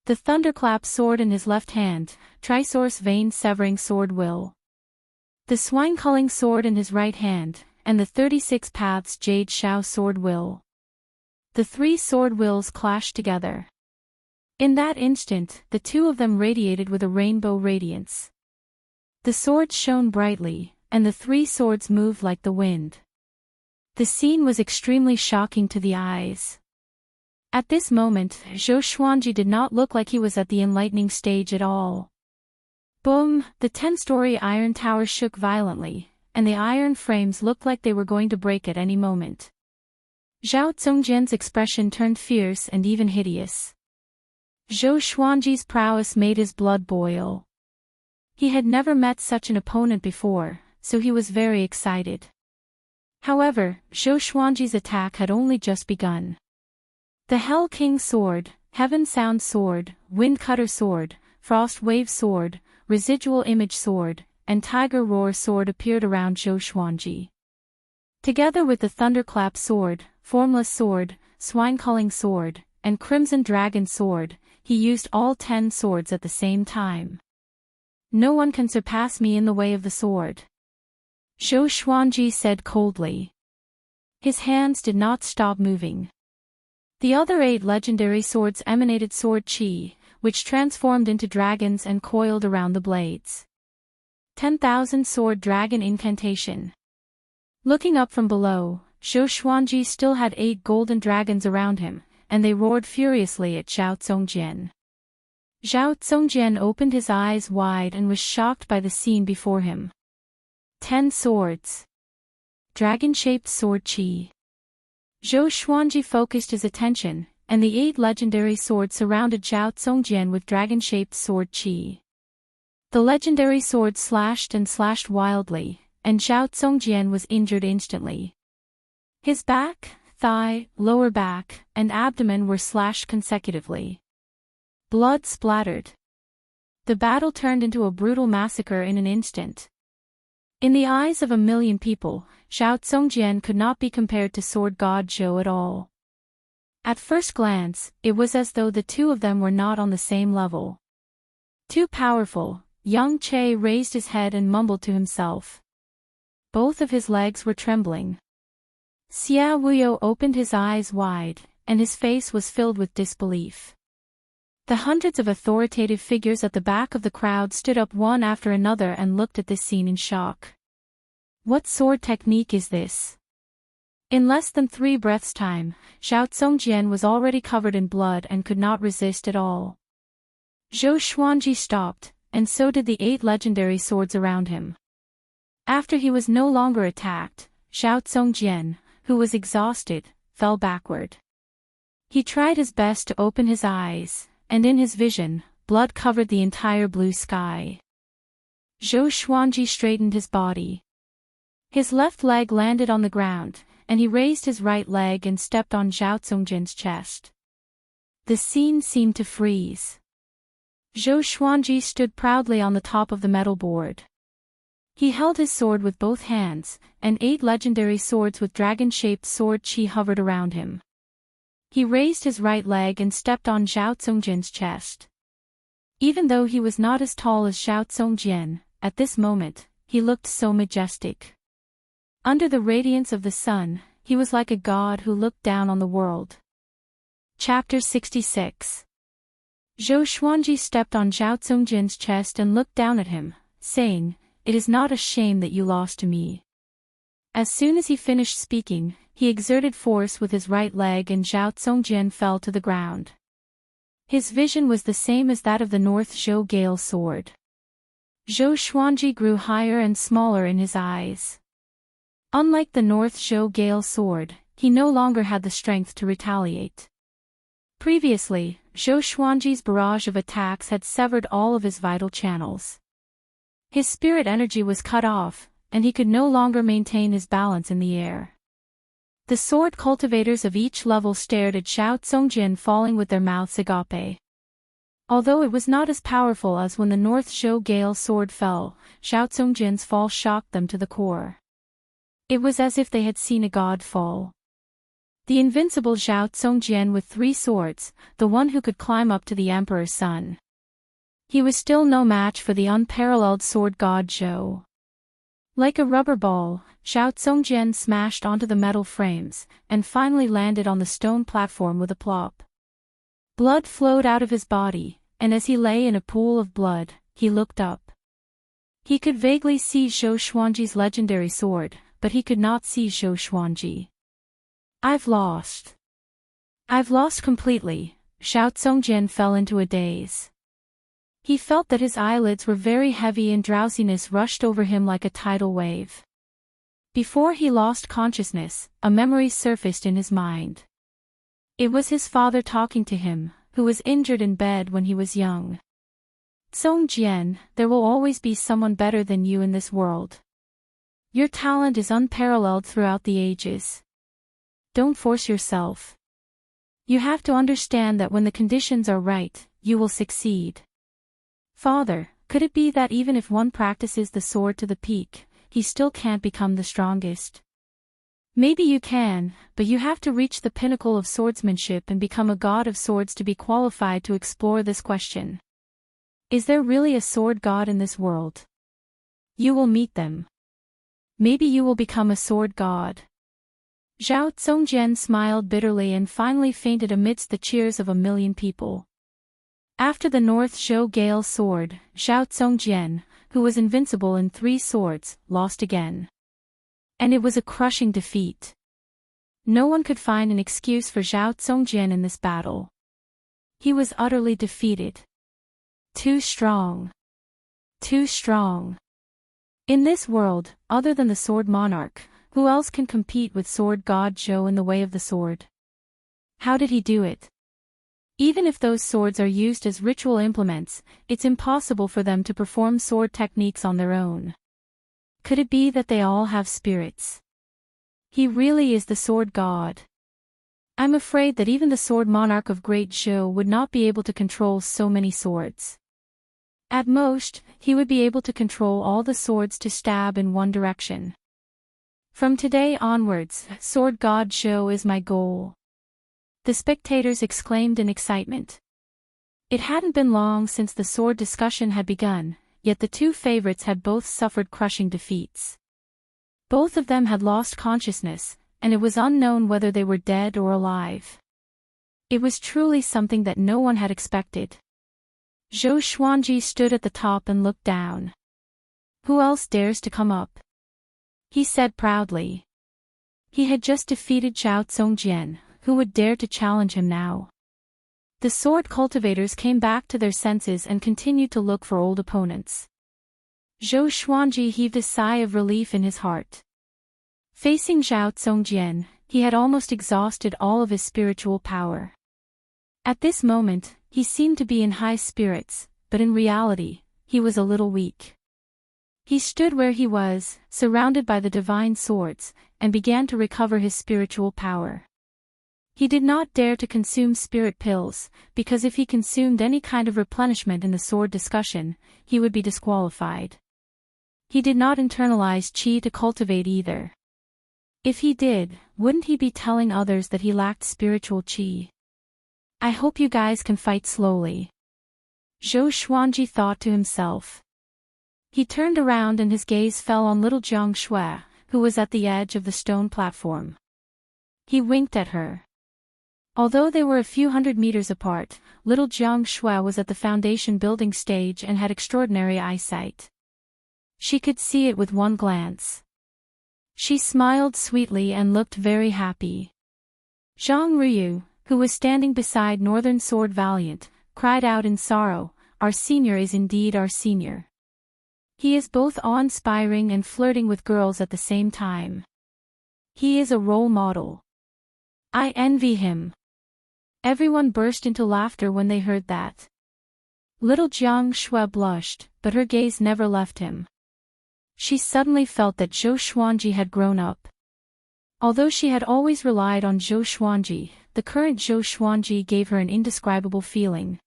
The thunderclap sword in his left hand, trisource vein severing sword will. The swine culling sword in his right hand, and the 36 paths jade shao sword will. The 3 sword wills clashed together. In that instant, the 2 of them radiated with a rainbow radiance. The swords shone brightly, and the 3 swords moved like the wind. The scene was extremely shocking to the eyes. At this moment, Zhou Xuanji did not look like he was at the enlightening stage at all. Boom! The 10-story iron tower shook violently, and the iron frames looked like they were going to break at any moment. Zhao Zongjian's expression turned fierce and even hideous. Zhou Xuanji's prowess made his blood boil. He had never met such an opponent before, so he was very excited. However, Zhou Xuanji's attack had only just begun. The Hell King Sword, Heaven Sound Sword, Wind Cutter Sword, Frost Wave Sword, Residual Image Sword, and Tiger Roar Sword appeared around Zhou Xuanji. Together with the Thunderclap Sword, Formless Sword, Swine-Culling Sword, and Crimson Dragon Sword, he used all 10 swords at the same time. No one can surpass me in the way of the sword, Zhou Xuanji said coldly. His hands did not stop moving. The other 8 legendary swords emanated sword chi, which transformed into dragons and coiled around the blades. 10,000 Sword Dragon Incantation. Looking up from below, Zhou Xuanji still had 8 golden dragons around him, and they roared furiously at Zhao Zongjian. Zhao Zongjian opened his eyes wide and was shocked by the scene before him. 10 swords. Dragon-shaped sword chi. Zhou Xuanji focused his attention, and the 8 legendary swords surrounded Zhao Zongjian with dragon-shaped sword chi. The legendary swords slashed and slashed wildly, and Zhao Zongjian was injured instantly. His back, thigh, lower back, and abdomen were slashed consecutively. Blood splattered. The battle turned into a brutal massacre in an instant. In the eyes of a million people, Zhao Zongjian could not be compared to Sword God Zhou at all. At first glance, it was as though the two of them were not on the same level. Too powerful, Yang Che raised his head and mumbled to himself. Both of his legs were trembling. Xia Wuyo opened his eyes wide, and his face was filled with disbelief. The hundreds of authoritative figures at the back of the crowd stood up one after another and looked at this scene in shock. What sword technique is this? In less than 3 breaths' time, Zhao Zongjian was already covered in blood and could not resist at all. Zhou Xuanji stopped, and so did the 8 legendary swords around him. After he was no longer attacked, Zhao Zongjian, who was exhausted, fell backward. He tried his best to open his eyes, and in his vision, blood covered the entire blue sky. Zhou Xuanji straightened his body. His left leg landed on the ground, and he raised his right leg and stepped on Zhao Zongjian's chest. The scene seemed to freeze. Zhou Xuanji stood proudly on the top of the metal board. He held his sword with both hands, and 8 legendary swords with dragon-shaped sword chi hovered around him. He raised his right leg and stepped on Zhao Zongjian's chest. Even though he was not as tall as Zhao Zongjian, at this moment, he looked so majestic. Under the radiance of the sun, he was like a god who looked down on the world. Chapter 66. Zhou Xuanji stepped on Zhao Zongjian's chest and looked down at him, saying, "It is not a shame that you lost to me." As soon as he finished speaking, he exerted force with his right leg and Zhao Zongjian fell to the ground. His vision was the same as that of the North Zhou Gale sword. Zhou Xuanji grew higher and smaller in his eyes. Unlike the North Zhou Gale sword, he no longer had the strength to retaliate. Previously, Zhou Xuanji's barrage of attacks had severed all of his vital channels. His spirit energy was cut off, and he could no longer maintain his balance in the air. The sword cultivators of each level stared at Zhao Zongjian falling with their mouths agape. Although it was not as powerful as when the North Zhou Gale sword fell, Zhao Zongjian's fall shocked them to the core. It was as if they had seen a god fall. The invincible Zhao Zongjian with 3 swords, the one who could climb up to the Emperor's son. He was still no match for the unparalleled sword god Zhou. Like a rubber ball, Zhao Zongjian smashed onto the metal frames, and finally landed on the stone platform with a plop. Blood flowed out of his body, and as he lay in a pool of blood, he looked up. He could vaguely see Zhou Xuanji's legendary sword, but he could not see Zhou Xuanji. I've lost completely. Zhao Zongjian fell into a daze. He felt that his eyelids were very heavy and drowsiness rushed over him like a tidal wave. Before he lost consciousness, a memory surfaced in his mind. It was his father talking to him, who was injured in bed when he was young. Songjian, there will always be someone better than you in this world. Your talent is unparalleled throughout the ages. Don't force yourself. You have to understand that when the conditions are right, you will succeed. Father, could it be that even if one practices the sword to the peak, he still can't become the strongest? Maybe you can, but you have to reach the pinnacle of swordsmanship and become a god of swords to be qualified to explore this question. Is there really a sword god in this world? You will meet them. Maybe you will become a sword god. Zhao Zongjian smiled bitterly and finally fainted amidst the cheers of 1,000,000 people. After the North Zhou Gale sword, Zhao Zongjian, who was invincible in 3 swords, lost again. And it was a crushing defeat. No one could find an excuse for Zhao Zongjian in this battle. He was utterly defeated. Too strong. Too strong. In this world, other than the sword monarch, who else can compete with sword god Zhou in the way of the sword? How did he do it? Even if those swords are used as ritual implements, it's impossible for them to perform sword techniques on their own. Could it be that they all have spirits? He really is the sword god. I'm afraid that even the sword monarch of Great Zhou would not be able to control so many swords. At most, he would be able to control all the swords to stab in one direction. From today onwards, sword god Zhou is my goal. The spectators exclaimed in excitement. It hadn't been long since the sword discussion had begun, yet the 2 favorites had both suffered crushing defeats. Both of them had lost consciousness, and it was unknown whether they were dead or alive. It was truly something that no one had expected. Zhou Xuanji stood at the top and looked down. Who else dares to come up? He said proudly. He had just defeated Zhao Zongjian, who would dare to challenge him now? The sword cultivators came back to their senses and continued to look for old opponents. Zhou Xuanji heaved a sigh of relief in his heart. Facing Zhao Zongjian, he had almost exhausted all of his spiritual power. At this moment, he seemed to be in high spirits, but in reality, he was a little weak. He stood where he was, surrounded by the divine swords, and began to recover his spiritual power. He did not dare to consume spirit pills, because if he consumed any kind of replenishment in the sword discussion, he would be disqualified. He did not internalize qi to cultivate either. If he did, wouldn't he be telling others that he lacked spiritual qi? I hope you guys can fight slowly. Zhou Xuanji thought to himself. He turned around and his gaze fell on little Jiang Shui, who was at the edge of the stone platform. He winked at her. Although they were a few hundred meters apart, little Jiang Shui was at the foundation building stage and had extraordinary eyesight. She could see it with one glance. She smiled sweetly and looked very happy. Zhang Ruyu, who was standing beside Northern Sword Valiant, cried out in sorrow, "Our senior is indeed our senior. He is both awe-inspiring and flirting with girls at the same time. He is a role model. I envy him." Everyone burst into laughter when they heard that. Little Jiang Shui blushed, but her gaze never left him. She suddenly felt that Zhou Xuanji had grown up. Although she had always relied on Zhou Xuanji, the current Zhou Xuanji gave her an indescribable feeling.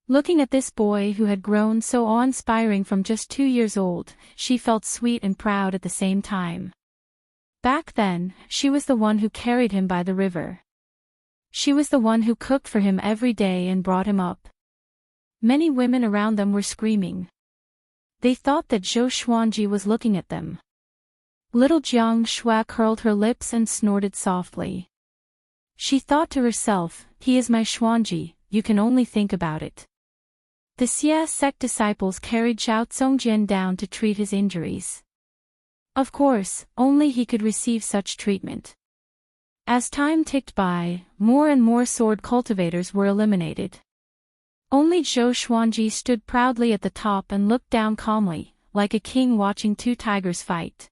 Looking at this boy who had grown so awe-inspiring from just 2 years old, she felt sweet and proud at the same time. Back then, she was the one who carried him by the river. She was the one who cooked for him every day and brought him up. Many women around them were screaming. They thought that Zhou Xuanji was looking at them. Little Jiang Shui curled her lips and snorted softly. She thought to herself, "He is my Xuanji, you can only think about it." The Xia sect disciples carried Zhao Zongjian down to treat his injuries. Of course, only he could receive such treatment. As time ticked by, more and more sword cultivators were eliminated. Only Zhou Xuanji stood proudly at the top and looked down calmly, like a king watching 2 tigers fight.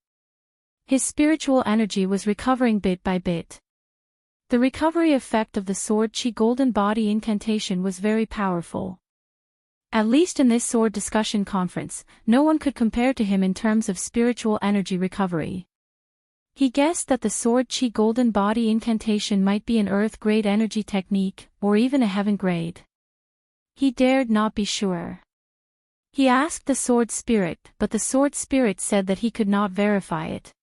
His spiritual energy was recovering bit by bit. The recovery effect of the sword chi golden body incantation was very powerful. At least in this sword discussion conference, no one could compare to him in terms of spiritual energy recovery. He guessed that the sword chi golden body incantation might be an earth-grade energy technique, or even a heaven-grade. He dared not be sure. He asked the sword spirit, but the sword spirit said that he could not verify it.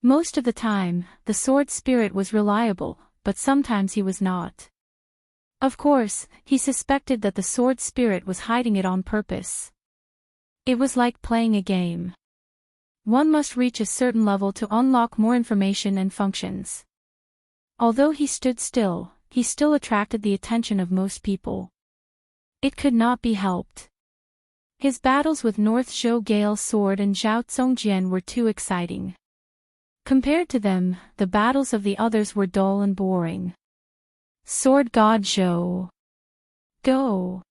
Most of the time, the sword spirit was reliable, but sometimes he was not. Of course, he suspected that the sword spirit was hiding it on purpose. It was like playing a game. One must reach a certain level to unlock more information and functions. Although he stood still, he still attracted the attention of most people. It could not be helped. His battles with North Zhou Gale Sword and Zhao Tsongjian were too exciting. Compared to them, the battles of the others were dull and boring. Sword God Zhou. Go.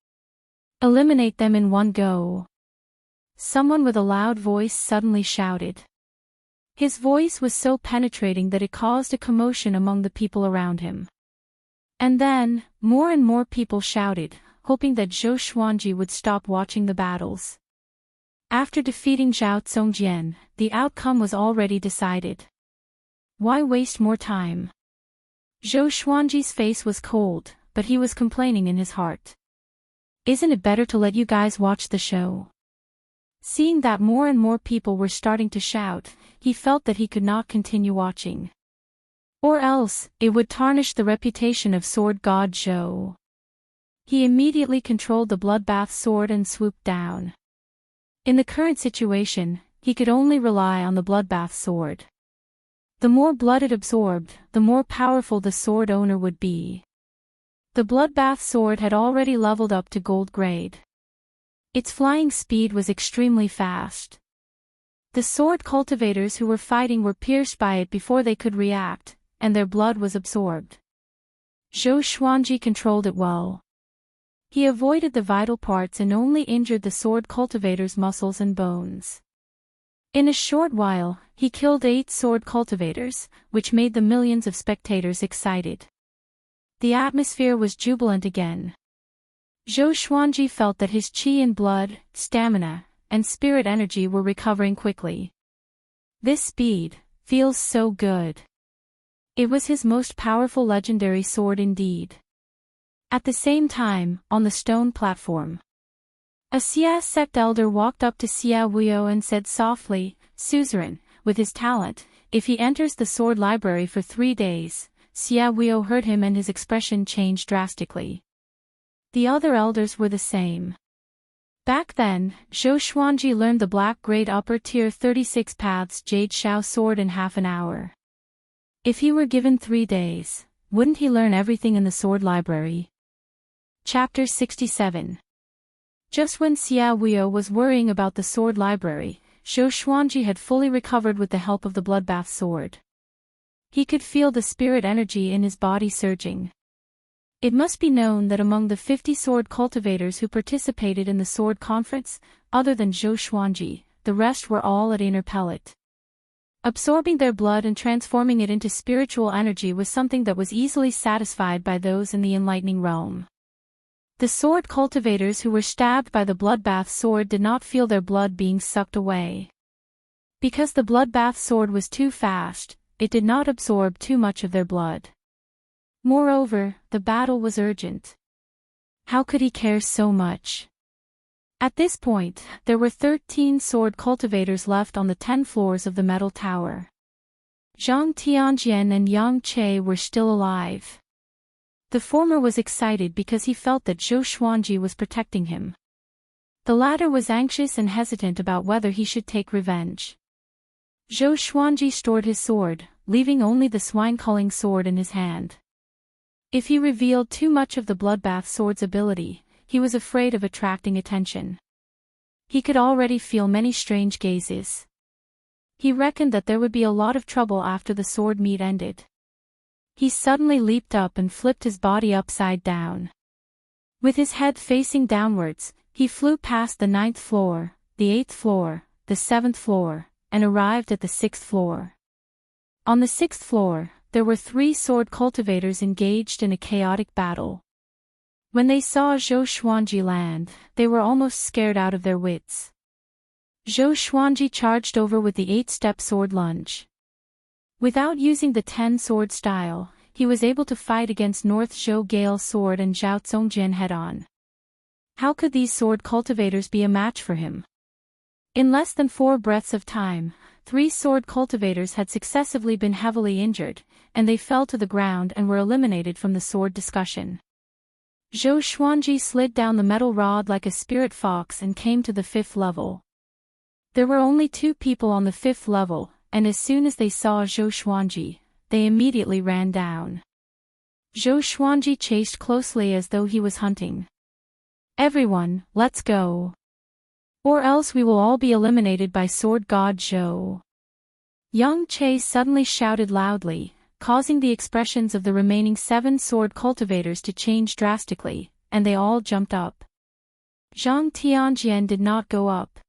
Eliminate them in one go. Someone with a loud voice suddenly shouted. His voice was so penetrating that it caused a commotion among the people around him. And then, more and more people shouted, hoping that Zhou Xuanji would stop watching the battles. After defeating Zhao Tsongjian, the outcome was already decided. Why waste more time? Zhou Xuanji's face was cold, but he was complaining in his heart. Isn't it better to let you guys watch the show? Seeing that more and more people were starting to shout, he felt that he could not continue watching. Or else, it would tarnish the reputation of Sword God Zhou. He immediately controlled the bloodbath sword and swooped down. In the current situation, he could only rely on the bloodbath sword. The more blood it absorbed, the more powerful the sword owner would be. The bloodbath sword had already leveled up to gold grade. Its flying speed was extremely fast. The sword cultivators who were fighting were pierced by it before they could react, and their blood was absorbed. Zhou Xuanji controlled it well. He avoided the vital parts and only injured the sword cultivator's muscles and bones. In a short while, he killed 8 sword cultivators, which made the millions of spectators excited. The atmosphere was jubilant again. Zhou Xuanji felt that his qi and blood, stamina, and spirit energy were recovering quickly. This speed feels so good. It was his most powerful legendary sword indeed. At the same time, on the stone platform, a Xia sect elder walked up to Xia Wuyo and said softly, "Suzerain, with his talent, if he enters the sword library for 3 days," Xia Wuyo heard him and his expression changed drastically. The other elders were the same. Back then, Zhou Xuanji learned the black grade upper tier 36 paths Jade Shao sword in half an hour. If he were given 3 days, wouldn't he learn everything in the sword library? Chapter 67. Just when Xia Wuyo was worrying about the sword library, Zhou Xuanji had fully recovered with the help of the bloodbath sword. He could feel the spirit energy in his body surging. It must be known that among the 50 sword cultivators who participated in the sword conference, other than Zhou Xuanji, the rest were all at inner pellet. Absorbing their blood and transforming it into spiritual energy was something that was easily satisfied by those in the enlightening realm. The sword cultivators who were stabbed by the bloodbath sword did not feel their blood being sucked away. Because the bloodbath sword was too fast, it did not absorb too much of their blood. Moreover, the battle was urgent. How could he care so much? At this point, there were 13 sword cultivators left on the 10 floors of the metal tower. Zhang Tianjian and Yang Che were still alive. The former was excited because he felt that Zhou Xuanji was protecting him. The latter was anxious and hesitant about whether he should take revenge. Zhou Xuanji stored his sword, leaving only the swine-culling sword in his hand. If he revealed too much of the bloodbath sword's ability, he was afraid of attracting attention. He could already feel many strange gazes. He reckoned that there would be a lot of trouble after the sword meet ended. He suddenly leaped up and flipped his body upside down. With his head facing downwards, he flew past the 9th floor, the 8th floor, the 7th floor, and arrived at the 6th floor. On the 6th floor, there were 3 sword cultivators engaged in a chaotic battle. When they saw Zhou Xuanji land, they were almost scared out of their wits. Zhou Xuanji charged over with the 8-step sword lunge. Without using the 10-sword style, he was able to fight against North Zhou Gale sword and Zhao Zongjian head-on. How could these sword cultivators be a match for him? In less than 4 breaths of time, 3 sword cultivators had successively been heavily injured, and they fell to the ground and were eliminated from the sword discussion. Zhou Xuanji slid down the metal rod like a spirit fox and came to the 5th level. There were only 2 people on the 5th level, and as soon as they saw Zhou Xuanji, they immediately ran down. Zhou Xuanji chased closely as though he was hunting. "Everyone, let's go. Or else we will all be eliminated by Sword God Zhou." Yang Che suddenly shouted loudly, causing the expressions of the remaining 7 sword cultivators to change drastically, and they all jumped up. Zhang Tianjian did not go up.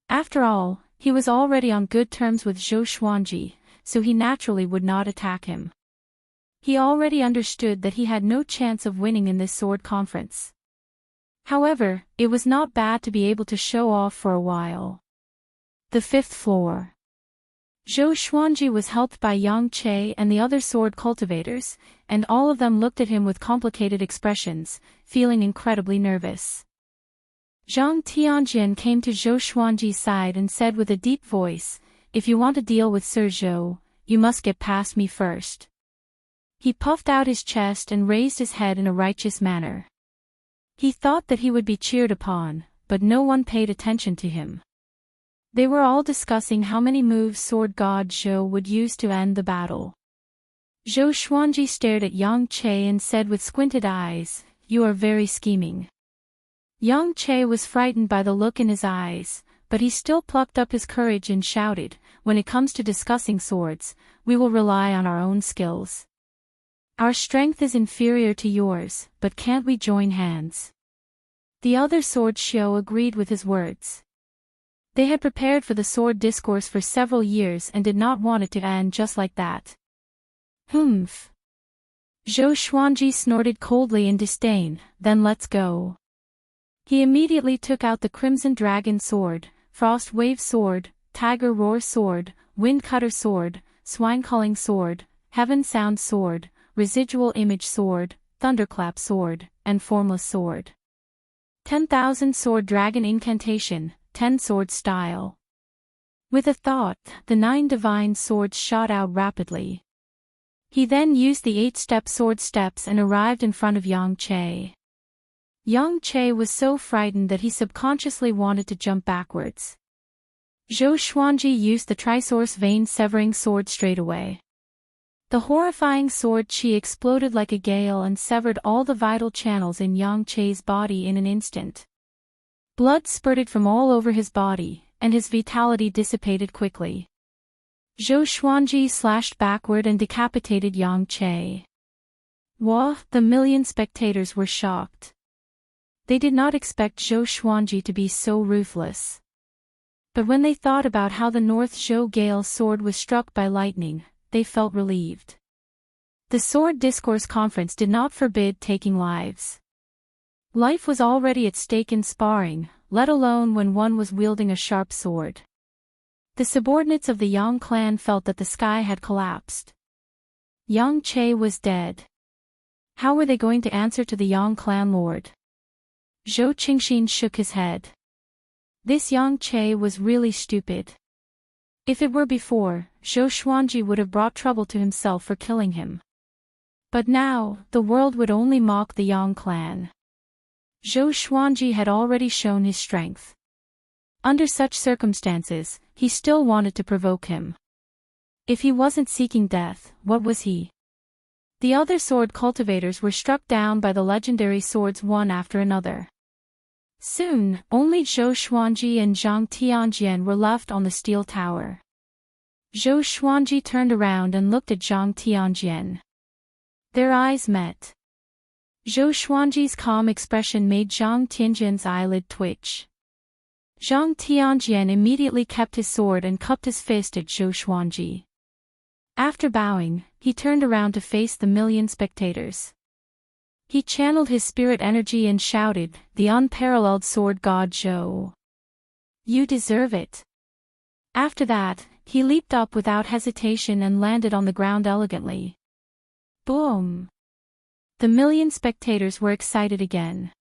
After all, he was already on good terms with Zhou Xuanji, so he naturally would not attack him. He already understood that he had no chance of winning in this sword conference. However, it was not bad to be able to show off for a while. The 5th floor. Zhou Xuanji was helped by Yang Che and the other sword cultivators, and all of them looked at him with complicated expressions, feeling incredibly nervous. Zhang Tianjian came to Zhou Xuanji's side and said with a deep voice, "If you want to deal with Sir Zhou, you must get past me first." He puffed out his chest and raised his head in a righteous manner. He thought that he would be cheered upon, but no one paid attention to him. They were all discussing how many moves Sword God Zhou would use to end the battle. Zhou Xuanji stared at Yang Che and said with squinted eyes, "You are very scheming." Yang Che was frightened by the look in his eyes, but he still plucked up his courage and shouted, "When it comes to discussing swords, we will rely on our own skills. Our strength is inferior to yours, but can't we join hands?" The other sword Xiu agreed with his words. They had prepared for the sword discourse for several years and did not want it to end just like that. "Humph." Zhou Xuanji snorted coldly in disdain, "Then let's go." He immediately took out the Crimson Dragon Sword, Frost Wave Sword, Tiger Roar Sword, Wind Cutter Sword, Swine Culling Sword, Heaven Sound Sword, Residual Image Sword, Thunderclap Sword, and Formless Sword. 10,000 Sword Dragon Incantation, 10 Sword Style. With a thought, the 9 divine swords shot out rapidly. He then used the 8-step sword steps and arrived in front of Yang Che. Yang Che was so frightened that he subconsciously wanted to jump backwards. Zhou Xuanji used the Trisource Vein Severing Sword straight away. The horrifying sword chi exploded like a gale and severed all the vital channels in Yang Che's body in an instant. Blood spurted from all over his body, and his vitality dissipated quickly. Zhou Xuanji slashed backward and decapitated Yang Che. Wah! The million spectators were shocked. They did not expect Zhou Xuanji to be so ruthless. But when they thought about how the North Zhou Gale sword was struck by lightning, they felt relieved. The Sword Discourse Conference did not forbid taking lives. Life was already at stake in sparring, let alone when one was wielding a sharp sword. The subordinates of the Yang clan felt that the sky had collapsed. Yang Che was dead. How were they going to answer to the Yang clan lord? Zhou Qingxin shook his head. This Yang Che was really stupid. If it were before, Zhou Xuanji would have brought trouble to himself for killing him. But now, the world would only mock the Yang clan. Zhou Xuanji had already shown his strength. Under such circumstances, he still wanted to provoke him. If he wasn't seeking death, what was he? The other sword cultivators were struck down by the legendary swords one after another. Soon, only Zhou Xuanji and Zhang Tianjian were left on the steel tower. Zhou Xuanji turned around and looked at Zhang Tianjian. Their eyes met. Zhou Xuanji's calm expression made Zhang Tianjian's eyelid twitch. Zhang Tianjian immediately kept his sword and cupped his fist at Zhou Xuanji. After bowing, he turned around to face the million spectators. He channeled his spirit energy and shouted, "The unparalleled sword god Zhou. You deserve it." After that, he leaped up without hesitation and landed on the ground elegantly. Boom! The million spectators were excited again.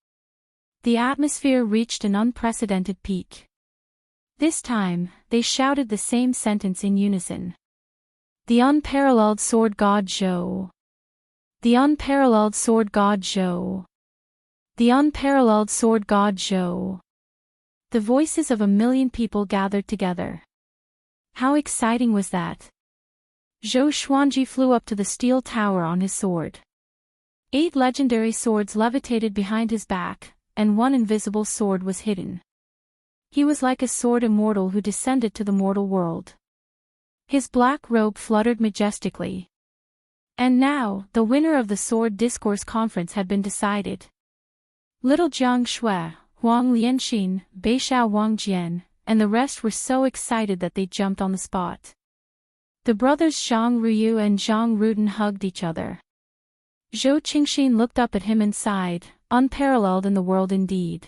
The atmosphere reached an unprecedented peak. This time, they shouted the same sentence in unison. The unparalleled sword god Zhou. The unparalleled sword god Zhou. The unparalleled sword god Zhou. The voices of a million people gathered together. How exciting was that? Zhou Xuanji flew up to the steel tower on his sword. 8 legendary swords levitated behind his back, and one invisible sword was hidden. He was like a sword immortal who descended to the mortal world. His black robe fluttered majestically. And now, the winner of the Sword Discourse Conference had been decided. Little Jiang Shui, Huang Lianxin, Beixiao Wang Jian, and the rest were so excited that they jumped on the spot. The brothers Zhang Ruyu and Zhang Ruden hugged each other. Zhou Qingxin looked up at him and sighed, unparalleled in the world indeed.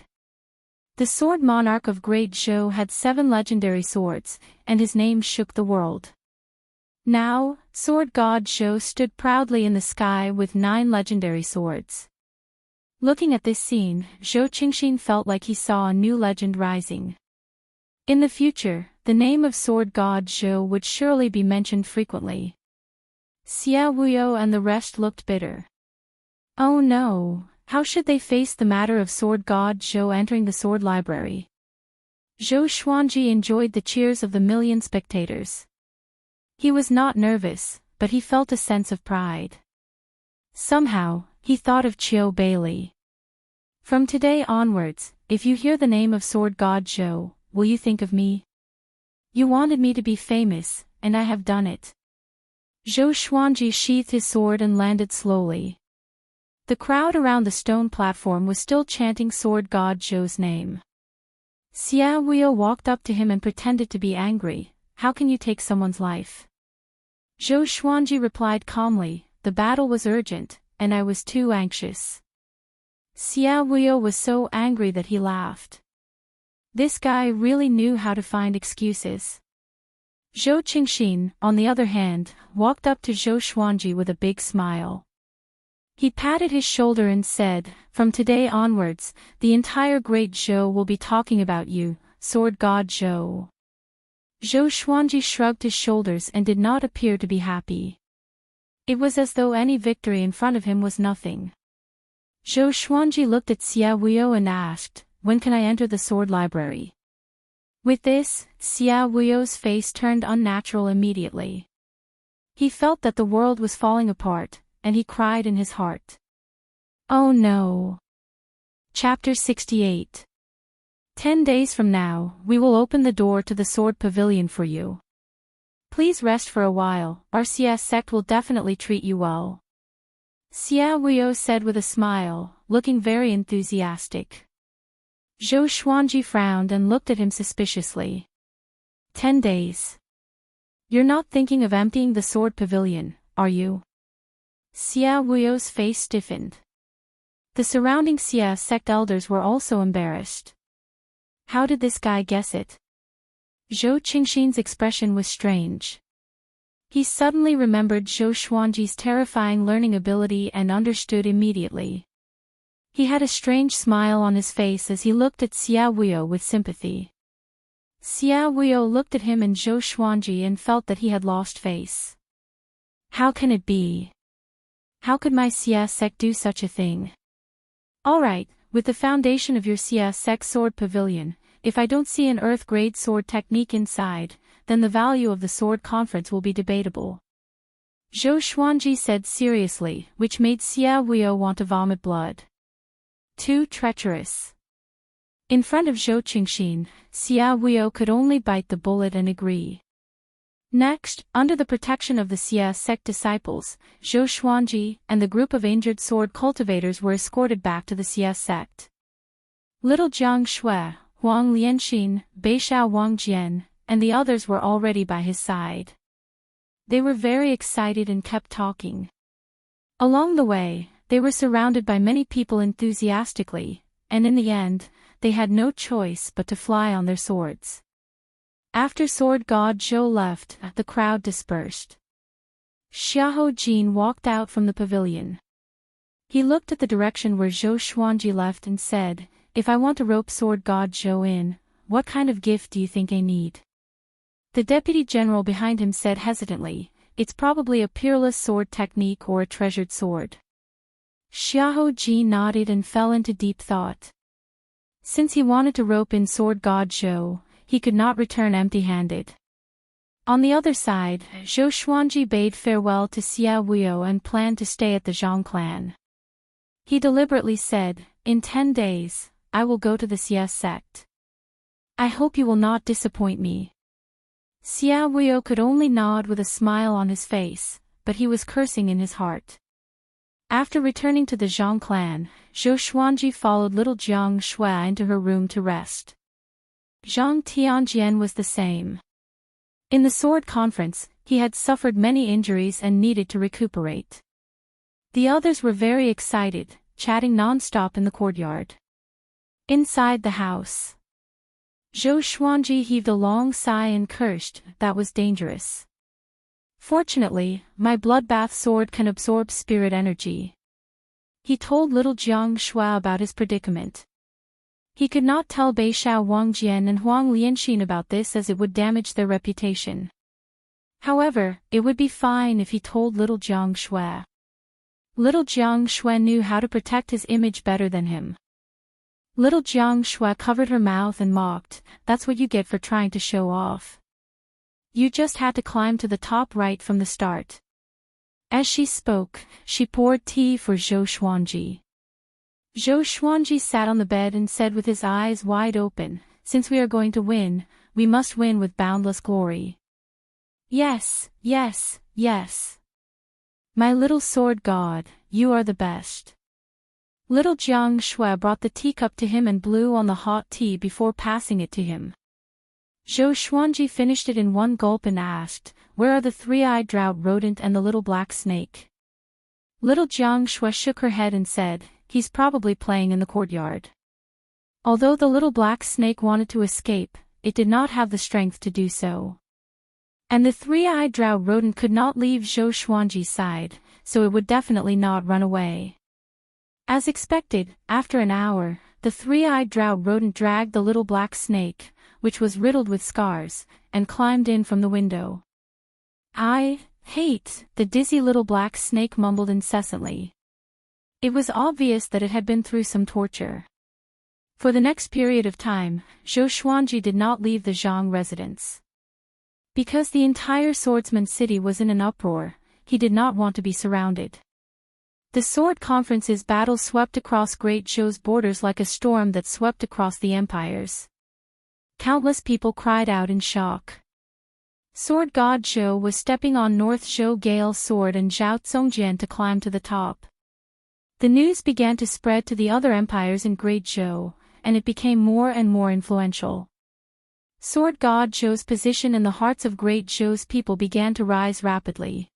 The sword monarch of Great Zhou had 7 legendary swords, and his name shook the world. Now, sword god Zhou stood proudly in the sky with 9 legendary swords. Looking at this scene, Zhou Qingxin felt like he saw a new legend rising. In the future, the name of sword god Zhou would surely be mentioned frequently. Xia Wuyo and the rest looked bitter. Oh no, how should they face the matter of sword god Zhou entering the sword library? Zhou Xuanji enjoyed the cheers of the million spectators. He was not nervous, but he felt a sense of pride. Somehow, he thought of Qiu Bailey. From today onwards, if you hear the name of sword god Zhou, will you think of me? You wanted me to be famous, and I have done it. Zhou Xuanji sheathed his sword and landed slowly. The crowd around the stone platform was still chanting sword god Zhou's name. Xia Wuyo walked up to him and pretended to be angry. How can you take someone's life? Zhou Xuanji replied calmly, the battle was urgent, and I was too anxious. Xia Wuyo was so angry that he laughed. This guy really knew how to find excuses. Zhou Qingxin, on the other hand, walked up to Zhou Xuanji with a big smile. He patted his shoulder and said, from today onwards, the entire Great Zhou will be talking about you, sword god Zhou. Zhou Xuanji shrugged his shoulders and did not appear to be happy. It was as though any victory in front of him was nothing. Zhou Xuanji looked at Xia Wuyo and asked, when can I enter the sword library? With this, Xia Wuyo's face turned unnatural immediately. He felt that the world was falling apart, and he cried in his heart. Oh no! Chapter 68. 10 days from now, we will open the door to the sword pavilion for you. Please rest for a while, our CS sect will definitely treat you well. Xia Wuyo said with a smile, looking very enthusiastic. Zhou Xuanji frowned and looked at him suspiciously. 10 days. You're not thinking of emptying the sword pavilion, are you? Xia Wuyo's face stiffened. The surrounding Xia sect elders were also embarrassed. How did this guy guess it? Zhou Qingxin's expression was strange. He suddenly remembered Zhou Xuanji's terrifying learning ability and understood immediately. He had a strange smile on his face as he looked at Xia Wuyo with sympathy. Xia Wuyo looked at him and Zhou Xuanji and felt that he had lost face. How can it be? How could my Xia sect do such a thing? Alright, with the foundation of your Xia sect sword pavilion, if I don't see an earth-grade sword technique inside, then the value of the sword conference will be debatable. Zhou Xuanji said seriously, which made Xia Wuyo want to vomit blood. Too treacherous. In front of Zhou Qingxin, Xia Wuyo could only bite the bullet and agree. Next, under the protection of the Xia sect disciples, Zhou Xuanji and the group of injured sword cultivators were escorted back to the Xia sect. Little Jiang Shui, Huang Lianxin, Beishao Wangjian, and the others were already by his side. They were very excited and kept talking. Along the way, they were surrounded by many people enthusiastically, and in the end, they had no choice but to fly on their swords. After sword god Zhou left, the crowd dispersed. Xiahou Jin walked out from the pavilion. He looked at the direction where Zhou Xuanji left and said, "If I want to rope sword god Zhou in, what kind of gift do you think I need?" The deputy general behind him said hesitantly, "It's probably a peerless sword technique or a treasured sword." Xiahou Jin nodded and fell into deep thought. Since he wanted to rope in sword god Zhou, he could not return empty-handed. On the other side, Zhou Xuanji bade farewell to Xia Wuyo and planned to stay at the Zhang clan. He deliberately said, "In 10 days, I will go to the Xia sect. I hope you will not disappoint me." Xia Wuyo could only nod with a smile on his face, but he was cursing in his heart. After returning to the Zhang clan, Zhou Xuanji followed little Jiang Shui into her room to rest. Zhang Tianjian was the same. In the sword conference, he had suffered many injuries and needed to recuperate. The others were very excited, chatting non-stop in the courtyard. Inside the house, Zhou Xuanji heaved a long sigh and cursed, "That was dangerous. Fortunately, my bloodbath sword can absorb spirit energy." He told little Jiang Shui about his predicament. He could not tell Beishao Wangjian and Huang Lianxin about this as it would damage their reputation. However, it would be fine if he told little Jiang Shui. Little Jiang Shui knew how to protect his image better than him. Little Jiang Shui covered her mouth and mocked, "That's what you get for trying to show off. You just had to climb to the top right from the start." As she spoke, she poured tea for Zhou Xuanji. Zhou Xuanji sat on the bed and said with his eyes wide open, "Since we are going to win, we must win with boundless glory. Yes, yes, yes. My little sword god, you are the best." Little Jiang Shui brought the teacup to him and blew on the hot tea before passing it to him. Zhou Xuanji finished it in one gulp and asked, "Where are the three-eyed drought rodent and the little black snake?" Little Jiang Shui shook her head and said, "He's probably playing in the courtyard." Although the little black snake wanted to escape, it did not have the strength to do so. And the three-eyed drought rodent could not leave Zhou Xuanji's side, so it would definitely not run away. As expected, after an hour, the three-eyed drought rodent dragged the little black snake, which was riddled with scars, and climbed in from the window. "I hate," the dizzy little black snake mumbled incessantly. It was obvious that it had been through some torture. For the next period of time, Zhou Xuanji did not leave the Zhang residence. Because the entire swordsman city was in an uproar, he did not want to be surrounded. The sword conference's battle swept across Great Zhou's borders like a storm that swept across the empires. Countless people cried out in shock. Sword god Zhou was stepping on North Zhou Gale's sword and Zhao Zongjian to climb to the top. The news began to spread to the other empires in Great Zhou, and it became more and more influential. Sword god Zhou's position in the hearts of Great Zhou's people began to rise rapidly.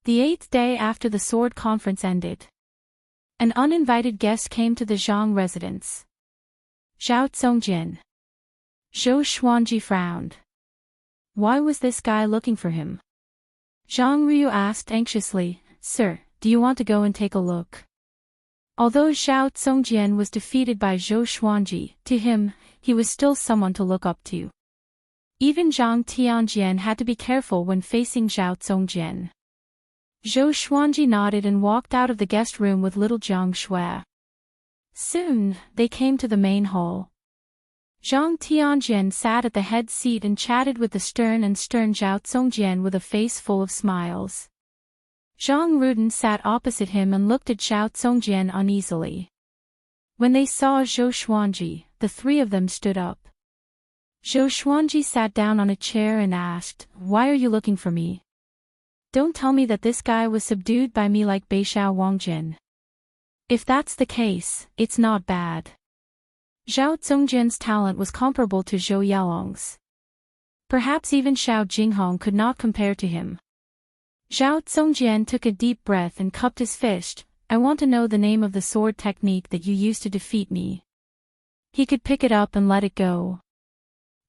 The 8th day after the sword conference ended, an uninvited guest came to the Zhang residence. Zhao Zongjian. Zhou Xuanji frowned. Why was this guy looking for him? Zhang Ryu asked anxiously, "Sir, do you want to go and take a look?" Although Zhao Zongjian was defeated by Zhou Xuanji, to him, he was still someone to look up to. Even Zhang Tianjian had to be careful when facing Zhao Zongjian. Zhou Xuanji nodded and walked out of the guest room with little Jiang Shui. Soon, they came to the main hall. Zhang Tianjian sat at the head seat and chatted with the stern Zhao Zongjian with a face full of smiles. Zhang Ruden sat opposite him and looked at Zhao Zongjian uneasily. When they saw Zhou Xuanji, the three of them stood up. Zhou Xuanji sat down on a chair and asked, "Why are you looking for me? Don't tell me that this guy was subdued by me like Beishao Wangjin. If that's the case, it's not bad." Zhao Zongjian's talent was comparable to Zhou Yaolong's. Perhaps even Xiao Jinghong could not compare to him. Zhao Zongjian took a deep breath and cupped his fist. I want to know the name of the sword technique that you used to defeat me. He could pick it up and let it go.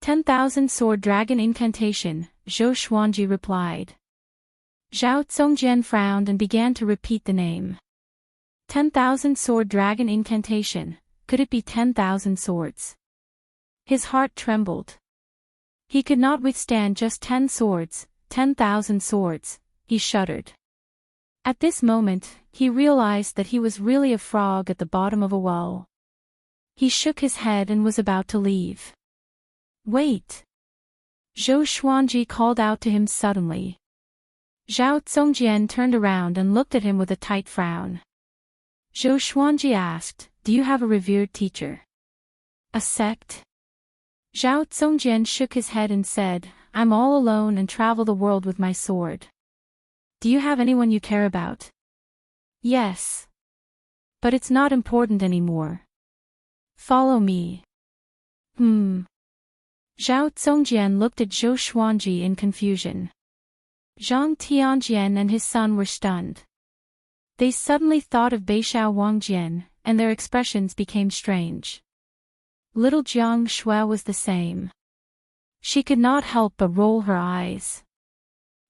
10,000 Sword Dragon Incantation, Zhou Xuanji replied. Zhao Zongjian frowned and began to repeat the name. 10,000 Sword Dragon Incantation, could it be 10,000 swords? His heart trembled. He could not withstand just 10 swords, 10,000 swords, he shuddered. At this moment, he realized that he was really a frog at the bottom of a well. He shook his head and was about to leave. Wait! Zhou Xuanji called out to him suddenly. Zhao Zongjian turned around and looked at him with a tight frown. Zhou Xuanji asked, do you have a revered teacher? A sect? Zhao Zongjian shook his head and said, I'm all alone and travel the world with my sword. Do you have anyone you care about? Yes. But it's not important anymore. Follow me. Zhao Zongjian looked at Zhou Xuanji in confusion. Zhang Tianjian and his son were stunned. They suddenly thought of Beixiao Wangjian, and their expressions became strange. Little Jiang Shui was the same. She could not help but roll her eyes.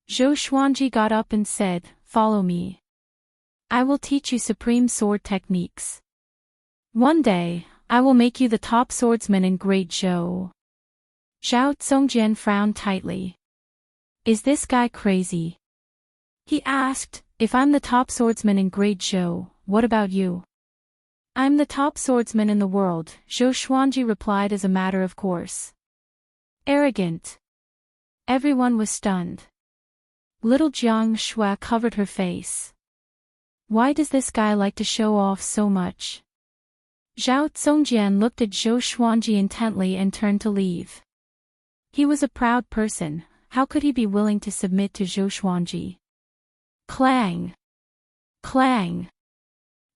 Zhou Xuanji got up and said, follow me. I will teach you supreme sword techniques. One day, I will make you the top swordsman in Great Zhou. Zhao Zongjian frowned tightly. Is this guy crazy? He asked, if I'm the top swordsman in Great Zhou, what about you? I'm the top swordsman in the world, Zhou Xuanji replied as a matter of course. Arrogant. Everyone was stunned. Little Jiang Shui covered her face. Why does this guy like to show off so much? Zhao Zongjian looked at Zhou Xuanji intently and turned to leave. He was a proud person, how could he be willing to submit to Zhou Xuanji? Clang! Clang!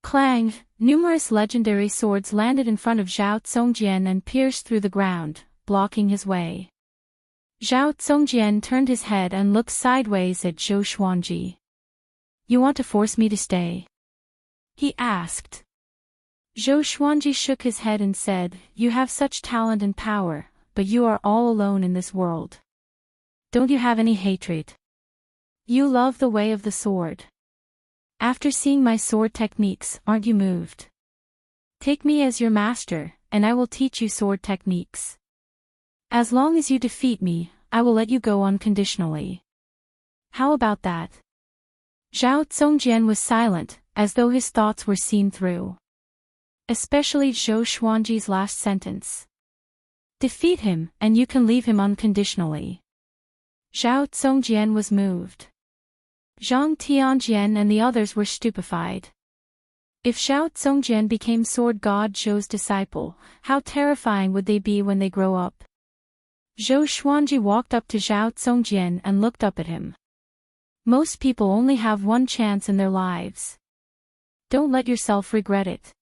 Clang! Numerous legendary swords landed in front of Zhao Zongjian and pierced through the ground, blocking his way. Zhao Zongjian turned his head and looked sideways at Zhou Xuanji. You want to force me to stay? He asked. Zhou Xuanji shook his head and said, you have such talent and power, but you are all alone in this world. Don't you have any hatred? You love the way of the sword. After seeing my sword techniques, aren't you moved? Take me as your master, and I will teach you sword techniques. As long as you defeat me, I will let you go unconditionally. How about that? Zhao Zongjian was silent, as though his thoughts were seen through. Especially Zhou Xuanji's last sentence. Defeat him, and you can leave him unconditionally. Zhao Zongjian was moved. Zhang Tianjian and the others were stupefied. If Zhao Zongjian became Sword God Zhou's disciple, how terrifying would they be when they grow up? Zhou Xuanji walked up to Zhao Zongjian and looked up at him. Most people only have one chance in their lives. Don't let yourself regret it.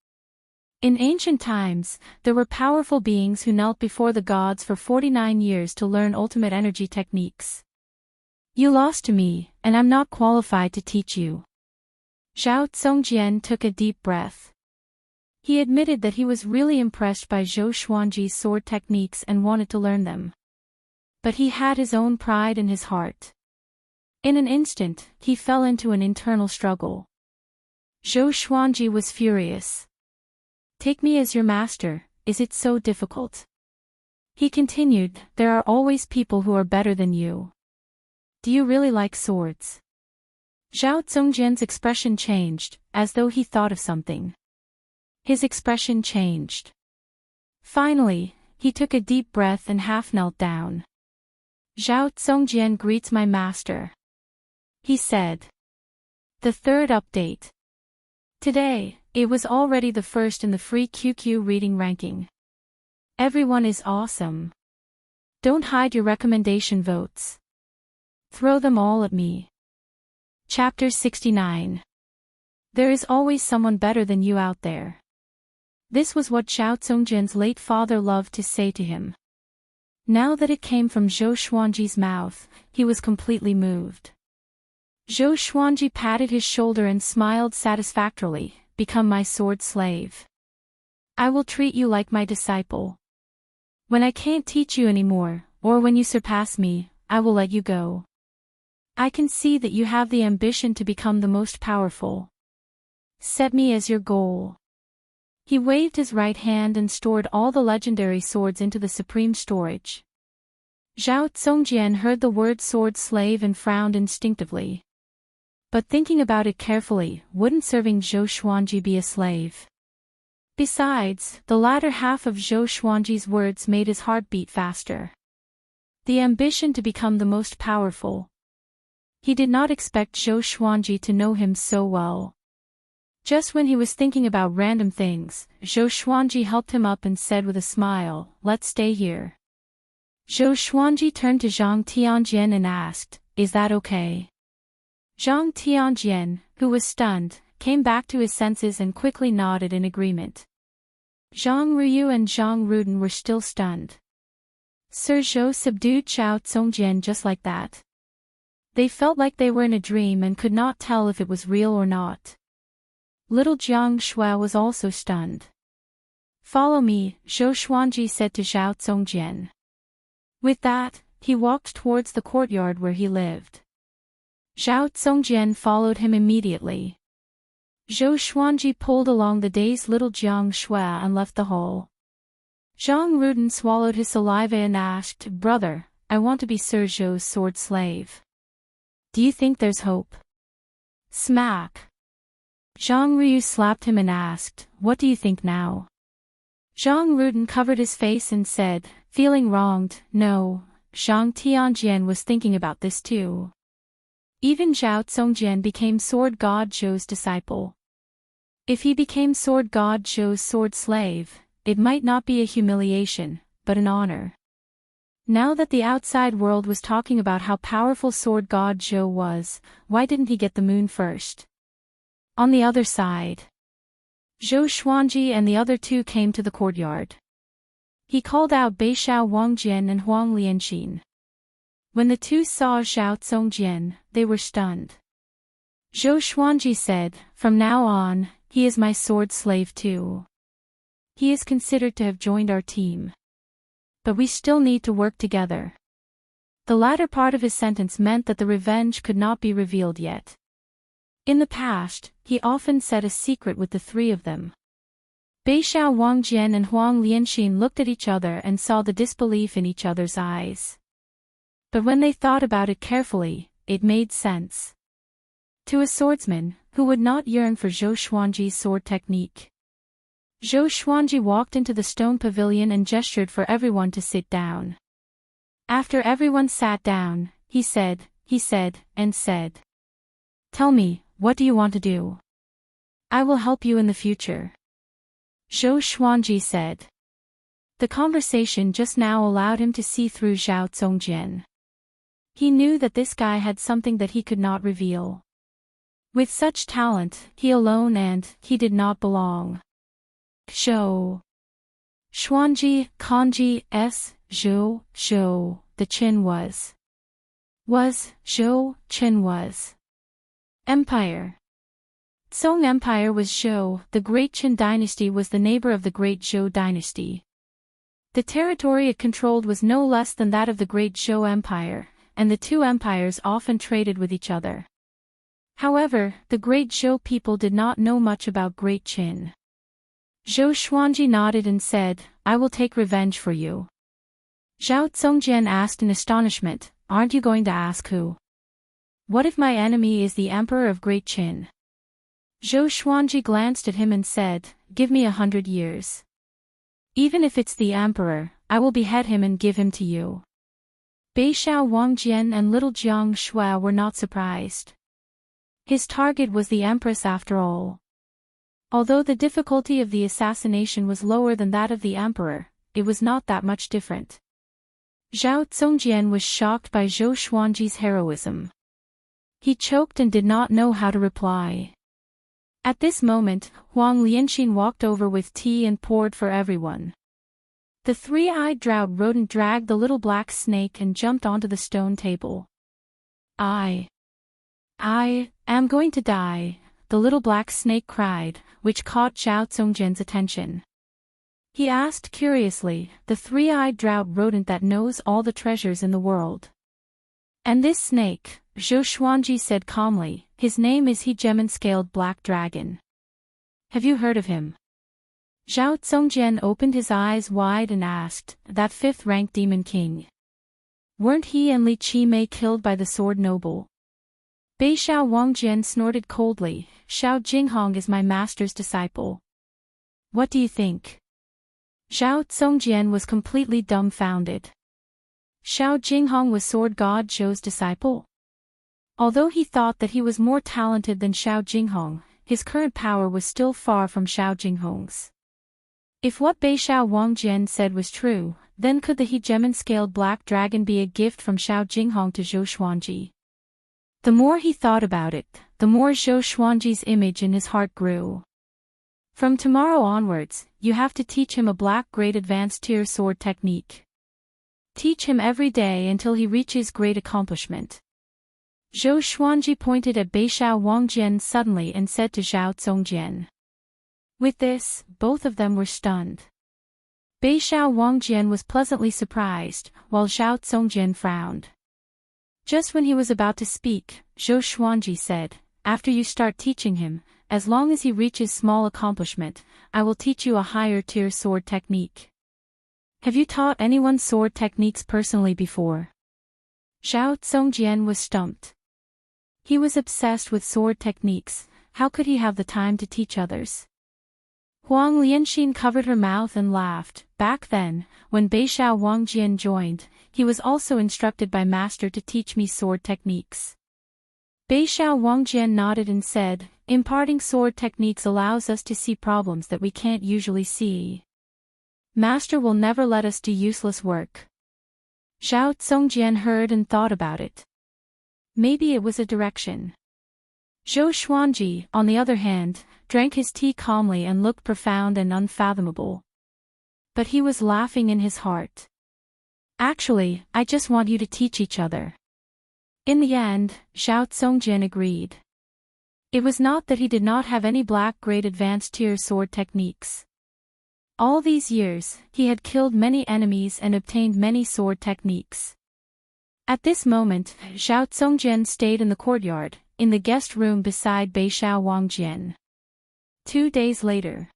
In ancient times, there were powerful beings who knelt before the gods for 49 years to learn ultimate energy techniques. You lost to me, and I'm not qualified to teach you. Zhao Zongjian took a deep breath. He admitted that he was really impressed by Zhou Xuanji's sword techniques and wanted to learn them. But he had his own pride in his heart. In an instant, he fell into an internal struggle. Zhou Xuanji was furious. Take me as your master, is it so difficult? He continued, there are always people who are better than you. Do you really like swords? Zhao Zongjian's expression changed, as though he thought of something. His expression changed. Finally, he took a deep breath and half knelt down. Zhao Zongjian greets my master. He said. The third update. Today, it was already the first in the free QQ reading ranking. Everyone is awesome. Don't hide your recommendation votes. Throw them all at me. Chapter 69. There is always someone better than you out there. This was what Zhao Zongjian's late father loved to say to him. Now that it came from Zhou Xuanji's mouth, he was completely moved. Zhou Xuanji patted his shoulder and smiled satisfactorily. Become my sword slave. I will treat you like my disciple. When I can't teach you anymore, or when you surpass me, I will let you go. I can see that you have the ambition to become the most powerful. Set me as your goal. He waved his right hand and stored all the legendary swords into the supreme storage. Zhao Zongjian heard the word sword slave and frowned instinctively. But thinking about it carefully, wouldn't serving Zhou Xuanji be a slave? Besides, the latter half of Zhou Xuanji's words made his heart beat faster. The ambition to become the most powerful. He did not expect Zhou Xuanji to know him so well. Just when he was thinking about random things, Zhou Xuanji helped him up and said with a smile, "Let's stay here." Zhou Xuanji turned to Zhang Tianjian and asked, "Is that okay?" Zhang Tianjian, who was stunned, came back to his senses and quickly nodded in agreement. Zhang Ruyu and Zhang Ruden were still stunned. Sir Zhou subdued Zhao Zongjian just like that. They felt like they were in a dream and could not tell if it was real or not. Little Jiang Shuai was also stunned. "Follow me," Zhou Xuanji said to Zhao Zongjian. With that, he walked towards the courtyard where he lived. Zhao Zongjian followed him immediately. Zhou Xuanji pulled along the dazed little Jiang Shuai and left the hall. Zhang Ruden swallowed his saliva and asked, "Brother, I want to be Sir Zhou's sword slave. Do you think there's hope?" Smack. Zhang Ryu slapped him and asked, "What do you think now?" Zhang Ruden covered his face and said, feeling wronged, "No." Zhang Tianjian was thinking about this too. Even Zhao Zongjian became Sword God Zhou's disciple. If he became Sword God Zhou's sword slave, it might not be a humiliation, but an honor. Now that the outside world was talking about how powerful Sword God Zhou was, why didn't he get the moon first? On the other side, Zhou Xuanji and the other two came to the courtyard. He called out Beixiao Wangjian and Huang Lianxin. When the two saw Zhao Zongjian, they were stunned. Zhou Xuanji said, "From now on, he is my sword slave too. He is considered to have joined our team. But we still need to work together." The latter part of his sentence meant that the revenge could not be revealed yet. In the past, he often said a secret with the three of them. Beixiao Wangjian and Huang Lianxin looked at each other and saw the disbelief in each other's eyes. But when they thought about it carefully, it made sense. To a swordsman, who would not yearn for Zhou Xuanji's sword technique? Zhou Xuanji walked into the stone pavilion and gestured for everyone to sit down. After everyone sat down, he said, "Tell me, what do you want to do? I will help you in the future." Zhou Xuanji said. The conversation just now allowed him to see through Zhao Zongjian. He knew that this guy had something that he could not reveal. With such talent, he alone and he did not belong. Zhou Xuanji, kanji, Zhou, Zhou, the Qin was Zhou, Qin was Empire. Song Empire was Zhou, the great Qin dynasty was the neighbor of the great Zhou dynasty. The territory it controlled was no less than that of the great Zhou Empire, and the two empires often traded with each other. However, the great Zhou people did not know much about great Qin. Zhou Xuanji nodded and said, "I will take revenge for you." Zhao Zongjian asked in astonishment, "Aren't you going to ask who? What if my enemy is the emperor of Great Qin?" Zhou Xuanji glanced at him and said, "Give me 100 years. Even if it's the emperor, I will behead him and give him to you." Beixiao Wangjian and little Jiang Shuai were not surprised. His target was the empress after all. Although the difficulty of the assassination was lower than that of the emperor, it was not that much different. Zhao Zongjian was shocked by Zhou Xuanji's heroism. He choked and did not know how to reply. At this moment, Huang Lianxin walked over with tea and poured for everyone. The three-eyed drought rodent dragged the little black snake and jumped onto the stone table. I am going to die, the little black snake cried, which caught Zhao Zongjian's attention. He asked curiously, the three-eyed drought rodent that knows all the treasures in the world. And this snake, Zhou Xuanji said calmly, his name is he gemon-scaled black dragon. Have you heard of him? Zhao Zongjian opened his eyes wide and asked, that fifth-ranked demon king. Weren't he and Li Qimei killed by the sword noble? Beixiao Wangjian snorted coldly, Xiao Jinghong is my master's disciple. What do you think? Zhao Zongjian was completely dumbfounded. Xiao Jinghong was sword god Zhou's disciple? Although he thought that he was more talented than Xiao Jinghong, his current power was still far from Xiao Jinghong's. If what Beixiao Wangjian said was true, then could the hegemon-scaled black dragon be a gift from Xiao Jinghong to Zhou Xuanji? The more he thought about it, the more Zhou Xuanji's image in his heart grew. From tomorrow onwards, you have to teach him a black-grade advanced tier sword technique. Teach him every day until he reaches great accomplishment. Zhou Xuanji pointed at Beixiao Wangjian suddenly and said to Zhao Zongjian. With this, both of them were stunned. Beixiao Wangjian was pleasantly surprised, while Zhao Zongjian frowned. Just when he was about to speak, Zhou Xuanji said, after you start teaching him, as long as he reaches small accomplishment, I will teach you a higher tier sword technique. Have you taught anyone sword techniques personally before? Zhao Zongjian was stumped. He was obsessed with sword techniques, how could he have the time to teach others? Huang Lianxin covered her mouth and laughed. Back then, when Beixiao Wangjian joined, he was also instructed by master to teach me sword techniques. Beixiao Wangjian nodded and said, imparting sword techniques allows us to see problems that we can't usually see. Master will never let us do useless work. Zhao Zongjian heard and thought about it. Maybe it was a direction. Zhou Xuanji, on the other hand, drank his tea calmly and looked profound and unfathomable. But he was laughing in his heart. Actually, I just want you to teach each other. In the end, Zhao Zongjian agreed. It was not that he did not have any black-grade advanced tier sword techniques. All these years, he had killed many enemies and obtained many sword techniques. At this moment, Zhao Zongjian stayed in the courtyard, in the guest room beside Beixiao Wangjian. 2 days later,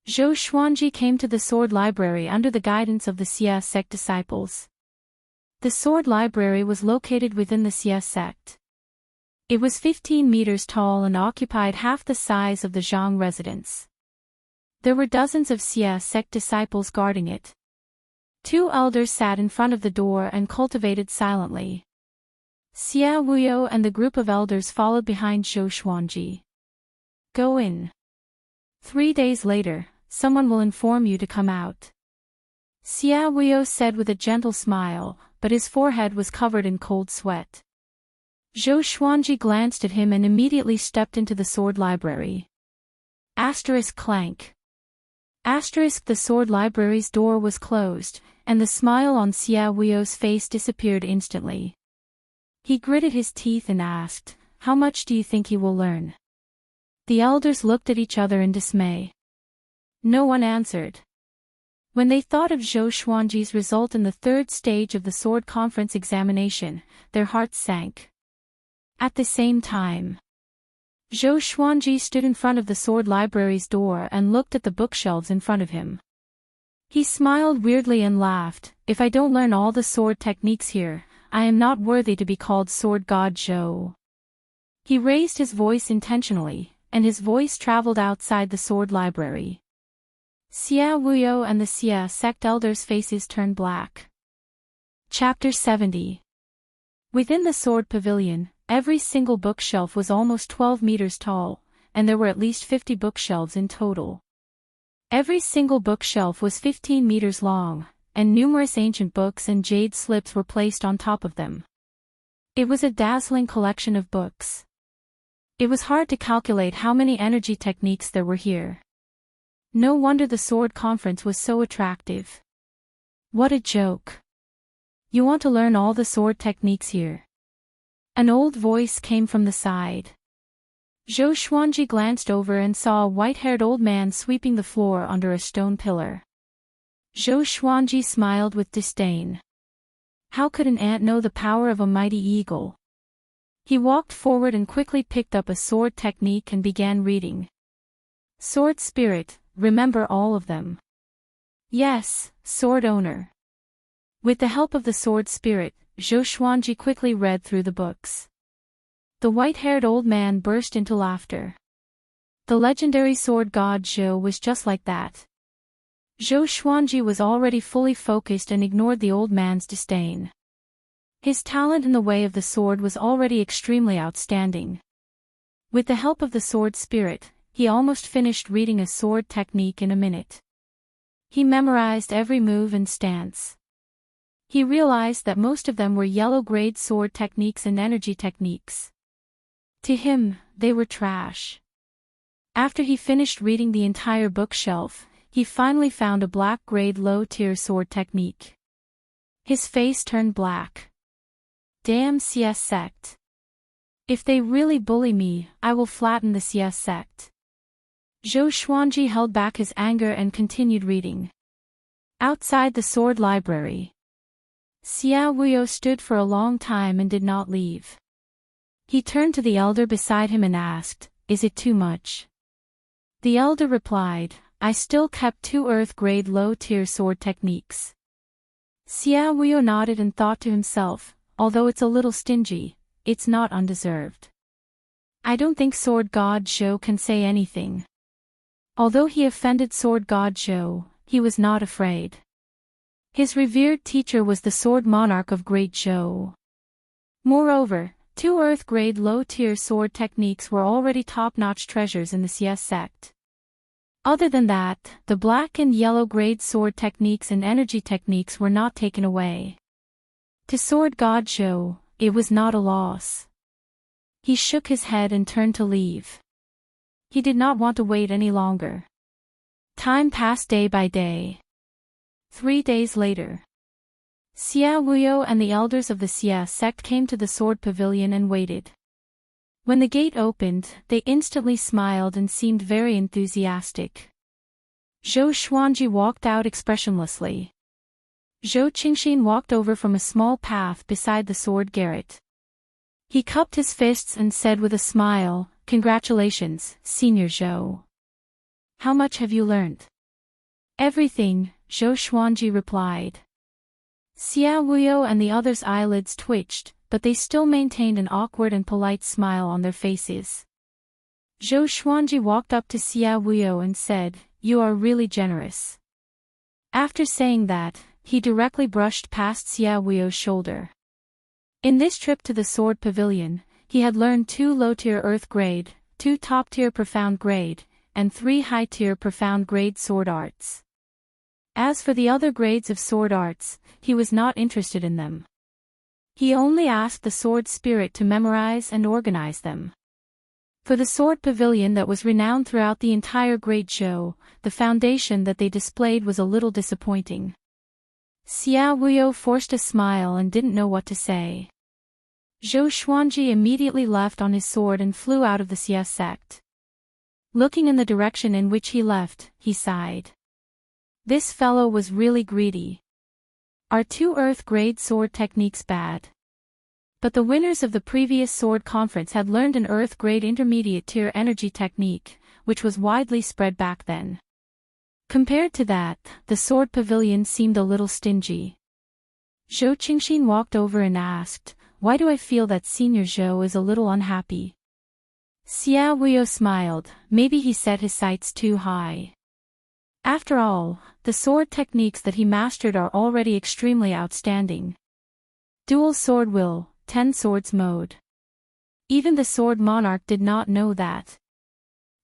Zhou Xuanji came to the sword library under the guidance of the Xia sect disciples. The sword library was located within the Xia sect. It was 15 meters tall and occupied half the size of the Zhang residence. There were dozens of Xia sect disciples guarding it. 2 elders sat in front of the door and cultivated silently. Xia Wuyo and the group of elders followed behind Zhou Xuanji. Go in. 3 days later, someone will inform you to come out. Xia Wuyo said with a gentle smile, but his forehead was covered in cold sweat. Zhou Xuanji glanced at him and immediately stepped into the sword library. Asterisk clank. Asterisk the sword library's door was closed, and the smile on Xia Wuyo's face disappeared instantly. He gritted his teeth and asked, how much do you think he will learn? The elders looked at each other in dismay. No one answered. When they thought of Zhou Xuanji's result in the 3rd stage of the sword conference examination, their hearts sank. At the same time, Zhou Xuanji stood in front of the sword library's door and looked at the bookshelves in front of him. He smiled weirdly and laughed, if I don't learn all the sword techniques here, I am not worthy to be called sword god Zhou. He raised his voice intentionally, and his voice traveled outside the sword library. Xia Wuyo and the Xia sect elders' faces turned black. Chapter 70. Within the sword pavilion, every single bookshelf was almost 12 meters tall, and there were at least 50 bookshelves in total. Every single bookshelf was 15 meters long, and numerous ancient books and jade slips were placed on top of them. It was a dazzling collection of books. It was hard to calculate how many energy techniques there were here. No wonder the sword conference was so attractive. What a joke. You want to learn all the sword techniques here? An old voice came from the side. Zhou Xuanji glanced over and saw a white-haired old man sweeping the floor under a stone pillar. Zhou Xuanji smiled with disdain. How could an ant know the power of a mighty eagle? He walked forward and quickly picked up a sword technique and began reading. Sword spirit, remember all of them. Yes, sword owner. With the help of the sword spirit, Zhou Xuanji quickly read through the books. The white-haired old man burst into laughter. The legendary sword god Zhou was just like that. Zhou Xuanji was already fully focused and ignored the old man's disdain. His talent in the way of the sword was already extremely outstanding. With the help of the sword spirit, he almost finished reading a sword technique in a minute. He memorized every move and stance. He realized that most of them were yellow-grade sword techniques and energy techniques. To him, they were trash. After he finished reading the entire bookshelf, he finally found a black-grade low-tier sword technique. His face turned black. Damn CS sect. If they really bully me, I will flatten the CS sect. Zhou Xuanji held back his anger and continued reading. Outside the sword library, Xia Wuyo stood for a long time and did not leave. He turned to the elder beside him and asked, "Is it too much?" The elder replied, "I still kept 2 earth-grade low-tier sword techniques." Xia Wuyo nodded and thought to himself, although it's a little stingy, it's not undeserved. I don't think Sword God Zhou can say anything. Although he offended Sword God Zhou, he was not afraid. His revered teacher was the sword monarch of Great Zhou. Moreover, 2 earth-grade low-tier sword techniques were already top-notch treasures in the CS sect. Other than that, the black and yellow-grade sword techniques and energy techniques were not taken away. To Sword God Zhou, it was not a loss. He shook his head and turned to leave. He did not want to wait any longer. Time passed day by day. 3 days later, Xia Wuyo and the elders of the Xia sect came to the sword pavilion and waited. When the gate opened, they instantly smiled and seemed very enthusiastic. Zhou Xuanji walked out expressionlessly. Zhou Qingxin walked over from a small path beside the sword garret. He cupped his fists and said with a smile, "Congratulations, Senior Zhou. How much have you learnt?" "Everything," Zhou Xuanji replied. Xia Wuyo and the others' eyelids twitched, but they still maintained an awkward and polite smile on their faces. Zhou Xuanji walked up to Xia Wuyo and said, "You are really generous." After saying that, he directly brushed past Xia Wuyo's shoulder. In this trip to the sword pavilion, he had learned 2 low-tier earth grade, 2 top-tier profound grade, and 3 high-tier profound grade sword arts. As for the other grades of sword arts, he was not interested in them. He only asked the sword spirit to memorize and organize them. For the sword pavilion that was renowned throughout the entire Great Zhou, the foundation that they displayed was a little disappointing. Xia Wuyo forced a smile and didn't know what to say. Zhou Xuanji immediately left on his sword and flew out of the Xia sect. Looking in the direction in which he left, he sighed. This fellow was really greedy. Are 2 earth-grade sword techniques bad? But the winners of the previous sword conference had learned an earth-grade intermediate-tier energy technique, which was widely spread back then. Compared to that, the sword pavilion seemed a little stingy. Zhou Qingxin walked over and asked, "Why do I feel that Senior Zhou is a little unhappy?" Xia Wuyo smiled, maybe he set his sights too high. After all, the sword techniques that he mastered are already extremely outstanding. Dual sword will, 10 swords mode. Even the sword monarch did not know that.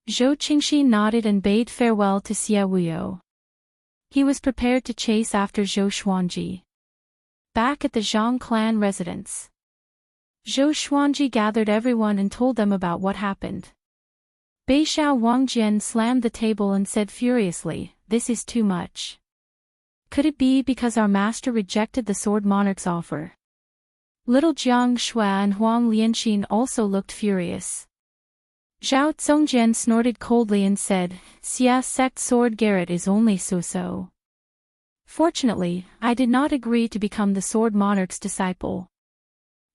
Zhou Qingxin nodded and bade farewell to Xia Wuyo. He was prepared to chase after Zhou Xuanji. Back at the Zhang clan residence, Zhou Xuanji gathered everyone and told them about what happened. Beixiao Wangjian slammed the table and said furiously, "This is too much. Could it be because our master rejected the Sword Monarch's offer?" Little Jiang Shua and Huang Lianxin also looked furious. Zhao Zongjian snorted coldly and said, "Xia sect sword garret is only so-so. Fortunately, I did not agree to become the Sword Monarch's disciple."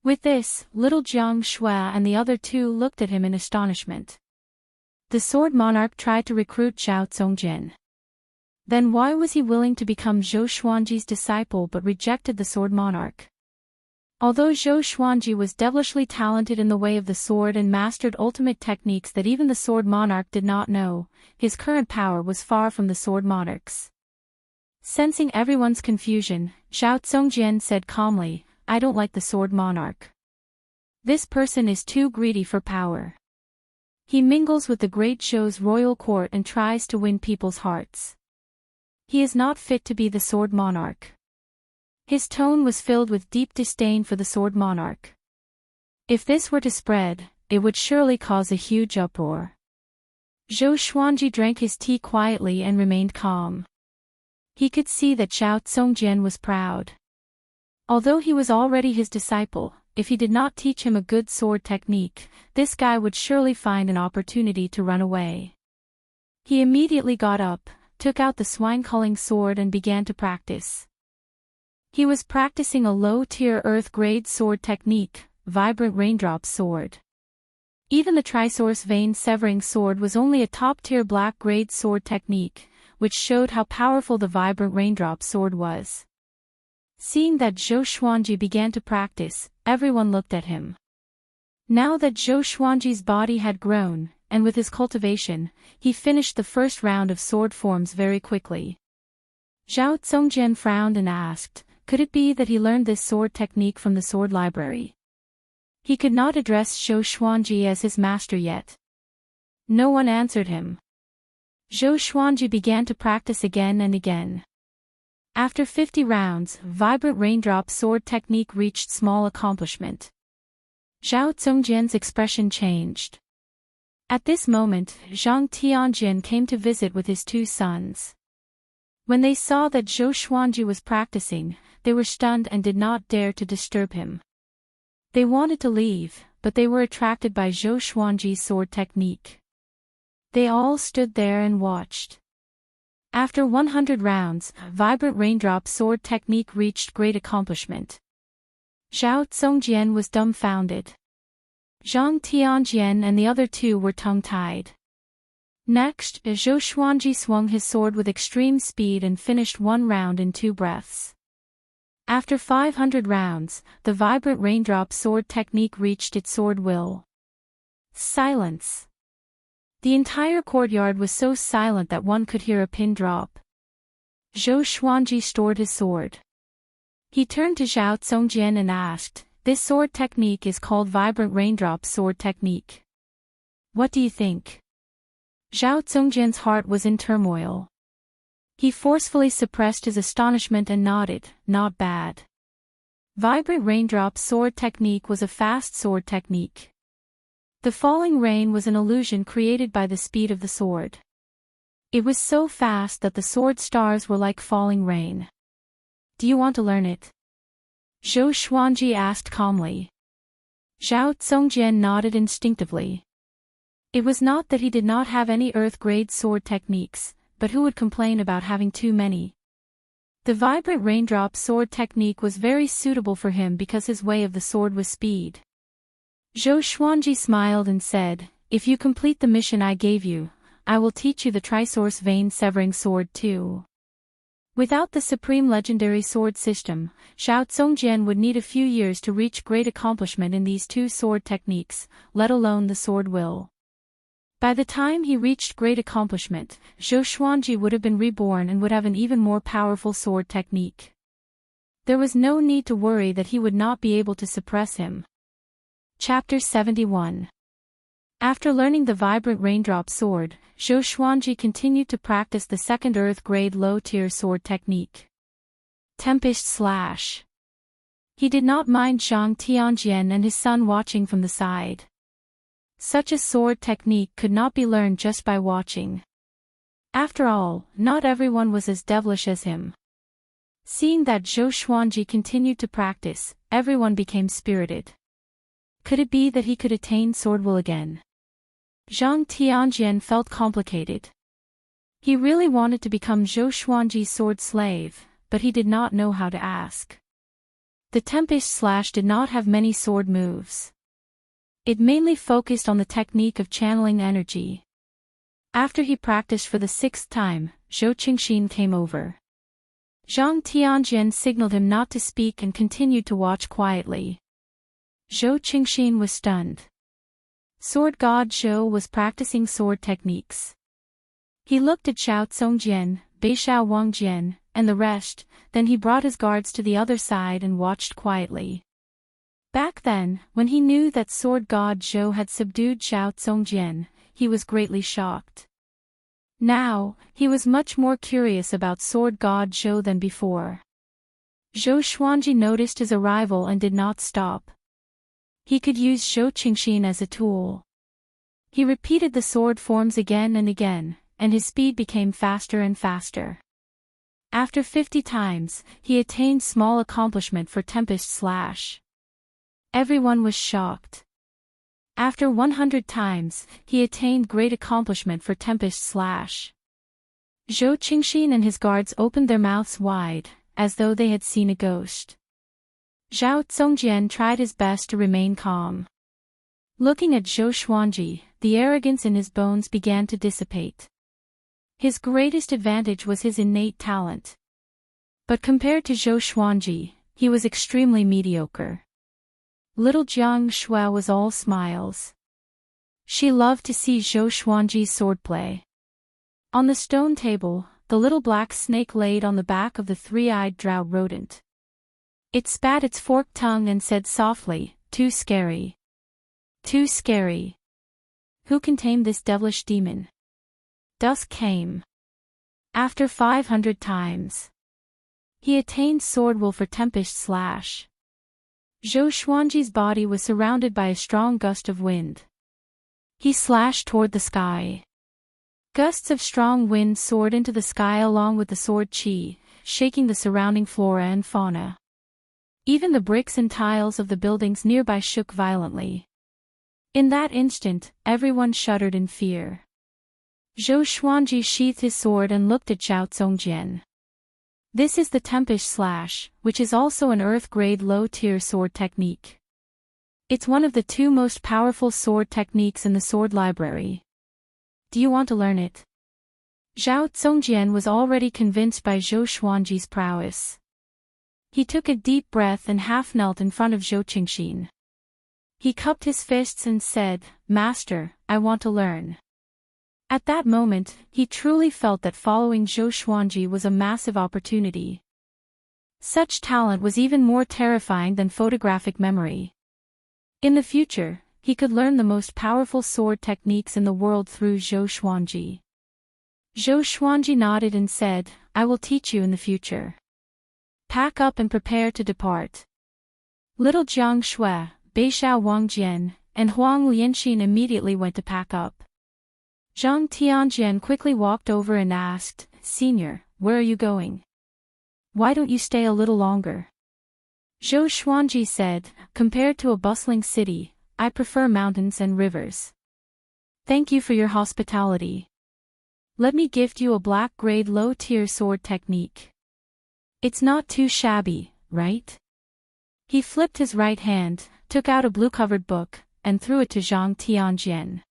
With this, little Jiang Shua and the other two looked at him in astonishment. The Sword Monarch tried to recruit Zhao Zongjian. Then why was he willing to become Zhou Xuanji's disciple but rejected the Sword Monarch? Although Zhou Xuanji was devilishly talented in the way of the sword and mastered ultimate techniques that even the Sword Monarch did not know, his current power was far from the Sword Monarch's. Sensing everyone's confusion, Zhao Zongjian said calmly, "I don't like the Sword Monarch. This person is too greedy for power. He mingles with the great Zhou's royal court and tries to win people's hearts. He is not fit to be the Sword Monarch." His tone was filled with deep disdain for the Sword Monarch. If this were to spread, it would surely cause a huge uproar. Zhou Xuanji drank his tea quietly and remained calm. He could see that Zhao Zongjian was proud. Although he was already his disciple, if he did not teach him a good sword technique, this guy would surely find an opportunity to run away. He immediately got up, took out the swine-culling sword and began to practice. He was practicing a low-tier earth-grade sword technique, Vibrant Raindrop Sword. Even the Trisource Vein-Severing Sword was only a top-tier black-grade sword technique, which showed how powerful the Vibrant Raindrop Sword was. Seeing that Zhou Xuanji began to practice, everyone looked at him. Now that Zhou Xuanji's body had grown, and with his cultivation, he finished the first round of sword forms very quickly. Zhao Zongjian frowned and asked, could it be that he learned this sword technique from the sword library? He could not address Zhou Xuanji as his master yet. No one answered him. Zhou Xuanji began to practice again and again. After 50 rounds, Vibrant Raindrop Sword technique reached small accomplishment. Zhao Zongjian's expression changed. At this moment, Zhang Tianjin came to visit with his two sons. When they saw that Zhou Xuanji was practicing, they were stunned and did not dare to disturb him. They wanted to leave, but they were attracted by Zhou Xuanji's sword technique. They all stood there and watched. After 100 rounds, Vibrant Raindrop Sword technique reached great accomplishment. Zhao Zongjian was dumbfounded. Zhang Tianjian and the other two were tongue-tied. Next, Zhou Xuanji swung his sword with extreme speed and finished one round in 2 breaths. After 500 rounds, the Vibrant Raindrop Sword technique reached its sword will. Silence. The entire courtyard was so silent that one could hear a pin drop. Zhou Xuanji stored his sword. He turned to Zhao Zongjian and asked, "This sword technique is called Vibrant Raindrop Sword technique. What do you think?" Zhao Zongjian's heart was in turmoil. He forcefully suppressed his astonishment and nodded, "Not bad." Vibrant Raindrop Sword technique was a fast sword technique. The falling rain was an illusion created by the speed of the sword. It was so fast that the sword stars were like falling rain. "Do you want to learn it?" Zhou Xuanji asked calmly. Zhao Zongjian nodded instinctively. It was not that he did not have any earth-grade sword techniques, but who would complain about having too many? The Vibrant Raindrop Sword technique was very suitable for him because his way of the sword was speed. Zhou Xuanji smiled and said, "If you complete the mission I gave you, I will teach you the Trisource Vein-Severing Sword too." Without the Supreme Legendary Sword system, Zhao Zongjian would need a few years to reach great accomplishment in these 2 sword techniques, let alone the sword will. By the time he reached great accomplishment, Zhou Xuanji would have been reborn and would have an even more powerful sword technique. There was no need to worry that he would not be able to suppress him. Chapter 71. After learning the Vibrant Raindrop Sword, Zhou Xuanji continued to practice the second earth-grade low-tier sword technique. Tempest Slash. He did not mind Zhang Tianjian and his son watching from the side. Such a sword technique could not be learned just by watching. After all, not everyone was as devilish as him. Seeing that Zhou Xuanji continued to practice, everyone became spirited. Could it be that he could attain sword will again? Zhang Tianjian felt complicated. He really wanted to become Zhou Xuanji's sword slave, but he did not know how to ask. The Tempest Slash did not have many sword moves. It mainly focused on the technique of channeling energy. After he practiced for the 6th time, Zhou Qingxin came over. Zhang Tianjian signaled him not to speak and continued to watch quietly. Zhou Qingxin was stunned. Sword god Zhou was practicing sword techniques. He looked at Xiao Tsongjian, Beishao Wangjian, and the rest, then he brought his guards to the other side and watched quietly. Back then, when he knew that sword god Zhou had subdued Xiao Tsongjian, he was greatly shocked. Now, he was much more curious about sword god Zhou than before. Zhou Xuanji noticed his arrival and did not stop. He could use Zhou Qingxin as a tool. He repeated the sword forms again and again, and his speed became faster and faster. After 50 times, he attained small accomplishment for Tempest Slash. Everyone was shocked. After 100 times, he attained great accomplishment for Tempest Slash. Zhou Qingxin and his guards opened their mouths wide, as though they had seen a ghost. Zhao Tsongjian tried his best to remain calm. Looking at Zhou Xuanji, the arrogance in his bones began to dissipate. His greatest advantage was his innate talent. But compared to Zhou Xuanji, he was extremely mediocre. Little Jiang Shui was all smiles. She loved to see Zhou Xuanji's swordplay. On the stone table, the little black snake laid on the back of the three-eyed drow rodent. It spat its forked tongue and said softly, "Too scary. Too scary. Who can tame this devilish demon?" Dusk came. After 500 times, he attained sword will for Tempest Slash. Zhou Xuanji's body was surrounded by a strong gust of wind. He slashed toward the sky. Gusts of strong wind soared into the sky along with the sword qi, shaking the surrounding flora and fauna. Even the bricks and tiles of the buildings nearby shook violently. In that instant, everyone shuddered in fear. Zhou Xuanji sheathed his sword and looked at Xiao Tsongjian. This is the Tempest Slash, which is also an Earth-grade low-tier sword technique. It's one of the 2 most powerful sword techniques in the sword library. Do you want to learn it? Zhao Tsongjian was already convinced by Zhou Xuanji's prowess. He took a deep breath and half knelt in front of Zhou Qingxin. He cupped his fists and said, "Master, I want to learn." At that moment, he truly felt that following Zhou Xuanji was a massive opportunity. Such talent was even more terrifying than photographic memory. In the future, he could learn the most powerful sword techniques in the world through Zhou Xuanji. Zhou Xuanji nodded and said, "I will teach you in the future. Pack up and prepare to depart." Little Jiang Shui, Beishao Wangjian, and Huang Lianxin immediately went to pack up. Zhang Tianjian quickly walked over and asked, "Senior, where are you going? Why don't you stay a little longer?" Zhou Xuanji said, "Compared to a bustling city, I prefer mountains and rivers. Thank you for your hospitality. Let me gift you a black-grade low-tier sword technique. It's not too shabby, right?" He flipped his right hand, took out a blue-covered book, and threw it to Zhang Tianjian.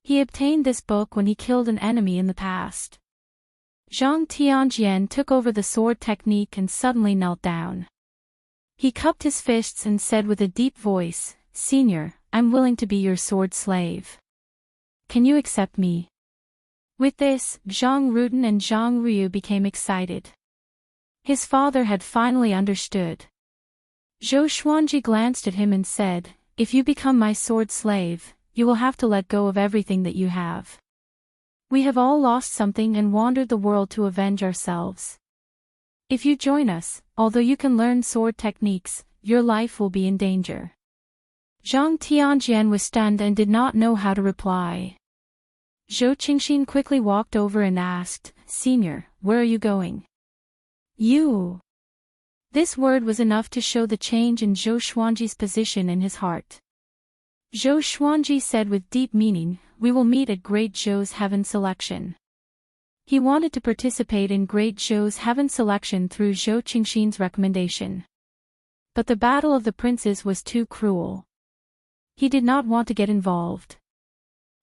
He obtained this book when he killed an enemy in the past. Zhang Tianjian took over the sword technique and suddenly knelt down. He cupped his fists and said with a deep voice, "Senior, I'm willing to be your sword slave. Can you accept me?" With this, Zhang Ruten and Zhang Ryu became excited. His father had finally understood. Zhou Xuanji glanced at him and said, "If you become my sword slave, you will have to let go of everything that you have. We have all lost something and wandered the world to avenge ourselves. If you join us, although you can learn sword techniques, your life will be in danger. Zhang Tianjian was stunned and did not know how to reply. Zhou Qingxin quickly walked over and asked, Senior, where are you going? You. This word was enough to show the change in Zhou Xuanji's position in his heart. Zhou Xuanji said with deep meaning, we will meet at Great Zhou's Heaven Selection. He wanted to participate in Great Zhou's Heaven Selection through Zhou Qingxin's recommendation. But the battle of the princes was too cruel. He did not want to get involved.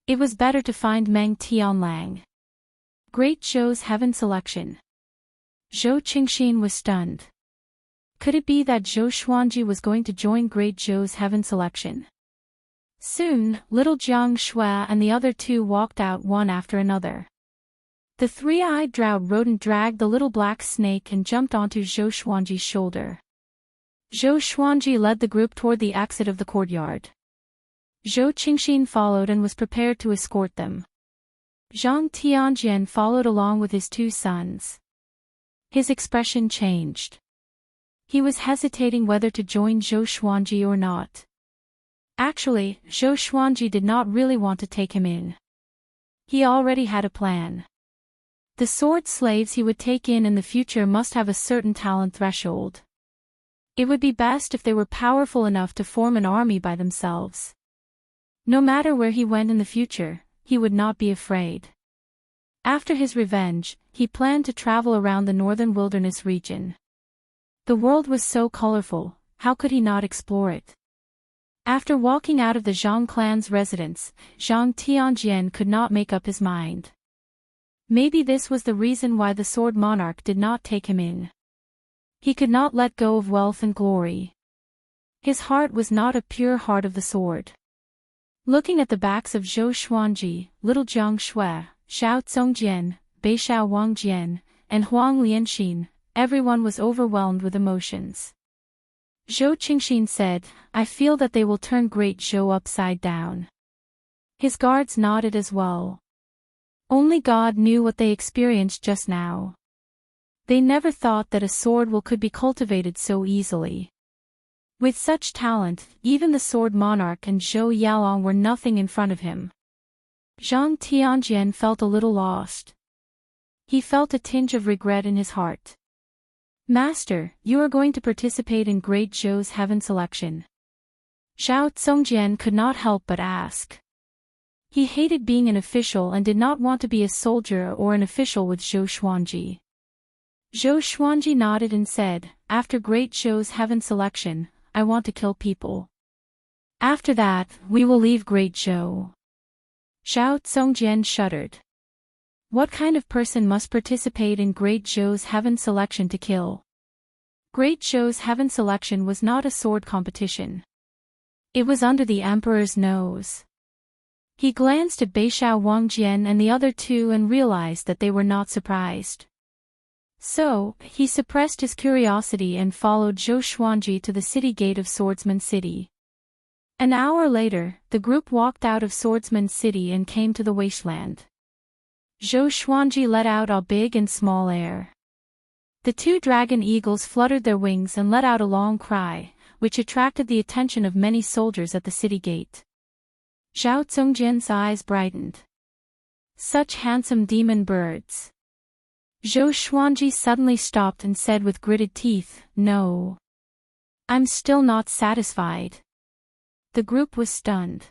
It was better to find Meng Tianlang. Great Zhou's Heaven Selection. Zhou Qingxin was stunned. Could it be that Zhou Xuanji was going to join Great Zhou's Heaven Selection? Soon, little Jiang Shui and the other two walked out one after another. The three-eyed drought rodent dragged the little black snake and jumped onto Zhou Xuanji's shoulder. Zhou Xuanji led the group toward the exit of the courtyard. Zhou Qingxin followed and was prepared to escort them. Zhang Tianjian followed along with his two sons. His expression changed. He was hesitating whether to join Zhou Xuanji or not. Actually, Zhou Xuanji did not really want to take him in. He already had a plan. The sword slaves he would take in the future must have a certain talent threshold. It would be best if they were powerful enough to form an army by themselves. No matter where he went in the future, he would not be afraid. After his revenge, he planned to travel around the northern wilderness region. The world was so colorful, how could he not explore it? After walking out of the Zhang clan's residence, Zhang Tianjian could not make up his mind. Maybe this was the reason why the sword monarch did not take him in. He could not let go of wealth and glory. His heart was not a pure heart of the sword. Looking at the backs of Zhou Xuanji, little Jiang Shui, Xiao Zongjian, Beixiao Wangjian, and Huang Lianxin, everyone was overwhelmed with emotions. Zhou Qingxin said, I feel that they will turn Great Zhou upside down. His guards nodded as well. Only God knew what they experienced just now. They never thought that a sword could be cultivated so easily. With such talent, even the sword monarch and Zhou Yaolong were nothing in front of him. Zhang Tianjian felt a little lost. He felt a tinge of regret in his heart. Master, you are going to participate in Great Zhou's Heaven Selection. Xiao Zongjian could not help but ask. He hated being an official and did not want to be a soldier or an official with Zhou Xuanji. Zhou Xuanji nodded and said, after Great Zhou's Heaven Selection, I want to kill people. After that, we will leave Great Zhou. Xiao Zongjian shuddered. What kind of person must participate in Great Zhou's Heaven Selection to kill? Great Zhou's Heaven Selection was not a sword competition. It was under the emperor's nose. He glanced at Beixiao Wangjian and the other two and realized that they were not surprised. So, he suppressed his curiosity and followed Zhou Xuanji to the city gate of Swordsman City. An hour later, the group walked out of Swordsman City and came to the wasteland. Zhou Xuanji let out a big and small air. The two dragon eagles fluttered their wings and let out a long cry, which attracted the attention of many soldiers at the city gate. Xiao Zongjian's eyes brightened. Such handsome demon birds. Zhou Xuanji suddenly stopped and said with gritted teeth, No. I'm still not satisfied. The group was stunned.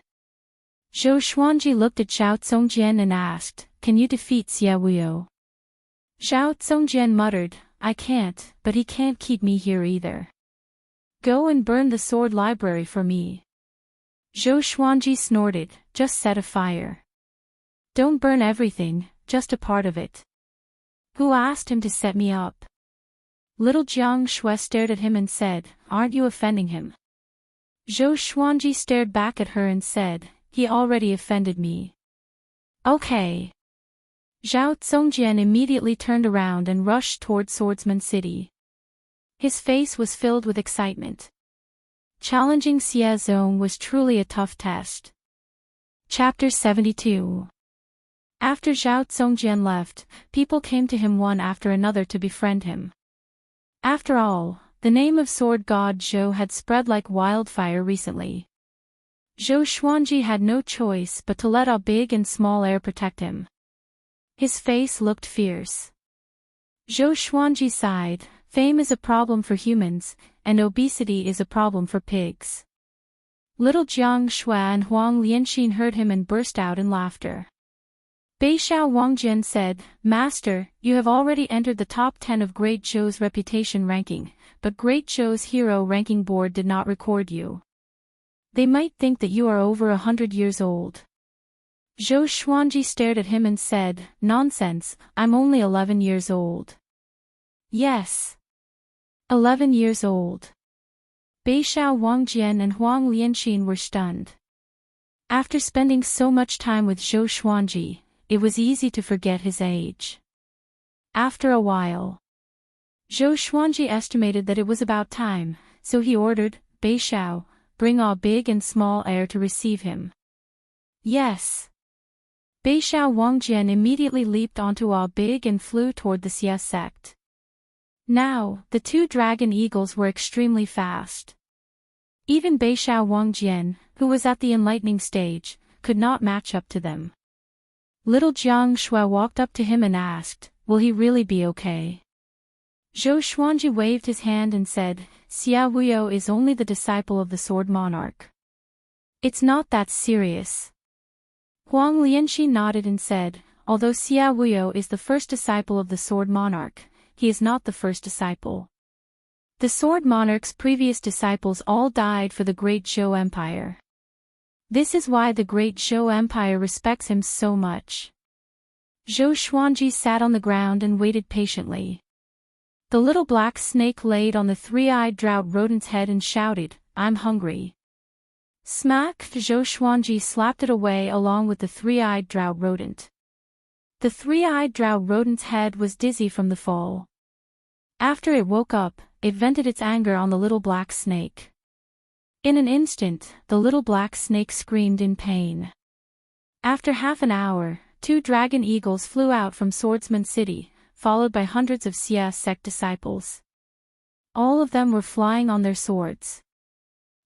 Zhou Xuanji looked at Xiao Zongjian and asked, Can you defeat Xie Wuyo? Xiao Zongjian muttered, I can't, but he can't keep me here either. Go and burn the sword library for me. Zhou Xuanji snorted, just set a fire. Don't burn everything, just a part of it. Who asked him to set me up? Little Jiang Shui stared at him and said, Aren't you offending him? Zhou Xuanji stared back at her and said, He already offended me. Okay. Xiao Zongjian immediately turned around and rushed toward Swordsman City. His face was filled with excitement. Challenging Xie Zong was truly a tough test. Chapter 72. After Xiao Zongjian left, people came to him one after another to befriend him. After all, The name of sword god Zhou had spread like wildfire recently. Zhou Xuanji had no choice but to let a big and small heir protect him. His face looked fierce. Zhou Xuanji sighed, fame is a problem for humans, and obesity is a problem for pigs. Little Jiang Shua and Huang Lianxin heard him and burst out in laughter. Beixiao Wangjian said, Master, you have already entered the top 10 of Great Zhou's reputation ranking, but Great Zhou's hero ranking board did not record you. They might think that you are over 100 years old. Zhou Xuanji stared at him and said, Nonsense, I'm only 11 years old. Yes. 11 years old. Beixiao Wangjian and Huang Lianxin were stunned. After spending so much time with Zhou Xuanji, it was easy to forget his age. After a while, Zhou Xuanji estimated that it was about time, so he ordered, Beixiao, bring a big and small heir to receive him. Yes. Beixiao Wangjian immediately leaped onto a big and flew toward the Xia sect. Now, the two dragon eagles were extremely fast. Even Beixiao Wangjian, who was at the enlightening stage, could not match up to them. Little Jiang Shua walked up to him and asked, Will he really be okay? Zhou Xuanji waved his hand and said, Xia Wuyo is only the disciple of the Sword Monarch. It's not that serious. Huang Lianxi nodded and said, Although Xia Wuyo is the first disciple of the Sword Monarch, he is not the first disciple. The Sword Monarch's previous disciples all died for the Great Zhou Empire. This is why the Great Zhou Empire respects him so much. Zhou Xuanji sat on the ground and waited patiently. The little black snake laid on the three-eyed drought rodent's head and shouted, I'm hungry. Smack! Zhou Xuanji slapped it away along with the three-eyed drought rodent. The three-eyed drought rodent's head was dizzy from the fall. After it woke up, it vented its anger on the little black snake. In an instant, the little black snake screamed in pain. After half an hour, 2 dragon eagles flew out from Swordsman City, followed by hundreds of Xia sect disciples. All of them were flying on their swords.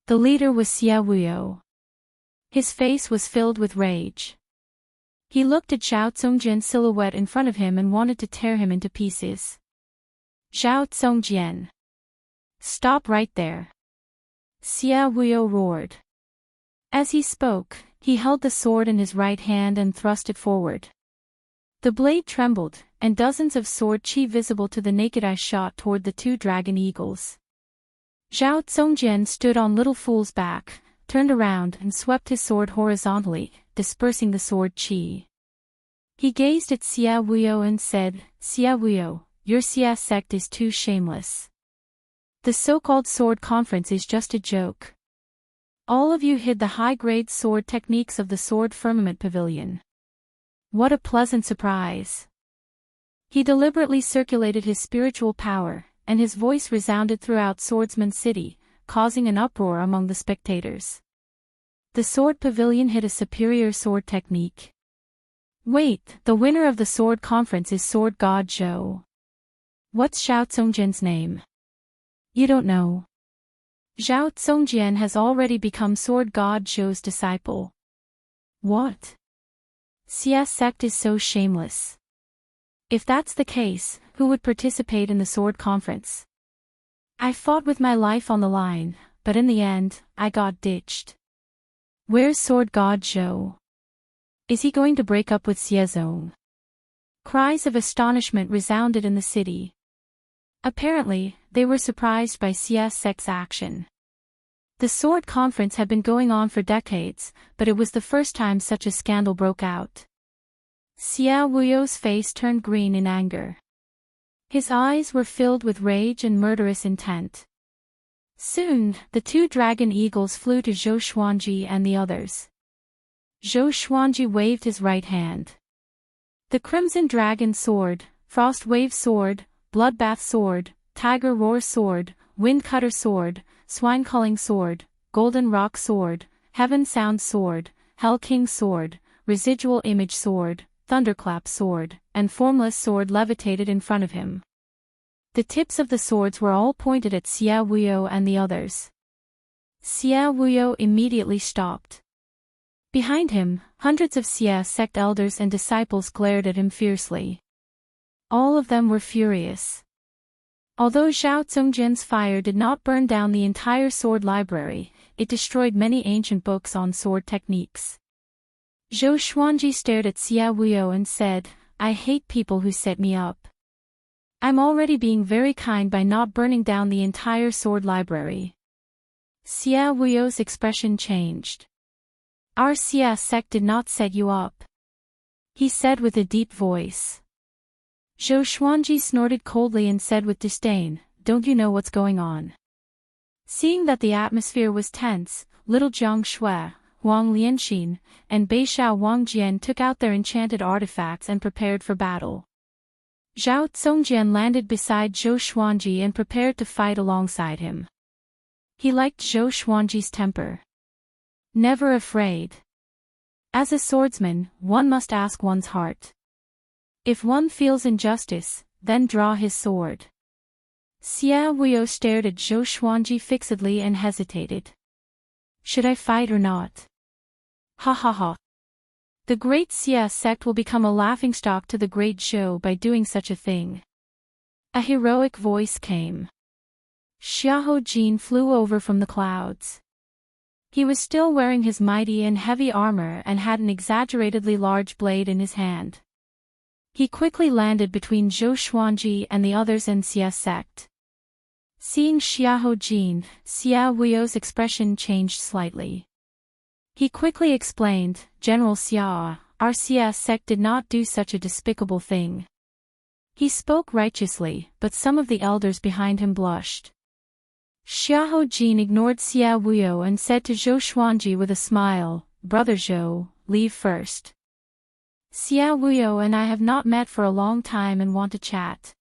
The leader was Xia Wuyo. His face was filled with rage. He looked at Zhao Zongjian's silhouette in front of him and wanted to tear him into pieces. Zhao Zongjian. Stop right there. Xia Wuyo roared. As he spoke, he held the sword in his right hand and thrust it forward. The blade trembled, and dozens of sword chi visible to the naked eye shot toward the 2 dragon eagles. Zhao Zongjian stood on Little Fool's back, turned around and swept his sword horizontally, dispersing the sword chi. He gazed at Xia Wuyo and said, Xia Wuyo, your Xia sect is too shameless. The so-called sword conference is just a joke. All of you hid the high-grade sword techniques of the Sword Firmament Pavilion. What a pleasant surprise. He deliberately circulated his spiritual power, and his voice resounded throughout Swordsman City, causing an uproar among the spectators. The Sword Pavilion hid a superior sword technique. Wait, the winner of the sword conference is Sword God Zhou. What's Zhao Zongjian's name? You don't know. Zhao Zongjian has already become Sword God Zhou's disciple. What? Xia sect is so shameless. If that's the case, who would participate in the sword conference? I fought with my life on the line, but in the end, I got ditched. Where's Sword God Zhou? Is he going to break up with Xia Zong? Cries of astonishment resounded in the city. Apparently, they were surprised by Xia sect's action. The sword conference had been going on for decades, but it was the first time such a scandal broke out. Xia Wuyo's face turned green in anger. His eyes were filled with rage and murderous intent. Soon, the 2 dragon eagles flew to Zhou Xuanji and the others. Zhou Xuanji waved his right hand. The Crimson Dragon Sword, Frost Wave Sword, Bloodbath Sword, Tiger Roar Sword, Wind Cutter Sword, Swine Culling Sword, Golden Rock Sword, Heaven Sound Sword, Hell King Sword, Residual Image Sword, Thunderclap Sword, and Formless Sword levitated in front of him. The tips of the swords were all pointed at Xia Wuyo and the others. Xia Wuyo immediately stopped. Behind him, hundreds of Xia sect elders and disciples glared at him fiercely. All of them were furious. Although Zhao Congjian's fire did not burn down the entire sword library, it destroyed many ancient books on sword techniques. Zhou Xuanji stared at Xia Wuyo and said, "I hate people who set me up. I'm already being very kind by not burning down the entire sword library." Xia Wuyo's expression changed. "Our Xia sect did not set you up," he said with a deep voice. Zhou Xuanji snorted coldly and said with disdain, "Don't you know what's going on?" Seeing that the atmosphere was tense, little Jiang Shui, Huang Lianxin, and Beishao Wangjian took out their enchanted artifacts and prepared for battle. Zhao Congjian landed beside Zhou Xuanji and prepared to fight alongside him. He liked Zhou Xuanji's temper. Never afraid. As a swordsman, one must ask one's heart. If one feels injustice, then draw his sword. Xia Wuyo stared at Zhou Xuanji fixedly and hesitated. Should I fight or not? Ha ha ha. The great Xia sect will become a laughingstock to the great Zhou by doing such a thing. A heroic voice came. Xiahou Jin flew over from the clouds. He was still wearing his mighty and heavy armor and had an exaggeratedly large blade in his hand. He quickly landed between Zhou Xuanji and the others in Xia sect. Seeing Xiahou Jin, Xia Wuyo's expression changed slightly. He quickly explained, "General Xia, our Xia sect did not do such a despicable thing." He spoke righteously, but some of the elders behind him blushed. Xiahou Jin ignored Xia Wuyo and said to Zhou Xuanji with a smile, "Brother Zhou, leave first. Xia Wuyo and I have not met for a long time and want to chat."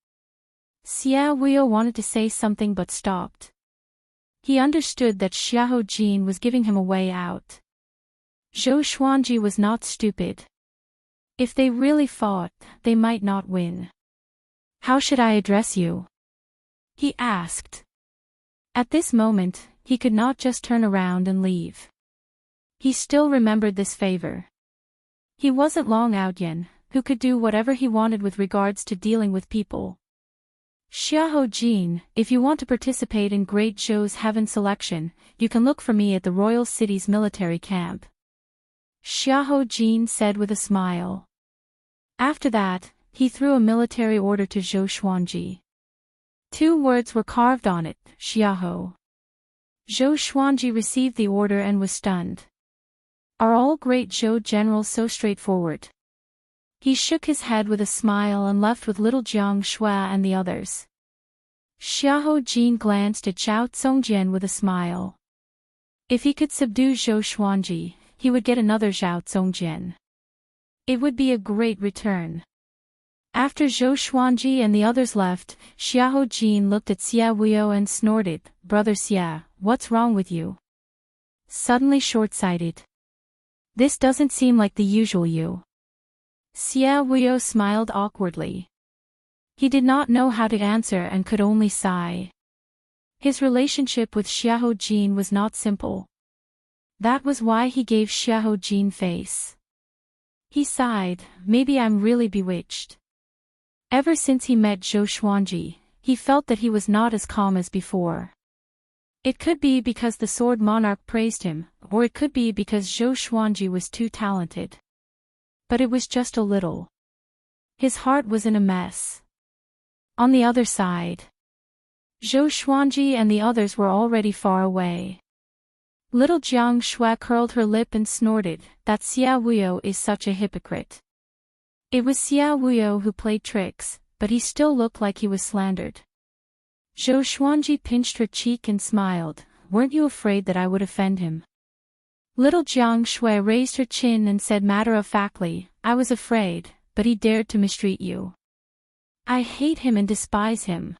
Xia Wuyo wanted to say something but stopped. He understood that Xiahou Jin was giving him a way out. Zhou Xuanji was not stupid. If they really fought, they might not win. "How should I address you?" he asked. At this moment, he could not just turn around and leave. He still remembered this favor. He wasn't Long Outyan, who could do whatever he wanted with regards to dealing with people. "Xiahou Jin, if you want to participate in Great Zhou's heaven selection, you can look for me at the royal city's military camp," Xiahou Jin said with a smile. After that, he threw a military order to Zhou Xuanji. 2 words were carved on it, Xiahou. Zhou Xuanji received the order and was stunned. Are all great Zhou generals so straightforward? He shook his head with a smile and left with little Jiang Shui and the others. Xiahou Jin glanced at Zhao Congjian with a smile. If he could subdue Zhou Xuanji, he would get another Zhao Congjian. It would be a great return. After Zhou Xuanji and the others left, Xiahou Jin looked at Xia Wuyo and snorted, "Brother Xia, what's wrong with you? Suddenly short-sighted. This doesn't seem like the usual you." Xia Wuyo smiled awkwardly. He did not know how to answer and could only sigh. His relationship with Xiahou Jin was not simple. That was why he gave Xiahou Jin face. He sighed, "Maybe I'm really bewitched." Ever since he met Zhou Xuanji, he felt that he was not as calm as before. It could be because the Sword Monarch praised him, or it could be because Zhou Xuanji was too talented. But it was just a little. His heart was in a mess. On the other side, Zhou Xuanji and the others were already far away. Little Jiang Shui curled her lip and snorted, "That Xia Wuyo is such a hypocrite." It was Xia Wuyo who played tricks, but he still looked like he was slandered. Zhou Xuanji pinched her cheek and smiled, "Weren't you afraid that I would offend him?" Little Jiang Shui raised her chin and said matter-of-factly, "I was afraid, but he dared to mistreat you. I hate him and despise him."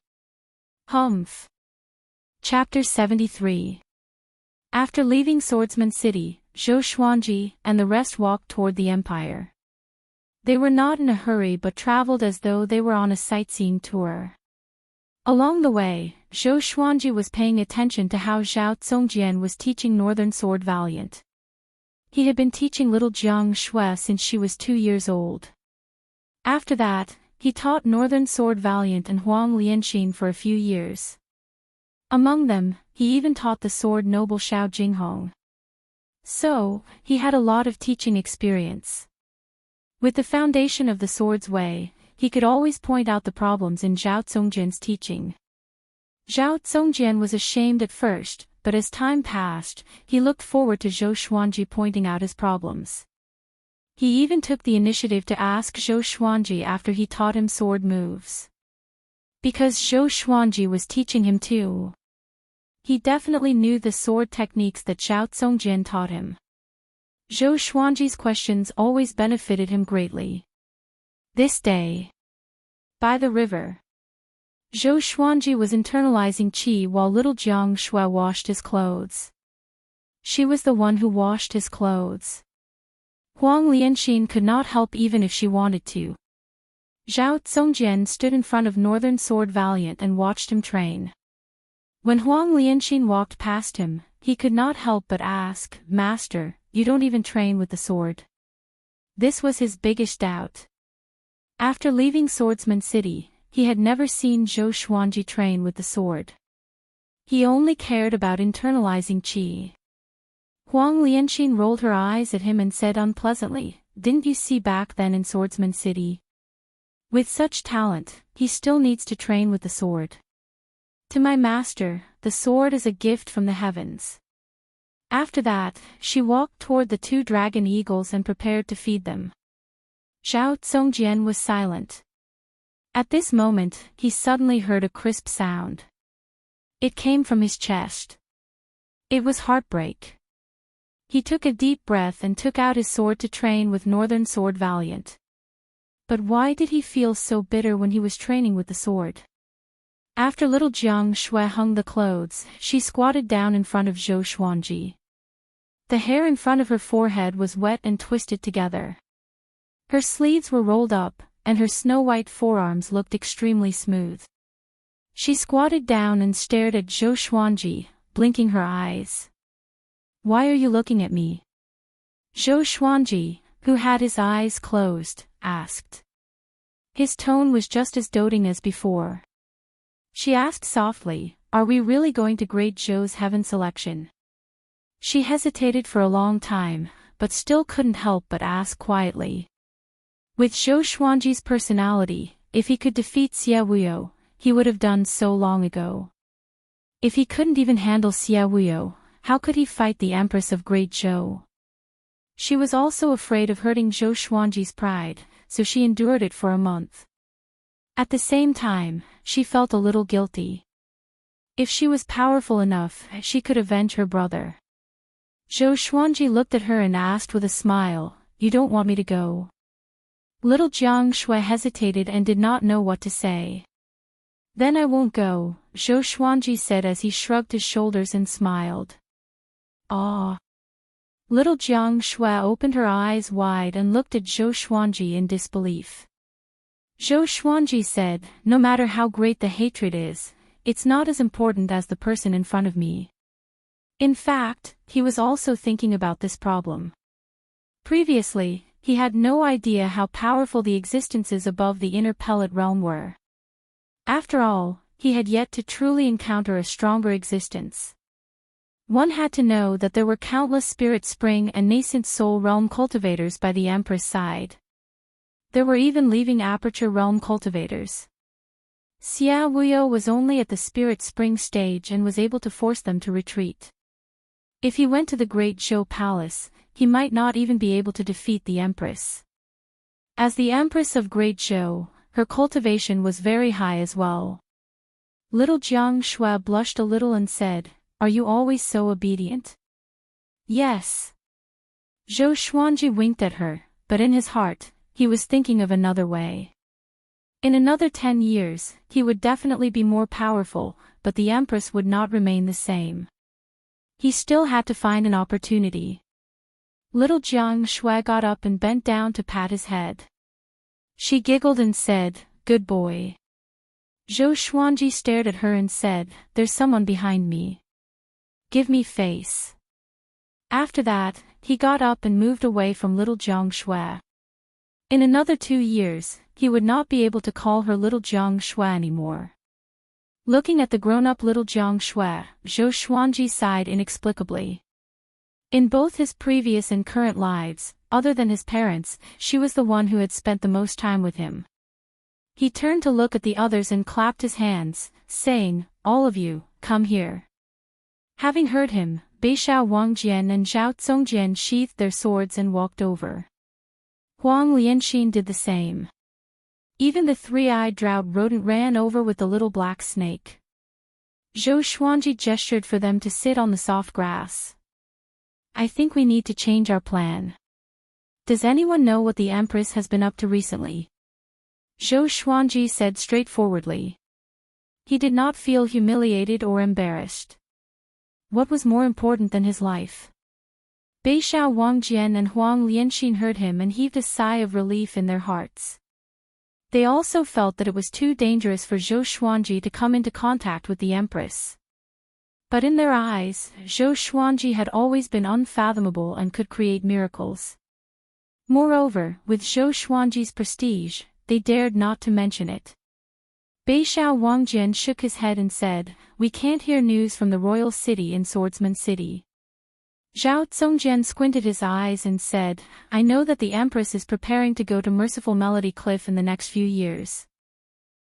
Humph. Chapter 73. After leaving Swordsman City, Zhou Xuanji and the rest walked toward the empire. They were not in a hurry but traveled as though they were on a sightseeing tour. Along the way, Zhou Xuanji was paying attention to how Zhao Zongjian was teaching Northern Sword Valiant. He had been teaching little Jiang Shui since she was 2 years old. After that, he taught Northern Sword Valiant and Huang Lianxin for a few years. Among them, he even taught the sword noble Xiao Jinghong. So, he had a lot of teaching experience. With the foundation of the sword's way, he could always point out the problems in Zhao Zongjian's teaching. Zhao Zongjian was ashamed at first, but as time passed, he looked forward to Zhou Xuanji pointing out his problems. He even took the initiative to ask Zhou Xuanji after he taught him sword moves. Because Zhou Xuanji was teaching him too. He definitely knew the sword techniques that Zhao Zongjian taught him. Zhou Xuanji's questions always benefited him greatly. This day, by the river, Zhou Xuanji was internalizing qi while little Jiang Shui washed his clothes. She was the one who washed his clothes. Huang Lianxin could not help even if she wanted to. Zhao Zongjian stood in front of Northern Sword Valiant and watched him train. When Huang Lianxin walked past him, he could not help but ask, "Master, you don't even train with the sword?" This was his biggest doubt. After leaving Swordsman City, he had never seen Zhou Xuanji train with the sword. He only cared about internalizing qi. Huang Lianxin rolled her eyes at him and said unpleasantly, "Didn't you see back then in Swordsman City? With such talent, he still needs to train with the sword. To my master, the sword is a gift from the heavens." After that, she walked toward the 2 dragon eagles and prepared to feed them. Zhao Zongjian was silent. At this moment, he suddenly heard a crisp sound. It came from his chest. It was heartbreak. He took a deep breath and took out his sword to train with Northern Sword Valiant. But why did he feel so bitter when he was training with the sword? After little Jiang Shui hung the clothes, she squatted down in front of Zhou Xuanji. The hair in front of her forehead was wet and twisted together. Her sleeves were rolled up, and her snow-white forearms looked extremely smooth. She squatted down and stared at Zhou Xuanji, blinking her eyes. "Why are you looking at me?" Zhou Xuanji, who had his eyes closed, asked. His tone was just as doting as before. She asked softly, "Are we really going to Great Zhou's heaven selection?" She hesitated for a long time, but still couldn't help but ask quietly. With Zhou Xuanji's personality, if he could defeat Xie Wuyo, he would have done so long ago. If he couldn't even handle Xie Wuyo, how could he fight the Empress of Great Zhou? She was also afraid of hurting Zhou Xuanji's pride, so she endured it for a month. At the same time, she felt a little guilty. If she was powerful enough, she could avenge her brother. Zhou Xuanji looked at her and asked with a smile, "You don't want me to go?" Little Jiang Shui hesitated and did not know what to say. "Then I won't go," Zhou Xuanji said as he shrugged his shoulders and smiled. "Ah." Little Jiang Shui opened her eyes wide and looked at Zhou Xuanji in disbelief. Zhou Xuanji said, "No matter how great the hatred is, it's not as important as the person in front of me." In fact, he was also thinking about this problem. Previously, he had no idea how powerful the existences above the inner pellet realm were. After all, he had yet to truly encounter a stronger existence. One had to know that there were countless spirit spring and nascent soul realm cultivators by the Empress side. There were even leaving aperture realm cultivators. Xia Wuyo was only at the spirit spring stage and was able to force them to retreat. If he went to the Great Zhou Palace, he might not even be able to defeat the Empress. As the Empress of Great Zhou, her cultivation was very high as well. Little Jiang Shui blushed a little and said, "Are you always so obedient?" "Yes." Zhou Xuanji winked at her, but in his heart, he was thinking of another way. In another 10 years, he would definitely be more powerful, but the Empress would not remain the same. He still had to find an opportunity. Little Jiang Shui got up and bent down to pat his head. She giggled and said, "Good boy." Zhou Xuanji stared at her and said, "There's someone behind me. Give me face." After that, he got up and moved away from little Jiang Shui. In another 2 years, he would not be able to call her little Jiang Shui anymore. Looking at the grown-up little Jiang Shui, Zhou Xuanji sighed inexplicably. In both his previous and current lives, other than his parents, she was the one who had spent the most time with him. He turned to look at the others and clapped his hands, saying, "All of you, come here." Having heard him, Beixiao Wangjian and Zhao Zongjian sheathed their swords and walked over. Huang Lianxin did the same. Even the three-eyed drought rodent ran over with the little black snake. Zhou Xuanji gestured for them to sit on the soft grass. "I think we need to change our plan. Does anyone know what the Empress has been up to recently?" Zhou Xuanji said straightforwardly. He did not feel humiliated or embarrassed. What was more important than his life? Beixiao Wangjian and Huang Lianxin heard him and heaved a sigh of relief in their hearts. They also felt that it was too dangerous for Zhou Xuanji to come into contact with the Empress. But in their eyes, Zhou Xuanji had always been unfathomable and could create miracles. Moreover, with Zhou Xuanji's prestige, they dared not to mention it. Beixiao Wangjian shook his head and said, "We can't hear news from the royal city in Swordsman City." Zhao Zongjian squinted his eyes and said, "I know that the Empress is preparing to go to Merciful Melody Cliff in the next few years."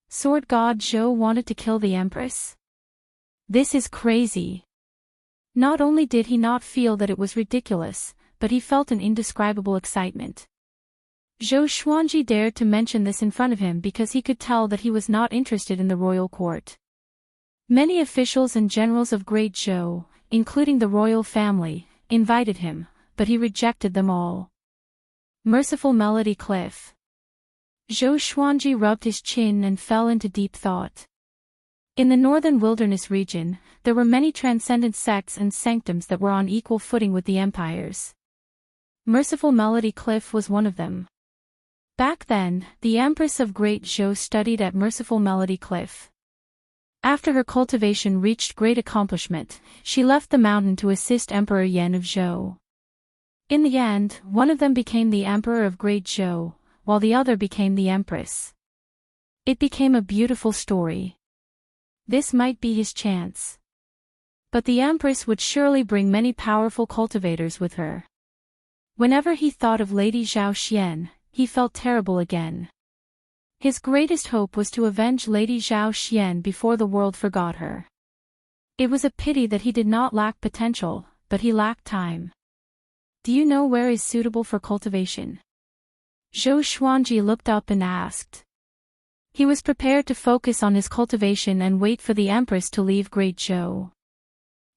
Sword God Zhou wanted to kill the Empress? This is crazy. Not only did he not feel that it was ridiculous, but he felt an indescribable excitement. Zhou Xuanji dared to mention this in front of him because he could tell that he was not interested in the royal court. Many officials and generals of Great Zhou, including the royal family, invited him, but he rejected them all. Merciful Melody Cliff. Zhou Xuanji rubbed his chin and fell into deep thought. In the northern wilderness region, there were many transcendent sects and sanctums that were on equal footing with the empires. Merciful Melody Cliff was one of them. Back then, the Empress of Great Zhou studied at Merciful Melody Cliff. After her cultivation reached great accomplishment, she left the mountain to assist Emperor Yan of Zhou. In the end, one of them became the Emperor of Great Zhou, while the other became the Empress. It became a beautiful story. This might be his chance. But the Empress would surely bring many powerful cultivators with her. Whenever he thought of Lady Zhao Xian, he felt terrible again. His greatest hope was to avenge Lady Zhao Xian before the world forgot her. It was a pity that he did not lack potential, but he lacked time. "Do you know where is suitable for cultivation?" Zhou Xuanji looked up and asked. He was prepared to focus on his cultivation and wait for the Empress to leave Great Zhou.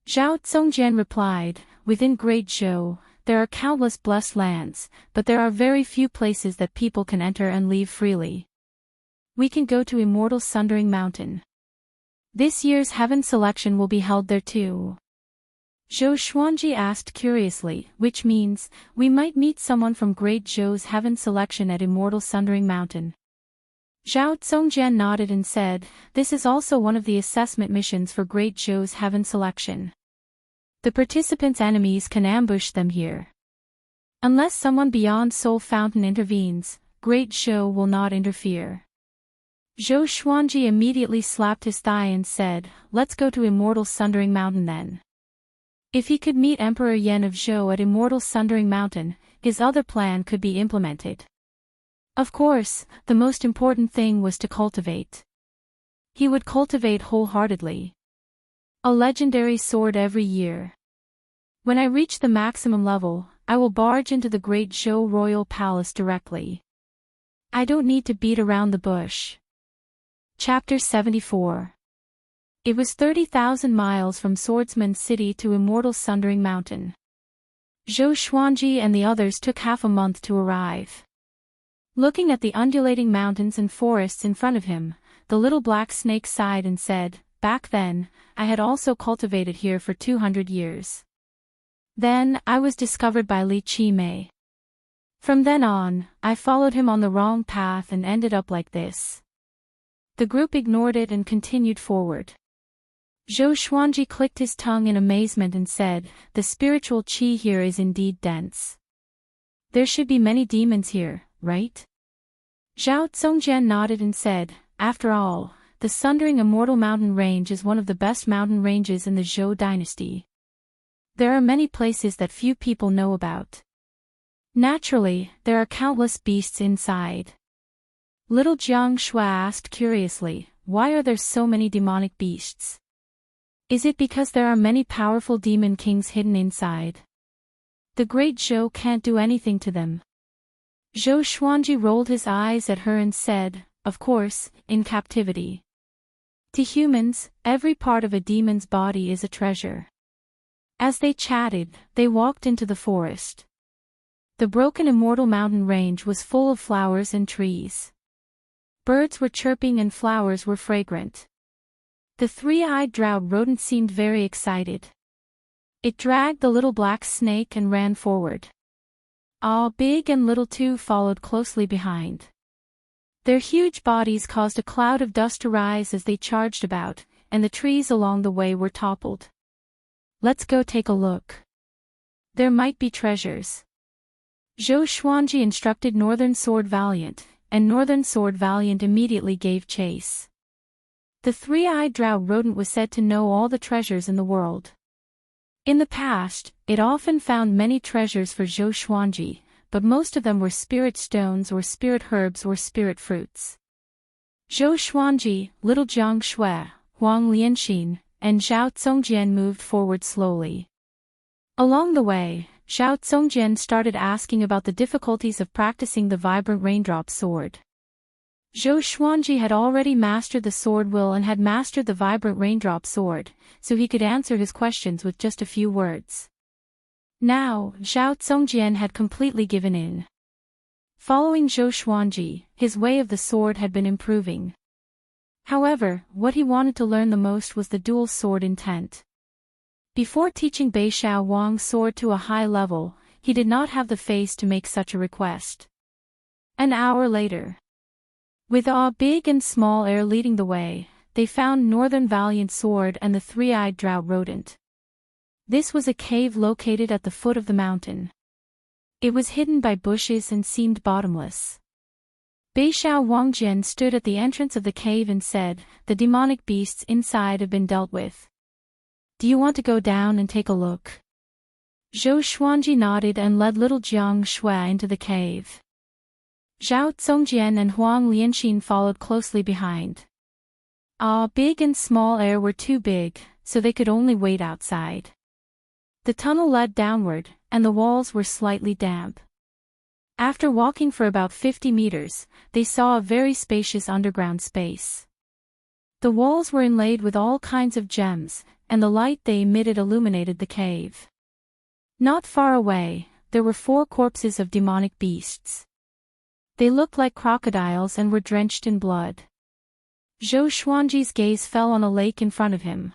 Zhao Zongjian replied, "Within Great Zhou, there are countless blessed lands, but there are very few places that people can enter and leave freely. We can go to Immortal Sundering Mountain. This year's heaven selection will be held there too." Zhou Xuanji asked curiously, "Which means, we might meet someone from Great Zhou's heaven selection at Immortal Sundering Mountain?" Zhao Zongjian nodded and said, "This is also one of the assessment missions for Great Zhou's heaven selection. The participants' enemies can ambush them here. Unless someone beyond Soul Fountain intervenes, Great Zhou will not interfere." Zhou Xuanji immediately slapped his thigh and said, "Let's go to Immortal Sundering Mountain then." If he could meet Emperor Yan of Zhou at Immortal Sundering Mountain, his other plan could be implemented. Of course, the most important thing was to cultivate. He would cultivate wholeheartedly. A legendary sword every year. When I reach the maximum level, I will barge into the Great Zhou Royal Palace directly. I don't need to beat around the bush. Chapter 74. It was 30,000 miles from Swordsman City to Immortal Sundering Mountain. Zhou Xuanji and the others took half a month to arrive. Looking at the undulating mountains and forests in front of him, the little black snake sighed and said, "Back then, I had also cultivated here for 200 years. Then, I was discovered by Li Qimei. From then on, I followed him on the wrong path and ended up like this." The group ignored it and continued forward. Zhou Xuanji clicked his tongue in amazement and said, "The spiritual qi here is indeed dense. There should be many demons here, right?" Zhao Zongjian nodded and said, "After all, the Sundering Immortal Mountain Range is one of the best mountain ranges in the Zhou dynasty. There are many places that few people know about. Naturally, there are countless beasts inside." Little Jiang Shui asked curiously, "Why are there so many demonic beasts? Is it because there are many powerful demon kings hidden inside? The great Zhou can't do anything to them." Zhou Xuanji rolled his eyes at her and said, "Of course, in captivity. To humans, every part of a demon's body is a treasure." As they chatted, they walked into the forest. The broken Immortal Mountain Range was full of flowers and trees. Birds were chirping and flowers were fragrant. The three-eyed drought rodent seemed very excited. It dragged the little black snake and ran forward. Big and Little too followed closely behind. Their huge bodies caused a cloud of dust to rise as they charged about, and the trees along the way were toppled. "Let's go take a look. There might be treasures." Zhou Xuanji instructed Northern Sword Valiant, and Northern Sword Valiant immediately gave chase. The three-eyed drought rodent was said to know all the treasures in the world. In the past, it often found many treasures for Zhou Xuanji, but most of them were spirit stones or spirit herbs or spirit fruits. Zhou Xuanji, Little Jiang Shui, Huang Lianxin, and Zhao Zongjian moved forward slowly. Along the way, Zhao Zongjian started asking about the difficulties of practicing the vibrant raindrop sword. Zhou Xuanji had already mastered the sword will and had mastered the vibrant raindrop sword, so he could answer his questions with just a few words. Now, Zhao Zongjian had completely given in. Following Zhou Xuanji, his way of the sword had been improving. However, what he wanted to learn the most was the dual sword intent. Before teaching Beixiao Wang's sword to a high level, he did not have the face to make such a request. An hour later, with Big and Small Air leading the way, they found Northern Valiant Sword and the three-eyed drought rodent. This was a cave located at the foot of the mountain. It was hidden by bushes and seemed bottomless. Beixiao Wangjian stood at the entrance of the cave and said, "The demonic beasts inside have been dealt with. Do you want to go down and take a look?" Zhou Xuanji nodded and led Little Jiang Shui into the cave. Zhao Zongjian and Huang Lianxin followed closely behind. Big and Small Air were too big, so they could only wait outside. The tunnel led downward, and the walls were slightly damp. After walking for about 50 meters, they saw a very spacious underground space. The walls were inlaid with all kinds of gems, and the light they emitted illuminated the cave. Not far away, there were 4 corpses of demonic beasts. They looked like crocodiles and were drenched in blood. Zhou Xuanji's gaze fell on a lake in front of him.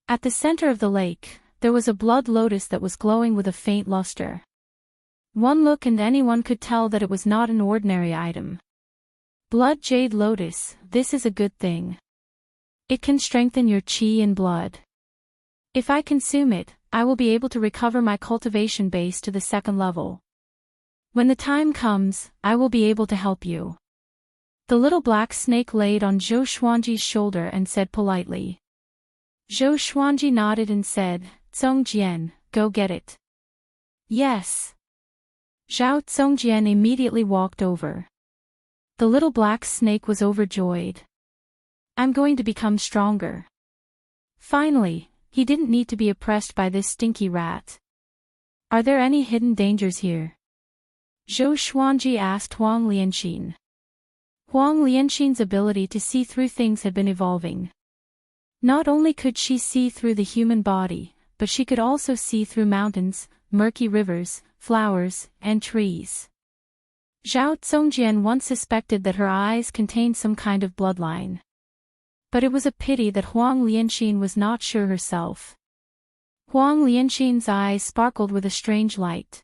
At the center of the lake, there was a blood lotus that was glowing with a faint luster. One look and anyone could tell that it was not an ordinary item. Blood jade lotus, this is a good thing. It can strengthen your qi and blood. If I consume it, I will be able to recover my cultivation base to the 2nd level. When the time comes, I will be able to help you." The little black snake laid on Zhou Xuanji's shoulder and said politely. Zhou Xuanji nodded and said, "Zongjian, go get it." "Yes." Zhao Zongjian immediately walked over. The little black snake was overjoyed. "I'm going to become stronger." Finally, he didn't need to be oppressed by this stinky rat. "Are there any hidden dangers here?" Zhou Xuanji asked Huang Lianxin. Huang Lianxin's ability to see through things had been evolving. Not only could she see through the human body, but she could also see through mountains, murky rivers, flowers, and trees. Zhao Zongjian once suspected that her eyes contained some kind of bloodline. But it was a pity that Huang Lianxin was not sure herself. Huang Lianxin's eyes sparkled with a strange light.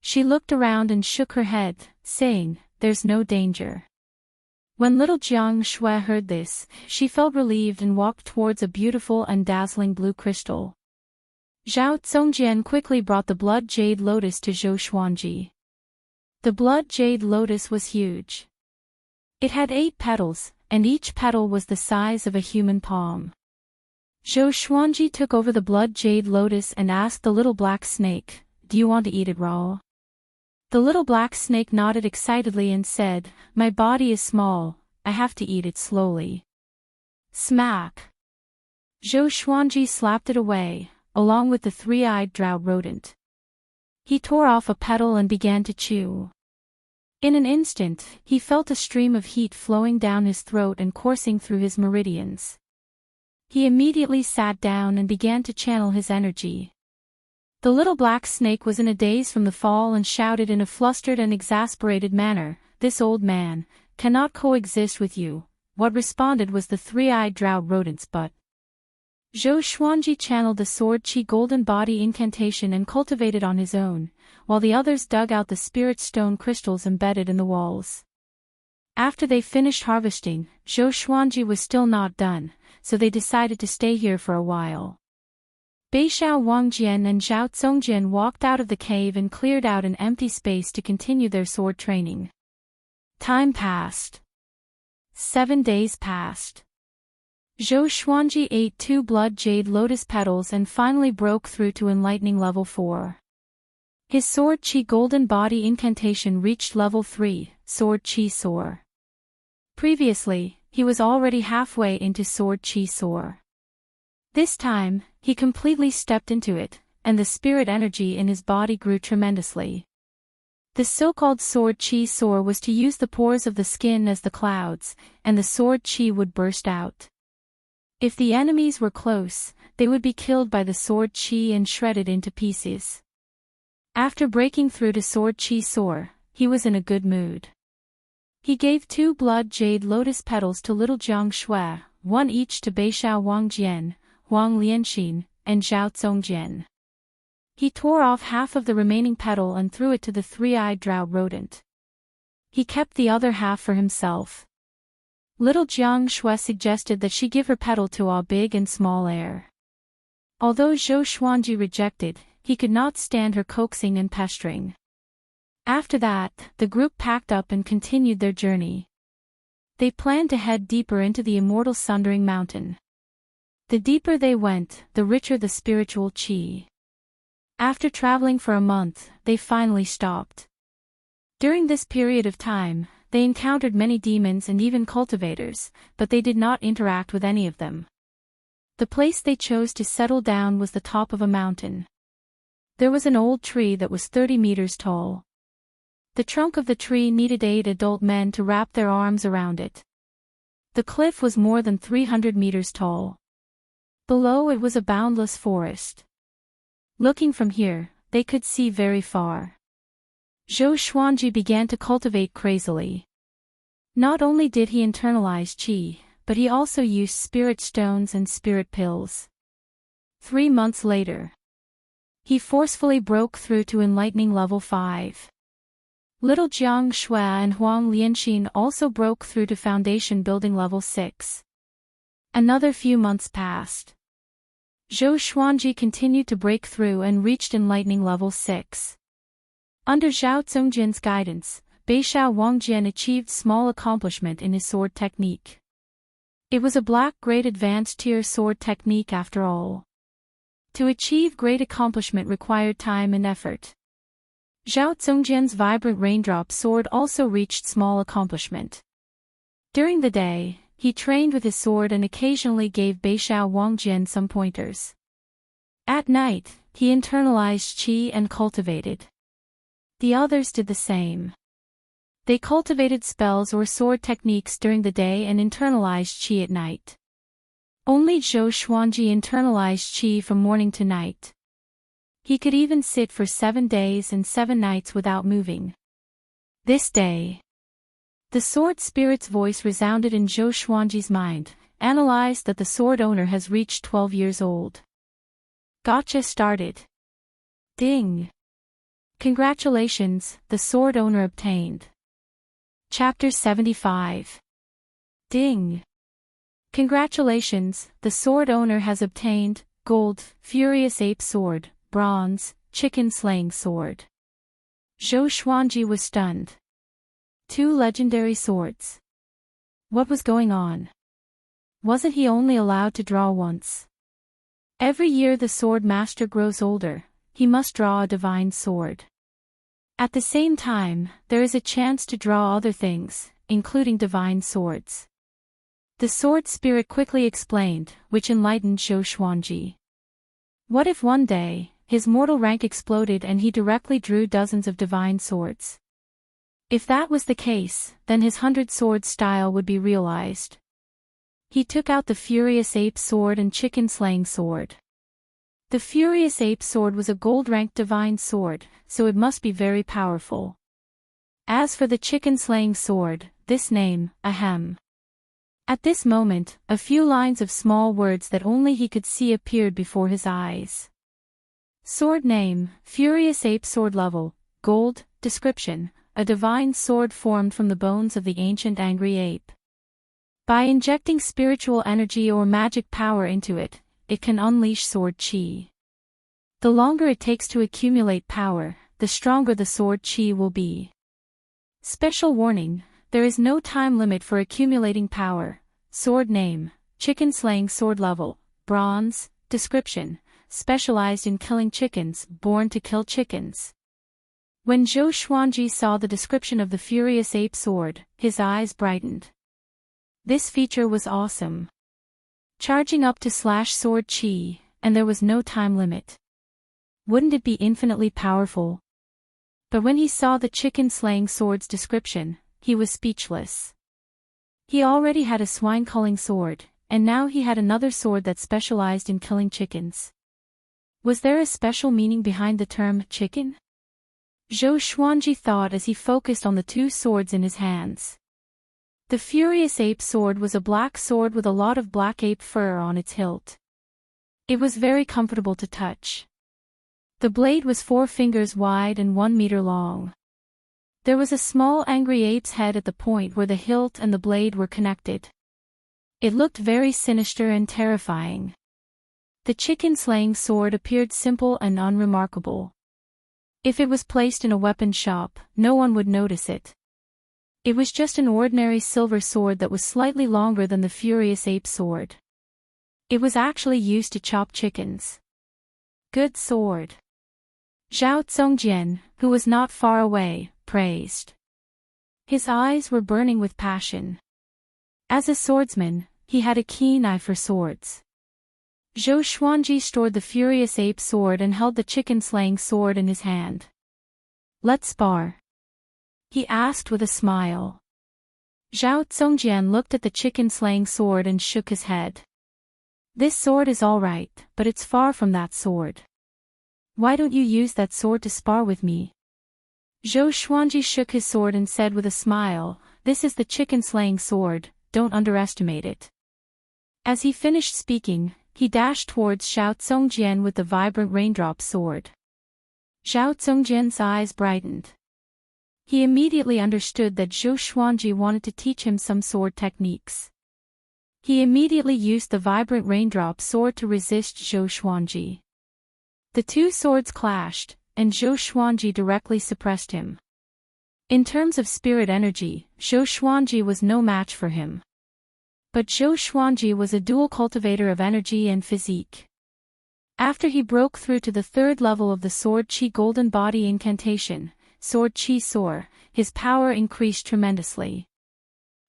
She looked around and shook her head, saying, "There's no danger." When little Jiang Shui heard this, she felt relieved and walked towards a beautiful and dazzling blue crystal. Zhao Zongjian quickly brought the blood jade lotus to Zhou Xuanji. The blood jade lotus was huge. It had 8 petals, and each petal was the size of a human palm. Zhou Xuanji took over the blood jade lotus and asked the little black snake, "Do you want to eat it raw?" The little black snake nodded excitedly and said, "My body is small, I have to eat it slowly." Smack! Zhou Xuanji slapped it away, along with the 3-eyed drought rodent. He tore off a petal and began to chew. In an instant, he felt a stream of heat flowing down his throat and coursing through his meridians. He immediately sat down and began to channel his energy. The little black snake was in a daze from the fall and shouted in a flustered and exasperated manner, "This old man cannot coexist with you." What responded was the 3-eyed drought rodent's butt. Zhou Xuanji channeled the sword qi golden body incantation and cultivated on his own, while the others dug out the spirit stone crystals embedded in the walls. After they finished harvesting, Zhou Xuanji was still not done, so they decided to stay here for a while. Beixiao Wangjian and Zhao Zongjian walked out of the cave and cleared out an empty space to continue their sword training. Time passed. 7 days passed. Zhou Xuanji ate 2 blood jade lotus petals and finally broke through to enlightening level 4. His sword qi golden body incantation reached level 3, sword qi soar. Previously, he was already halfway into sword qi soar. This time, he completely stepped into it, and the spirit energy in his body grew tremendously. The so-called sword qi soar was to use the pores of the skin as the clouds, and the sword qi would burst out. If the enemies were close, they would be killed by the sword qi and shredded into pieces. After breaking through to sword qi soar, he was in a good mood. He gave 2 blood jade lotus petals to little Jiang Shui, 1 each to Beixiao Wangjian, Huang Lianxin, and Zhao Zongjian. He tore off half of the remaining petal and threw it to the 3-eyed drought rodent. He kept the other half for himself. Little Jiang Shui suggested that she give her petal to all big and small air. Although Zhou Xuanji rejected, he could not stand her coaxing and pestering. After that, the group packed up and continued their journey. They planned to head deeper into the Immortal Sundering Mountain. The deeper they went, the richer the spiritual qi. After traveling for a month, they finally stopped. During this period of time, they encountered many demons and even cultivators, but they did not interact with any of them. The place they chose to settle down was the top of a mountain. There was an old tree that was 30 meters tall. The trunk of the tree needed 8 adult men to wrap their arms around it. The cliff was more than 300 meters tall. Below it was a boundless forest. Looking from here, they could see very far. Zhou Xuanji began to cultivate crazily. Not only did he internalize qi, but he also used spirit stones and spirit pills. 3 months later, he forcefully broke through to enlightening level 5. Little Jiang Shui and Huang Lianxin also broke through to foundation building level 6. Another few months passed. Zhou Xuanji continued to break through and reached enlightening level 6. Under Zhao Zongjian's guidance, Beixiao Wangjian achieved small accomplishment in his sword technique. It was a black-grade advanced tier sword technique after all. To achieve great accomplishment required time and effort. Zhao Zongjian's vibrant raindrop sword also reached small accomplishment. During the day, he trained with his sword and occasionally gave Beixiao Wangjian some pointers. At night, he internalized qi and cultivated. The others did the same. They cultivated spells or sword techniques during the day and internalized qi at night. Only Zhou Xuanji internalized qi from morning to night. He could even sit for 7 days and 7 nights without moving. This day, the sword spirit's voice resounded in Zhou Xuanji's mind, analyzed that the sword owner has reached 12 years old. Gotcha started. Ding! Congratulations, the sword owner obtained. Chapter 75. Ding! Congratulations, the sword owner has obtained, gold, furious ape sword, bronze, chicken slaying sword. Zhou Xuanji was stunned. 2 legendary swords. What was going on? Wasn't he only allowed to draw once? Every year the sword master grows older, he must draw a divine sword. At the same time, there is a chance to draw other things, including divine swords. The sword spirit quickly explained, which enlightened Zhou Xuanji. What if one day, his mortal rank exploded and he directly drew dozens of divine swords? If that was the case, then his 100-sword style would be realized. He took out the Furious Ape sword and Chicken Slaying sword. The Furious Ape sword was a gold-ranked divine sword, so it must be very powerful. As for the Chicken Slaying sword, this name, ahem. At this moment, a few lines of small words that only he could see appeared before his eyes. Sword name, Furious Ape sword level, gold, description, a divine sword formed from the bones of the ancient angry ape. By injecting spiritual energy or magic power into it, it can unleash sword chi. The longer it takes to accumulate power, the stronger the sword chi will be. Special warning, there is no time limit for accumulating power. Sword name, Chicken Slaying sword level, bronze, description, specialized in killing chickens, born to kill chickens. When Zhou Xuanji saw the description of the Furious Ape sword, his eyes brightened. This feature was awesome. Charging up to /sword chi, and there was no time limit. Wouldn't it be infinitely powerful? But when he saw the Chicken Slaying sword's description, he was speechless. He already had a swine-culling sword, and now he had another sword that specialized in killing chickens. Was there a special meaning behind the term chicken? Zhou Xuanji thought as he focused on the 2 swords in his hands. The Furious Ape sword was a black sword with a lot of black ape fur on its hilt. It was very comfortable to touch. The blade was 4 fingers wide and 1 meter long. There was a small angry ape's head at the point where the hilt and the blade were connected. It looked very sinister and terrifying. The Chicken Slaying sword appeared simple and unremarkable. If it was placed in a weapon shop, no one would notice it. It was just an ordinary silver sword that was slightly longer than the Furious Ape sword. It was actually used to chop chickens. Good sword. Zhao Zongjian, who was not far away, praised. His eyes were burning with passion. As a swordsman, he had a keen eye for swords. Zhou Xuanji stored the Furious Ape sword and held the Chicken Slaying sword in his hand. Let's spar, he asked with a smile. Zhao Zongjian looked at the Chicken Slaying sword and shook his head. This sword is alright, but it's far from that sword. Why don't you use that sword to spar with me? Zhou Xuanji shook his sword and said with a smile, this is the Chicken Slaying sword, don't underestimate it. As he finished speaking, he dashed towards Zhao Zongjian with the vibrant raindrop sword. Zhao Zongjian's eyes brightened. He immediately understood that Zhou Xuanji wanted to teach him some sword techniques. He immediately used the vibrant raindrop sword to resist Zhou Xuanji. The 2 swords clashed, and Zhou Xuanji directly suppressed him. In terms of spirit energy, Zhou Xuanji was no match for him. But Zhou Xuanji was a dual cultivator of energy and physique. After he broke through to the 3rd level of the Sword Chi Golden Body incantation, Sword Chi Soar, his power increased tremendously.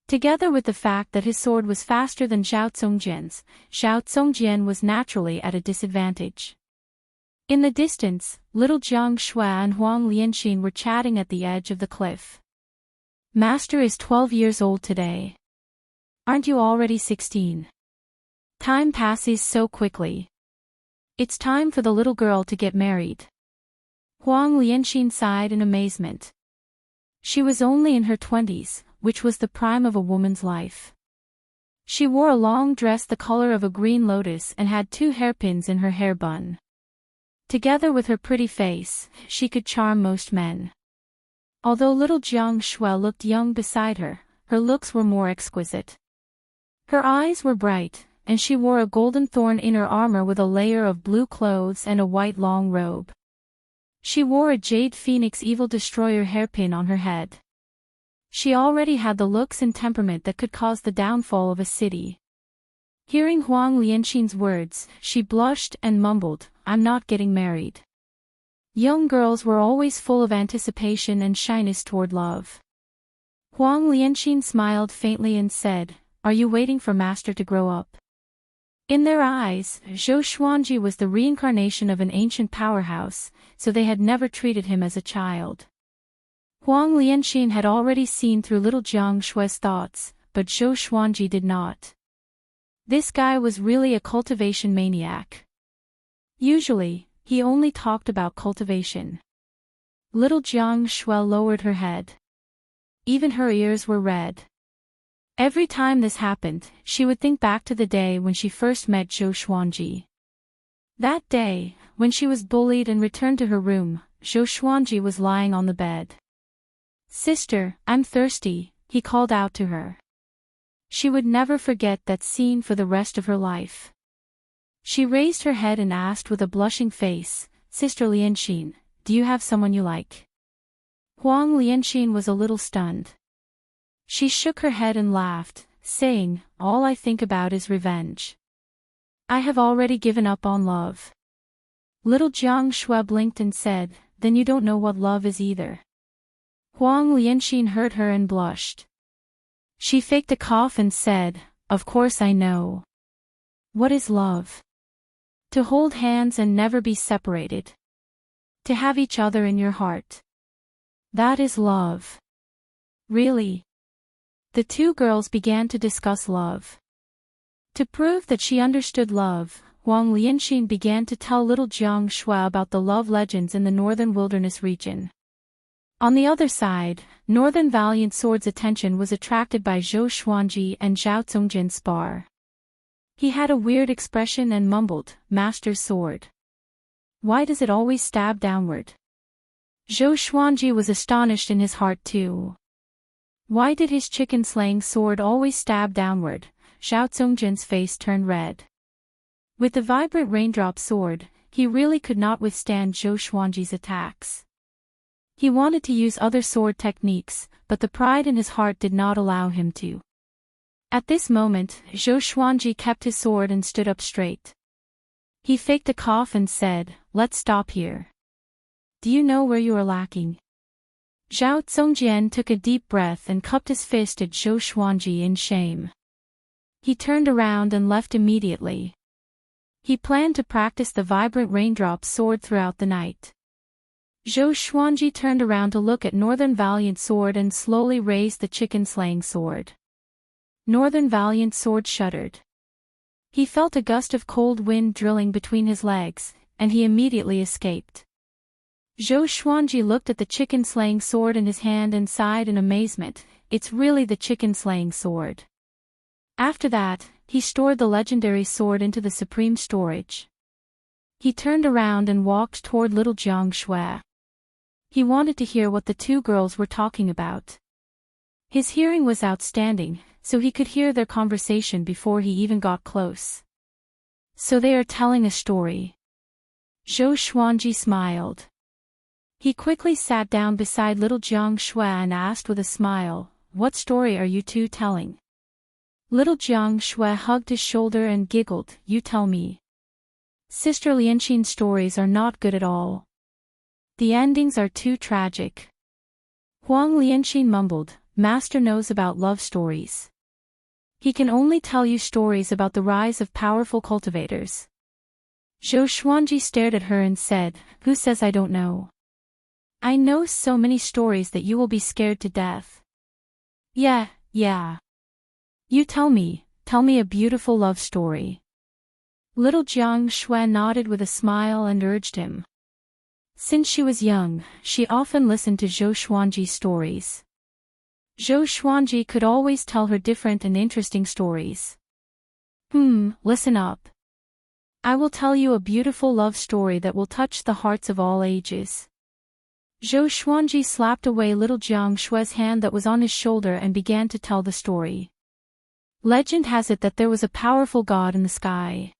Together with the fact that his sword was faster than Zhao Zongjian's, Zhao Zongjian was naturally at a disadvantage. In the distance, little Jiang Shui and Huang Lianxin were chatting at the edge of the cliff. Master is 12 years old today. Aren't you already 16? Time passes so quickly. It's time for the little girl to get married. Huang Lianxin sighed in amazement. She was only in her 20s, which was the prime of a woman's life. She wore a long dress the color of a green lotus and had 2 hairpins in her hair bun. Together with her pretty face, she could charm most men. Although little Jiang Shui looked young beside her, her looks were more exquisite. Her eyes were bright, and she wore a golden thorn inner armor with a layer of blue clothes and a white long robe. She wore a jade phoenix evil destroyer hairpin on her head. She already had the looks and temperament that could cause the downfall of a city. Hearing Huang Lianxin's words, she blushed and mumbled, "I'm not getting married." Young girls were always full of anticipation and shyness toward love. Huang Lianxin smiled faintly and said, "Are you waiting for master to grow up?" In their eyes, Zhou Xuanji was the reincarnation of an ancient powerhouse, so they had never treated him as a child. Huang Lianxin had already seen through little Jiang Shue's thoughts, but Zhou Xuanji did not. This guy was really a cultivation maniac. Usually, he only talked about cultivation. Little Jiang Shui lowered her head. Even her ears were red. Every time this happened, she would think back to the day when she first met Zhou Xuanji. That day, when she was bullied and returned to her room, Zhou Xuanji was lying on the bed. "Sister, I'm thirsty," he called out to her. She would never forget that scene for the rest of her life. She raised her head and asked with a blushing face, "Sister Lianxin, do you have someone you like?" Huang Lianxin was a little stunned. She shook her head and laughed, saying, "All I think about is revenge. I have already given up on love." Little Jiang Shui blinked and said, "Then you don't know what love is either." Huang Lianxin heard her and blushed. She faked a cough and said, "Of course I know. What is love? To hold hands and never be separated. To have each other in your heart. That is love." "Really?" The two girls began to discuss love. To prove that she understood love, Huang Lianxin began to tell little Jiang Shui about the love legends in the northern wilderness region. On the other side, Northern Valiant Sword's attention was attracted by Zhou Xuanji and Zhao Zongjin's spar. He had a weird expression and mumbled, "Master's sword. Why does it always stab downward?" Zhou Xuanji was astonished in his heart too. Why did his chicken-slaying sword always stab downward? Zhao Zongjin's face turned red. With the vibrant raindrop sword, he really could not withstand Zhou Xuanji's attacks. He wanted to use other sword techniques, but the pride in his heart did not allow him to. At this moment, Zhou Xuanji kept his sword and stood up straight. He faked a cough and said, "Let's stop here. Do you know where you are lacking?" Zhao Zongjian took a deep breath and cupped his fist at Zhou Xuanji in shame. He turned around and left immediately. He planned to practice the vibrant raindrop sword throughout the night. Zhou Xuanji turned around to look at Northern Valiant Sword and slowly raised the chicken-slaying sword. Northern Valiant Sword shuddered. He felt a gust of cold wind drilling between his legs, and he immediately escaped. Zhou Xuanji looked at the chicken-slaying sword in his hand and sighed in amazement. "It's really the chicken-slaying sword." After that, he stored the legendary sword into the supreme storage. He turned around and walked toward little Jiang Shui. He wanted to hear what the two girls were talking about. His hearing was outstanding, so he could hear their conversation before he even got close. "So they are telling a story." Zhou Xuanji smiled. He quickly sat down beside little Jiang Shui and asked with a smile, "What story are you two telling?" Little Jiang Shui hugged his shoulder and giggled, "You tell me. Sister Lianxin's stories are not good at all. The endings are too tragic." Huang Lianxin mumbled, "Master knows about love stories. He can only tell you stories about the rise of powerful cultivators." Zhou Xuanji stared at her and said, "Who says I don't know? I know so many stories that you will be scared to death." Yeah. You tell me a beautiful love story." Little Jiang Shui nodded with a smile and urged him. Since she was young, she often listened to Zhou Xuanji's stories. Zhou Xuanji could always tell her different and interesting stories. Listen up. I will tell you a beautiful love story that will touch the hearts of all ages." Zhou Xuanji slapped away little Jiang Shui's hand that was on his shoulder and began to tell the story. Legend has it that there was a powerful god in the sky.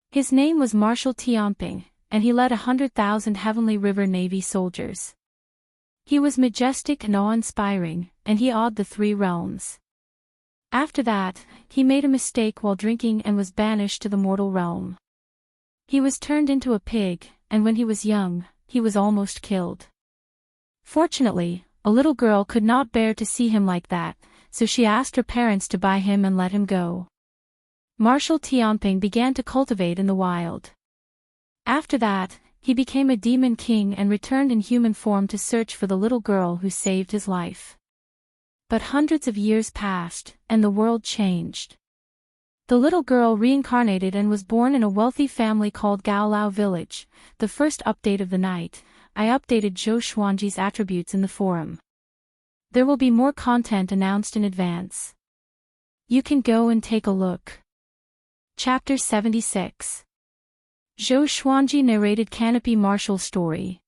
His name was Marshal Tianping, and he led 100,000 Heavenly River Navy soldiers. He was majestic and awe-inspiring, and he awed the three realms. After that, he made a mistake while drinking and was banished to the mortal realm. He was turned into a pig, and when he was young, he was almost killed. Fortunately, a little girl could not bear to see him like that, so she asked her parents to buy him and let him go. Marshal Tianping began to cultivate in the wild. After that, he became a demon king and returned in human form to search for the little girl who saved his life. But hundreds of years passed, and the world changed. The little girl reincarnated and was born in a wealthy family called Gaolao Village. The first update of the night, I updated Zhou Xuanji's attributes in the forum. There will be more content announced in advance. You can go and take a look. Chapter 76. Zhou Xuanji narrated Canopy Marshal's story.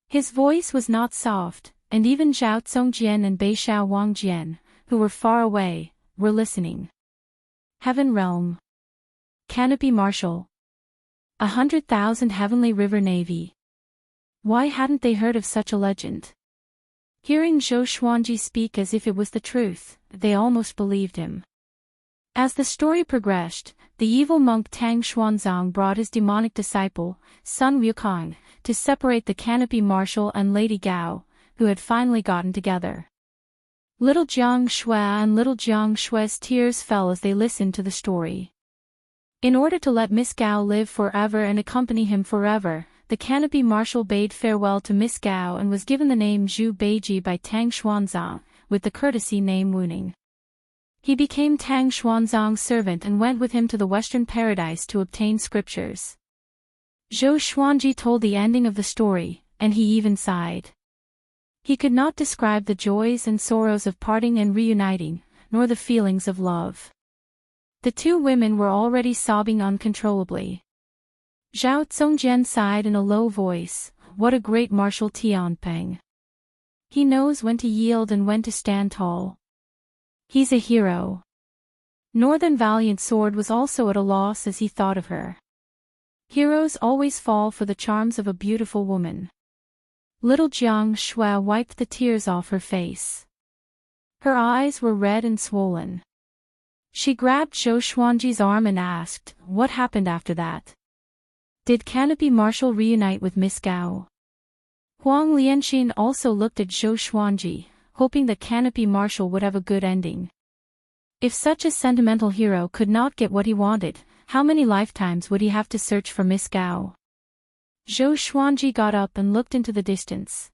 His voice was not soft, and even Zhao Congjian and Beishao Wangjian, who were far away, were listening. Heaven Realm. Canopy Marshal. 100,000 Heavenly River Navy. Why hadn't they heard of such a legend? Hearing Zhou Xuanji speak as if it was the truth, they almost believed him. As the story progressed, the evil monk Tang Xuanzang brought his demonic disciple, Sun Wukong, to separate the Canopy Marshal and Lady Gao, who had finally gotten together. Little Jiang Shui and little Jiang Shui's tears fell as they listened to the story. In order to let Miss Gao live forever and accompany him forever, the Canopy Marshal bade farewell to Miss Gao and was given the name Zhu Beiji by Tang Xuanzang, with the courtesy name Wuning. He became Tang Xuanzang's servant and went with him to the Western Paradise to obtain scriptures. Zhou Xuanji told the ending of the story, and he even sighed. He could not describe the joys and sorrows of parting and reuniting, nor the feelings of love. The two women were already sobbing uncontrollably. Zhao Congjian sighed in a low voice, "What a great Marshal Tianping. He knows when to yield and when to stand tall. He's a hero." Northern Valiant Sword was also at a loss as he thought of her. Heroes always fall for the charms of a beautiful woman. Little Jiang Shui wiped the tears off her face. Her eyes were red and swollen. She grabbed Zhou Xuanji's arm and asked, "What happened after that? Did Canopy Marshal reunite with Miss Gao?" Huang Lianxin also looked at Zhou Xuanji, hoping that Canopy Marshal would have a good ending. If such a sentimental hero could not get what he wanted, how many lifetimes would he have to search for Miss Gao? Zhou Xuanji got up and looked into the distance.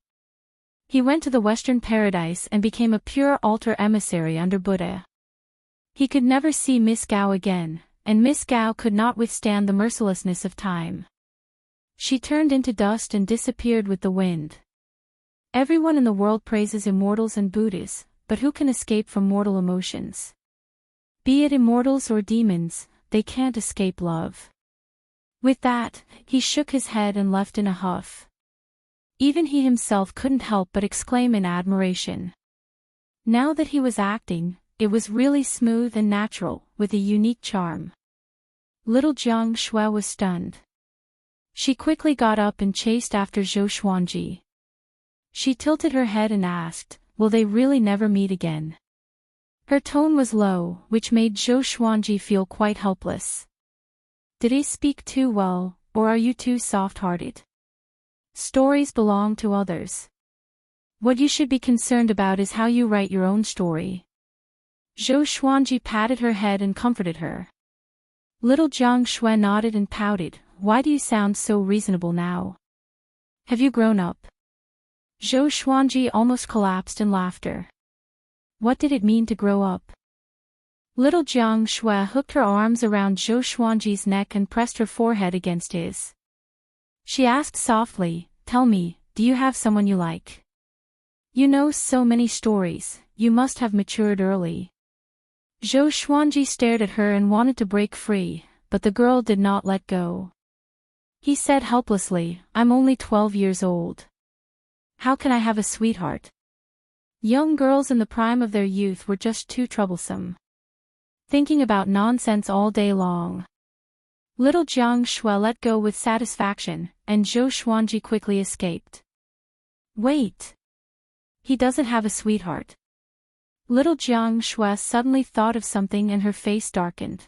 He went to the Western Paradise and became a pure altar emissary under Buddha. He could never see Miss Gao again, and Miss Gao could not withstand the mercilessness of time. She turned into dust and disappeared with the wind. Everyone in the world praises immortals and Buddhas, but who can escape from mortal emotions? Be it immortals or demons, they can't escape love. With that, he shook his head and left in a huff. Even he himself couldn't help but exclaim in admiration. Now that he was acting, it was really smooth and natural, with a unique charm. Little Jiang Shui was stunned. She quickly got up and chased after Zhou Xuanji. She tilted her head and asked, "Will they really never meet again?" Her tone was low, which made Zhou Xuanji feel quite helpless. Did I speak too well, or are you too soft-hearted? Stories belong to others. What you should be concerned about is how you write your own story. Zhou Xuanji patted her head and comforted her. Little Jiang Shui nodded and pouted, "Why do you sound so reasonable now? Have you grown up?" Zhou Xuanji almost collapsed in laughter. What did it mean to grow up? Little Jiang Shui hooked her arms around Zhou Xuanji's neck and pressed her forehead against his. She asked softly, "Tell me, do you have someone you like? You know so many stories, you must have matured early." Zhou Xuanji stared at her and wanted to break free, but the girl did not let go. He said helplessly, "I'm only 12 years old. How can I have a sweetheart? Young girls in the prime of their youth were just too troublesome." thinking about nonsense all day long. Little Jiang Shui let go with satisfaction, and Zhou Xuanji quickly escaped. Wait! He doesn't have a sweetheart. Little Jiang Shui suddenly thought of something and her face darkened.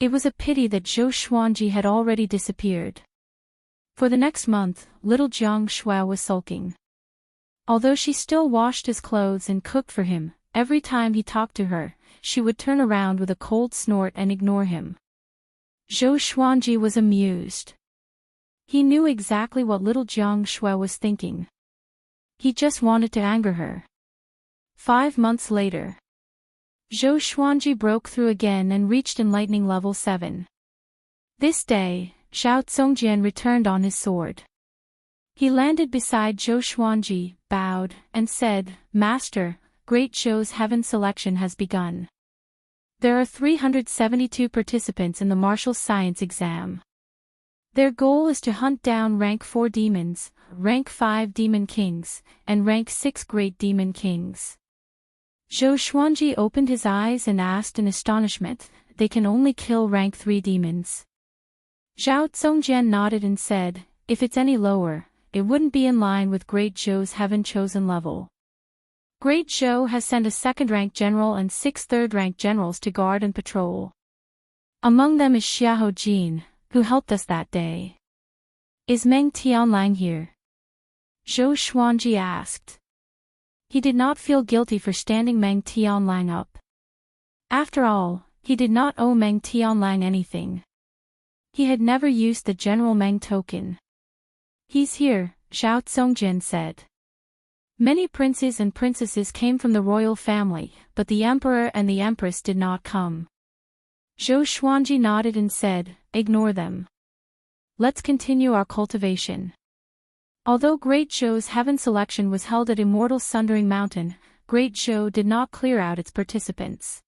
It was a pity that Zhou Xuanji had already disappeared. For the next month, little Jiang Shui was sulking. Although she still washed his clothes and cooked for him, every time he talked to her, she would turn around with a cold snort and ignore him. Zhou Xuanji was amused. He knew exactly what little Jiang Shui was thinking. He just wanted to anger her. 5 months later, Zhou Xuanji broke through again and reached enlightening level 7. This day, Xiao Zongjian returned on his sword. He landed beside Zhou Xuanji, bowed, and said, "Master, Great Zhou's heaven selection has begun. There are 372 participants in the martial science exam. Their goal is to hunt down rank 4 demons, rank 5 demon kings, and rank 6 great demon kings." Zhou Xuanji opened his eyes and asked in astonishment, "They can only kill rank 3 demons?" Xiao Zongjian nodded and said, "If it's any lower, it wouldn't be in line with Great Zhou's heaven-chosen level. Great Zhou has sent a 2nd-rank general and 6 3rd-rank generals to guard and patrol. Among them is Xiahou Jin, who helped us that day." "Is Meng Tianlang here?" Zhou Xuanji asked. He did not feel guilty for standing Meng Tianlang up. After all, he did not owe Meng Tianlang anything. He had never used the General Meng token. "He's here," Xiao Zongjian said. Many princes and princesses came from the royal family, but the emperor and the empress did not come. Zhou Xuanji nodded and said, "Ignore them. Let's continue our cultivation." Although Great Zhou's heaven selection was held at Immortal Sundering Mountain, Great Zhou did not clear out its participants.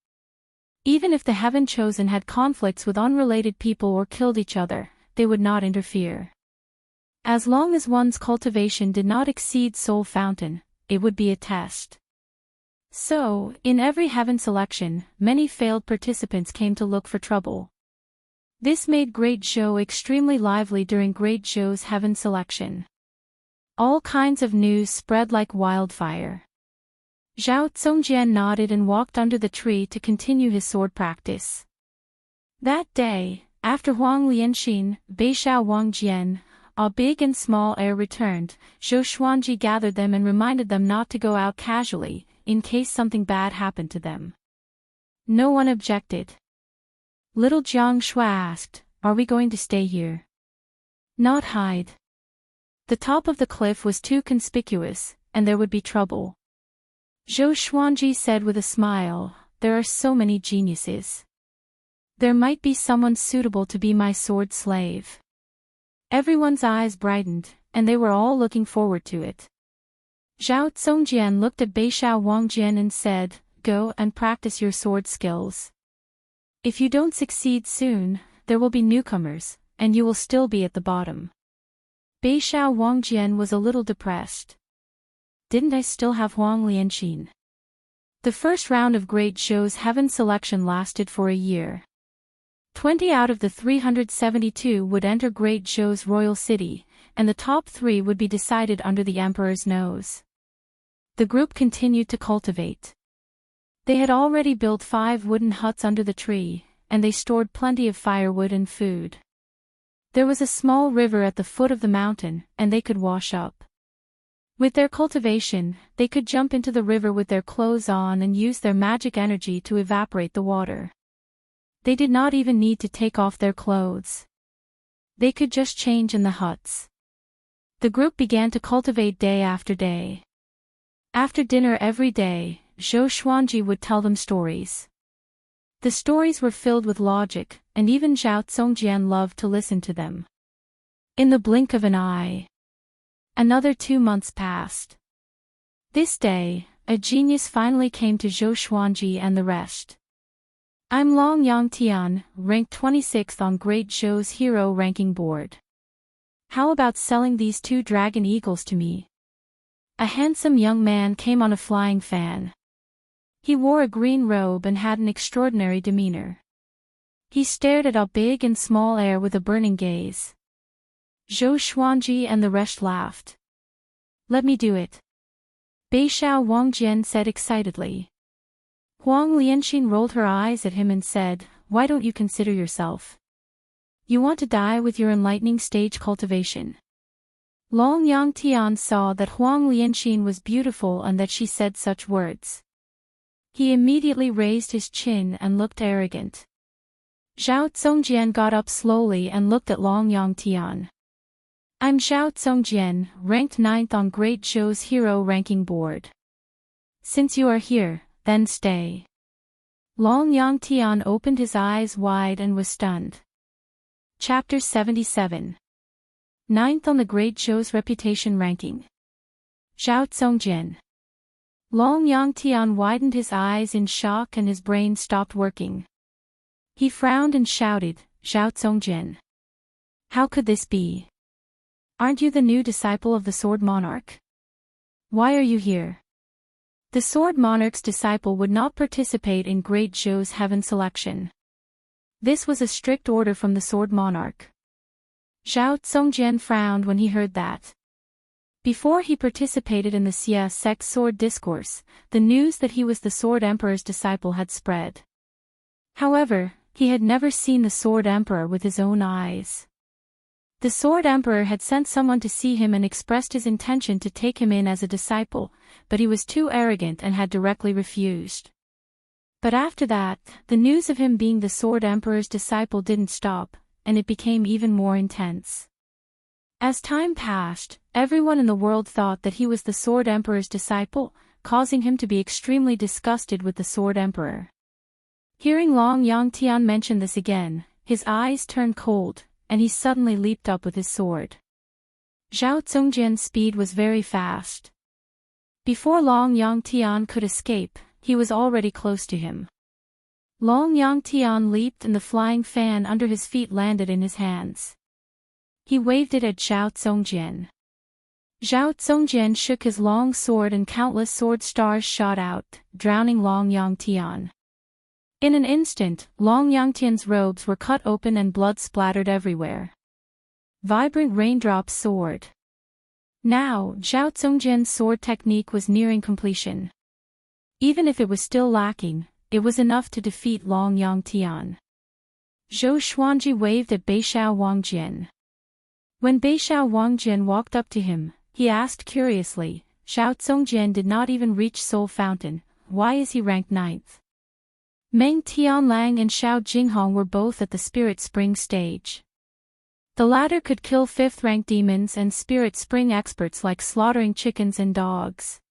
Even if the heaven chosen had conflicts with unrelated people or killed each other, they would not interfere. As long as one's cultivation did not exceed Soul Fountain, it would be a test. So, in every heaven selection, many failed participants came to look for trouble. This made Great Zhou extremely lively during Great Zhou's heaven selection. All kinds of news spread like wildfire. Xiao Zongjian nodded and walked under the tree to continue his sword practice. That day, after Huang Lianxin, Beishao Wangjian, a big and small heir returned, Zhou Xuanji gathered them and reminded them not to go out casually, in case something bad happened to them. No one objected. Little Jiang Shui asked, "Are we going to stay here?" "Not hide. The top of the cliff was too conspicuous, and there would be trouble." Zhou Xuanji said with a smile, "There are so many geniuses. There might be someone suitable to be my sword slave." Everyone's eyes brightened, and they were all looking forward to it. Zhao Zongjian looked at Beishao Wangjian and said, "Go and practice your sword skills. If you don't succeed soon, there will be newcomers, and you will still be at the bottom." Beishao Wangjian was a little depressed. Didn't I still have Huang Lianxin? The first round of Great Zhou's heaven selection lasted for a year. 20 out of the 372 would enter Great Zhou's royal city, and the top 3 would be decided under the emperor's nose. The group continued to cultivate. They had already built 5 wooden huts under the tree, and they stored plenty of firewood and food. There was a small river at the foot of the mountain, and they could wash up. With their cultivation, they could jump into the river with their clothes on and use their magic energy to evaporate the water. They did not even need to take off their clothes. They could just change in the huts. The group began to cultivate day after day. After dinner every day, Zhou Xuanji would tell them stories. The stories were filled with logic, and even Xiao Zongjian loved to listen to them. In the blink of an eye, another 2 months passed. This day, a genius finally came to Zhou Xuanji and the rest. "I'm Long Yang Tian, ranked 26th on Great Zhou's hero ranking board. How about selling these 2 dragon eagles to me?" A handsome young man came on a flying fan. He wore a green robe and had an extraordinary demeanor. He stared at a big and small air with a burning gaze. Zhou Xuanji and the rest laughed. "Let me do it," Beishao Wangjian said excitedly. Huang Lianxin rolled her eyes at him and said, "Why don't you consider yourself? You want to die with your enlightening stage cultivation." Long Yang Tian saw that Huang Lianxin was beautiful and that she said such words. He immediately raised his chin and looked arrogant. Zhao Zongjian got up slowly and looked at Long Yang Tian. "I'm Zhao Zongjian, ranked 9th on Great Zhou's hero ranking board. Since you are here, then stay." Long Yang Tian opened his eyes wide and was stunned. Chapter 77. 9th on the Great Zhou's reputation ranking. Zhao Zongjian. Long Yang Tian widened his eyes in shock and his brain stopped working. He frowned and shouted, "Zhao Zongjian. How could this be? Aren't you the new disciple of the Sword Monarch? Why are you here?" The Sword Monarch's disciple would not participate in Great Zhou's heaven selection. This was a strict order from the Sword Monarch. Zhao Zongjian frowned when he heard that. Before he participated in the Xia sect sword discourse, the news that he was the Sword Emperor's disciple had spread. However, he had never seen the Sword Emperor with his own eyes. The Sword Emperor had sent someone to see him and expressed his intention to take him in as a disciple, but he was too arrogant and had directly refused. But after that, the news of him being the Sword Emperor's disciple didn't stop, and it became even more intense. As time passed, everyone in the world thought that he was the Sword Emperor's disciple, causing him to be extremely disgusted with the Sword Emperor. Hearing Long Yang Tian mention this again, his eyes turned cold, and he suddenly leaped up with his sword. Zhao Zongjian's speed was very fast. Before Long Yang Tian could escape, he was already close to him. Long Yang Tian leaped and the flying fan under his feet landed in his hands. He waved it at Zhao Zongjian. Zhao Zongjian shook his long sword and countless sword stars shot out, drowning Long Yang Tian. In an instant, Long Yang Tian's robes were cut open and blood splattered everywhere. Vibrant raindrops soared. Now, Zhao Zongjian's sword technique was nearing completion. Even if it was still lacking, it was enough to defeat Long Yang Tian. Zhou Xuanji waved at Beishao Wangjian. When Beishao Wangjian walked up to him, he asked curiously, "Zhao Zongjian did not even reach Soul Fountain, why is he ranked 9th? Meng Tianlang and Xiao Jinghong were both at the Spirit Spring stage. The latter could kill 5th-rank demons and Spirit Spring experts like slaughtering chickens and dogs.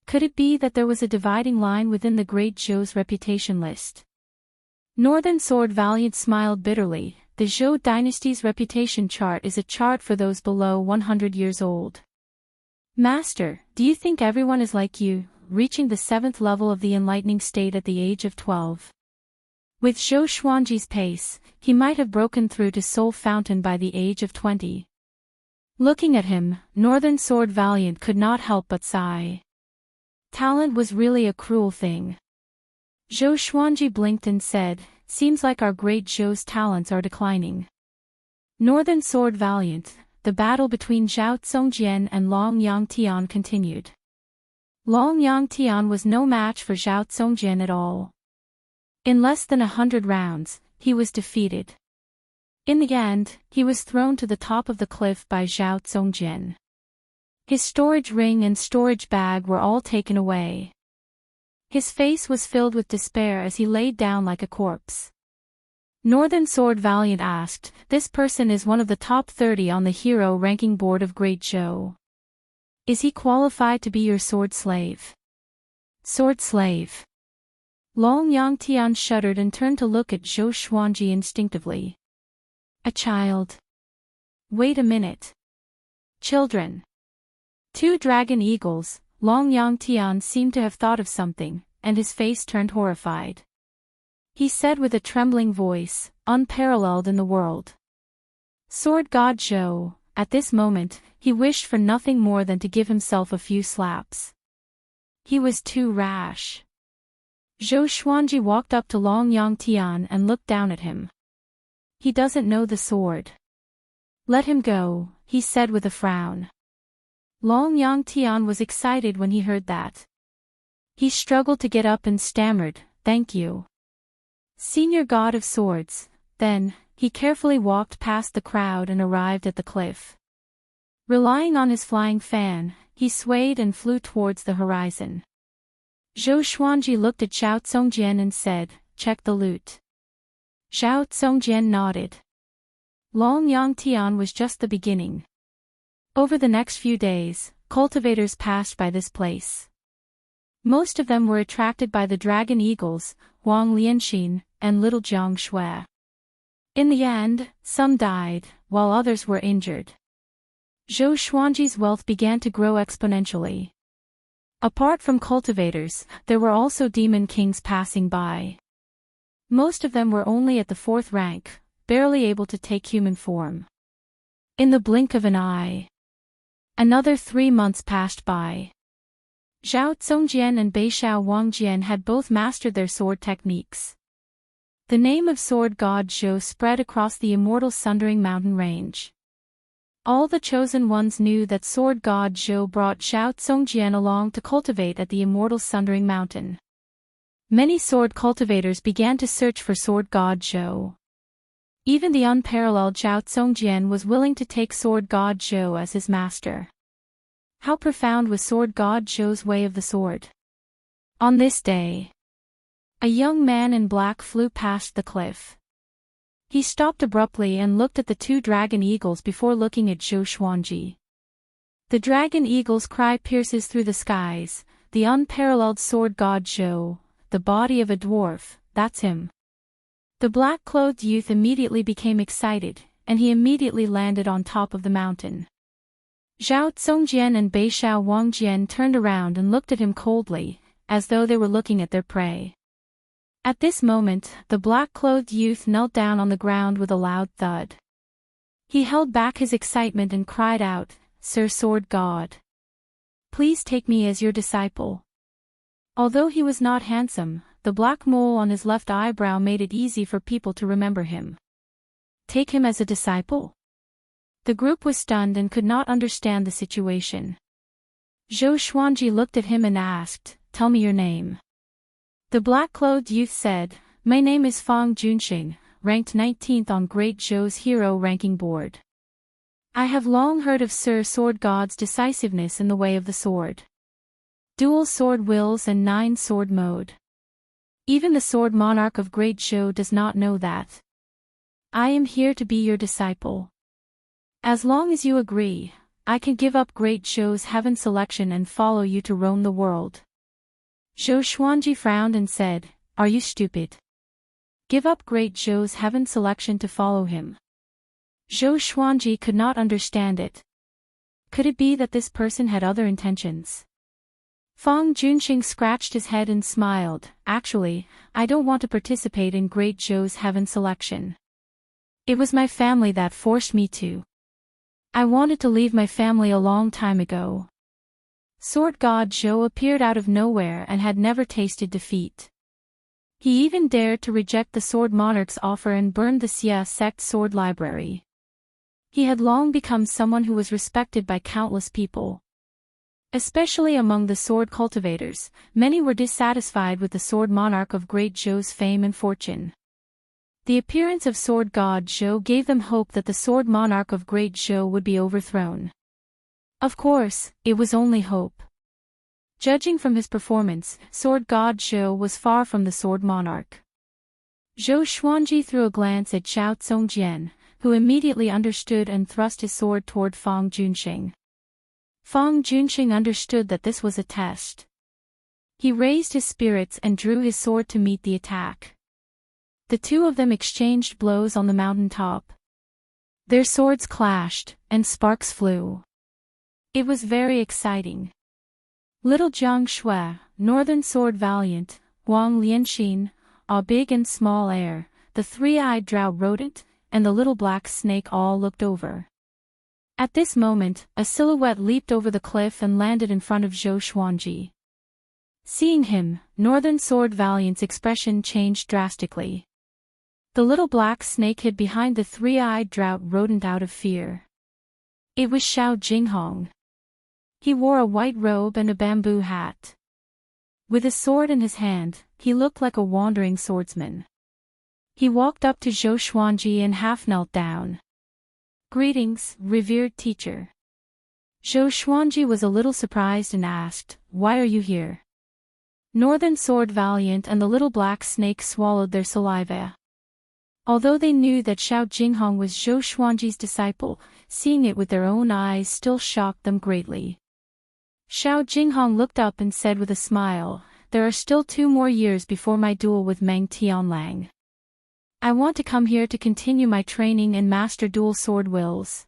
Could it be that there was a dividing line within the Great Zhou's reputation list?" Northern Sword Valiant smiled bitterly. The Zhou dynasty's reputation chart is a chart for those below 100 years old. "Master, do you think everyone is like you, reaching the 7th level of the enlightening state at the age of 12? With Zhou Xuanji's pace, he might have broken through to Soul Fountain by the age of 20. Looking at him, Northern Sword Valiant could not help but sigh. Talent was really a cruel thing. Zhou Xuanji blinked and said, "Seems like our Great Zhou's talents are declining." Northern Sword Valiant, the battle between Zhao Zongjian and Long Yang Tian continued. Long Yang Tian was no match for Zhao Zongjian at all. In less than 100 rounds, he was defeated. In the end, he was thrown to the top of the cliff by Zhao Zongjian. His storage ring and storage bag were all taken away. His face was filled with despair as he laid down like a corpse. Northern Sword Valiant asked, "This person is one of the top 30 on the hero ranking board of Great Zhou. Is he qualified to be your sword slave?" "Sword slave?" Long Yang Tian shuddered and turned to look at Zhou Xuanji instinctively. "A child. Wait a minute. Children." 2 dragon eagles. Long Yang Tian seemed to have thought of something, and his face turned horrified. He said with a trembling voice, unparalleled in the world. Sword God Zhou, at this moment, he wished for nothing more than to give himself a few slaps. He was too rash. Zhou Xuanji walked up to Long Yangtian and looked down at him. He doesn't know the sword. Let him go, he said with a frown. Long Yangtian was excited when he heard that. He struggled to get up and stammered, "Thank you, Senior God of Swords." Then, he carefully walked past the crowd and arrived at the cliff. Relying on his flying fan, he swayed and flew towards the horizon. Zhou Xuanji looked at Xiao Tsongjian and said, "Check the loot." Xiao Tsongjian nodded. Long Yangtian was just the beginning. Over the next few days, cultivators passed by this place. Most of them were attracted by the dragon eagles, Wang Lianxin, and little Jiang Shui. In the end, some died, while others were injured. Zhou Xuanji's wealth began to grow exponentially. Apart from cultivators, there were also demon kings passing by. Most of them were only at the 4th rank, barely able to take human form. In the blink of an eye, another 3 months passed by. Zhao Tsongjian and Beishao Wangjian had both mastered their sword techniques. The name of sword god Zhou spread across the immortal Sundering Mountain range. All the chosen ones knew that sword god Zhou brought Zhao Tsongjian along to cultivate at the immortal Sundering Mountain. Many sword cultivators began to search for sword god Zhou. Even the unparalleled Zhao Tsongjian was willing to take sword god Zhou as his master. How profound was sword god Zhou's way of the sword! On this day, a young man in black flew past the cliff. He stopped abruptly and looked at the 2 dragon eagles before looking at Zhou Xuanji. The dragon eagle's cry pierces through the skies, "The unparalleled sword god Zhou, the body of a dwarf, that's him." The black-clothed youth immediately became excited, and he immediately landed on top of the mountain. Zhao Tsongjian and Beishao Wangjian turned around and looked at him coldly, as though they were looking at their prey. At this moment, the black-clothed youth knelt down on the ground with a loud thud. He held back his excitement and cried out, "Sir Sword God, please take me as your disciple." Although he was not handsome, the black mole on his left eyebrow made it easy for people to remember him. Take him as a disciple? The group was stunned and could not understand the situation. Zhou Xuanji looked at him and asked, "Tell me your name." The black-clothed youth said, "My name is Fang Junxing, ranked 19th on Great Zhou's hero ranking board. I have long heard of Sir Sword God's decisiveness in the way of the sword. Dual sword wills and 9 sword mode. Even the sword monarch of Great Zhou does not know that. I am here to be your disciple. As long as you agree, I can give up Great Zhou's heaven selection and follow you to roam the world." Zhou Xuanji frowned and said, "Are you stupid? Give up Great Zhou's heaven selection to follow him?" Zhou Xuanji could not understand it. Could it be that this person had other intentions? Fang Junxing scratched his head and smiled, "Actually, I don't want to participate in Great Zhou's heaven selection. It was my family that forced me to. I wanted to leave my family a long time ago." Sword god Zhou appeared out of nowhere and had never tasted defeat. He even dared to reject the Sword Monarch's offer and burned the Xia sect sword library. He had long become someone who was respected by countless people. Especially among the sword cultivators, many were dissatisfied with the Sword Monarch of Great Zhou's fame and fortune. The appearance of Sword God Zhou gave them hope that the Sword Monarch of Great Zhou would be overthrown. Of course, it was only hope. Judging from his performance, Sword God Zhou was far from the Sword Monarch. Zhou Xuanji threw a glance at Xiao Tsongjian, who immediately understood and thrust his sword toward Fang Junxing. Fang Junxing understood that this was a test. He raised his spirits and drew his sword to meet the attack. The 2 of them exchanged blows on the mountain top. Their swords clashed, and sparks flew. It was very exciting. Little Jiang Shui, Northern Sword Valiant, Wang Lianxin, a big and small heir, the 3-eyed drow rodent, and the little black snake all looked over. At this moment, a silhouette leaped over the cliff and landed in front of Zhou Xuanji. Seeing him, Northern Sword Valiant's expression changed drastically. The little black snake hid behind the three-eyed drought rodent out of fear. It was Xiao Jinghong. He wore a white robe and a bamboo hat. With a sword in his hand, he looked like a wandering swordsman. He walked up to Zhou Xuanji and half knelt down. "Greetings, revered teacher." Zhou Xuanji was a little surprised and asked, "Why are you here?" Northern Sword Valiant and the little black snake swallowed their saliva. Although they knew that Xiao Jinghong was Zhou Xuanji's disciple, seeing it with their own eyes still shocked them greatly. Xiao Jinghong looked up and said with a smile, "There are still 2 more years before my duel with Meng Tianlang. I want to come here to continue my training and master dual sword wills."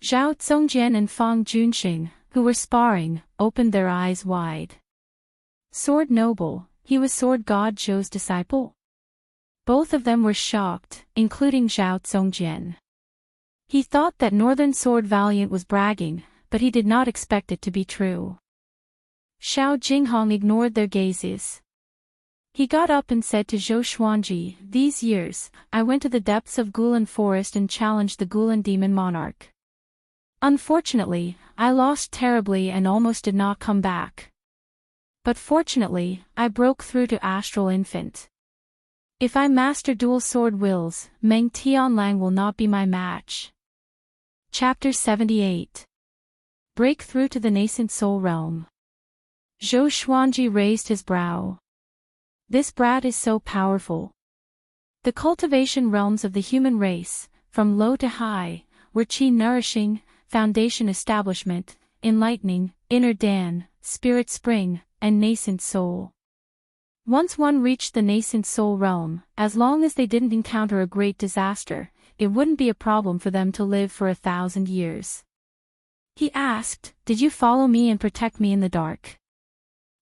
Zhao Zongjian and Fang Junxing, who were sparring, opened their eyes wide. Sword Noble, he was Sword God Zhou's disciple? Both of them were shocked, including Zhao Zongjian. He thought that Northern Sword Valiant was bragging, but he did not expect it to be true. Xiao Jinghong ignored their gazes. He got up and said to Zhou Xuanji, "These years, I went to the depths of Gulan Forest and challenged the Gulan Demon Monarch. Unfortunately, I lost terribly and almost did not come back. But fortunately, I broke through to Astral Infant. If I master dual sword wills, Meng Tianlang will not be my match." Chapter 78. Breakthrough to the Nascent Soul Realm. Zhou Xuanji raised his brow. This brat is so powerful. The cultivation realms of the human race, from low to high, were qi nourishing, foundation establishment, enlightening, inner Dan, spirit spring, and nascent soul. Once one reached the nascent soul realm, as long as they didn't encounter a great disaster, it wouldn't be a problem for them to live for 1,000 years. He asked, "Did you follow me and protect me in the dark?"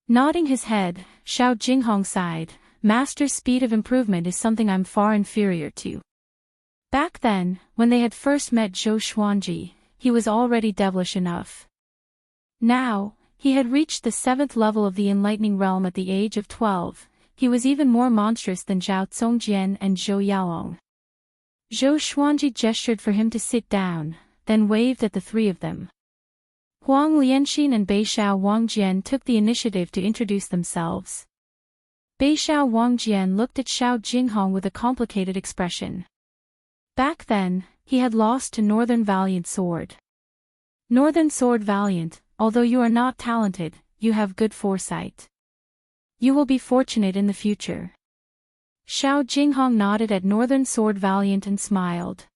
Nodding his head, Xiao Jinghong sighed, "Master's speed of improvement is something I'm far inferior to." Back then, when they had first met Zhou Xuanji, he was already devilish enough. Now, he had reached the 7th level of the enlightening realm at the age of 12, he was even more monstrous than Zhao Zongjian and Zhou Yaolong. Zhou Xuanji gestured for him to sit down, then waved at the 3 of them. Huang Lianxin and Beixiao Wangjian took the initiative to introduce themselves. Beixiao Wangjian looked at Xiao Jinghong with a complicated expression. Back then, he had lost to Northern Valiant Sword. Northern Sword Valiant, although you are not talented, you have good foresight. You will be fortunate in the future. Xiao Jinghong nodded at Northern Sword Valiant and smiled.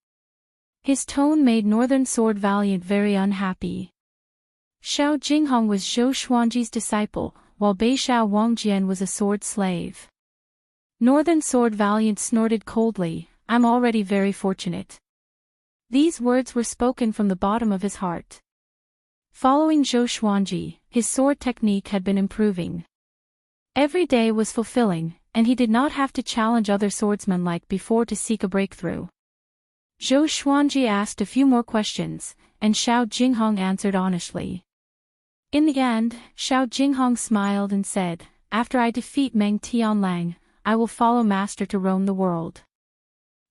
His tone made Northern Sword Valiant very unhappy. Xiao Jinghong was Zhou Xuanji's disciple, while Beixiao Wangjian was a sword slave. Northern Sword Valiant snorted coldly, "I'm already very fortunate." These words were spoken from the bottom of his heart. Following Zhou Xuanji, his sword technique had been improving. Every day was fulfilling, and he did not have to challenge other swordsmen like before to seek a breakthrough. Zhou Xuanji asked a few more questions, and Xiao Jinghong answered honestly. In the end, Xiao Jinghong smiled and said, "After I defeat Meng Tianlang, I will follow Master to roam the world."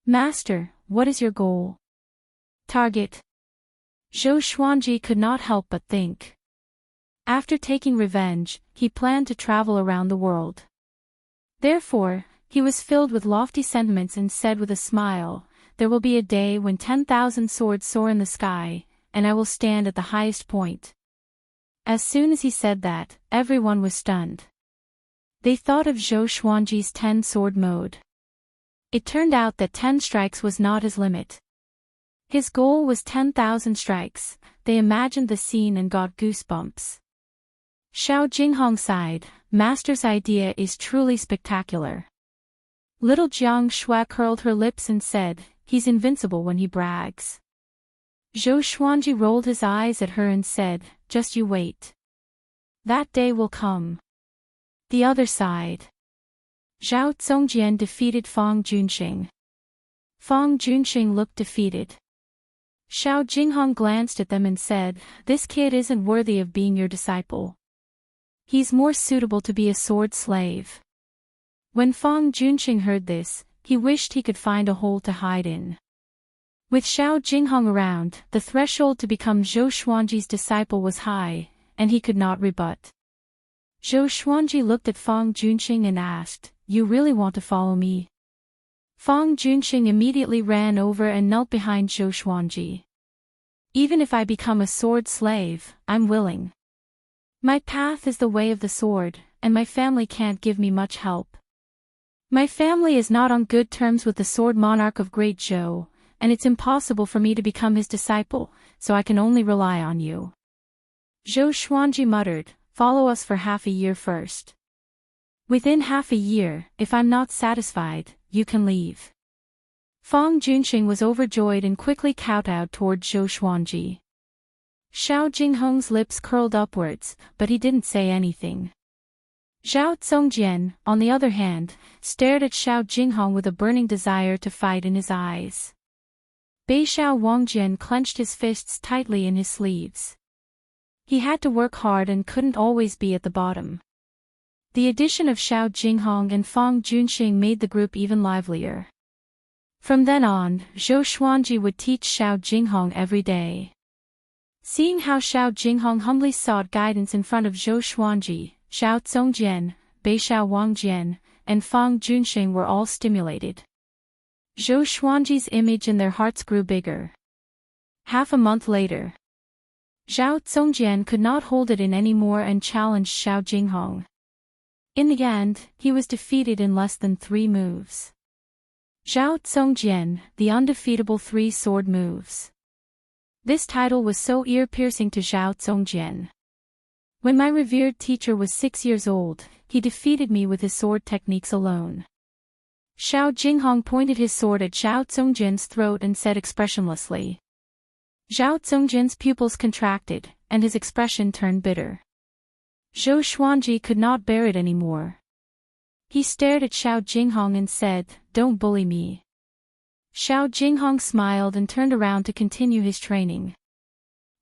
"Master, what is your goal?" "Target." Zhou Xuanji could not help but think. After taking revenge, he planned to travel around the world. Therefore, he was filled with lofty sentiments and said with a smile, "There will be a day when 10,000 swords soar in the sky, and I will stand at the highest point." As soon as he said that, everyone was stunned. They thought of Zhou Xuanji's 10-sword mode. It turned out that 10 strikes was not his limit. His goal was 10,000 strikes. They imagined the scene and got goosebumps. Xiao Jinghong sighed, "Master's idea is truly spectacular." Little Jiang Shui curled her lips and said, "He's invincible when he brags." Zhou Xuanji rolled his eyes at her and said, "Just you wait. That day will come." The other side. Zhao Zongjian defeated Fang Junxing. Fang Junxing looked defeated. Xiao Jinghong glanced at them and said, "This kid isn't worthy of being your disciple." He's more suitable to be a sword slave. When Fang Junqing heard this, he wished he could find a hole to hide in. With Xiao Jinghong around, the threshold to become Zhou Xuanji's disciple was high, and he could not rebut. Zhou Xuanji looked at Fang Junqing and asked, "You really want to follow me?" Fang Junqing immediately ran over and knelt behind Zhou Xuanji. "Even if I become a sword slave, I'm willing. My path is the way of the sword, and my family can't give me much help. My family is not on good terms with the sword monarch of Great Zhou, and it's impossible for me to become his disciple, so I can only rely on you." Zhou Xuanji muttered, "Follow us for half a year first. Within half a year, if I'm not satisfied, you can leave." Fang Junqing was overjoyed and quickly kowtowed toward Zhou Xuanji. Xiao Jinghong's lips curled upwards, but he didn't say anything. Zhao Zongjian, on the other hand, stared at Xiao Jinghong with a burning desire to fight in his eyes. Beixiao Wangjian clenched his fists tightly in his sleeves. He had to work hard and couldn't always be at the bottom. The addition of Xiao Jinghong and Fang Junqing made the group even livelier. From then on, Zhou Xuanji would teach Xiao Jinghong every day. Seeing how Xiao Jinghong humbly sought guidance in front of Zhou Xuanji, Xiao Zongjian, Beixiao Wangjian, and Fang Junqing were all stimulated. Zhou Xuanji's image in their hearts grew bigger. Half a month later, Zhao Zongjian could not hold it in anymore and challenged Xiao Jinghong. In the end, he was defeated in less than 3 moves. Zhao Zongjian, the undefeatable 3 sword moves. This title was so ear-piercing to Zhao Zongjian. When my revered teacher was 6 years old, he defeated me with his sword techniques alone. Xiao Jinghong pointed his sword at Zhao Zongjian's throat and said expressionlessly. Zhao Zongjian's pupils contracted, and his expression turned bitter. Zhou Xuanji could not bear it anymore. He stared at Xiao Jinghong and said, "Don't bully me." Xiao Jinghong smiled and turned around to continue his training.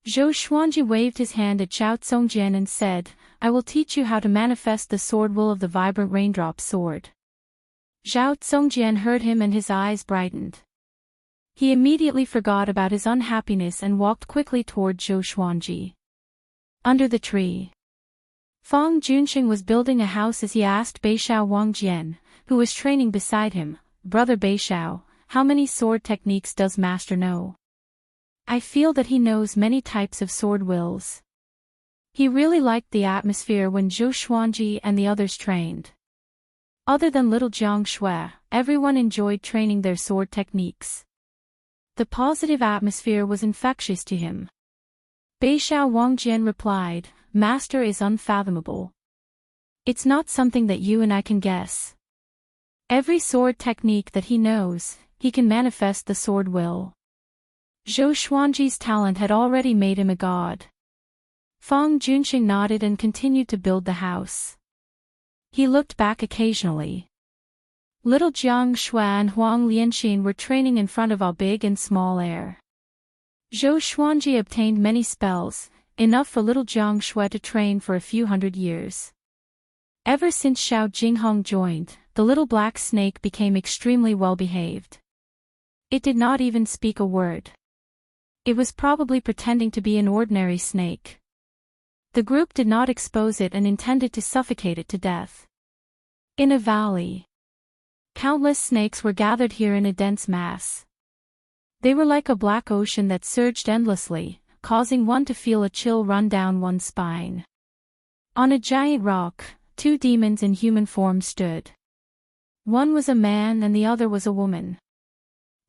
Zhou Xuanji waved his hand at Zhao Zongjian and said, "I will teach you how to manifest the sword will of the vibrant raindrop sword." Zhao Zongjian heard him and his eyes brightened. He immediately forgot about his unhappiness and walked quickly toward Zhou Xuanji. Under the tree, Fang Junqing was building a house as he asked Beixiao Wangjian, who was training beside him, "Brother Beixiao, how many sword techniques does Master know?" "I feel that he knows many types of sword wills." He really liked the atmosphere when Zhou Xuanji and the others trained. Other than little Jiang Shui, everyone enjoyed training their sword techniques. The positive atmosphere was infectious to him. Beixiao Wangjian replied, "Master is unfathomable. It's not something that you and I can guess. Every sword technique that he knows, he can manifest the sword will." Zhou Xuanji's talent had already made him a god. Fang Junqing nodded and continued to build the house. He looked back occasionally. Little Jiang Shui and Huang Lianxin were training in front of a big and small air. Zhou Xuanji obtained many spells, enough for little Jiang Shui to train for a few hundred years. Ever since Xiao Jinghong joined, the little black snake became extremely well-behaved. It did not even speak a word. It was probably pretending to be an ordinary snake. The group did not expose it and intended to suffocate it to death. In a valley, countless snakes were gathered here in a dense mass. They were like a black ocean that surged endlessly, causing one to feel a chill run down one's spine. On a giant rock, 2 demons in human form stood. One was a man and the other was a woman.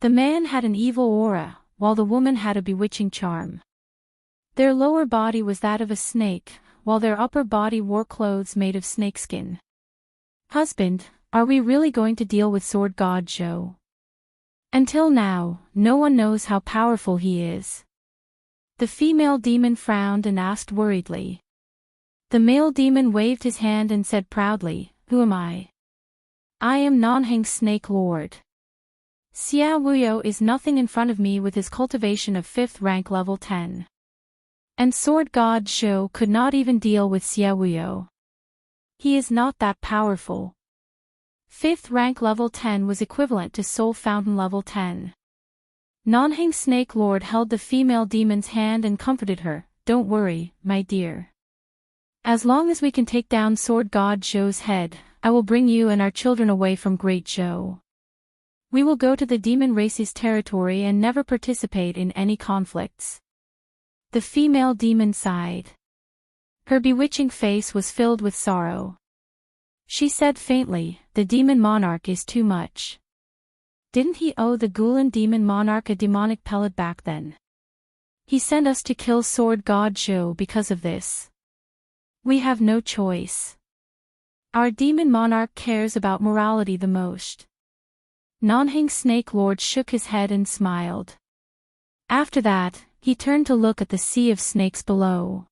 The man had an evil aura, while the woman had a bewitching charm. Their lower body was that of a snake, while their upper body wore clothes made of snakeskin. "Husband, are we really going to deal with Sword God Zhou? Until now, no one knows how powerful he is." The female demon frowned and asked worriedly. The male demon waved his hand and said proudly, "Who am I? I am Nanheng Snake Lord. Xia Wuyo is nothing in front of me with his cultivation of 5th rank level 10. And Sword God Zhou could not even deal with Xia Wuyo. He is not that powerful. 5th rank level 10 was equivalent to Soul Fountain level 10. Nanheng Snake Lord held the female demon's hand and comforted her. Don't worry, my dear. As long as we can take down Sword God Zhou's head, I will bring you and our children away from Great Zhou. We will go to the demon race's territory and never participate in any conflicts. The female demon sighed. Her bewitching face was filled with sorrow. She said faintly, the demon monarch is too much. Didn't he owe the Gulan demon monarch a demonic pellet back then? He sent us to kill Sword God Zhou because of this. We have no choice. Our demon monarch cares about morality the most. Nanheng Snake Lord shook his head and smiled. After that, he turned to look at the sea of snakes below.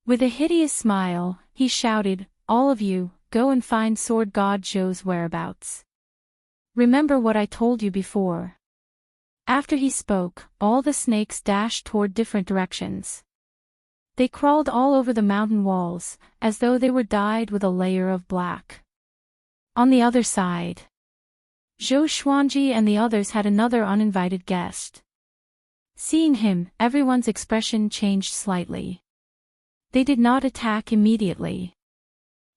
With a hideous smile, he shouted, all of you, go and find Sword God Zhou's whereabouts. Remember what I told you before. After he spoke, all the snakes dashed toward different directions. They crawled all over the mountain walls, as though they were dyed with a layer of black. On the other side, Zhou Xuanji and the others had another uninvited guest. Seeing him, everyone's expression changed slightly. They did not attack immediately.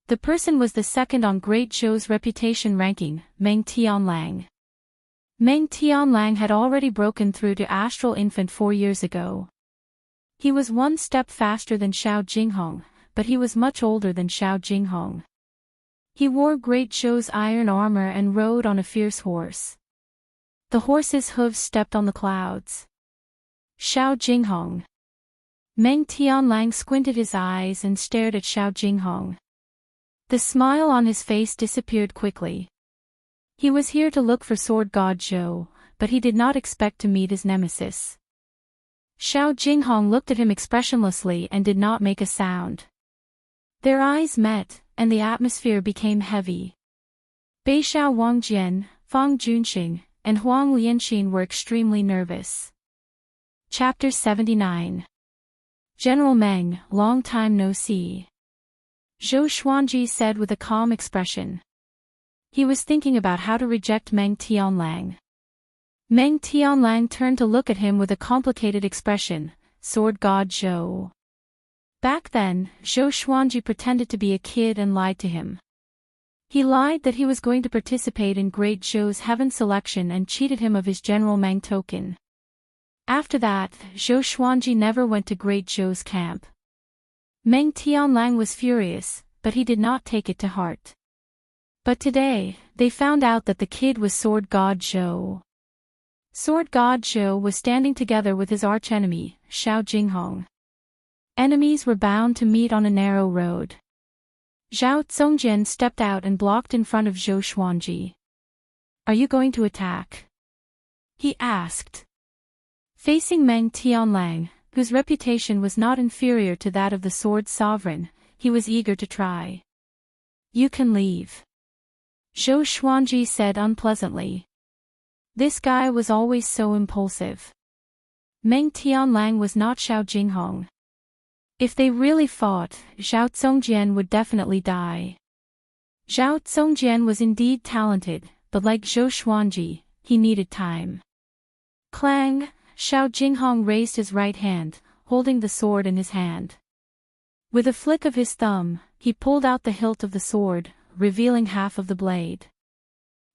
The person was the second on Great Zhou's reputation ranking, Meng Tianlang. Meng Tianlang had already broken through to Astral Infant 4 years ago. He was one step faster than Xiao Jinghong, but he was much older than Xiao Jinghong. He wore Great Zhou's iron armor and rode on a fierce horse. The horse's hooves stepped on the clouds. Xiao Jinghong. Meng Tianlang squinted his eyes and stared at Xiao Jinghong. The smile on his face disappeared quickly. He was here to look for Sword God Zhou, but he did not expect to meet his nemesis. Xiao Jinghong looked at him expressionlessly and did not make a sound. Their eyes met, and the atmosphere became heavy. Beixiao Wangjian, Fang Junxing, and Huang Lianxin were extremely nervous. Chapter 79. General Meng, long time no see. Zhou Xuanji said with a calm expression. He was thinking about how to reject Meng Tianlang. Meng Tianlang turned to look at him with a complicated expression, Sword God Zhou. Back then, Zhou Xuanji pretended to be a kid and lied to him. He lied that he was going to participate in Great Zhou's heaven selection and cheated him of his General Meng token. After that, Zhou Xuanji never went to Great Zhou's camp. Meng Tianlang was furious, but he did not take it to heart. But today, they found out that the kid was Sword God Zhou. Sword God Zhou was standing together with his archenemy, Xiao Jinghong. Enemies were bound to meet on a narrow road. Zhao Zongjian stepped out and blocked in front of Zhou Xuanji. Are you going to attack? He asked. Facing Meng Tianlang, whose reputation was not inferior to that of the Sword Sovereign, he was eager to try. You can leave. Zhou Xuanji said unpleasantly. This guy was always so impulsive. Meng Tianlang was not Xiao Jinghong. If they really fought, Zhao Zongjian would definitely die. Zhao Zongjian was indeed talented, but like Zhou Xuanji, he needed time. Clang! Xiao Jinghong raised his right hand, holding the sword in his hand. With a flick of his thumb, he pulled out the hilt of the sword, revealing half of the blade.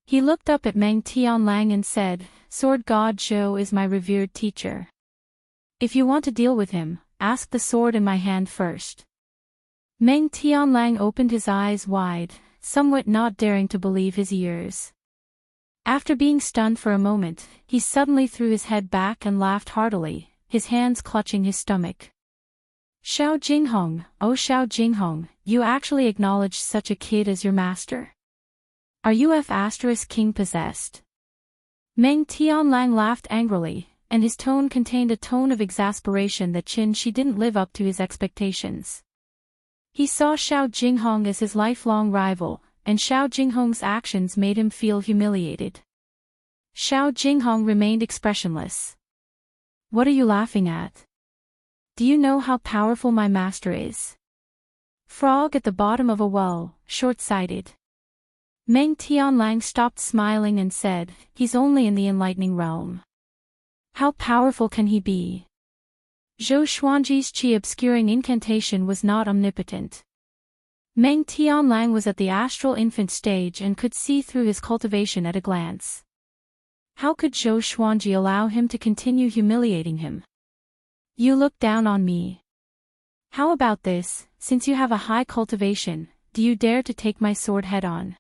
He looked up at Meng Tianlang and said, Sword God Zhou is my revered teacher. If you want to deal with him, ask the sword in my hand first. Meng Tianlang opened his eyes wide, somewhat not daring to believe his ears. After being stunned for a moment, he suddenly threw his head back and laughed heartily, his hands clutching his stomach. Xiao Jinghong, oh Xiao Jinghong, you actually acknowledge such a kid as your master? Are you F*** king possessed? Meng Tianlang laughed angrily, and his tone contained a tone of exasperation that Qin didn't live up to his expectations. He saw Xiao Jinghong as his lifelong rival, and Xiao Jinghong's actions made him feel humiliated. Xiao Jinghong remained expressionless. What are you laughing at? Do you know how powerful my master is? Frog at the bottom of a well, short-sighted. Meng Tianlang stopped smiling and said, he's only in the enlightening realm. How powerful can he be? Zhou Xuanji's qi obscuring incantation was not omnipotent. Meng Tianlang was at the astral infant stage and could see through his cultivation at a glance. How could Zhou Xuanji allow him to continue humiliating him? You look down on me. How about this, since you have a high cultivation, do you dare to take my sword head-on?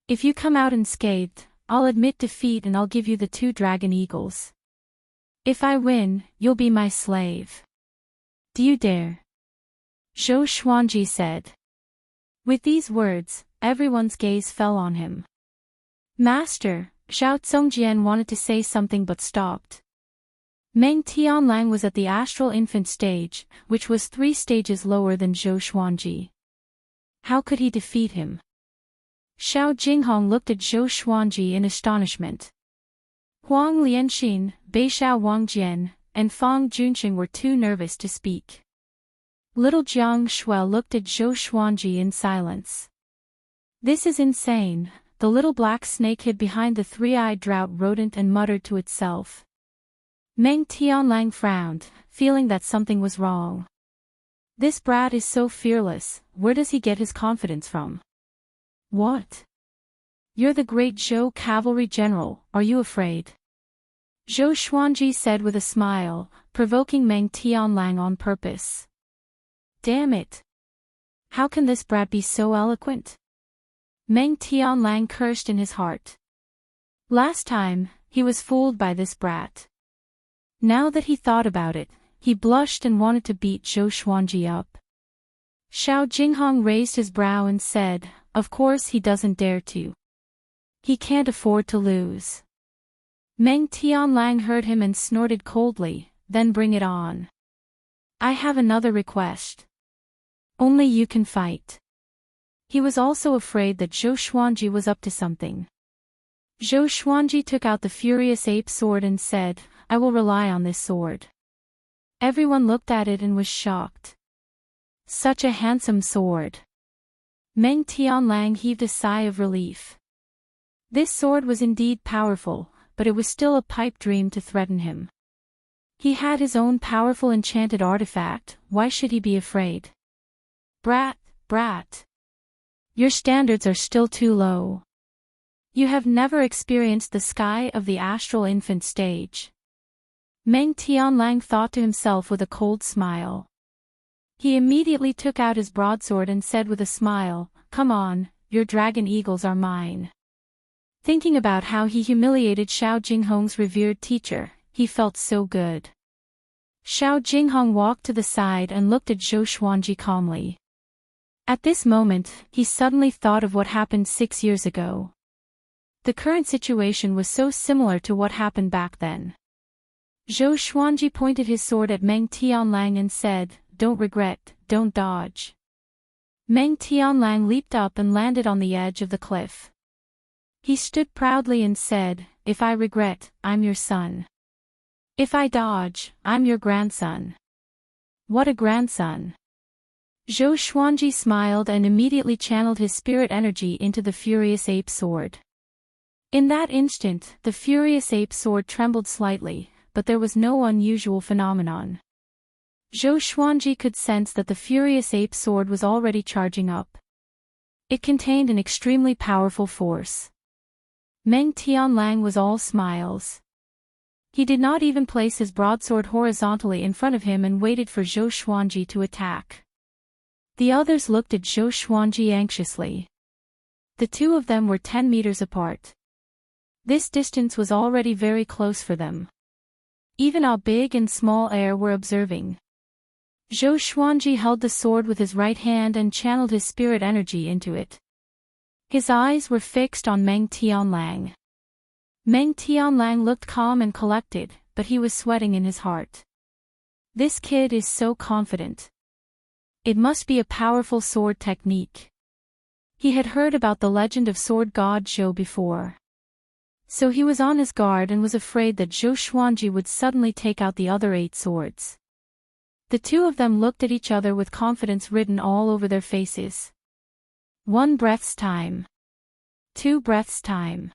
If you come out unscathed, I'll admit defeat and I'll give you the 2 dragon eagles. If I win, you'll be my slave. Do you dare? Zhou Xuanji said. With these words, everyone's gaze fell on him. Master, Xiao Zongjian wanted to say something but stopped. Meng Tianlang was at the astral infant stage, which was 3 stages lower than Zhou Xuanji. How could he defeat him? Xiao Jinghong looked at Zhou Xuanji in astonishment. Huang Lianxin, Beishao Wangjian, and Fang Junxing were too nervous to speak. Little Jiang Shuai looked at Zhou Xuanji in silence. This is insane, the little black snake hid behind the 3-eyed drought rodent and muttered to itself. Meng Tianlang frowned, feeling that something was wrong. This brat is so fearless, where does he get his confidence from? What? You're the great Zhou cavalry general, are you afraid? Zhou Xuanji said with a smile, provoking Meng Tianlang on purpose. Damn it! How can this brat be so eloquent? Meng Tianlang cursed in his heart. Last time, he was fooled by this brat. Now that he thought about it, he blushed and wanted to beat Zhou Xuanji up. Xiao Jinghong raised his brow and said, of course he doesn't dare to. He can't afford to lose. Meng Tianlang heard him and snorted coldly, then bring it on. I have another request. Only you can fight. He was also afraid that Zhou Xuanji was up to something. Zhou Xuanji took out the furious ape sword and said, I will rely on this sword. Everyone looked at it and was shocked. Such a handsome sword. Meng Tianlang heaved a sigh of relief. This sword was indeed powerful, but it was still a pipe dream to threaten him. He had his own powerful enchanted artifact, why should he be afraid? Brat. Your standards are still too low. You have never experienced the sky of the astral infant stage. Meng Tianlang thought to himself with a cold smile. He immediately took out his broadsword and said with a smile, come on, your dragon eagles are mine. Thinking about how he humiliated Xiao Jinghong's revered teacher, he felt so good. Xiao Jinghong walked to the side and looked at Zhou Xuanji calmly. At this moment, he suddenly thought of what happened 6 years ago. The current situation was so similar to what happened back then. Zhou Xuanji pointed his sword at Meng Tianlang and said, don't regret, don't dodge. Meng Tianlang leaped up and landed on the edge of the cliff. He stood proudly and said, if I regret, I'm your son. If I dodge, I'm your grandson. What a grandson. Zhou Xuanji smiled and immediately channeled his spirit energy into the furious ape sword. In that instant, the furious ape sword trembled slightly, but there was no unusual phenomenon. Zhou Xuanji could sense that the furious ape sword was already charging up. It contained an extremely powerful force. Meng Tianlang was all smiles. He did not even place his broadsword horizontally in front of him and waited for Zhou Xuanji to attack. The others looked at Zhou Xuanji anxiously. The 2 of them were 10 meters apart. This distance was already very close for them. Even a big and small air were observing. Zhou Xuanji held the sword with his right hand and channeled his spirit energy into it. His eyes were fixed on Meng Tianlang. Meng Tianlang looked calm and collected, but he was sweating in his heart. This kid is so confident. It must be a powerful sword technique. He had heard about the legend of sword god Zhou before. So he was on his guard and was afraid that Zhou Xuanji would suddenly take out the other 8 swords. The two of them looked at each other with confidence written all over their faces. 1 breath's time. 2 breaths' time.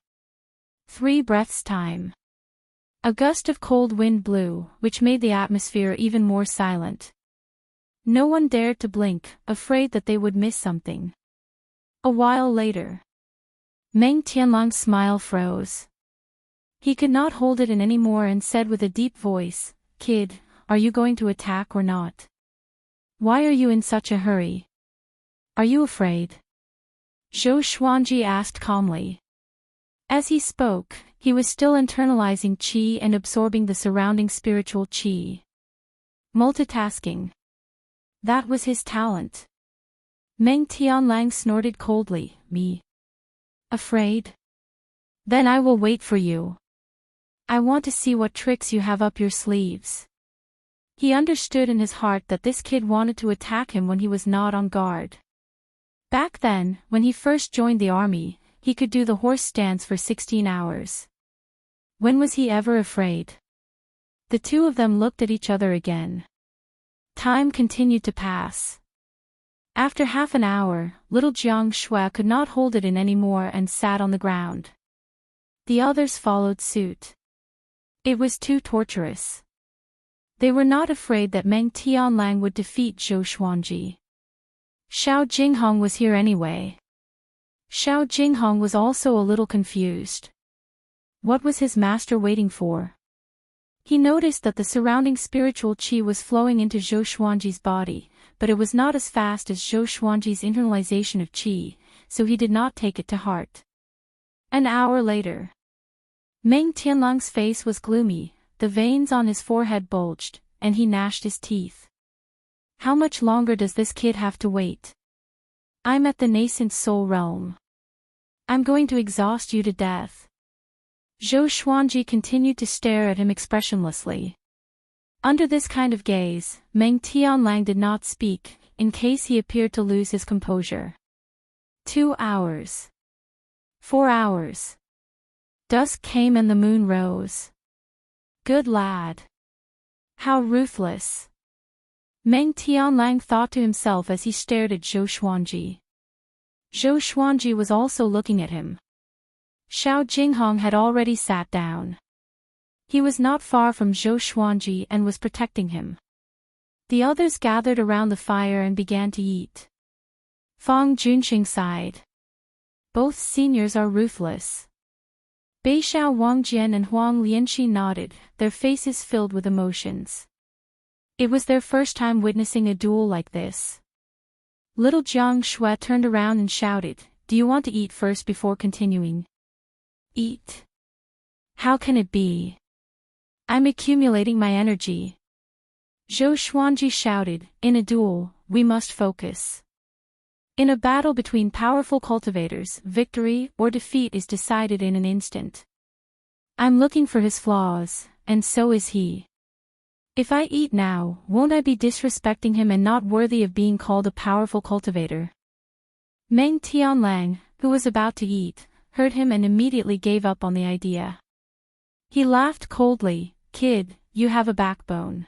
3 breaths' time. A gust of cold wind blew, which made the atmosphere even more silent. No one dared to blink, afraid that they would miss something. A while later, Meng Tianlang's smile froze. He could not hold it in anymore and said with a deep voice, "Kid, are you going to attack or not? Why are you in such a hurry? Are you afraid?" Zhou Xuanji asked calmly. As he spoke, he was still internalizing qi and absorbing the surrounding spiritual qi. Multitasking. That was his talent. Meng Tianlang snorted coldly, "Me? Afraid? Then I will wait for you. I want to see what tricks you have up your sleeves." He understood in his heart that this kid wanted to attack him when he was not on guard. Back then, when he first joined the army, he could do the horse stance for 16 hours. When was he ever afraid? The two of them looked at each other again. Time continued to pass. After half an hour, little Jiang Shui could not hold it in anymore and sat on the ground. The others followed suit. It was too torturous. They were not afraid that Meng Tianlang would defeat Zhou Xuanji. Xiao Jinghong was here anyway. Xiao Jinghong was also a little confused. What was his master waiting for? He noticed that the surrounding spiritual qi was flowing into Zhou Xuanji's body, but it was not as fast as Zhou Xuanji's internalization of qi, so he did not take it to heart. An hour later, Meng Tianlang's face was gloomy, the veins on his forehead bulged, and he gnashed his teeth. How much longer does this kid have to wait? I'm at the nascent soul realm. I'm going to exhaust you to death. Zhou Xuanji continued to stare at him expressionlessly. Under this kind of gaze, Meng Tianlang did not speak, in case he appeared to lose his composure. 2 hours. 4 hours. Dusk came and the moon rose. Good lad. How ruthless. Meng Tianlang thought to himself as he stared at Zhou Xuanji. Zhou Xuanji was also looking at him. Xiao Jinghong had already sat down. He was not far from Zhou Xuanji and was protecting him. The others gathered around the fire and began to eat. Fang Junxing sighed. Both seniors are ruthless. Beixiao Wangjian and Huang Lianqi nodded, their faces filled with emotions. It was their first time witnessing a duel like this. Little Jiang Shui turned around and shouted, "Do you want to eat first before continuing?" Eat? How can it be? I'm accumulating my energy. Zhou Xuanji shouted, "In a duel, we must focus. In a battle between powerful cultivators, victory or defeat is decided in an instant. I'm looking for his flaws, and so is he. If I eat now, won't I be disrespecting him and not worthy of being called a powerful cultivator?" Meng Tianlang, who was about to eat, heard him and immediately gave up on the idea. He laughed coldly, "Kid, you have a backbone.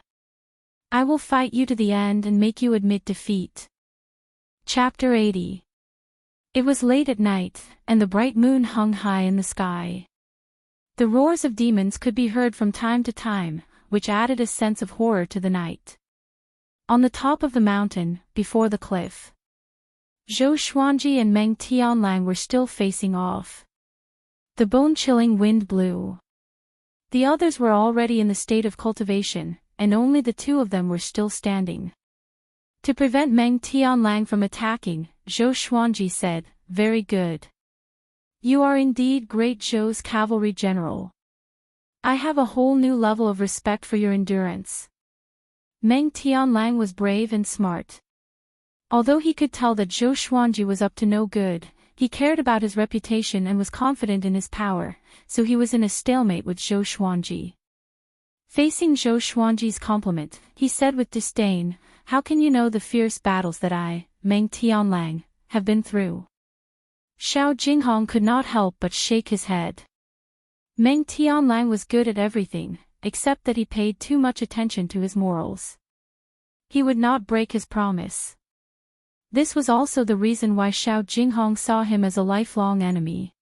I will fight you to the end and make you admit defeat." Chapter 80. It was late at night, and the bright moon hung high in the sky. The roars of demons could be heard from time to time, which added a sense of horror to the night. On the top of the mountain, before the cliff, Zhou Xuanji and Meng Tianlang were still facing off. The bone-chilling wind blew. The others were already in the state of cultivation, and only the two of them were still standing. To prevent Meng Tianlang from attacking, Zhou Xuanji said, "Very good. You are indeed great Zhou's cavalry general. I have a whole new level of respect for your endurance." Meng Tianlang was brave and smart. Although he could tell that Zhou Xuanji was up to no good, he cared about his reputation and was confident in his power, so he was in a stalemate with Zhou Xuanji. Facing Zhou Xuanji's compliment, he said with disdain, "How can you know the fierce battles that I, Meng Tianlang, have been through?" Xiao Jinghong could not help but shake his head. Meng Tianlang was good at everything, except that he paid too much attention to his morals. He would not break his promise. This was also the reason why Xiao Jinghong saw him as a lifelong enemy.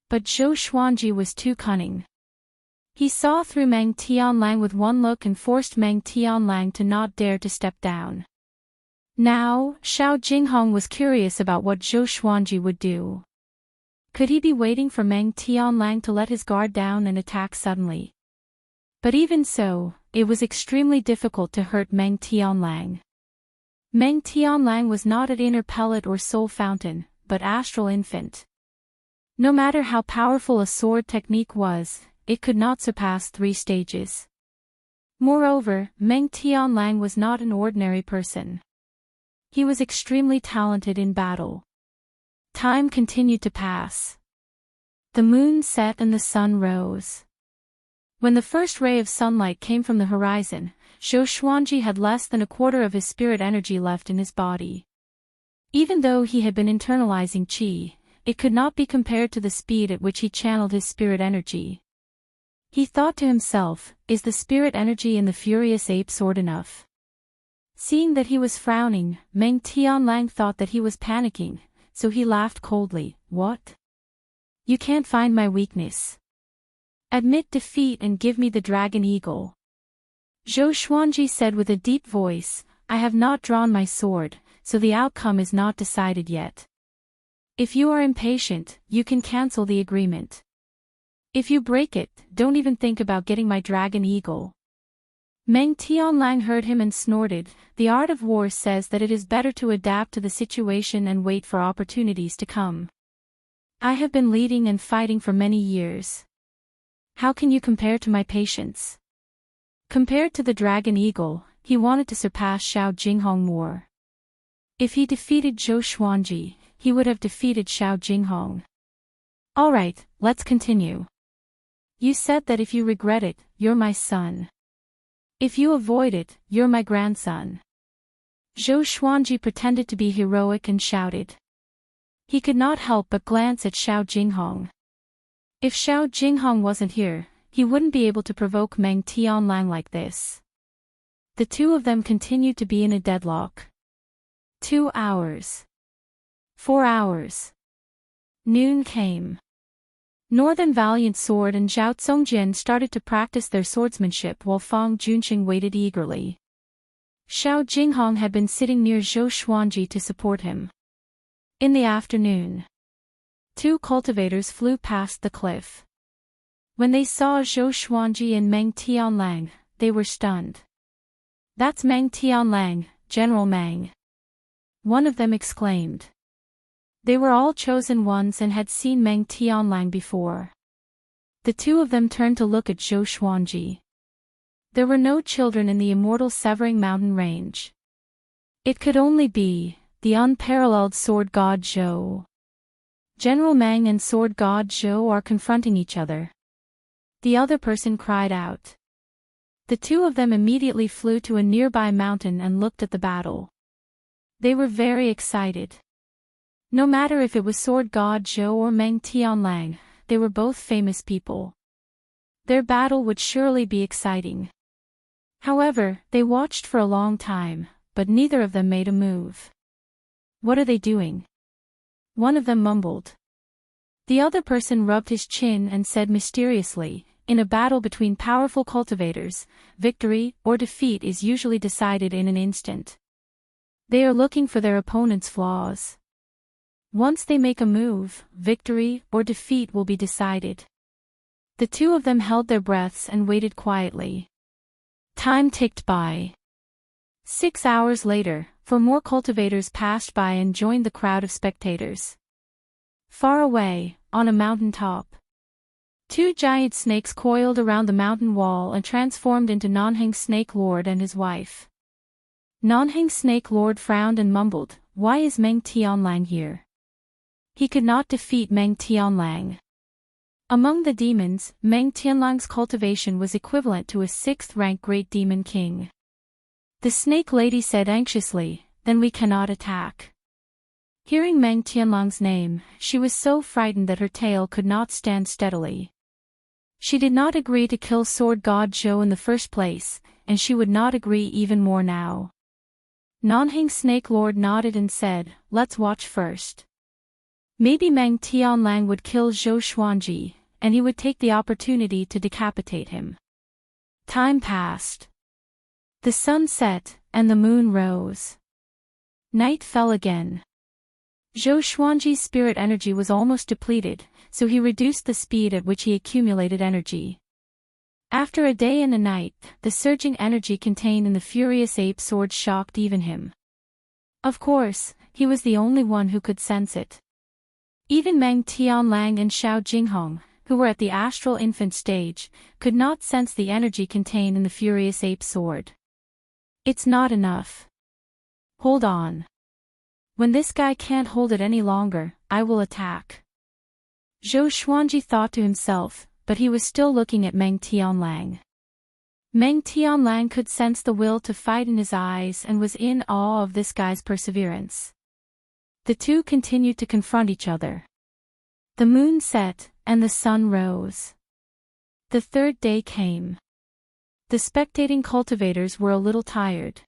But Zhou Xuanji was too cunning. He saw through Meng Tianlang with one look and forced Meng Tianlang to not dare to step down. Now, Xiao Jinghong was curious about what Zhou Xuanji would do. Could he be waiting for Meng Tianlang to let his guard down and attack suddenly? But even so, it was extremely difficult to hurt Meng Tianlang. Meng Tianlang was not an inner pellet or soul fountain, but astral infant. No matter how powerful a sword technique was, it could not surpass 3 stages. Moreover, Meng Tianlang was not an ordinary person. He was extremely talented in battle. Time continued to pass. The moon set and the sun rose. When the first ray of sunlight came from the horizon, Zhou Xuanji had less than a quarter of his spirit energy left in his body. Even though he had been internalizing qi, it could not be compared to the speed at which he channeled his spirit energy. He thought to himself, is the spirit energy in the furious ape sword enough? Seeing that he was frowning, Meng Tianlang thought that he was panicking, so he laughed coldly. What? You can't find my weakness. Admit defeat and give me the dragon eagle. Zhou Xuanji said with a deep voice, I have not drawn my sword, so the outcome is not decided yet. If you are impatient, you can cancel the agreement. If you break it, don't even think about getting my dragon eagle. Meng Tianlang heard him and snorted. The art of war says that it is better to adapt to the situation and wait for opportunities to come. I have been leading and fighting for many years. How can you compare to my patience? Compared to the dragon eagle, he wanted to surpass Xiao Jinghong more. If he defeated Zhou Xuanji, he would have defeated Xiao Jinghong. Alright, let's continue. You said that if you regret it, you're my son. If you avoid it, you're my grandson. Zhou Xuanji pretended to be heroic and shouted. He could not help but glance at Xiao Jinghong. If Xiao Jinghong wasn't here, he wouldn't be able to provoke Meng Tianlang like this. The two of them continued to be in a deadlock. 2 hours. 4 hours. Noon came. Northern Valiant Sword and Zhao Tsongjian started to practice their swordsmanship while Fang Junqing waited eagerly. Xiao Jinghong had been sitting near Zhou Xuanji to support him. In the afternoon, 2 cultivators flew past the cliff. When they saw Zhou Xuanji and Meng Tianlang, they were stunned. That's Meng Tianlang, General Meng. One of them exclaimed. They were all chosen ones and had seen Meng Tianlang before. The two of them turned to look at Zhou Xuanji. There were no children in the immortal severing mountain range. It could only be the unparalleled sword god Zhou. General Meng and sword god Zhou are confronting each other. The other person cried out. The two of them immediately flew to a nearby mountain and looked at the battle. They were very excited. No matter if it was sword god Zhou or Meng Tianlang, they were both famous people. Their battle would surely be exciting. However, they watched for a long time, but neither of them made a move. What are they doing? One of them mumbled. The other person rubbed his chin and said mysteriously, in a battle between powerful cultivators, victory or defeat is usually decided in an instant. They are looking for their opponent's flaws. Once they make a move, victory or defeat will be decided. The two of them held their breaths and waited quietly. Time ticked by. 6 hours later, 4 more cultivators passed by and joined the crowd of spectators. Far away, on a mountain top, 2 giant snakes coiled around the mountain wall and transformed into Nanheng Snake Lord and his wife. Nanheng Snake Lord frowned and mumbled, "Why is Meng Tianlang here?" He could not defeat Meng Tianlang. Among the demons, Meng Tianlang's cultivation was equivalent to a 6th-rank Great Demon King. The Snake Lady said anxiously, "Then we cannot attack." Hearing Meng Tianlang's name, she was so frightened that her tail could not stand steadily. She did not agree to kill Sword God Zhou in the first place, and she would not agree even more now. Nanhang Snake Lord nodded and said, let's watch first. Maybe Meng Tianlang would kill Zhou Xuanji, and he would take the opportunity to decapitate him. Time passed. The sun set, and the moon rose. Night fell again. Zhou Xuanji's spirit energy was almost depleted, so he reduced the speed at which he accumulated energy. After a day and a night, the surging energy contained in the furious ape sword shocked even him. Of course, he was the only one who could sense it. Even Meng Tianlang and Xiao Jinghong, who were at the astral infant stage, could not sense the energy contained in the furious ape sword. It's not enough. Hold on. When this guy can't hold it any longer, I will attack. Zhou Xuanji thought to himself, but he was still looking at Meng Tianlang. Meng Tianlang could sense the will to fight in his eyes and was in awe of this guy's perseverance. The two continued to confront each other. The moon set, and the sun rose. The third day came. The spectating cultivators were a little tired.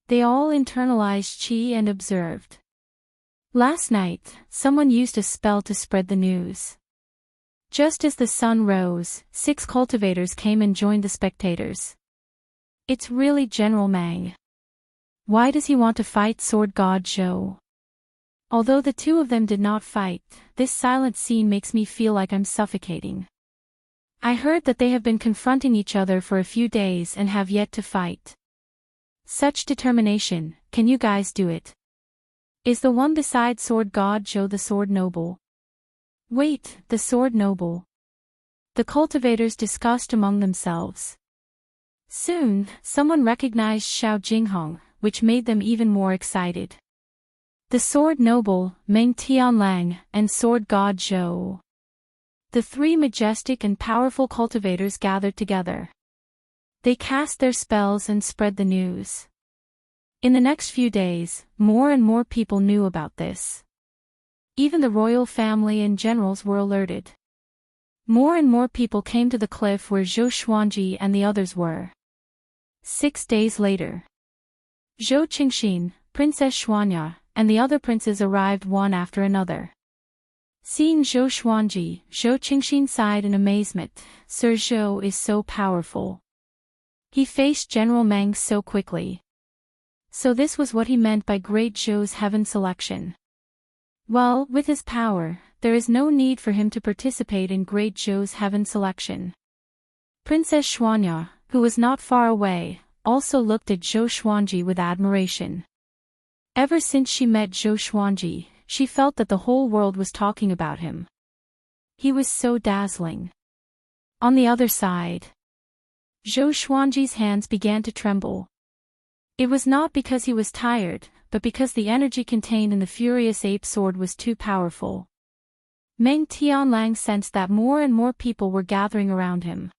They all internalized qi and observed. Last night, someone used a spell to spread the news. Just as the sun rose, 6 cultivators came and joined the spectators. It's really General Meng. Why does he want to fight Sword God Zhou? Although the two of them did not fight, this silent scene makes me feel like I'm suffocating. I heard that they have been confronting each other for a few days and have yet to fight. Such determination, can you guys do it? Is the one beside Sword God Zhou the Sword Noble? Wait, the Sword Noble. The cultivators discussed among themselves. Soon, someone recognized Xiao Jinghong, which made them even more excited. The Sword Noble, Meng Tianlang, and Sword God Zhou. The 3 majestic and powerful cultivators gathered together. They cast their spells and spread the news. In the next few days, more and more people knew about this. Even the royal family and generals were alerted. More and more people came to the cliff where Zhou Xuanji and the others were. 6 days later, Zhou Qingxin, Princess Xuanya, and the other princes arrived one after another. Seeing Zhou Xuanji, Zhou Qingxin sighed in amazement. Sir Zhou is so powerful. He faced General Meng so quickly. So this was what he meant by Great Zhou's heaven selection. Well, with his power, there is no need for him to participate in Great Zhou's heaven selection. Princess Xuanya, who was not far away, also looked at Zhou Xuanji with admiration. Ever since she met Zhou Xuanji, she felt that the whole world was talking about him. He was so dazzling. On the other side, Zhou Xuanji's hands began to tremble. It was not because he was tired, but because the energy contained in the furious ape sword was too powerful. Meng Tianlang sensed that more and more people were gathering around him.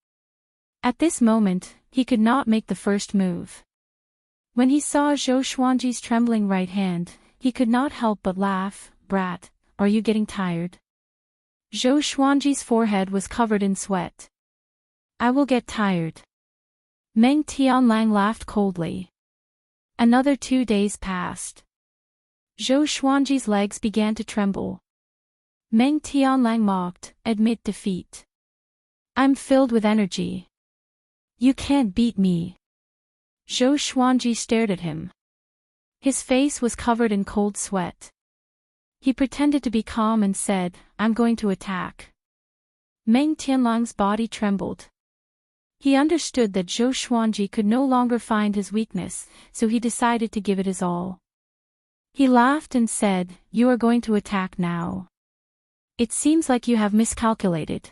At this moment, he could not make the first move. When he saw Zhou Xuanji's trembling right hand, he could not help but laugh. Brat, are you getting tired? Zhou Xuanji's forehead was covered in sweat. I will get tired. Meng Tianlang laughed coldly. Another 2 days passed. Zhou Xuanji's legs began to tremble. Meng Tianlang mocked, admit defeat. I'm filled with energy. You can't beat me. Zhou Xuanji stared at him. His face was covered in cold sweat. He pretended to be calm and said, I'm going to attack. Meng Tianlang's body trembled. He understood that Zhou Xuanji could no longer find his weakness, so he decided to give it his all. He laughed and said, You are going to attack now. It seems like you have miscalculated.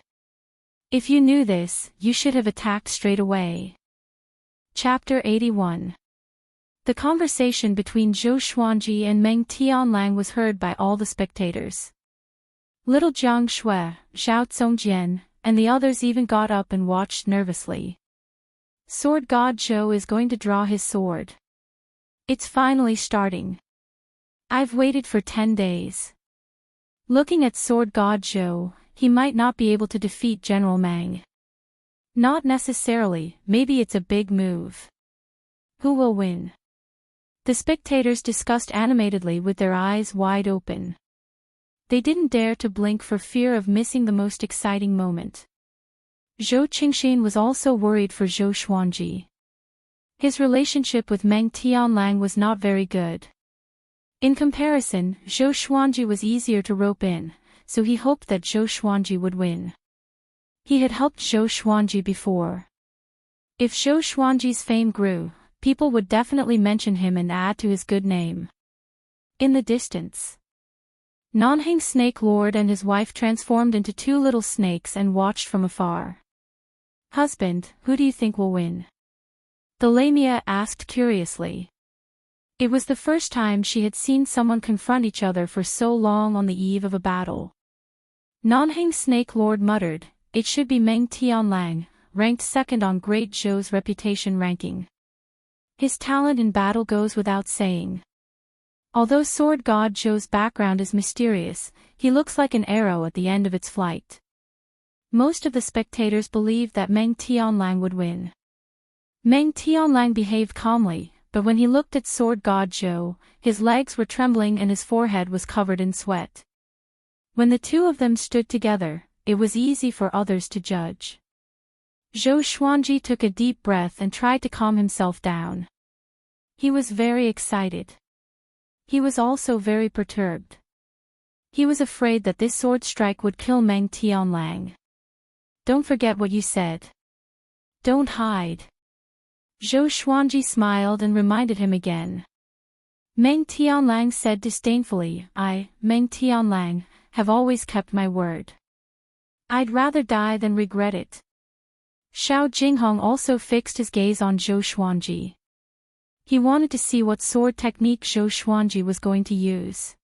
If you knew this, you should have attacked straight away. Chapter 81. The conversation between Zhou Xuanji and Meng Tianlang was heard by all the spectators. Little Jiang Shui, Zhao Zongjian, and the others even got up and watched nervously. Sword God Zhou is going to draw his sword. It's finally starting. I've waited for 10 days. Looking at Sword God Zhou, he might not be able to defeat General Meng. Not necessarily, maybe it's a big move. Who will win? The spectators discussed animatedly with their eyes wide open. They didn't dare to blink for fear of missing the most exciting moment. Zhou Qingxin was also worried for Zhou Xuanji. His relationship with Meng Tianlang was not very good. In comparison, Zhou Xuanji was easier to rope in, so he hoped that Zhou Xuanji would win. He had helped Zhou Xuanji before. If Zhou Xuanji's fame grew, people would definitely mention him and add to his good name. In the distance, Nanheng Snake Lord and his wife transformed into two little snakes and watched from afar. "Husband, who do you think will win?" the Lamia asked curiously. It was the first time she had seen someone confront each other for so long on the eve of a battle. Nanheng Snake Lord muttered, "It should be Meng Tianlang, ranked second on Great Zhou's reputation ranking. His talent in battle goes without saying. Although Sword God Zhou's background is mysterious, he looks like an arrow at the end of its flight." Most of the spectators believed that Meng Tianlang would win. Meng Tianlang behaved calmly, but when he looked at Sword God Zhou, his legs were trembling and his forehead was covered in sweat. When the two of them stood together, it was easy for others to judge. Zhou Xuanji took a deep breath and tried to calm himself down. He was very excited. He was also very perturbed. He was afraid that this sword strike would kill Meng Tianlang. "Don't forget what you said. Don't hide." Zhou Xuanji smiled and reminded him again. Meng Tianlang said disdainfully, "I, Meng Tianlang, have always kept my word. I'd rather die than regret it." Xiao Jinghong also fixed his gaze on Zhou Xuanji. He wanted to see what sword technique Zhou Xuanji was going to use.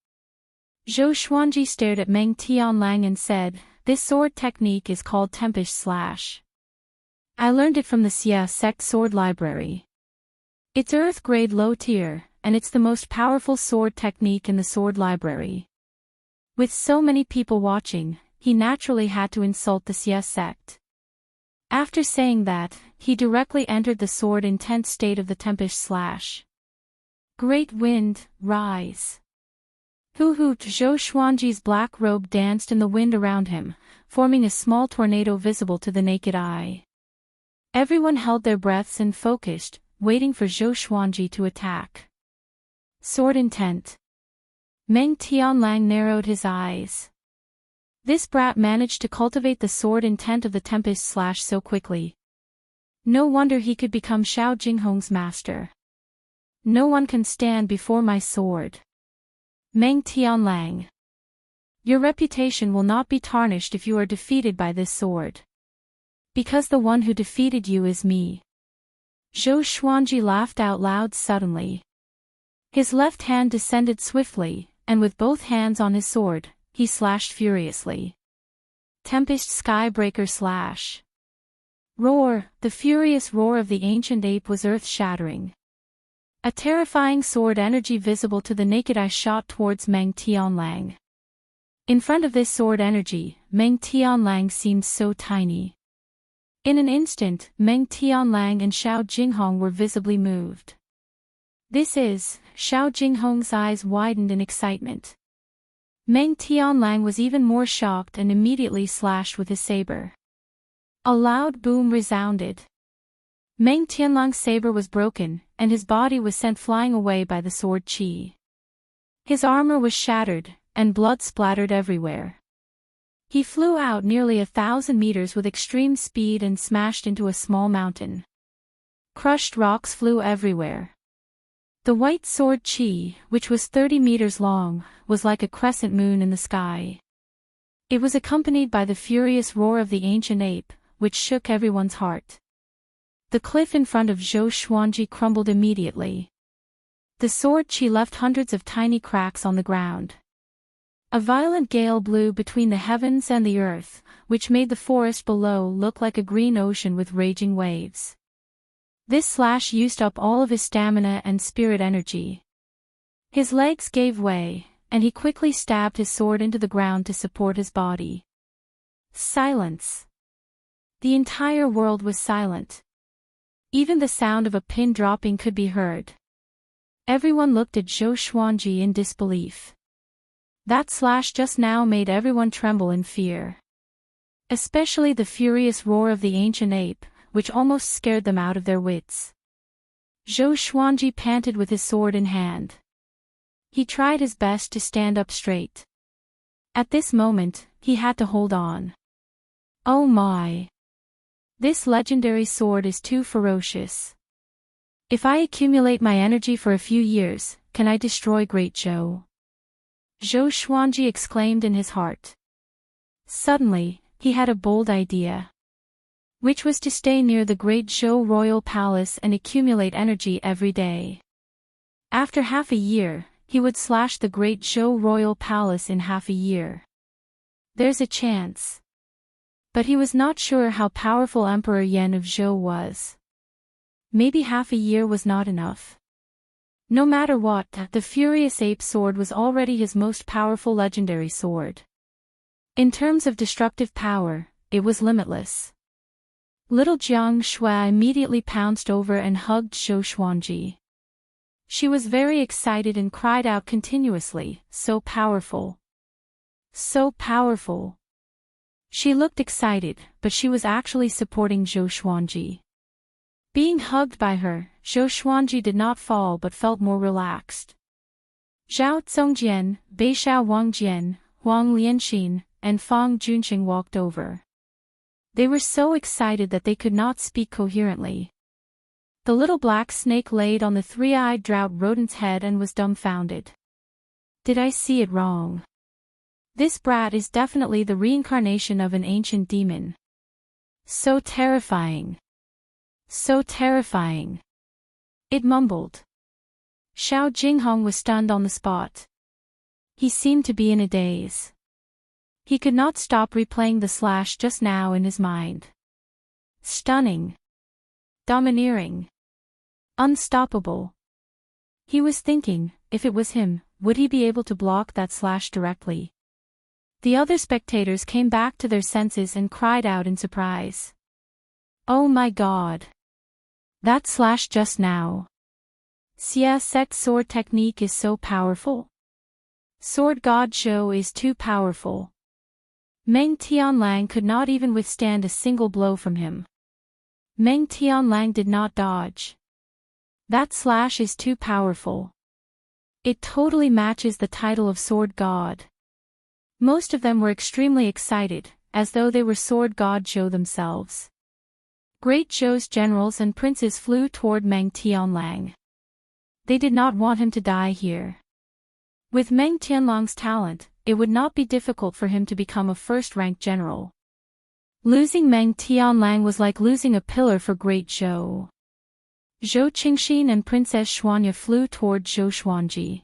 Zhou Xuanji stared at Meng Tianlang and said, "This sword technique is called Tempest Slash. I learned it from the Xia sect sword library. It's earth grade low tier, and it's the most powerful sword technique in the sword library." With so many people watching, he naturally had to insult the Xia sect. After saying that, he directly entered the sword intense state of the Tempest Slash. Great wind, rise. Hoo-hoo! Zhou Xuanji's black robe danced in the wind around him, forming a small tornado visible to the naked eye. Everyone held their breaths and focused, waiting for Zhou Xuanji to attack. Sword intent. Meng Tianlang narrowed his eyes. This brat managed to cultivate the sword intent of the Tempest Slash so quickly. No wonder he could become Xiao Jinghong's master. No one can stand before my sword. Meng Tianlang. Your reputation will not be tarnished if you are defeated by this sword. Because the one who defeated you is me. Zhou Xuanji laughed out loud suddenly. His left hand descended swiftly, and with both hands on his sword, he slashed furiously. Tempest Skybreaker Slash. Roar! The furious roar of the ancient ape was earth-shattering. A terrifying sword energy visible to the naked eye shot towards Meng Tianlang. In front of this sword energy, Meng Tianlang seemed so tiny. In an instant, Meng Tianlang and Xiao Jinghong were visibly moved. Xiao Jinghong's eyes widened in excitement. Meng Tianlang was even more shocked and immediately slashed with his saber. A loud boom resounded. Meng Tianlang's saber was broken, and his body was sent flying away by the sword qi. His armor was shattered, and blood splattered everywhere. He flew out nearly 1,000 meters with extreme speed and smashed into a small mountain. Crushed rocks flew everywhere. The white sword qi, which was 30 meters long, was like a crescent moon in the sky. It was accompanied by the furious roar of the ancient ape, which shook everyone's heart. The cliff in front of Zhou Xuanji crumbled immediately. The sword qi left hundreds of tiny cracks on the ground. A violent gale blew between the heavens and the earth, which made the forest below look like a green ocean with raging waves. This slash used up all of his stamina and spirit energy. His legs gave way, and he quickly stabbed his sword into the ground to support his body. Silence. The entire world was silent. Even the sound of a pin dropping could be heard. Everyone looked at Zhou Xuanji in disbelief. That slash just now made everyone tremble in fear. Especially the furious roar of the ancient ape, which almost scared them out of their wits. Zhou Xuanji panted with his sword in hand. He tried his best to stand up straight. At this moment, he had to hold on. Oh my! This legendary sword is too ferocious. If I accumulate my energy for a few years, can I destroy Great Zhou? Zhou Xuanji exclaimed in his heart. Suddenly, he had a bold idea. Which was to stay near the Great Zhou royal palace and accumulate energy every day. After half a year, he would slash the Great Zhou royal palace in half a year. There's a chance. But he was not sure how powerful Emperor Yan of Zhou was. Maybe half a year was not enough. No matter what, the Furious Ape sword was already his most powerful legendary sword. In terms of destructive power, it was limitless. Little Jiang Shui immediately pounced over and hugged Zhou Xuanji. She was very excited and cried out continuously, "So powerful! So powerful!" She looked excited, but she was actually supporting Zhou Xuanji. Being hugged by her, Zhou Xuanji did not fall but felt more relaxed. Zhao Zongjian, Beishao Wangjian, Huang Lianxin, and Fang Junxing walked over. They were so excited that they could not speak coherently. The little black snake laid on the three-eyed drought rodent's head and was dumbfounded. Did I see it wrong? This brat is definitely the reincarnation of an ancient demon. So terrifying. So terrifying. It mumbled. Xiao Jinghong was stunned on the spot. He seemed to be in a daze. He could not stop replaying the slash just now in his mind. Stunning. Domineering. Unstoppable. He was thinking, if it was him, would he be able to block that slash directly? The other spectators came back to their senses and cried out in surprise. Oh my god! That slash just now! Xia Sect sword technique is so powerful. Sword God Zhou is too powerful. Meng Tianlang could not even withstand a single blow from him. Meng Tianlang did not dodge. That slash is too powerful. It totally matches the title of Sword God. Most of them were extremely excited, as though they were Sword God Zhou themselves. Great Zhou's generals and princes flew toward Meng Tianlang. They did not want him to die here. With Meng Tianlang's talent, it would not be difficult for him to become a first-rank general. Losing Meng Tianlang was like losing a pillar for Great Zhou. Zhou Qingxin and Princess Xuanya flew toward Zhou Xuanji.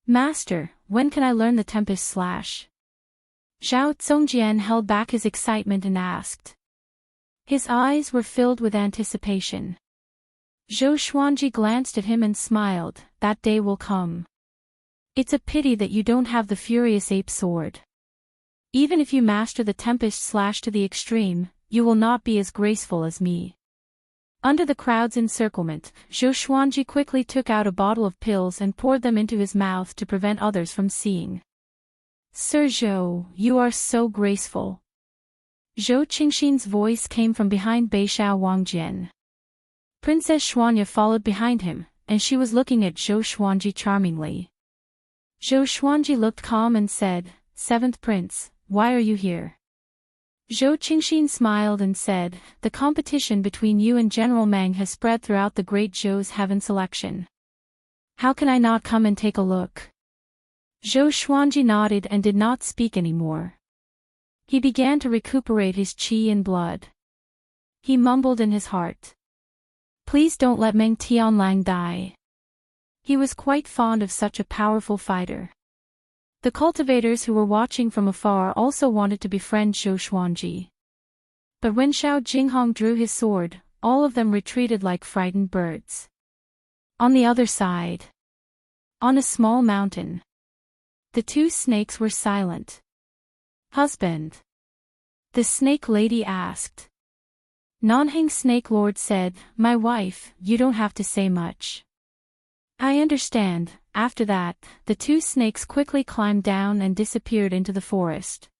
Master, when can I learn the Tempest Slash? Zhao Zongjian held back his excitement and asked. His eyes were filled with anticipation. Zhou Xuanji glanced at him and smiled, that day will come. It's a pity that you don't have the Furious Ape sword. Even if you master the Tempest Slash to the extreme, you will not be as graceful as me. Under the crowd's encirclement, Zhou Xuanji quickly took out a bottle of pills and poured them into his mouth to prevent others from seeing. Sir Zhou, you are so graceful. Zhou Qingxin's voice came from behind Beishao Wangjian. Princess Xuanya followed behind him, and she was looking at Zhou Xuanji charmingly. Zhou Xuanji looked calm and said, "Seventh Prince, why are you here?" Zhou Qingxin smiled and said, "The competition between you and General Meng has spread throughout the Great Zhou's heaven selection. How can I not come and take a look?" Zhou Xuanji nodded and did not speak anymore. He began to recuperate his qi and blood. He mumbled in his heart. Please don't let Meng Tianlang die. He was quite fond of such a powerful fighter. The cultivators who were watching from afar also wanted to befriend Zhou Xuanji. But when Xiao Jinghong drew his sword, all of them retreated like frightened birds. On the other side, on a small mountain, the two snakes were silent. "Husband?" the snake lady asked. Nanheng Snake Lord said, "My wife, you don't have to say much." I understand. After that, the two snakes quickly climbed down and disappeared into the forest.